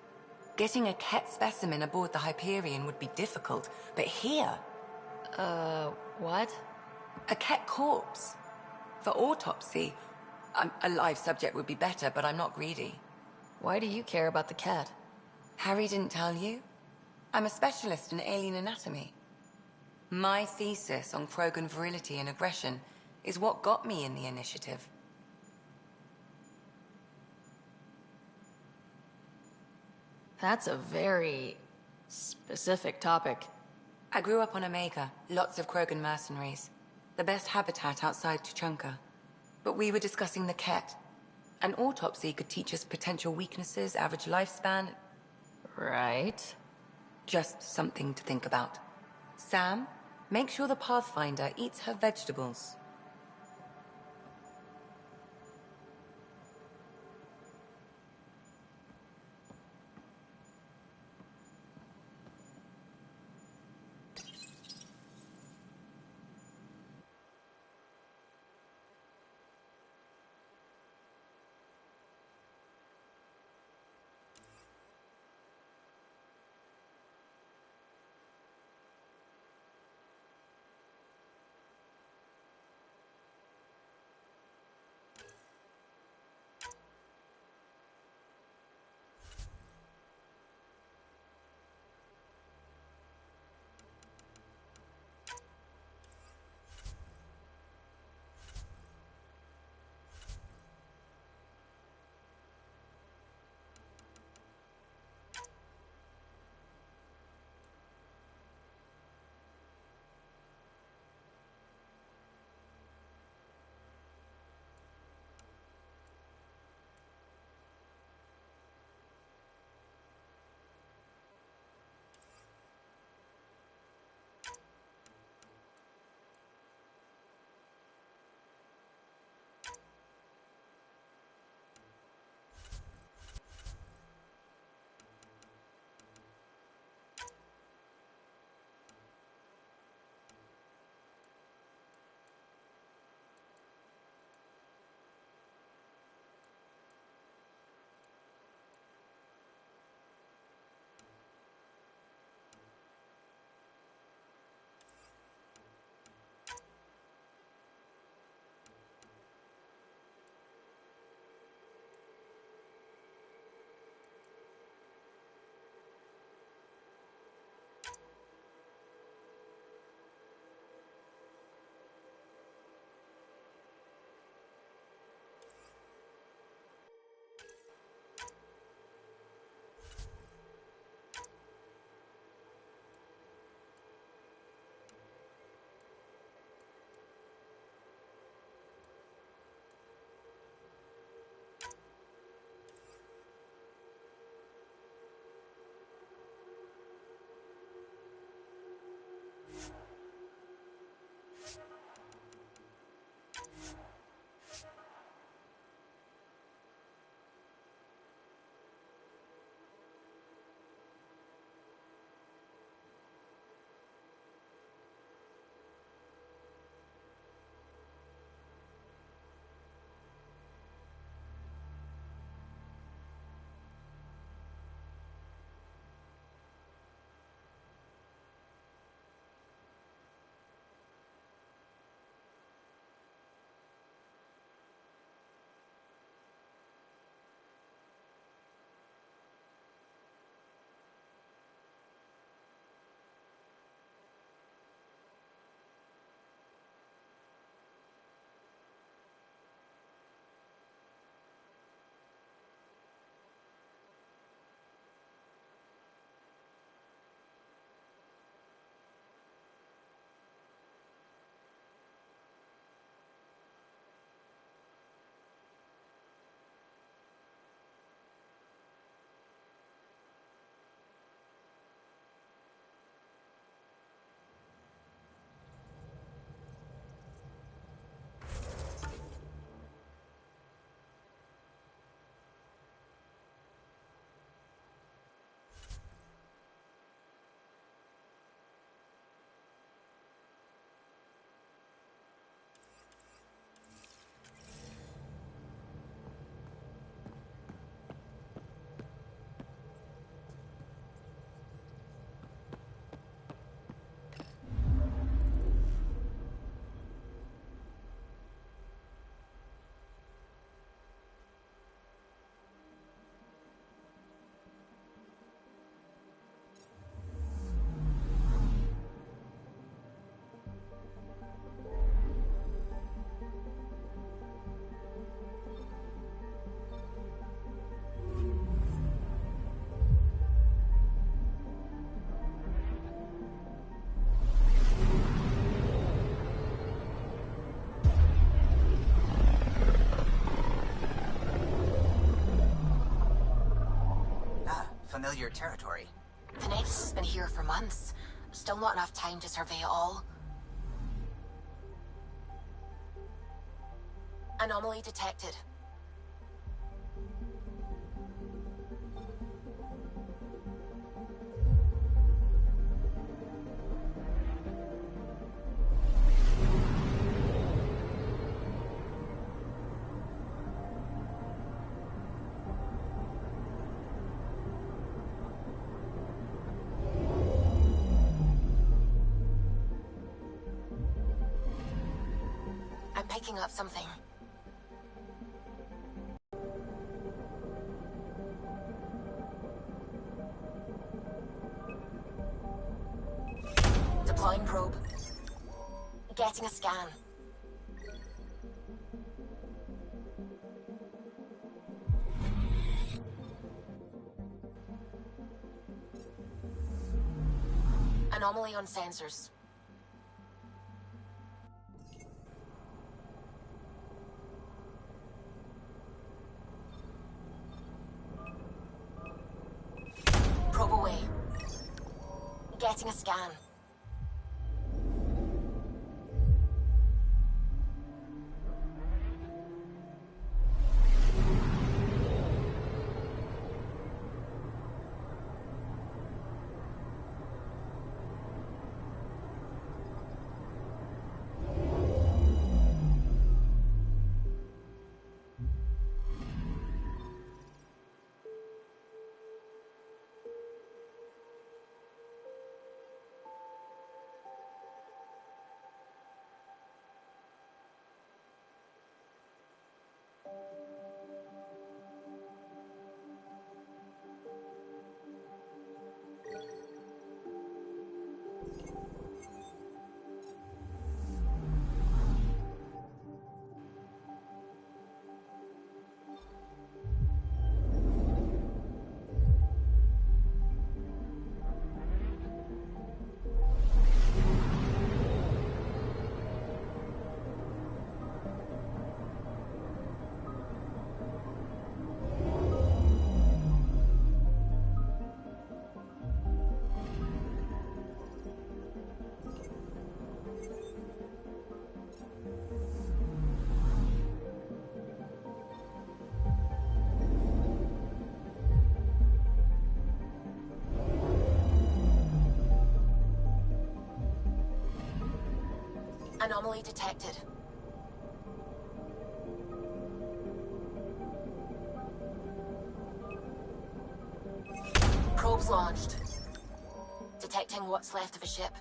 Getting a Ket specimen aboard the Hyperion would be difficult, but here... what? A Ket corpse. For autopsy, a live subject would be better, but I'm not greedy. Why do you care about the cat? Harry didn't tell you? I'm a specialist in alien anatomy. My thesis on Krogan virility and aggression is what got me in the initiative. That's a very specific topic. I grew up on Omega, lots of Krogan mercenaries. The best habitat outside Tuchanka. But we were discussing the Ket. An autopsy could teach us potential weaknesses, average lifespan. Right. Just something to think about. Sam, make sure the Pathfinder eats her vegetables. unfamiliar territory. The Nexus has been here for months. Still not enough time to survey it all. Anomaly detected. I'm picking up something. Deploying probe. Getting a scan. Anomaly on sensors. Probe away. Getting a scan. Anomaly detected. Probes launched. Detecting what's left of a ship.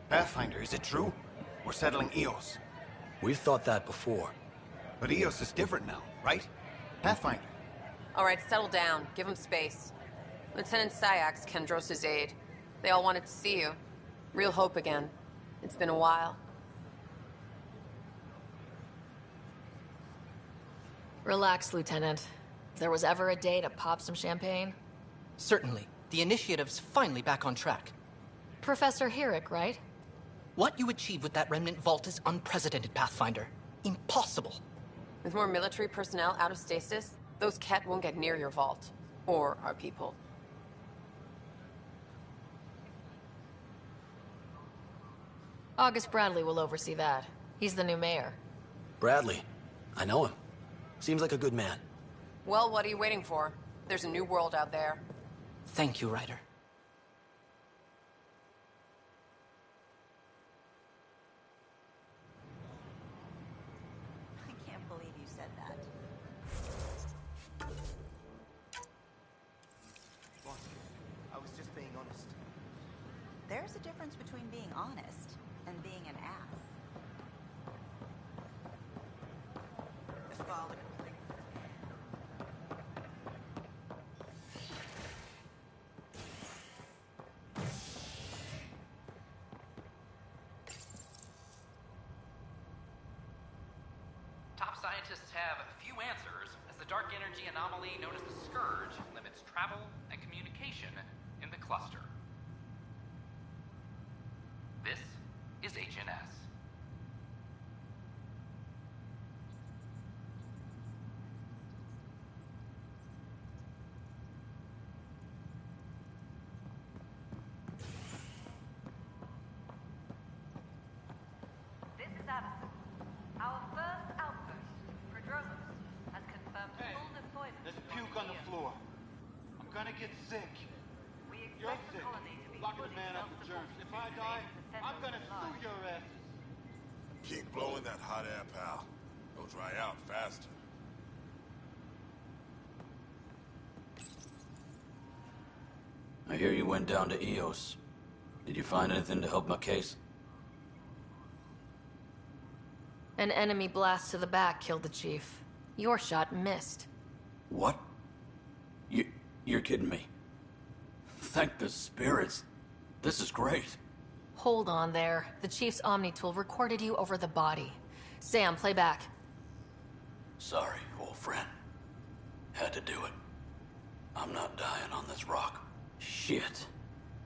Pathfinder, is it true? We're settling Eos. We've thought that before. But Eos is different now, right? Pathfinder. All right, settle down. Give him space. Lieutenant Syax, Kendros' aide. They all wanted to see you. Real hope again. It's been a while. Relax, Lieutenant. If there was ever a day to pop some champagne... Certainly. The initiative's finally back on track. Professor Herrick, right? What you achieved with that remnant vault is unprecedented, Pathfinder. Impossible. With more military personnel out of stasis, those Ket won't get near your vault. Or our people. August Bradley will oversee that. He's the new mayor. Bradley. I know him. Seems like a good man. Well, what are you waiting for? There's a new world out there. Thank you, Ryder. I can't believe you said that. What? I was just being honest. There's a difference between being honest and being an ass. Follow. Top scientists have few answers, as the dark energy anomaly known as the Scourge limits travel and communication in the cluster. This is HNS. This is Addison. Our first outpost, Prodromos, has confirmed full deployment. There's puke on the floor. I'm gonna get sick. You're sick. Locking the man up with germs. If I die, I'm gonna sue your asses. Keep blowing that hot air, pal. It'll dry out faster. I hear you went down to Eos. Did you find anything to help my case? An enemy blast to the back killed the chief. Your shot missed. What? You're kidding me. Thank the spirits. This is great. Hold on there. The chief's Omni tool recorded you over the body. Sam, play back. Sorry, old friend. Had to do it. I'm not dying on this rock. Shit.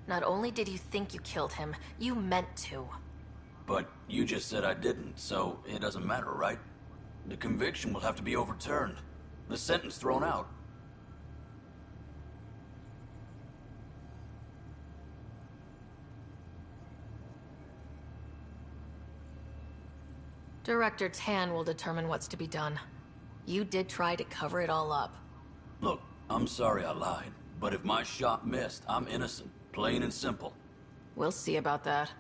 Not only did you think you killed him, you meant to. But you just said I didn't, so it doesn't matter, right? The conviction will have to be overturned. The sentence thrown out. Director Tan will determine what's to be done. You did try to cover it all up. Look, I'm sorry I lied, but if my shot missed, I'm innocent. Plain and simple. We'll see about that.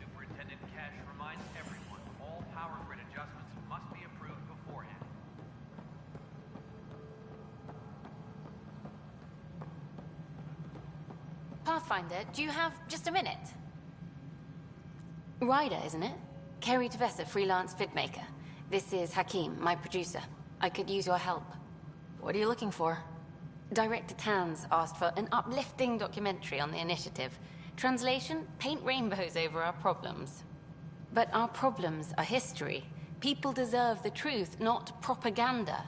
Superintendent Cash reminds everyone all power grid adjustments must be approved beforehand. Pathfinder, do you have just a minute? Ryder, isn't it? Kerry Tavessa, freelance vidmaker. This is Hakim, my producer. I could use your help. What are you looking for? Director Tanz asked for an uplifting documentary on the initiative. Translation, paint rainbows over our problems. But our problems are history. People deserve the truth, not propaganda.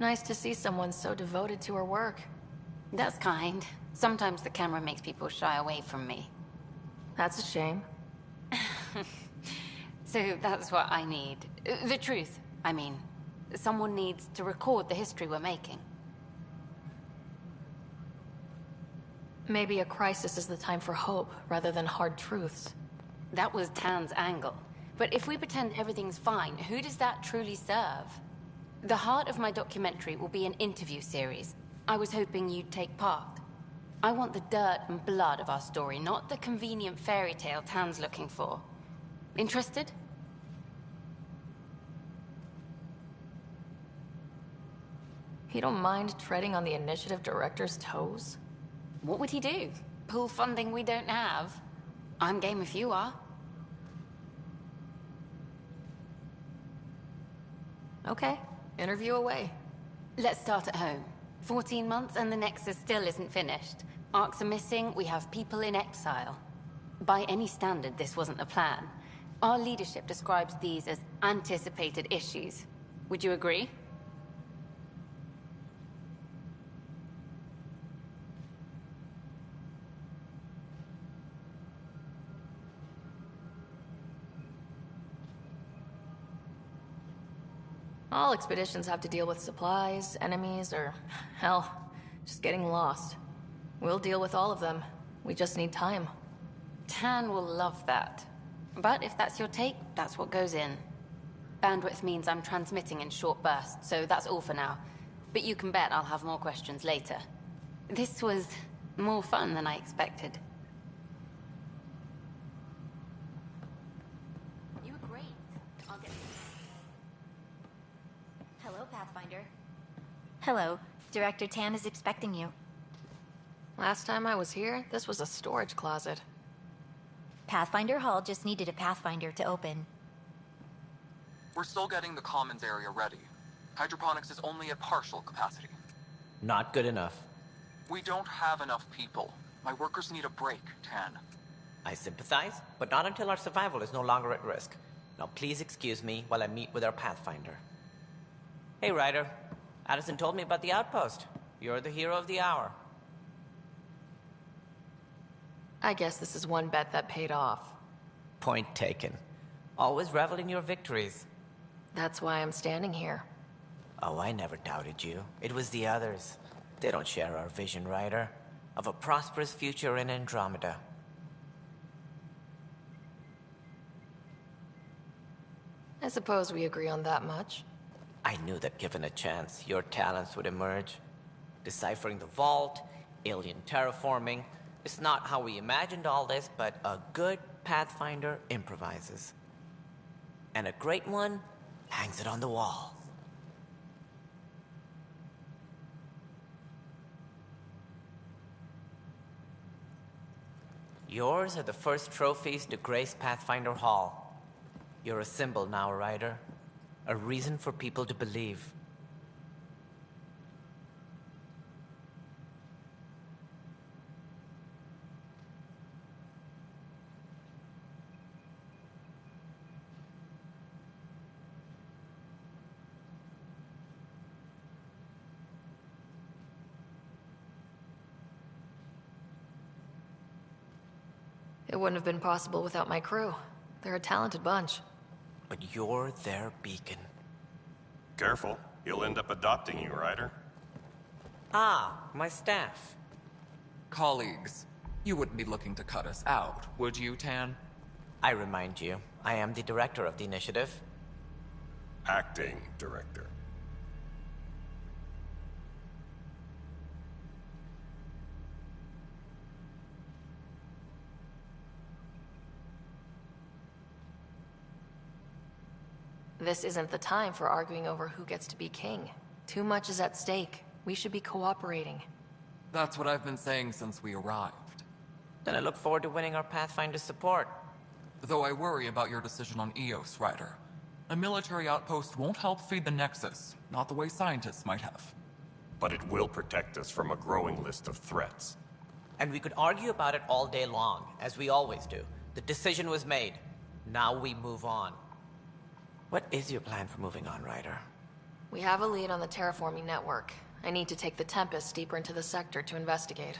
Nice to see someone so devoted to her work. That's kind. Sometimes the camera makes people shy away from me. That's a shame. So that's what I need. The truth, I mean. Someone needs to record the history we're making. Maybe a crisis is the time for hope, rather than hard truths. That was Tan's angle. But if we pretend everything's fine, who does that truly serve? The heart of my documentary will be an interview series. I was hoping you'd take part. I want the dirt and blood of our story, not the convenient fairy tale Tan's looking for. Interested? You don't mind treading on the initiative director's toes? What would he do? Pull funding we don't have? I'm game if you are. Okay, interview away. Let's start at home. 14 months and the Nexus still isn't finished. Arcs are missing, we have people in exile. By any standard, this wasn't a plan. Our leadership describes these as anticipated issues. Would you agree? All expeditions have to deal with supplies, enemies, or, hell, just getting lost. We'll deal with all of them. We just need time. Tan will love that. But if that's your take, that's what goes in. Bandwidth means I'm transmitting in short bursts, so that's all for now. But you can bet I'll have more questions later. This was more fun than I expected. You were great. I'll get... Hello, Pathfinder. Hello. Director Tan is expecting you. Last time I was here, this was a storage closet. Pathfinder Hall just needed a Pathfinder to open. We're still getting the commons area ready. Hydroponics is only at partial capacity. Not good enough. We don't have enough people. My workers need a break, Tan. I sympathize, but not until our survival is no longer at risk. Now please excuse me while I meet with our Pathfinder. Hey, Ryder. Addison told me about the outpost. You're the hero of the hour. I guess this is one bet that paid off. Point taken. Always revel in your victories. That's why I'm standing here. Oh, I never doubted you. It was the others. They don't share our vision, Ryder, of a prosperous future in Andromeda. I suppose we agree on that much. I knew that given a chance, your talents would emerge. Deciphering the vault, alien terraforming. It's not how we imagined all this, but a good Pathfinder improvises. And a great one hangs it on the wall. Yours are the first trophies to grace Pathfinder Hall. You're a symbol now, Ryder. A reason for people to believe. It wouldn't have been possible without my crew. They're a talented bunch. But you're their beacon. Careful. He'll end up adopting you, Ryder. Ah, my staff. Colleagues, you wouldn't be looking to cut us out, would you, Tan? I remind you, I am the director of the initiative. Acting director. This isn't the time for arguing over who gets to be king. Too much is at stake. We should be cooperating. That's what I've been saying since we arrived. Then I look forward to winning our Pathfinder's support. Though I worry about your decision on Eos, Ryder. A military outpost won't help feed the Nexus, not the way scientists might have. But it will protect us from a growing list of threats. And we could argue about it all day long, as we always do. The decision was made. Now we move on. What is your plan for moving on, Ryder? We have a lead on the terraforming network. I need to take the Tempest deeper into the sector to investigate.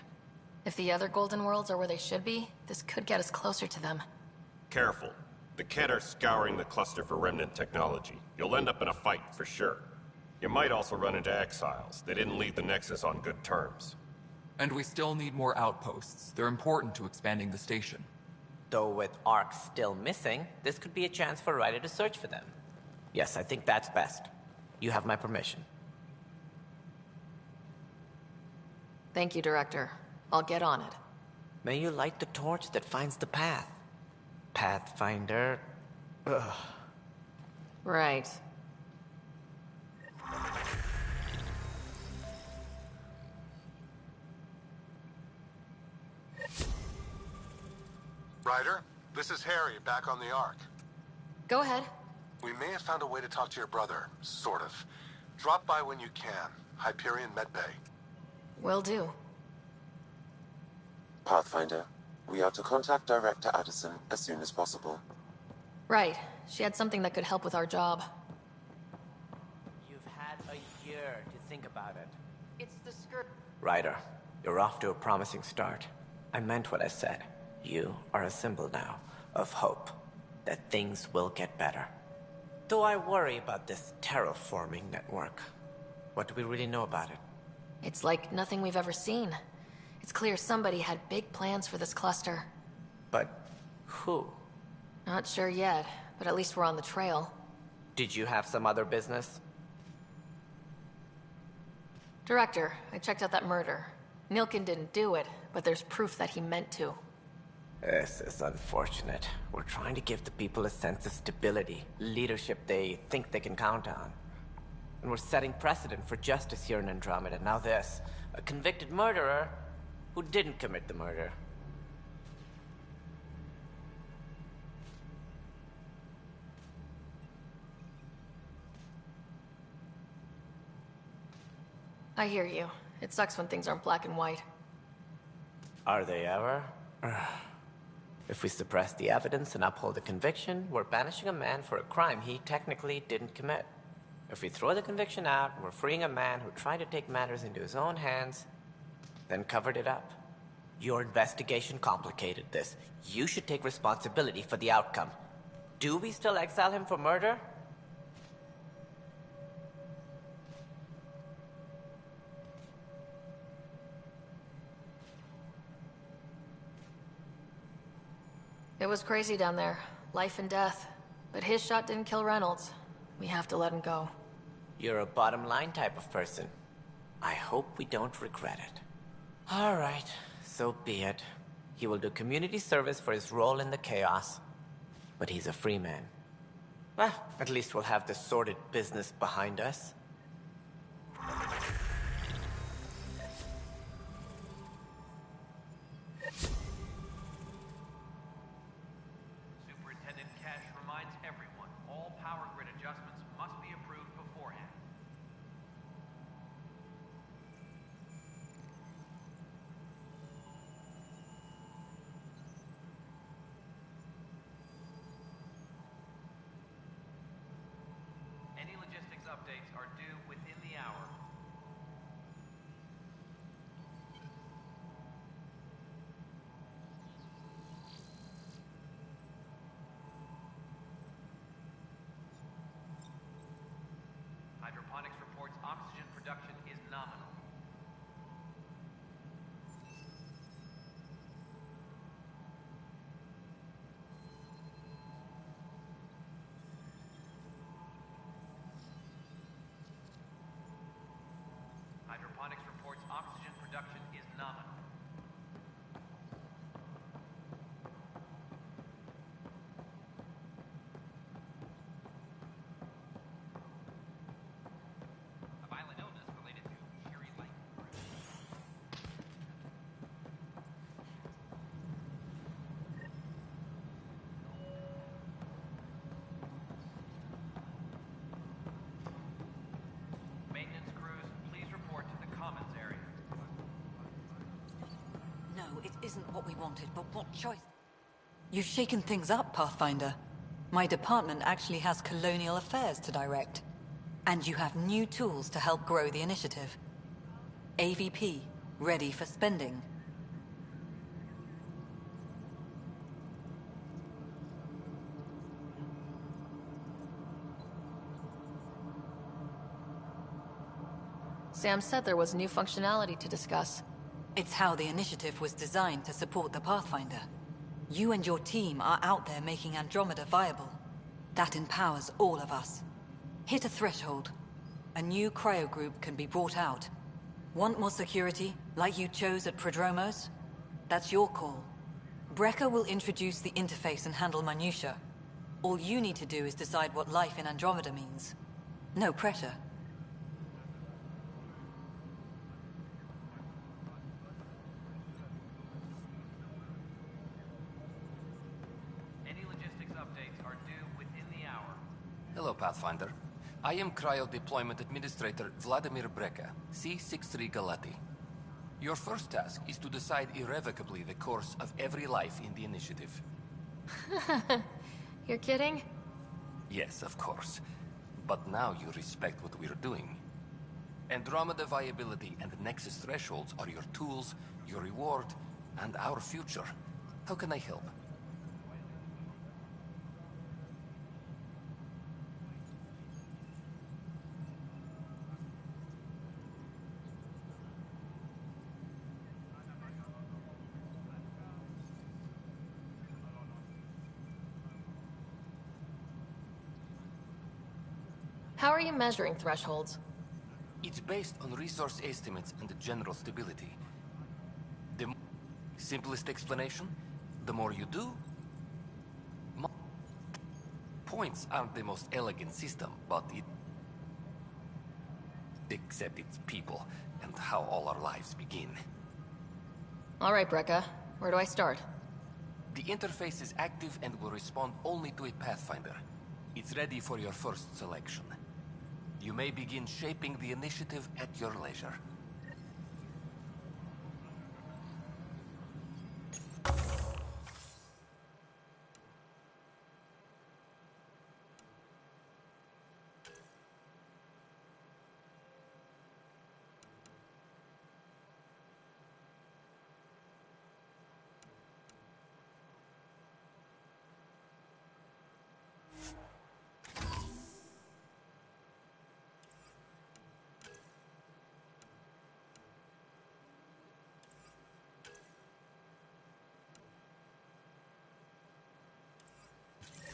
If the other Golden Worlds are where they should be, this could get us closer to them. Careful. The Kett are scouring the cluster for remnant technology. You'll end up in a fight, for sure. You might also run into exiles. They didn't leave the Nexus on good terms. And we still need more outposts. They're important to expanding the station. Though with Ark still missing, this could be a chance for Ryder to search for them. Yes, I think that's best. You have my permission. Thank you, Director. I'll get on it. May you light the torch that finds the path. Pathfinder... Ugh. Right. Ryder, this is Harry, back on the Ark. Go ahead. We may have found a way to talk to your brother, sort of. Drop by when you can. Hyperion Medbay. Will do. Pathfinder, we are to contact Director Addison as soon as possible. Right. She had something that could help with our job. You've had a year to think about it. It's the skirt. Ryder, you're off to a promising start. I meant what I said. You are a symbol now of hope that things will get better. Though I worry about this terraforming network. What do we really know about it? It's like nothing we've ever seen. It's clear somebody had big plans for this cluster. But who? Not sure yet, but at least we're on the trail. Did you have some other business? Director, I checked out that murder. Nilkin didn't do it, but there's proof that he meant to. This is unfortunate. We're trying to give the people a sense of stability, leadership they think they can count on. And we're setting precedent for justice here in Andromeda. Now this, a convicted murderer who didn't commit the murder. I hear you. It sucks when things aren't black and white. Are they ever? If we suppress the evidence and uphold the conviction, we're banishing a man for a crime he technically didn't commit. If we throw the conviction out, we're freeing a man who tried to take matters into his own hands, then covered it up. Your investigation complicated this. You should take responsibility for the outcome. Do we still exile him for murder? It was crazy down there. Life and death. But his shot didn't kill Reynolds. We have to let him go. You're a bottom line type of person. I hope we don't regret it. All right, so be it. He will do community service for his role in the chaos. But he's a free man. Well, at least we'll have the sordid business behind us. Superintendent Cash reminds everyone, all power grid adjustments must be approved beforehand. Any logistics updates are due within the hour. Hydroponics reports oxygen production is nominal. Hydroponics reports oxygen production is nominal. A violent illness related to Sherry Light. Maintenance crews, please report to the commons area. No, it isn't what we wanted, but what choice? You've shaken things up, Pathfinder. My department actually has colonial affairs to direct. And you have new tools to help grow the initiative. AVP, ready for spending. Sam said there was new functionality to discuss. It's how the initiative was designed to support the Pathfinder. You and your team are out there making Andromeda viable. That empowers all of us. Hit a threshold. a new cryo group can be brought out. Want more security, like you chose at Prodromos? That's your call. Brecker will introduce the interface and handle minutia. All you need to do is decide what life in Andromeda means. No pressure. Any logistics updates are due within the hour. Hello, Pathfinder. I am Cryo Deployment Administrator Vladimir Brecker, C-63 Galati. Your first task is to decide irrevocably the course of every life in the initiative. You're kidding? Yes, of course. But now you respect what we're doing. Andromeda viability and Nexus thresholds are your tools, your reward, and our future. How can I help? How are you measuring thresholds? It's based on resource estimates and general stability. The simplest explanation, the more you do, points aren't the most elegant system, but except it's people and how all our lives begin. All right, Brecca. Where do I start? The interface is active and will respond only to a Pathfinder. It's ready for your first selection. You may begin shaping the initiative at your leisure.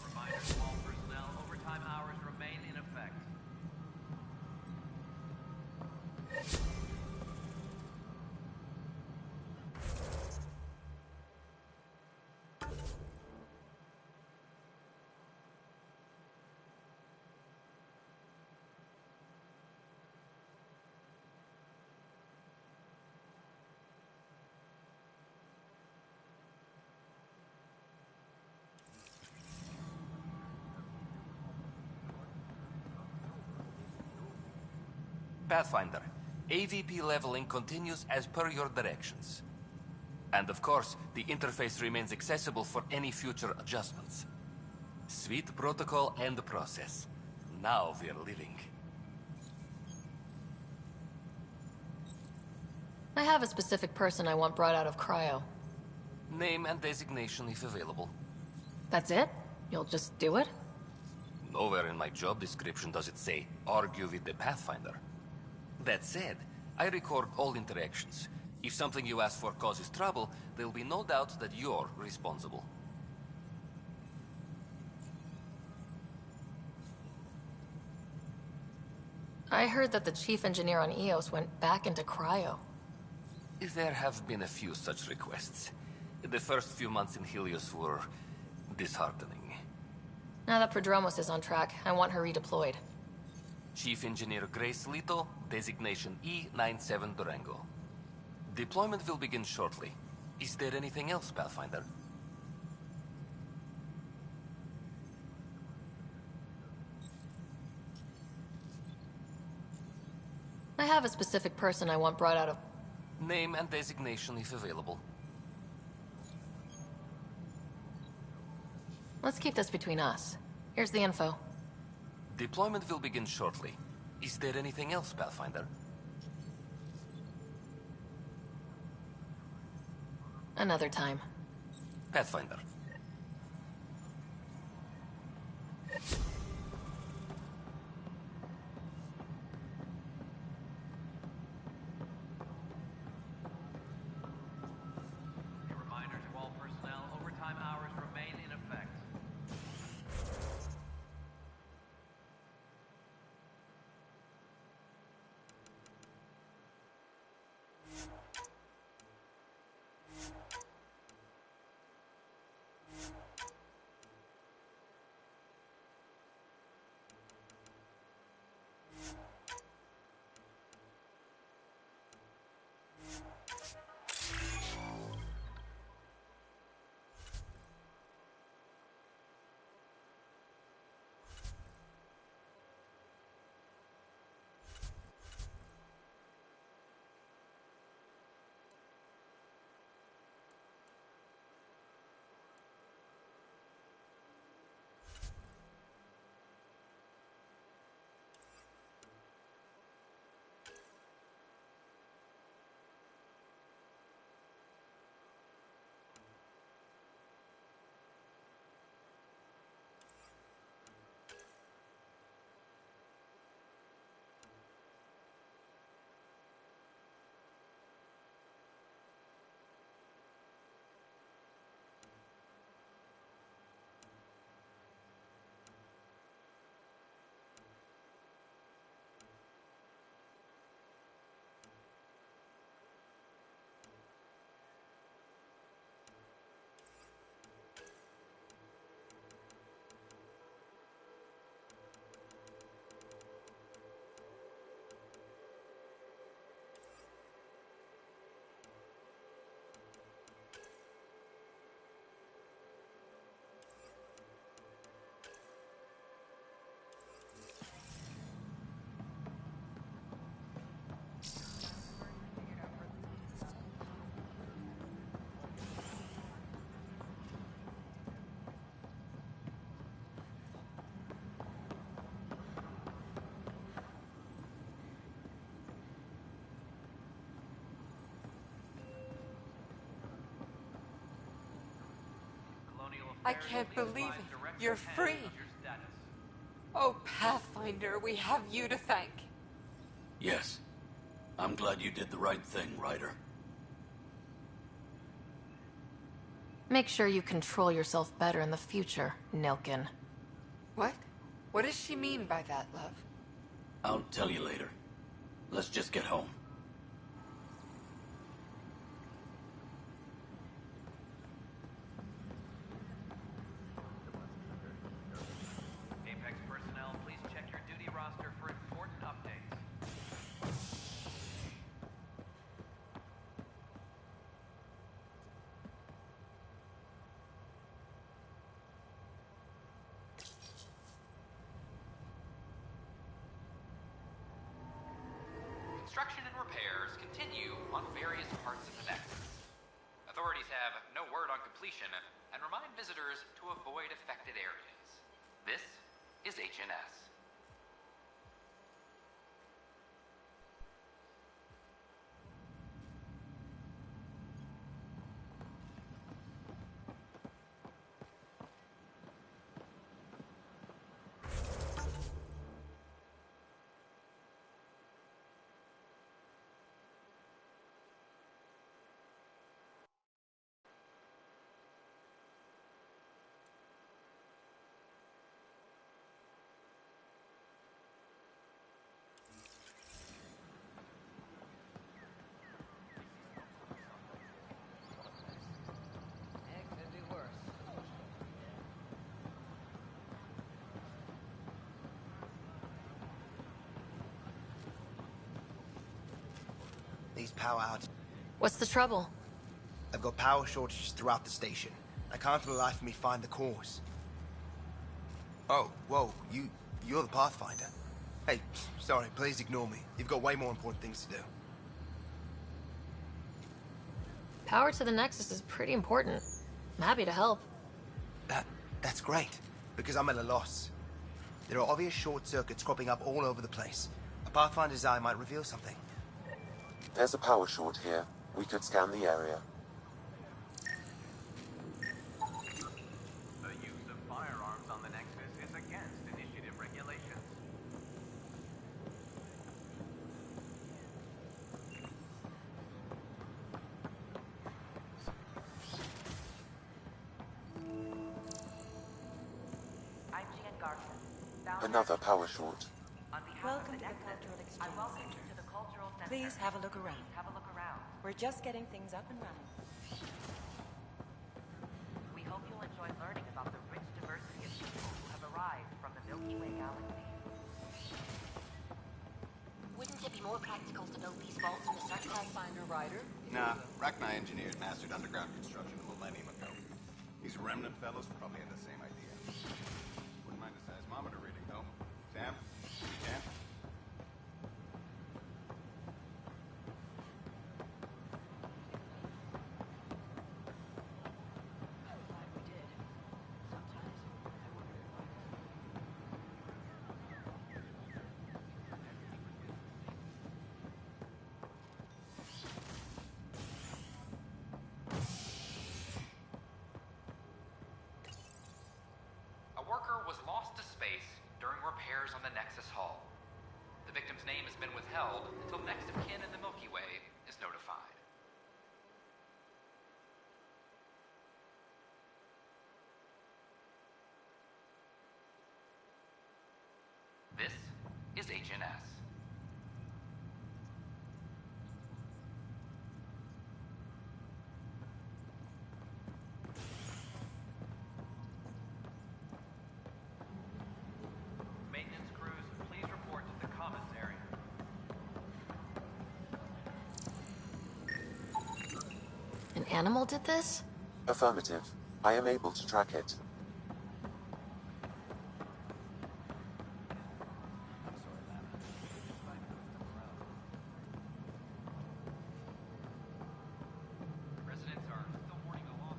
Reminder to all personnel, overtime hours remain in effect. Pathfinder, AVP leveling continues as per your directions. And of course, the interface remains accessible for any future adjustments. Sweet protocol and process. Now we're living. I have a specific person I want brought out of cryo. Name and designation if available. That's it? You'll just do it? Nowhere in my job description does it say, argue with the Pathfinder. That said, I record all interactions. If something you ask for causes trouble, there'll be no doubt that you're responsible. I heard that the chief engineer on EOS went back into cryo. There have been a few such requests. The first few months in Helios were disheartening. Now that Prodromos is on track, I want her redeployed. Chief Engineer Grace Lito, designation E97 Durango. Deployment will begin shortly. Is there anything else, Pathfinder? I have a specific person I want brought out of... Name and designation if available. Let's keep this between us. Here's the info. Deployment will begin shortly. Is there anything else, Pathfinder? Another time. Pathfinder. A reminder to all personnel, overtime hours remain in effect. I can't believe it. You're free. Oh, Pathfinder, we have you to thank. Yes. I'm glad you did the right thing, Ryder. Make sure you control yourself better in the future, Nilkin. What? What does she mean by that, love? I'll tell you later. Let's just get home. Apex personnel, please check your duty roster for important updates. Construction and repairs continue on various parts of the Nexus. Authorities have no word on completion and remind visitors to avoid affected areas. This is HNS. These power outages. What's the trouble? I've got power shortages throughout the station. I can't for the life of me find the cause. Oh, whoa, you're the Pathfinder. Hey, sorry, please ignore me. You've got way more important things to do. Power to the Nexus is pretty important. I'm happy to help. That's great, because I'm at a loss. There are obvious short circuits cropping up all over the place. A Pathfinder's eye might reveal something. There's a power short here. We could scan the area. The use of firearms on the Nexus is against initiative regulations. Another power short. Welcome to the Cultural Exchange Center. Please have a look around. We're just getting things up and running. We hope you'll enjoy learning about the rich diversity of people who have arrived from the Milky Way galaxy. Wouldn't it be more practical to build these vaults with a certain Pathfinder rider? Nah, Rachni engineers mastered underground construction a millennium ago. These remnant fellows probably had the same idea. Wouldn't mind a seismometer reading, though. Sam, you can? Was lost to space during repairs on the Nexus Hull. The victim's name has been withheld until next of kin in the Milky Way is notified. This is HNS. An animal did this? Affirmative. I am able to track it. Residents are still mourning the loss.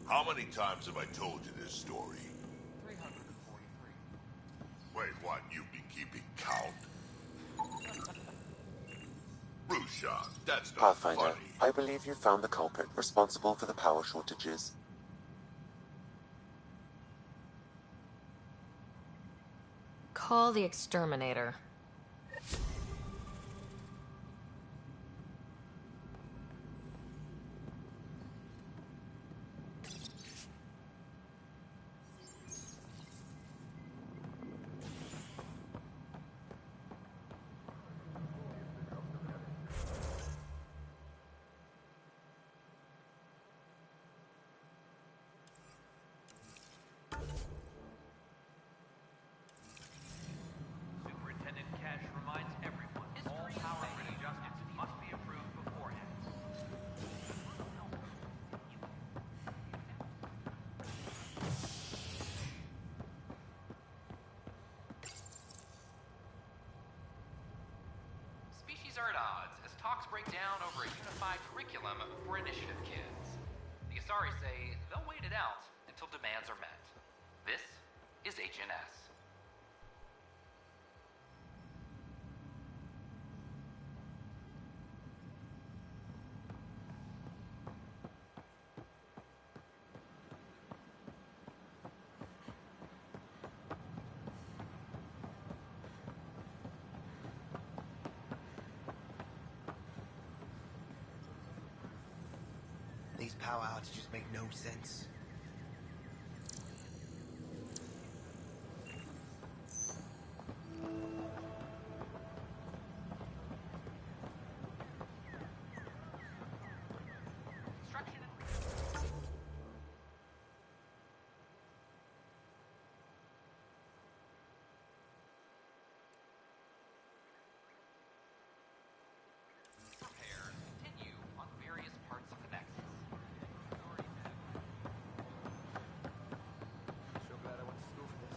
How many times have I told you this story? 343. Wait, what? You've been keeping count? Rusha, that's not Pathfinder, funny. I believe you found the culprit responsible for the power shortages. Call the exterminator. Superintendent Cash reminds everyone, all power grid adjustments must be approved beforehand. Species are at odds as talks break down over a unified curriculum for initiative kids. The Asari say they'll wait it out until demands are met. This is HNS. These power outages make no sense. Repairs continue on various parts of the Nexus. So glad I went to school for this.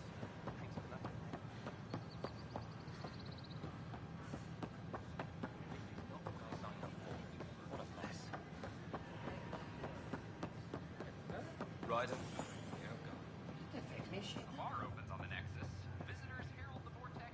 Thanks for nothing. What a mess. Ryder. The bar opens on the Nexus. Visitors herald the vortex.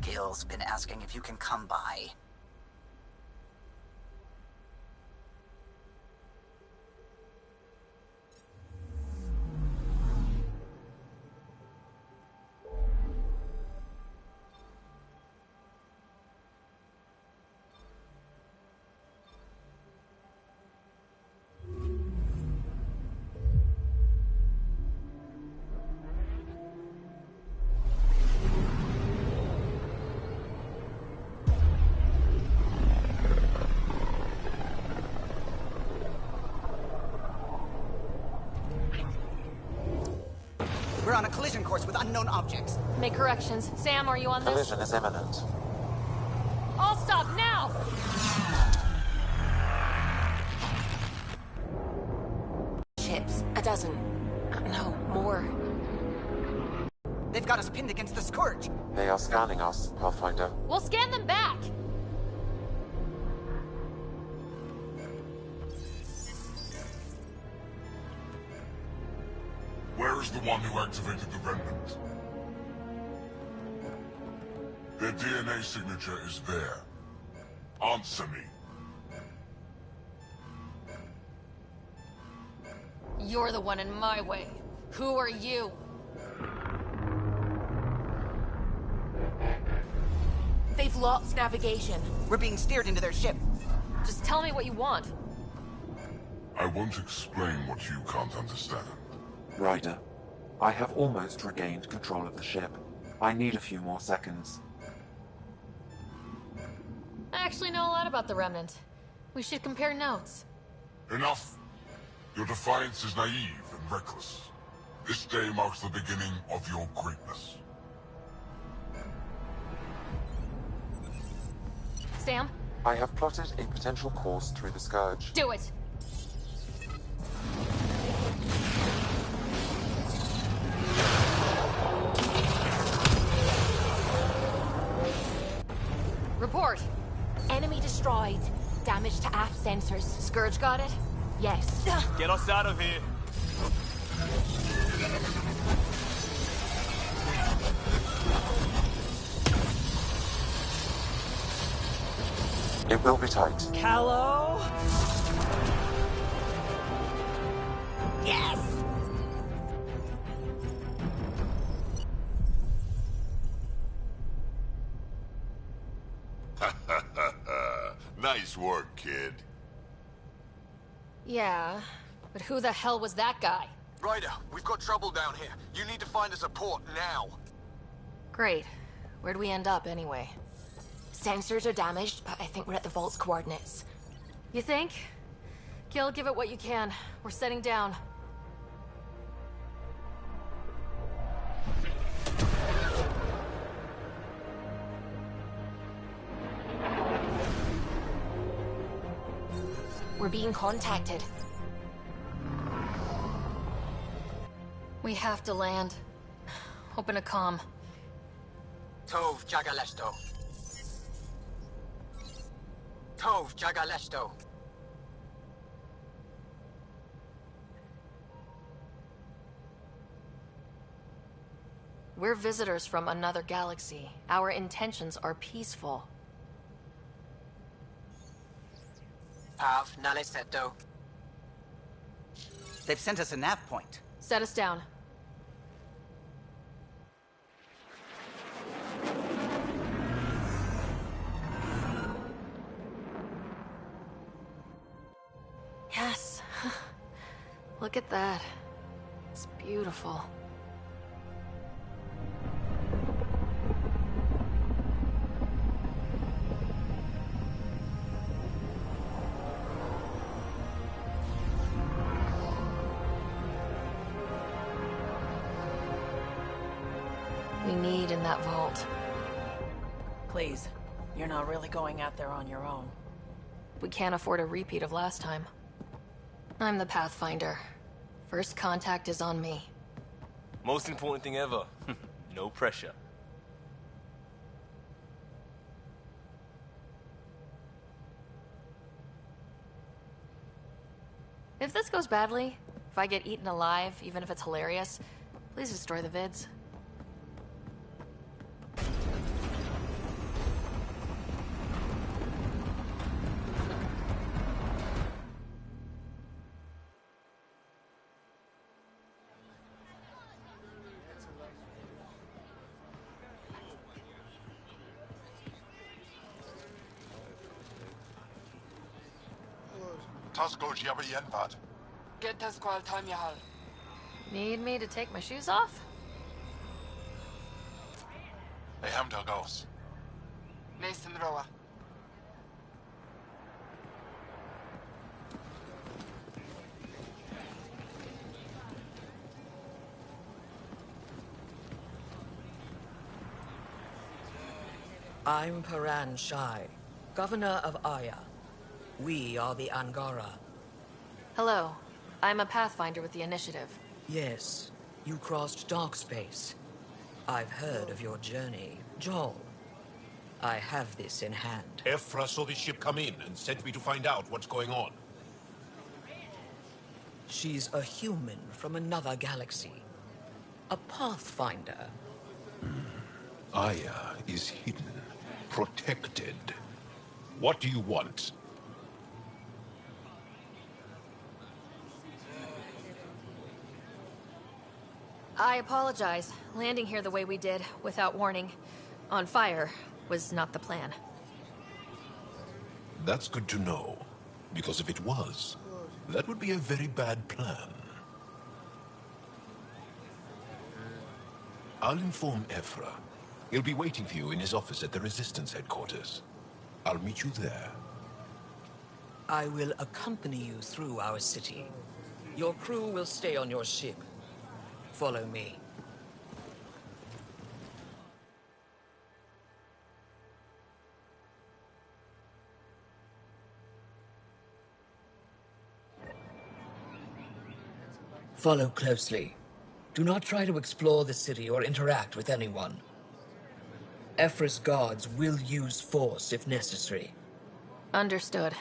Gil's been asking if you can come by. We're on a collision course with unknown objects. Make corrections. Sam, are you on this? Collision is imminent. I'll stop now! Ships. A dozen. No, more. They've got us pinned against the Scourge. They are scanning us, Pathfinder. We'll scan them back! Where is the one who activated the remnant? Their DNA signature is there. Answer me. You're the one in my way. Who are you? They've lost navigation. We're being steered into their ship. Just tell me what you want. I won't explain what you can't understand. Ryder, I have almost regained control of the ship. I need a few more seconds. I actually know a lot about the Remnant. We should compare notes. Enough! Your defiance is naive and reckless. This day marks the beginning of your greatness. Sam? I have plotted a potential course through the Scourge. Do it! Report! Enemy destroyed. Damage to aft sensors. Scourge got it? Yes. Get us out of here. It will be tight. Callow? Yes! Nice work, kid. Yeah, but who the hell was that guy? Ryder, we've got trouble down here. You need to find us a port now. Great. Where'd we end up, anyway? Sensors are damaged, but I think we're at the vault's coordinates. You think? Gil, give it what you can. We're setting down. We're being contacted. We have to land. Open a comm. Tov Jagalesto. Tov Jagalesto. We're visitors from another galaxy. Our intentions are peaceful. Av Naleseto. They've sent us a nav point. Set us down. Yes. Look at that. It's beautiful. We need in that vault. Please, you're not really going out there on your own. We can't afford a repeat of last time. I'm the Pathfinder. First contact is on me. Most important thing ever. No pressure. If this goes badly, if I get eaten alive, even if it's hilarious, please destroy the vids. Tasco Jiabayenvad. Get Tasqual Tamyahal. Need me to take my shoes off? Ehamdel goes. Mason Roa. I'm Paran Shai, Governor of Aya. We are the Angara. Hello. I'm a Pathfinder with the Initiative. Yes, you crossed dark space. I've heard of your journey, Joel. I have this in hand. Ephra saw the ship come in and sent me to find out what's going on. She's a human from another galaxy. A Pathfinder. Aya is hidden, protected. What do you want? I apologize. Landing here the way we did, without warning, on fire, was not the plan. That's good to know. Because if it was, that would be a very bad plan. I'll inform Ephra. He'll be waiting for you in his office at the Resistance headquarters. I'll meet you there. I will accompany you through our city. Your crew will stay on your ship. Follow me. Follow closely. Do not try to explore the city or interact with anyone. Ephra's guards will use force if necessary. Understood.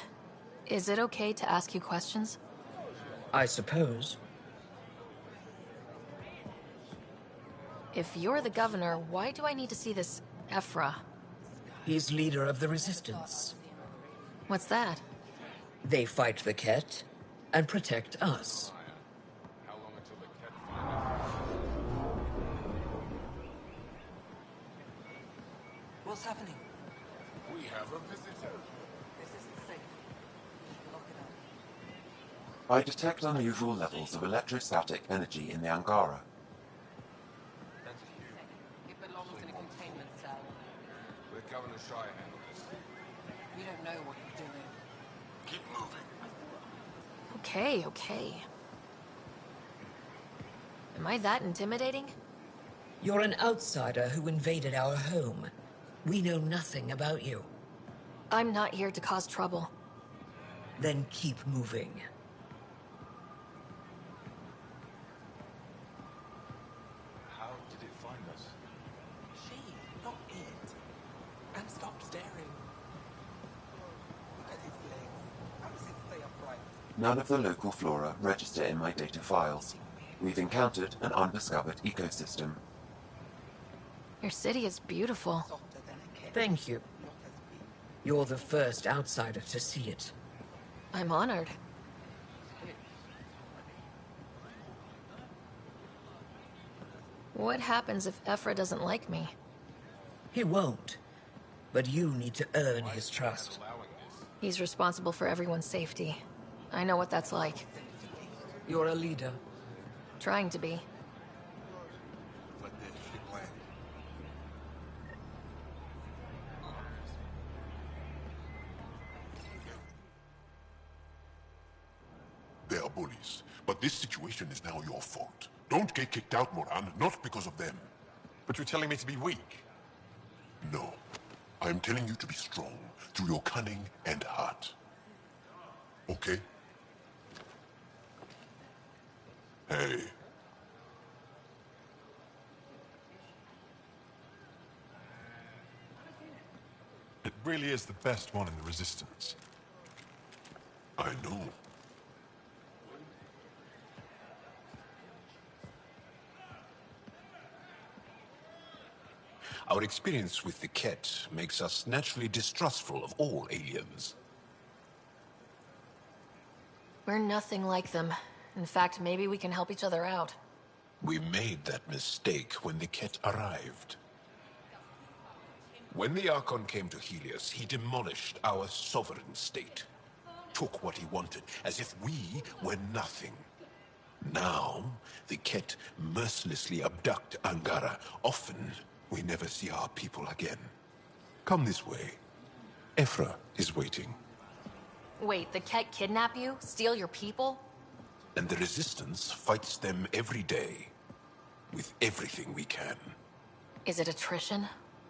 Is it okay to ask you questions? I suppose. If you're the governor, why do I need to see this Ephra? He's leader of the Resistance. What's that? They fight the Ket and protect us. What's happening? We have a visitor. This isn't safe. Lock it up. I detect unusual levels of electrostatic energy in the Angara. It belongs in a containment cell. Let Governor Shire handle this. We don't know what you're doing. Keep moving. Okay. Am I that intimidating? You're an outsider who invaded our home. We know nothing about you. I'm not here to cause trouble. Then keep moving. How did it find us? She, not it. And stop staring. Look at his legs. How does it stay upright? None of the local flora register in my data files. We've encountered an undiscovered ecosystem. Your city is beautiful. Thank you. You're the first outsider to see it. I'm honored. What happens if Ephra doesn't like me? He won't. But you need to earn his trust. He's responsible for everyone's safety. I know what that's like. You're a leader. Trying to be. They are bullies, but this situation is now your fault. Don't get kicked out, Moran, not because of them. But you're telling me to be weak? No. I'm telling you to be strong through your cunning and heart. Okay? Hey. It really is the best one in the Resistance. I know. Our experience with the Ket makes us naturally distrustful of all aliens. We're nothing like them. In fact, maybe we can help each other out. We made that mistake when the Ket arrived. When the Archon came to Helios, he demolished our sovereign state. Took what he wanted, as if we were nothing. Now, the Ket mercilessly abduct Angara. Often, we never see our people again. Come this way. Ephra is waiting. Wait, the Ket kidnap you? Steal your people? And the Resistance fights them every day. With everything we can. Is it attrition?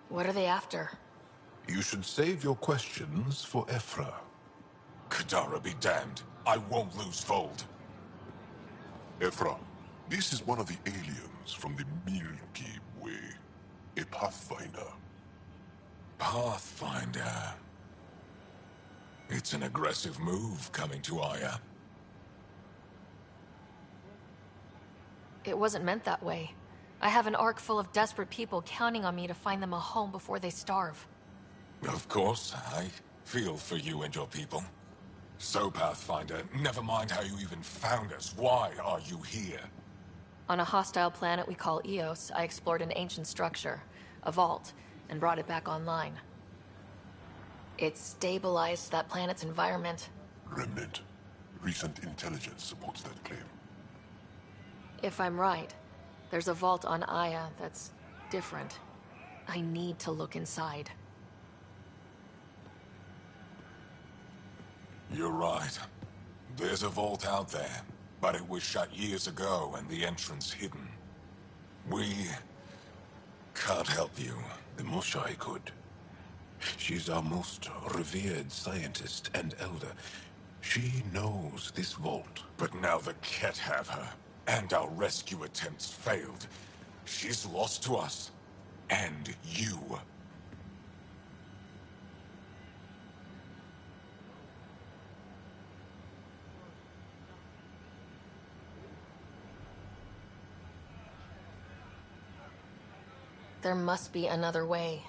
What are they after? You should save your questions for Ephra. Kadara be damned. I won't lose Fold. Ephra, this is one of the aliens from the Milky Way. A Pathfinder. Pathfinder. It's an aggressive move coming to Aya. It wasn't meant that way. I have an ark full of desperate people counting on me to find them a home before they starve. Of course, I feel for you and your people. So, Pathfinder, never mind how you even found us. Why are you here? On a hostile planet we call Eos, I explored an ancient structure, a vault, and brought it back online. It stabilized that planet's environment. Remnant. Recent intelligence supports that claim. If I'm right, there's a vault on Aya that's different. I need to look inside. You're right. There's a vault out there, but it was shut years ago and the entrance hidden. We can't help you. The Moshai could. She's our most revered scientist and elder. She knows this vault. But now the Ket have her, and our rescue attempts failed. She's lost to us. And you. There must be another way.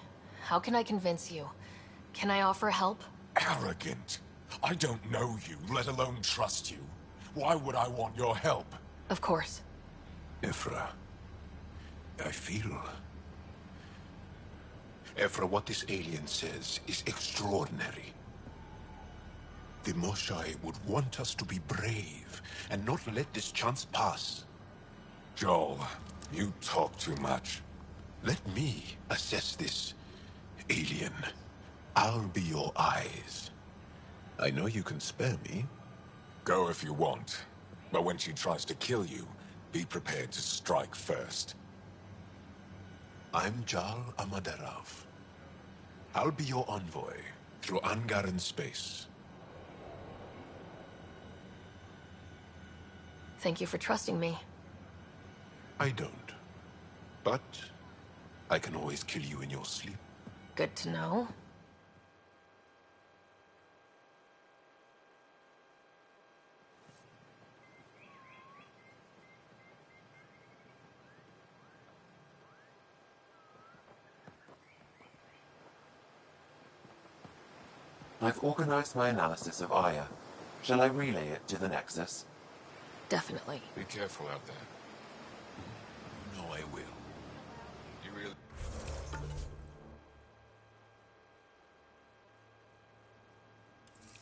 How can I convince you? Can I offer help? Arrogant. I don't know you, let alone trust you. Why would I want your help? Of course. Ephra, I feel... Ephra, what this alien says is extraordinary. The Moshai would want us to be brave and not let this chance pass. Joel, you talk too much. Let me assess this, alien. I'll be your eyes. I know you can spare me. Go if you want. But when she tries to kill you, be prepared to strike first. I'm Jal Amaderov. I'll be your envoy through Angaran space. Thank you for trusting me. I don't. But I can always kill you in your sleep. Good to know. I've organized my analysis of Aya. Shall I relay it to the Nexus? Definitely. Be careful out there. No, I will. You really...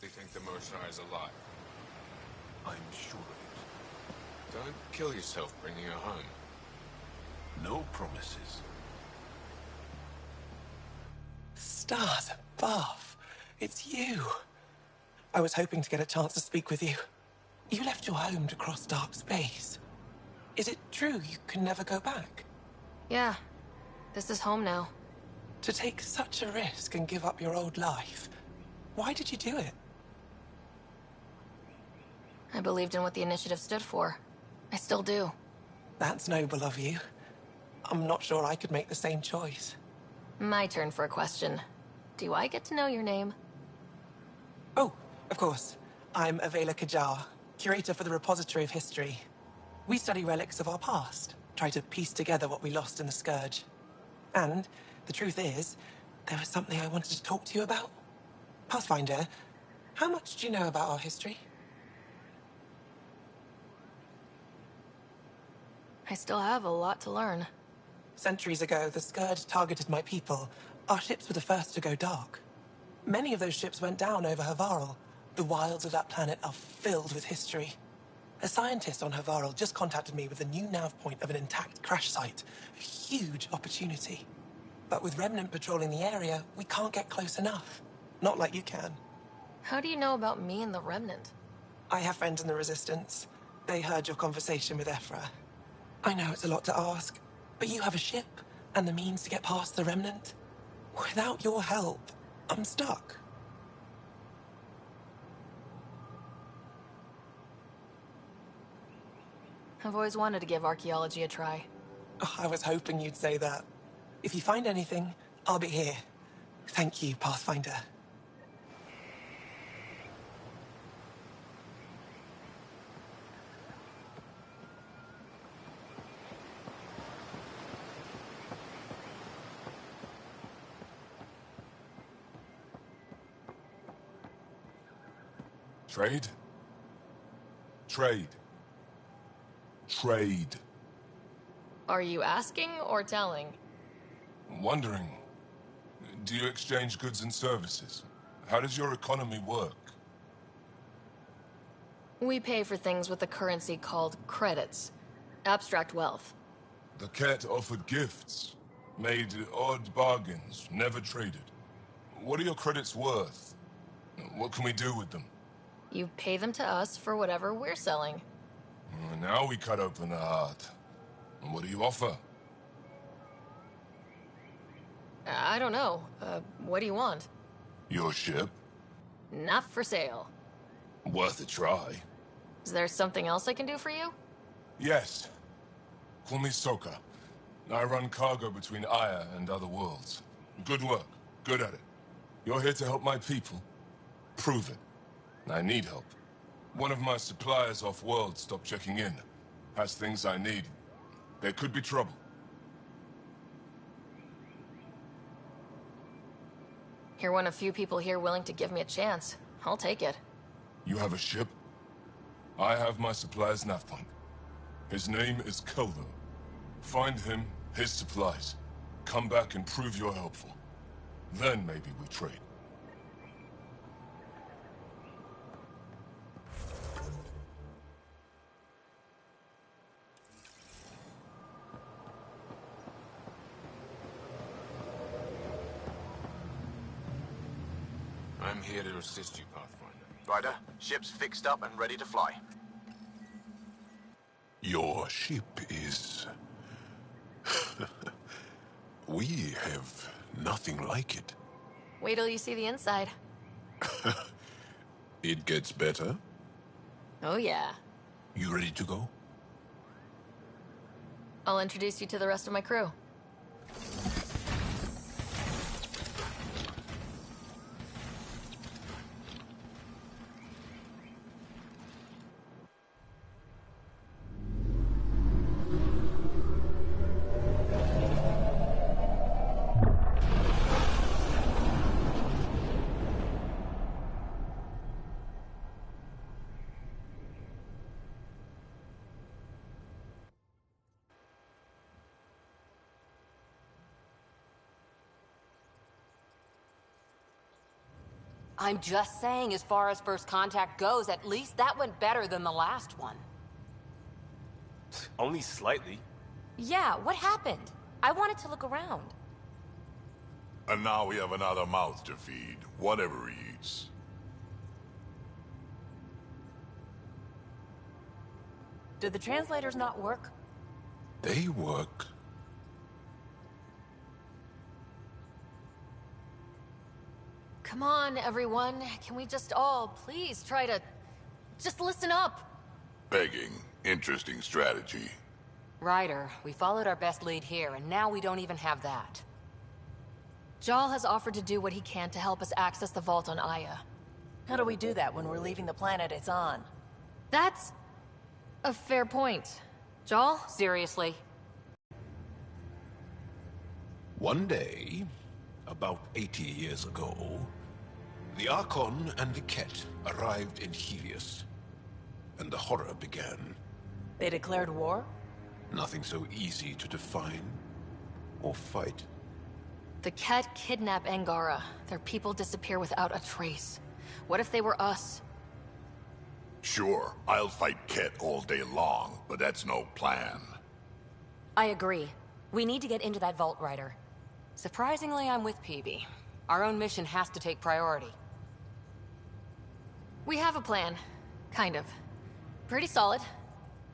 They think the Moshai is alive. I'm sure of Don't kill yourself bringing her home. it. No promises. Stars above. It's you. I was hoping to get a chance to speak with you. You left your home to cross dark space. Is it true you can never go back? Yeah. This is home now. To take such a risk and give up your old life, why did you do it? I believed in what the initiative stood for. I still do. That's noble of you. I'm not sure I could make the same choice. My turn for a question. Do I get to know your name? Oh, of course. I'm Avela Kajar, curator for the Repository of History. We study relics of our past, try to piece together what we lost in the Scourge. And the truth is, there was something I wanted to talk to you about. Pathfinder, how much do you know about our history? I still have a lot to learn. Centuries ago, the Scourge targeted my people. Our ships were the first to go dark. Many of those ships went down over Havarl. The wilds of that planet are filled with history. A scientist on Havarl just contacted me with a new nav point of an intact crash site. A huge opportunity. But with Remnant patrolling the area, we can't get close enough. Not like you can. How do you know about me and the Remnant? I have friends in the Resistance. They heard your conversation with Ephra. I know it's a lot to ask, but you have a ship and the means to get past the Remnant. Without your help, I'm stuck. I've always wanted to give archaeology a try. Oh, I was hoping you'd say that. If you find anything, I'll be here. Thank you, Pathfinder. Trade? Trade. Trade. Are you asking or telling? Wondering, do you exchange goods and services? How does your economy work? We pay for things with a currency called credits. Abstract wealth. The cat offered gifts, made odd bargains, never traded. What are your credits worth? What can we do with them? You pay them to us for whatever we're selling. Now we cut open the heart. What do you offer? I don't know. What do you want? Your ship? Not for sale. Worth a try. Is there something else I can do for you? Yes. Call me Soka. I run cargo between Aya and other worlds. Good work. Good at it. You're here to help my people. Prove it. I need help. One of my suppliers off-world stopped checking in. Has things I need. There could be trouble. You're one of few people here willing to give me a chance. I'll take it. You have a ship? I have my supplier's nav point. His name is Keldo. Find him, his supplies. Come back and prove you're helpful. Then maybe we trade. I'm here to assist you, Pathfinder. Ryder, ship's fixed up and ready to fly. Your ship is... We have nothing like it. Wait till you see the inside. It gets better. Oh yeah. You ready to go? I'll introduce you to the rest of my crew. I'm just saying, as far as first contact goes, at least that went better than the last one. Only slightly. Yeah, what happened? I wanted to look around. And now we have another mouth to feed, whatever he eats. Did the translators not work? They work. Come on, everyone. Can we just all please try to... just listen up? Begging. Interesting strategy. Ryder, we followed our best lead here, and now we don't even have that. Jal has offered to do what he can to help us access the vault on Aya. How do we do that when we're leaving the planet it's on? That's a fair point. Jal? Seriously? One day, about 80 years ago, the Archon and the Ket arrived in Helios, and the horror began. They declared war? Nothing so easy to define or fight. The Ket kidnap Angara. Their people disappear without a trace. What if they were us? Sure, I'll fight Ket all day long, but that's no plan. I agree. We need to get into that vault, Ryder. Surprisingly, I'm with PB. Our own mission has to take priority. We have a plan. Kind of. Pretty solid.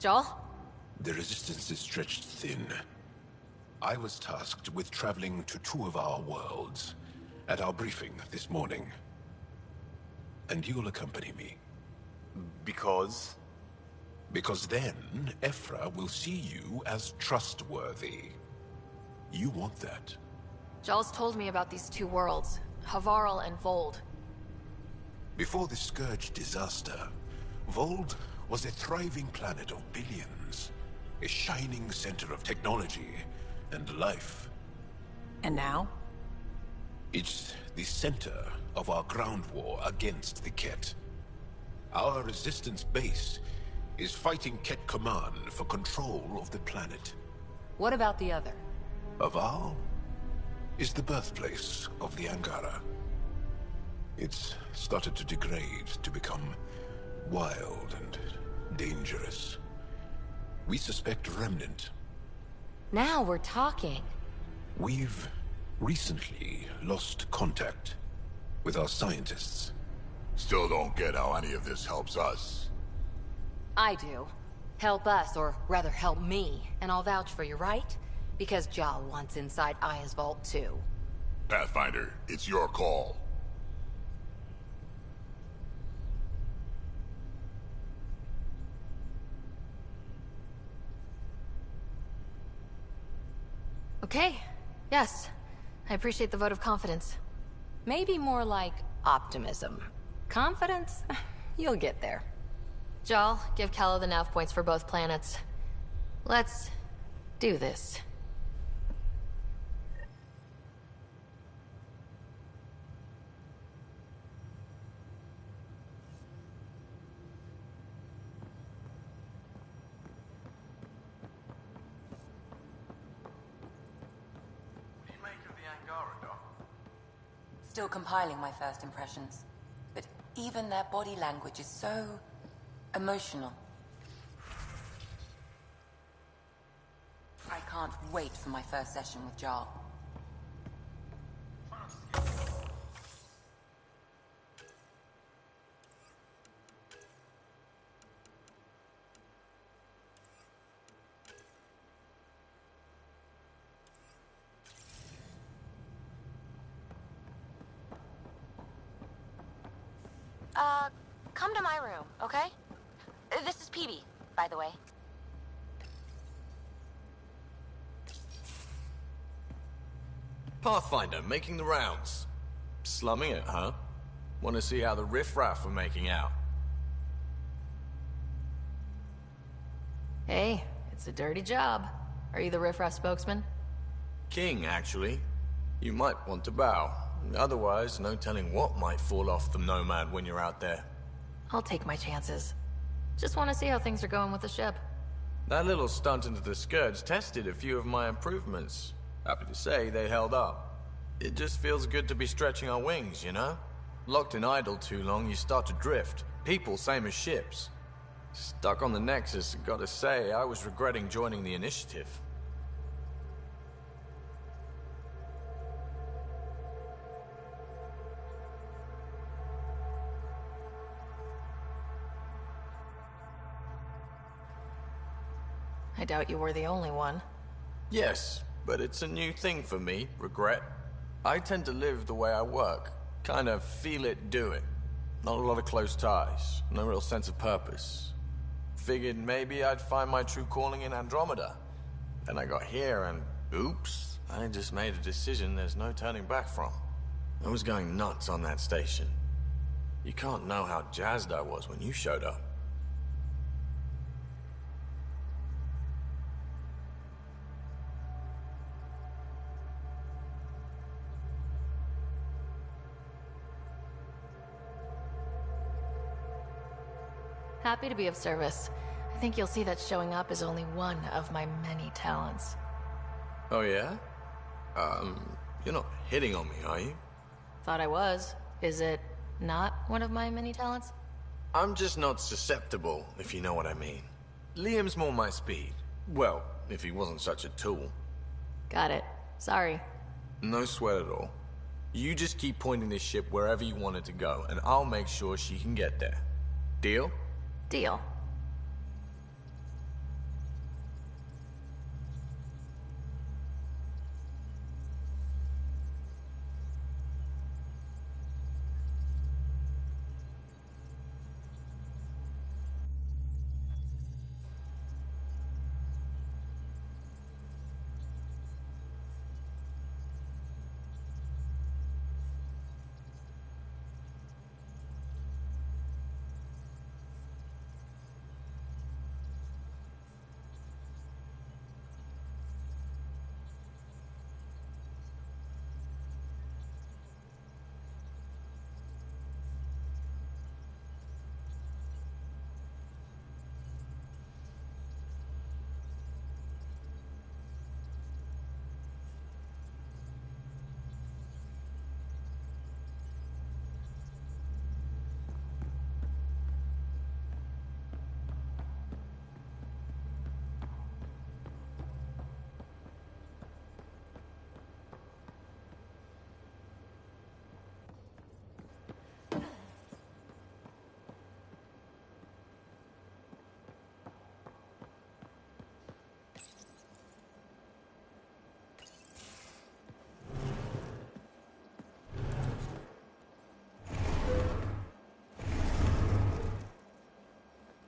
Jal? The resistance is stretched thin. I was tasked with traveling to 2 of our worlds at our briefing this morning. And you'll accompany me. Because? Because then, Ephra will see you as trustworthy. You want that. Jal's told me about these 2 worlds, Havarl and Vold. Before the Scourge disaster, Vold was a thriving planet of billions. A shining center of technology and life. And now? It's the center of our ground war against the Ket. Our resistance base is fighting Ket Command for control of the planet. What about the other? Aval is the birthplace of the Angara. It's started to degrade, to become wild and dangerous. We suspect Remnant. Now we're talking. We've recently lost contact with our scientists. Still don't get how any of this helps us. I do. Help us, or rather help me, and I'll vouch for you, right? Because Jal wants inside Aya's vault too. Pathfinder, it's your call. Okay. Yes. I appreciate the vote of confidence. Maybe more like optimism. Confidence? You'll get there. Jal, give Callow the nav points for both planets. Let's do this. Still compiling my first impressions. But even their body language is so emotional. I can't wait for my first session with Jarl. Come to my room, okay? This is PB, by the way. Pathfinder, making the rounds. Slumming it, huh? Want to see how the riffraff are making out? Hey, it's a dirty job. Are you the riffraff spokesman? King, actually. You might want to bow. Otherwise, no telling what might fall off the Nomad when you're out there. I'll take my chances. Just want to see how things are going with the ship. That little stunt into the Scourge tested a few of my improvements. Happy to say they held up. It just feels good to be stretching our wings, you know? Locked in idle too long, you start to drift. People, same as ships. Stuck on the Nexus, gotta say, I was regretting joining the Initiative. I doubt you were the only one. Yes, but it's a new thing for me, regret. I tend to live the way I work. Kind of feel it, do it. Not a lot of close ties, no real sense of purpose. Figured maybe I'd find my true calling in Andromeda. Then I got here and, oops, I just made a decision there's no turning back from. I was going nuts on that station. You can't know how jazzed I was when you showed up. Happy to be of service. I think you'll see that showing up is only one of my many talents. Oh yeah? You're not hitting on me, are you? Thought I was. Is it not one of my many talents? I'm just not susceptible, if you know what I mean. Liam's more my speed. Well, if he wasn't such a tool. Got it. Sorry. No sweat at all. You just keep pointing this ship wherever you want it to go, and I'll make sure she can get there. Deal? Deal.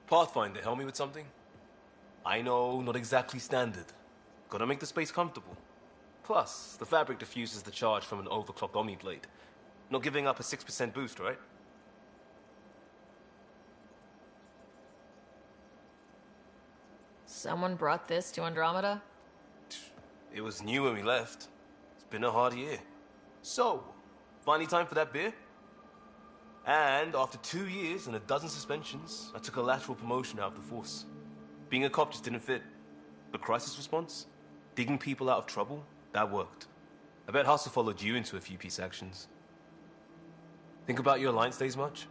Pathfinder, help me with something? I know, not exactly standard. Gotta make the space comfortable. Plus, the fabric diffuses the charge from an overclocked Omni blade. Not giving up a 6% boost, right? Someone brought this to Andromeda? It was new when we left. It's been a hard year. So, finally time for that beer? And after 2 years and a dozen suspensions, I took a lateral promotion out of the force. Being a cop just didn't fit. But crisis response? Digging people out of trouble? That worked. I bet Hustle followed you into a few peace actions. Think about your Alliance days much?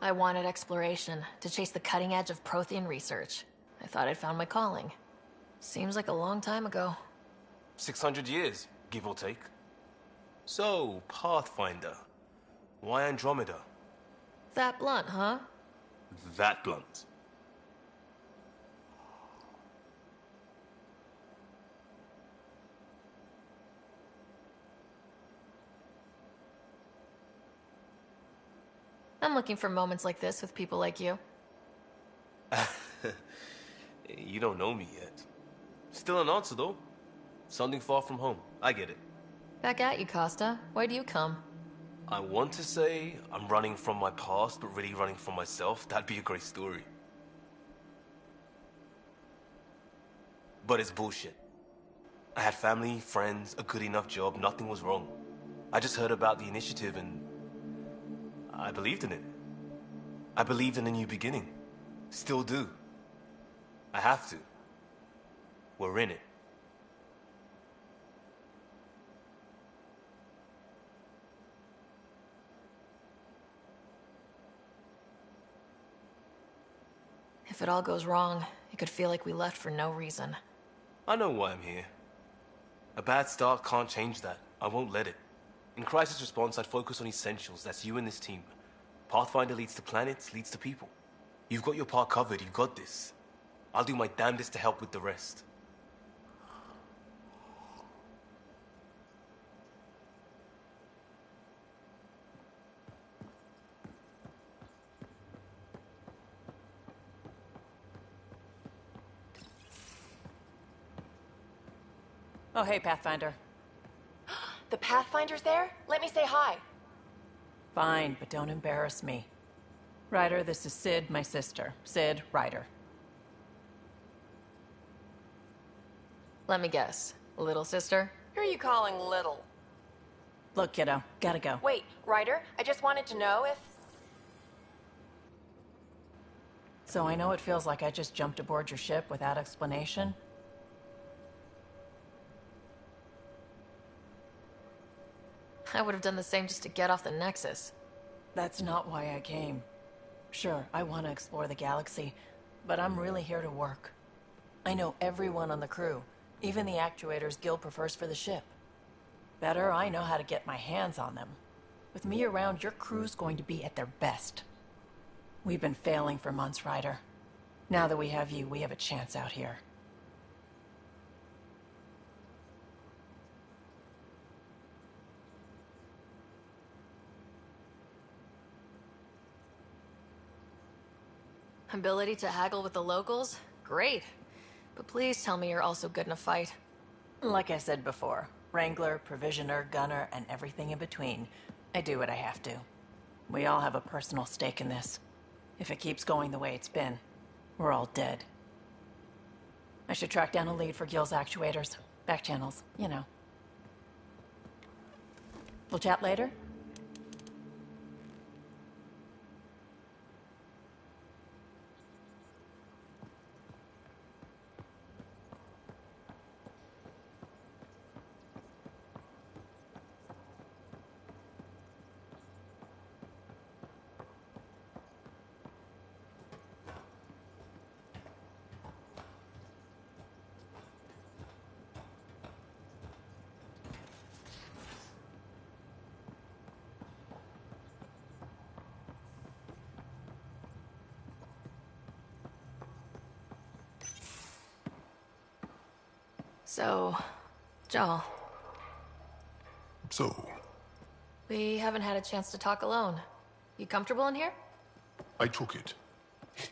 I wanted exploration, to chase the cutting edge of Prothean research. I thought I'd found my calling. Seems like a long time ago. 600 years, give or take. So, Pathfinder. Why Andromeda? That blunt, huh? That blunt. I'm looking for moments like this with people like you. You don't know me yet. Still an answer, though. Something far from home. I get it. Back at you, Costa. Why do you come? I want to say I'm running from my past, but really running from myself. That'd be a great story. But it's bullshit. I had family, friends, a good enough job. Nothing was wrong. I just heard about the initiative and I believed in it. I believed in a new beginning. Still do. I have to. We're in it. If it all goes wrong, it could feel like we left for no reason. I know why I'm here. A bad start can't change that. I won't let it. In crisis response, I'd focus on essentials. That's you and this team. Pathfinder leads to planets, leads to people. You've got your part covered. You've got this. I'll do my damnedest to help with the rest. Oh, hey, Pathfinder. The Pathfinder's there? Let me say hi. Fine, but don't embarrass me. Ryder, this is Sid, my sister. Sid, Ryder. Let me guess. Little sister? Who are you calling little? Look, kiddo, gotta go. Wait, Ryder, I just wanted to know if... So I know it feels like I just jumped aboard your ship without explanation. I would have done the same just to get off the Nexus. That's not why I came. Sure, I want to explore the galaxy, but I'm really here to work. I know everyone on the crew, even the actuators Gil prefers for the ship. Better, I know how to get my hands on them. With me around, your crew's going to be at their best. We've been failing for months, Ryder. Now that we have you, we have a chance out here. Ability to haggle with the locals? Great. But please tell me you're also good in a fight. Like I said before, Wrangler, Provisioner, Gunner, and everything in between. I do what I have to. We all have a personal stake in this. If it keeps going the way it's been, we're all dead. I should track down a lead for Gil's actuators. Back channels, you know. We'll chat later? So, Joel. So, We haven't had a chance to talk alone. You comfortable in here? I took it.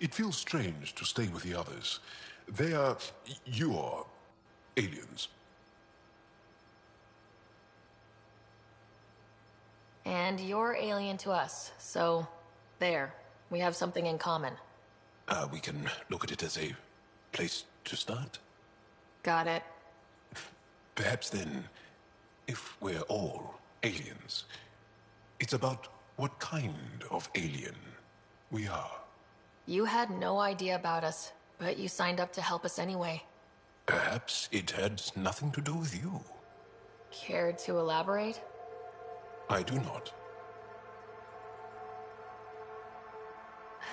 It feels strange to stay with the others. They are... you are... aliens. And you're alien to us, so... there. We have something in common. We can look at it as a place to start. Got it. Perhaps then, if we're all aliens, it's about what kind of alien we are. You had no idea about us, but you signed up to help us anyway. Perhaps it had nothing to do with you. Care to elaborate? I do not.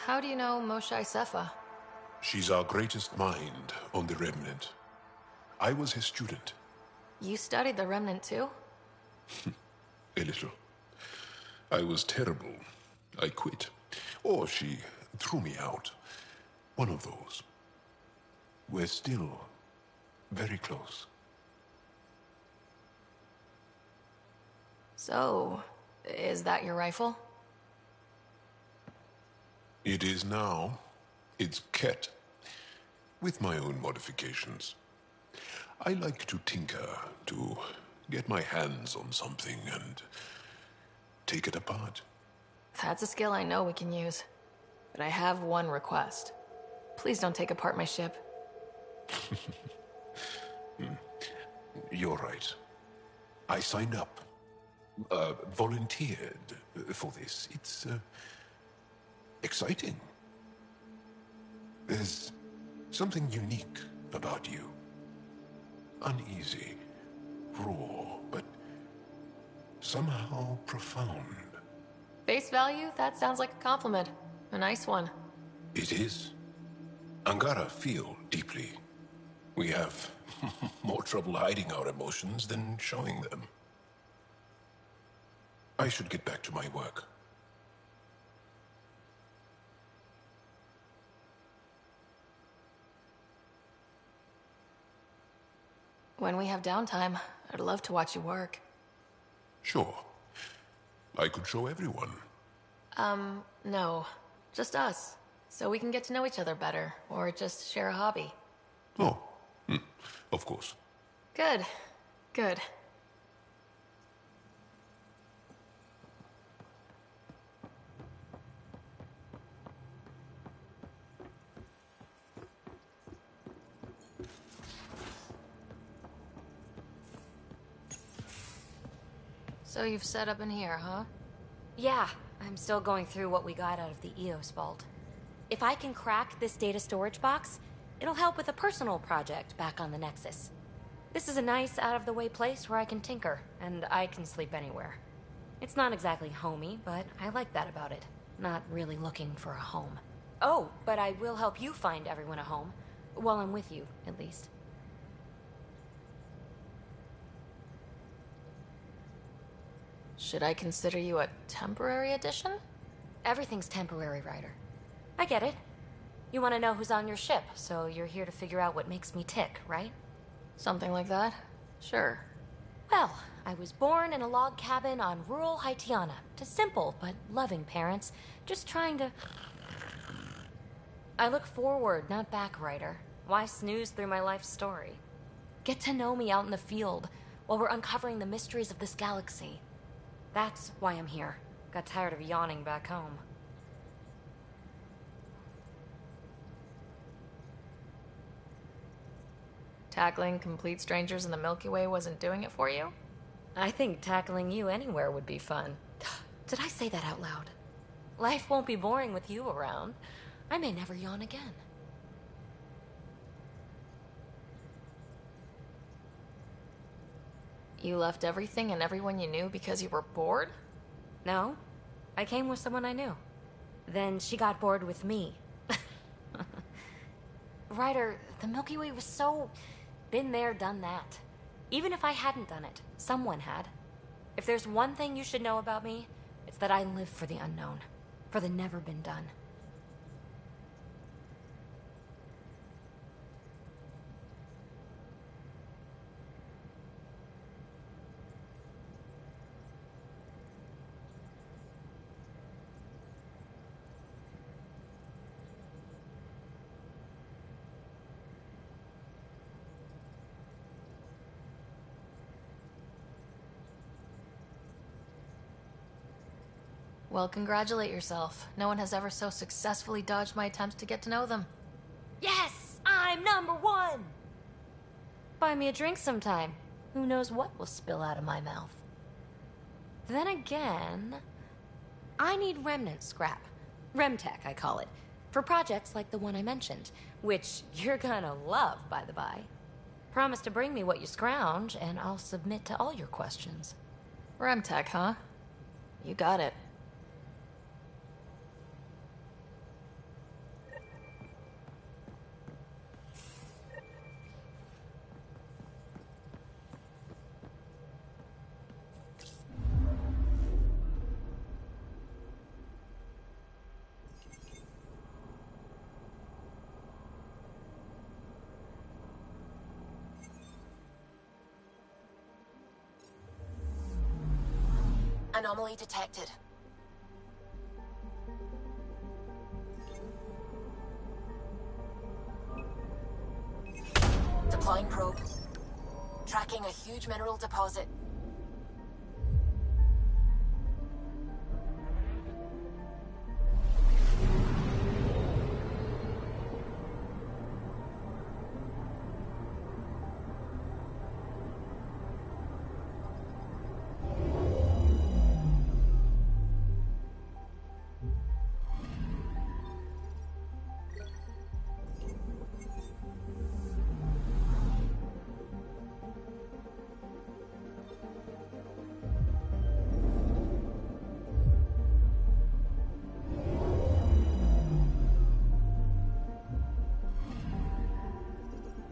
How do you know Moshae Sefa? She's our greatest mind on the Remnant. I was her student. You studied the Remnant too? A little. I was terrible. I quit. Or she threw me out. One of those. We're still very close. So, is that your rifle? It is now. It's Ket. With my own modifications. I like to tinker, to get my hands on something and take it apart. That's a skill I know we can use. But I have one request. Please don't take apart my ship. You're right. I signed up. Volunteered for this. It's exciting. There's something unique about you. Uneasy, raw, but somehow profound. Face value? That sounds like a compliment. A nice one. It is. Angara feel deeply. We have more trouble hiding our emotions than showing them. I should get back to my work. When we have downtime, I'd love to watch you work. Sure. I could show everyone. No. Just us. So we can get to know each other better, or just share a hobby. Oh, of course. Good. Good. So you've set up in here, huh? Yeah, I'm still going through what we got out of the EOS vault. If I can crack this data storage box, it'll help with a personal project back on the Nexus. This is a nice, out-of-the-way place where I can tinker, and I can sleep anywhere. It's not exactly homey, but I like that about it. Not really looking for a home. Oh, but I will help you find everyone a home. While I'm with you, at least. Should I consider you a temporary addition? Everything's temporary, Ryder. I get it. You want to know who's on your ship, so you're here to figure out what makes me tick, right? Something like that? Sure. Well, I was born in a log cabin on rural Haitiana to simple but loving parents, just trying to... I look forward, not back, Ryder. Why snooze through my life story? Get to know me out in the field while we're uncovering the mysteries of this galaxy. That's why I'm here. Got tired of yawning back home. Tackling complete strangers in the Milky Way wasn't doing it for you? I think tackling you anywhere would be fun. Did I say that out loud? Life won't be boring with you around. I may never yawn again. You left everything and everyone you knew because you were bored? No. I came with someone I knew. Then she got bored with me. Ryder, the Milky Way was so... been there, done that. Even if I hadn't done it, someone had. If there's one thing you should know about me, it's that I live for the unknown. For the never been done. Well, congratulate yourself. No one has ever so successfully dodged my attempts to get to know them. Yes! I'm #1! Buy me a drink sometime. Who knows what will spill out of my mouth. Then again, I need remnant scrap. Remtech, I call it. For projects like the one I mentioned, which you're gonna love, by the by. Promise to bring me what you scrounge, and I'll submit to all your questions. Remtech, huh? You got it. Anomaly detected. Deploying probe. Tracking a huge mineral deposit.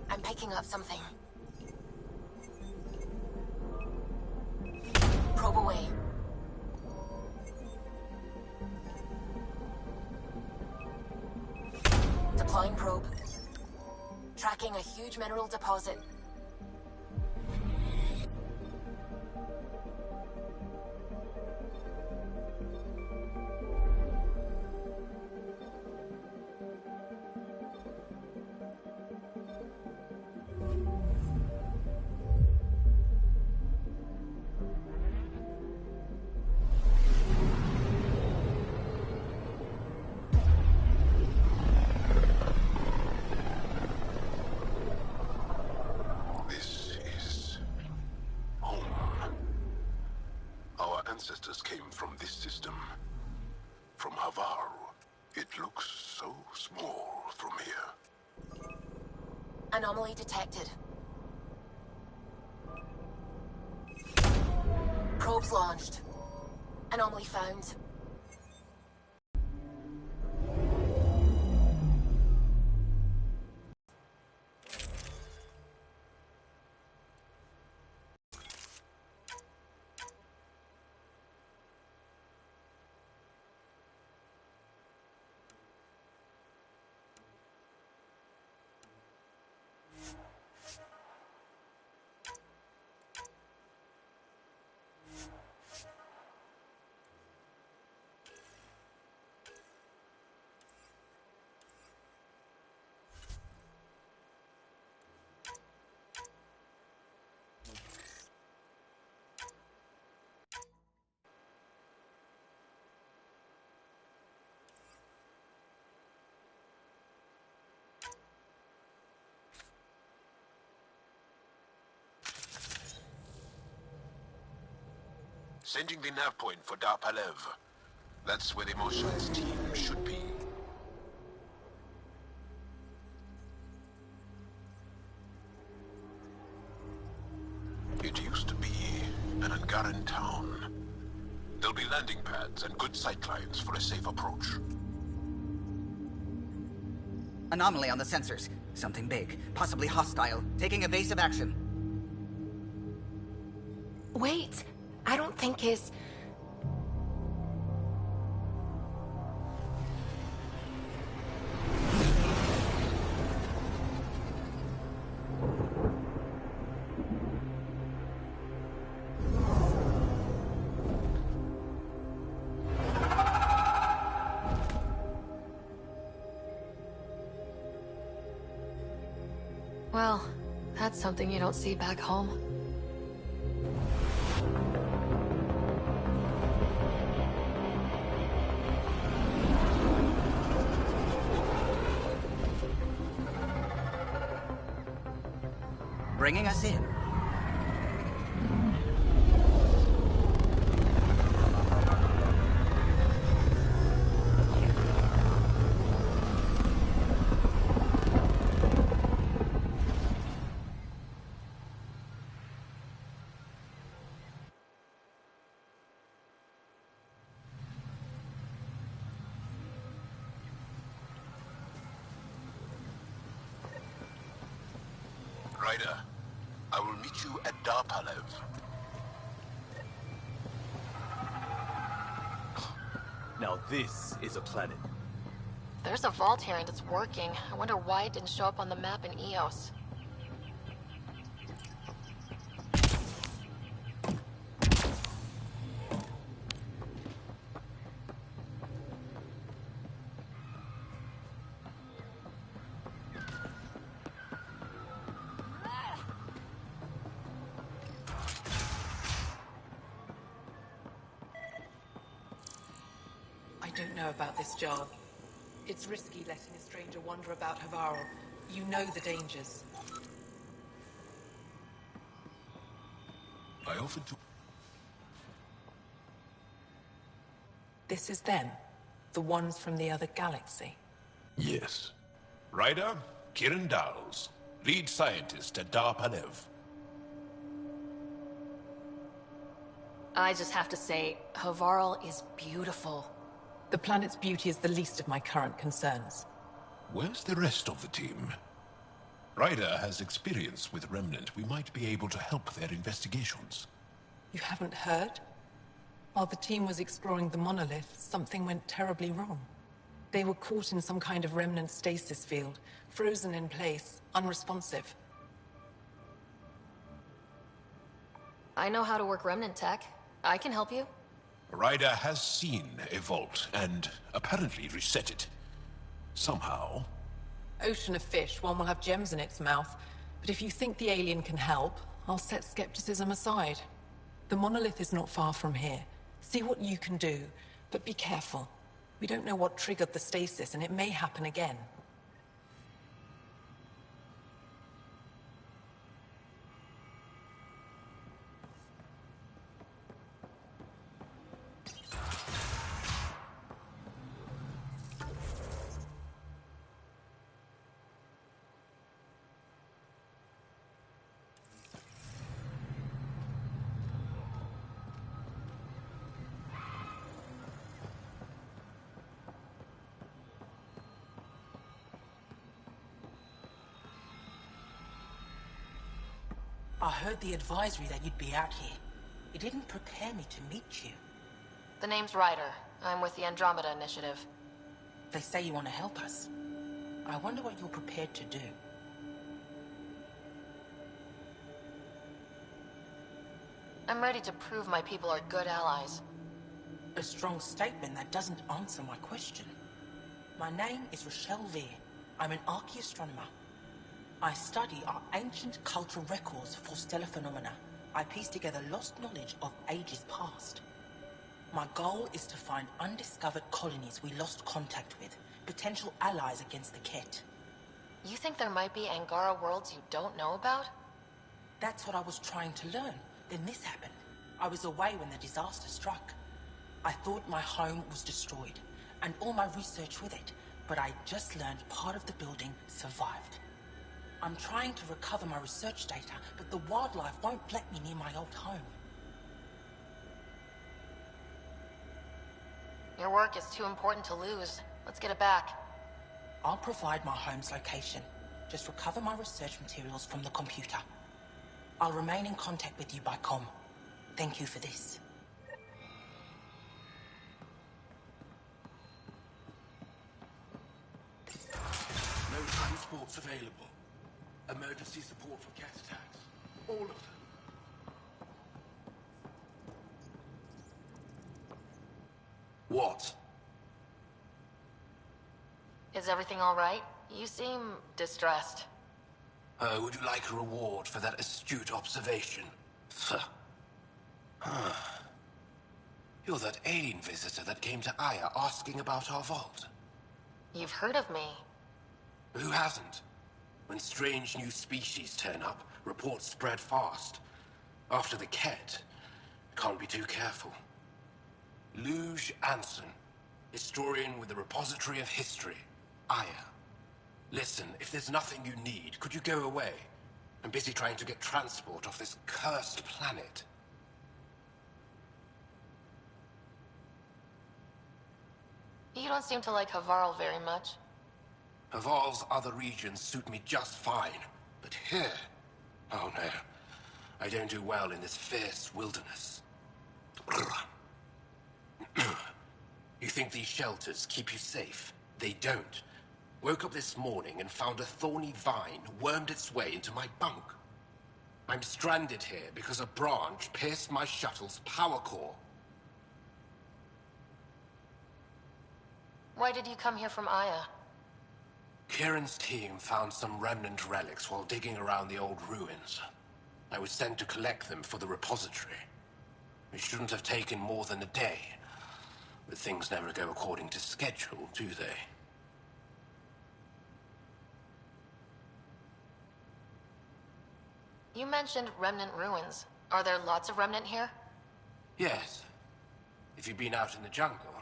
I'm picking up something. Probe away. Deploying probe. Tracking a huge mineral deposit. Ancestors came from this system. From Havaru. It looks so small from here. Anomaly detected. Probes launched. Anomaly found. Sending the nav point for Darpalev. That's where the Mosha's team should be. It used to be an Angaran town. There'll be landing pads and good sightlines for a safe approach. Anomaly on the sensors. Something big, possibly hostile, taking evasive action. Wait, I don't think his... Well, that's something you don't see back home. bringing us in. Ryder, I will meet you at Darpalev. Now this is a planet. There's a vault here and it's working. I wonder why it didn't show up on the map in EOS. I don't know about this job. It's risky letting a stranger wander about Havarl. You know the dangers. I offered to... This is them. The ones from the other galaxy. Yes. Ryder, Kiran Dowles, lead scientist at Darpalev. I just have to say, Havarl is beautiful. The planet's beauty is the least of my current concerns. Where's the rest of the team? Ryder has experience with Remnant. We might be able to help their investigations. You haven't heard? While the team was exploring the monolith, something went terribly wrong. They were caught in some kind of Remnant stasis field, frozen in place, unresponsive. I know how to work Remnant tech. I can help you. Ryder has seen a vault and apparently reset it. Somehow. Ocean of fish, one will have gems in its mouth. But if you think the alien can help, I'll set skepticism aside. The monolith is not far from here. See what you can do, but be careful. We don't know what triggered the stasis, and it may happen again. I heard the advisory that you'd be out here. It didn't prepare me to meet you. The name's Ryder. I'm with the Andromeda Initiative. They say you want to help us. I wonder what you're prepared to do. I'm ready to prove my people are good allies. A strong statement that doesn't answer my question. My name is Rochelle Veer. I'm an archaeoastronomer. I study our ancient cultural records for stellar phenomena. I piece together lost knowledge of ages past. My goal is to find undiscovered colonies we lost contact with, potential allies against the Ket. You think there might be Angara worlds you don't know about? That's what I was trying to learn. Then this happened. I was away when the disaster struck. I thought my home was destroyed, and all my research with it, but I just learned part of the building survived. I'm trying to recover my research data, but the wildlife won't let me near my old home. Your work is too important to lose. Let's get it back. I'll provide my home's location. Just recover my research materials from the computer. I'll remain in contact with you by comm. Thank you for this. No transports available. Emergency support for cat attacks. All of them. What? Is everything all right? You seem distressed. Would you like a reward for that astute observation? You're that alien visitor that came to Aya asking about our vault. You've heard of me. Who hasn't? When strange new species turn up, reports spread fast. After the Ket, can't be too careful. Luge Anson, historian with the Repository of History, Aya. Listen, if there's nothing you need, could you go away? I'm busy trying to get transport off this cursed planet. You don't seem to like Havarl very much. Havarl's other regions suit me just fine, but here... oh no. I don't do well in this fierce wilderness. You think these shelters keep you safe? They don't. Woke up this morning and found a thorny vine wormed its way into my bunk. I'm stranded here because a branch pierced my shuttle's power core. Why did you come here from Aya? Kieran's team found some remnant relics while digging around the old ruins. I was sent to collect them for the repository. It shouldn't have taken more than a day. But things never go according to schedule, do they? You mentioned remnant ruins. Are there lots of remnant here? Yes. If you've been out in the jungle,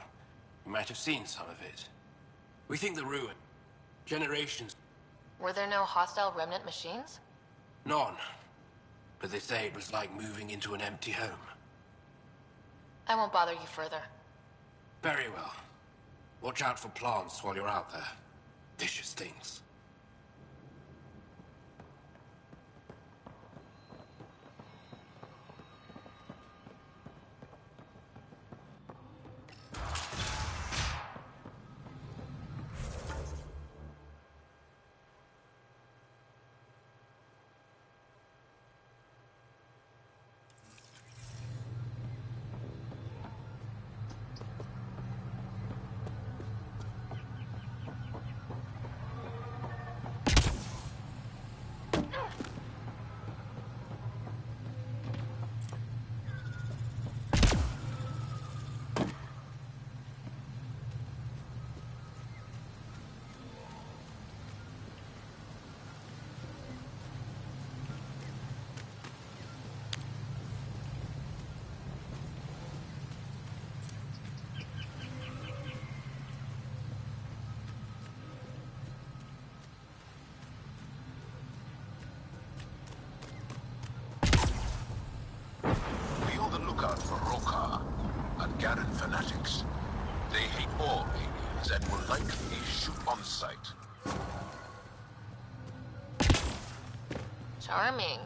you might have seen some of it. We think the ruin... generations... Were there no hostile remnant machines? None. But they say it was like moving into an empty home. I won't bother you further. Very well. Watch out for plants while you're out there. Vicious things. Fanatics. They hate all aliens and will likely shoot on sight. Charming.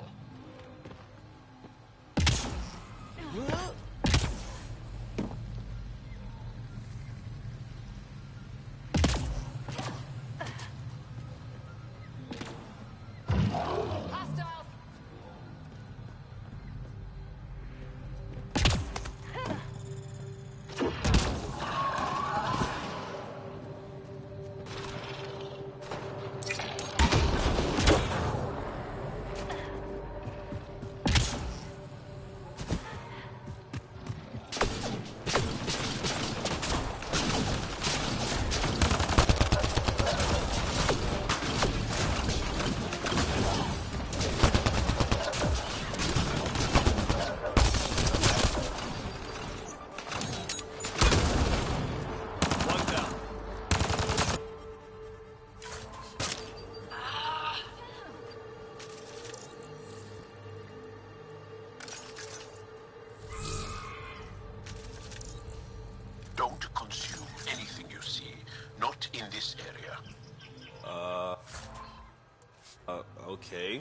Don't consume anything you see, not in this area. Okay.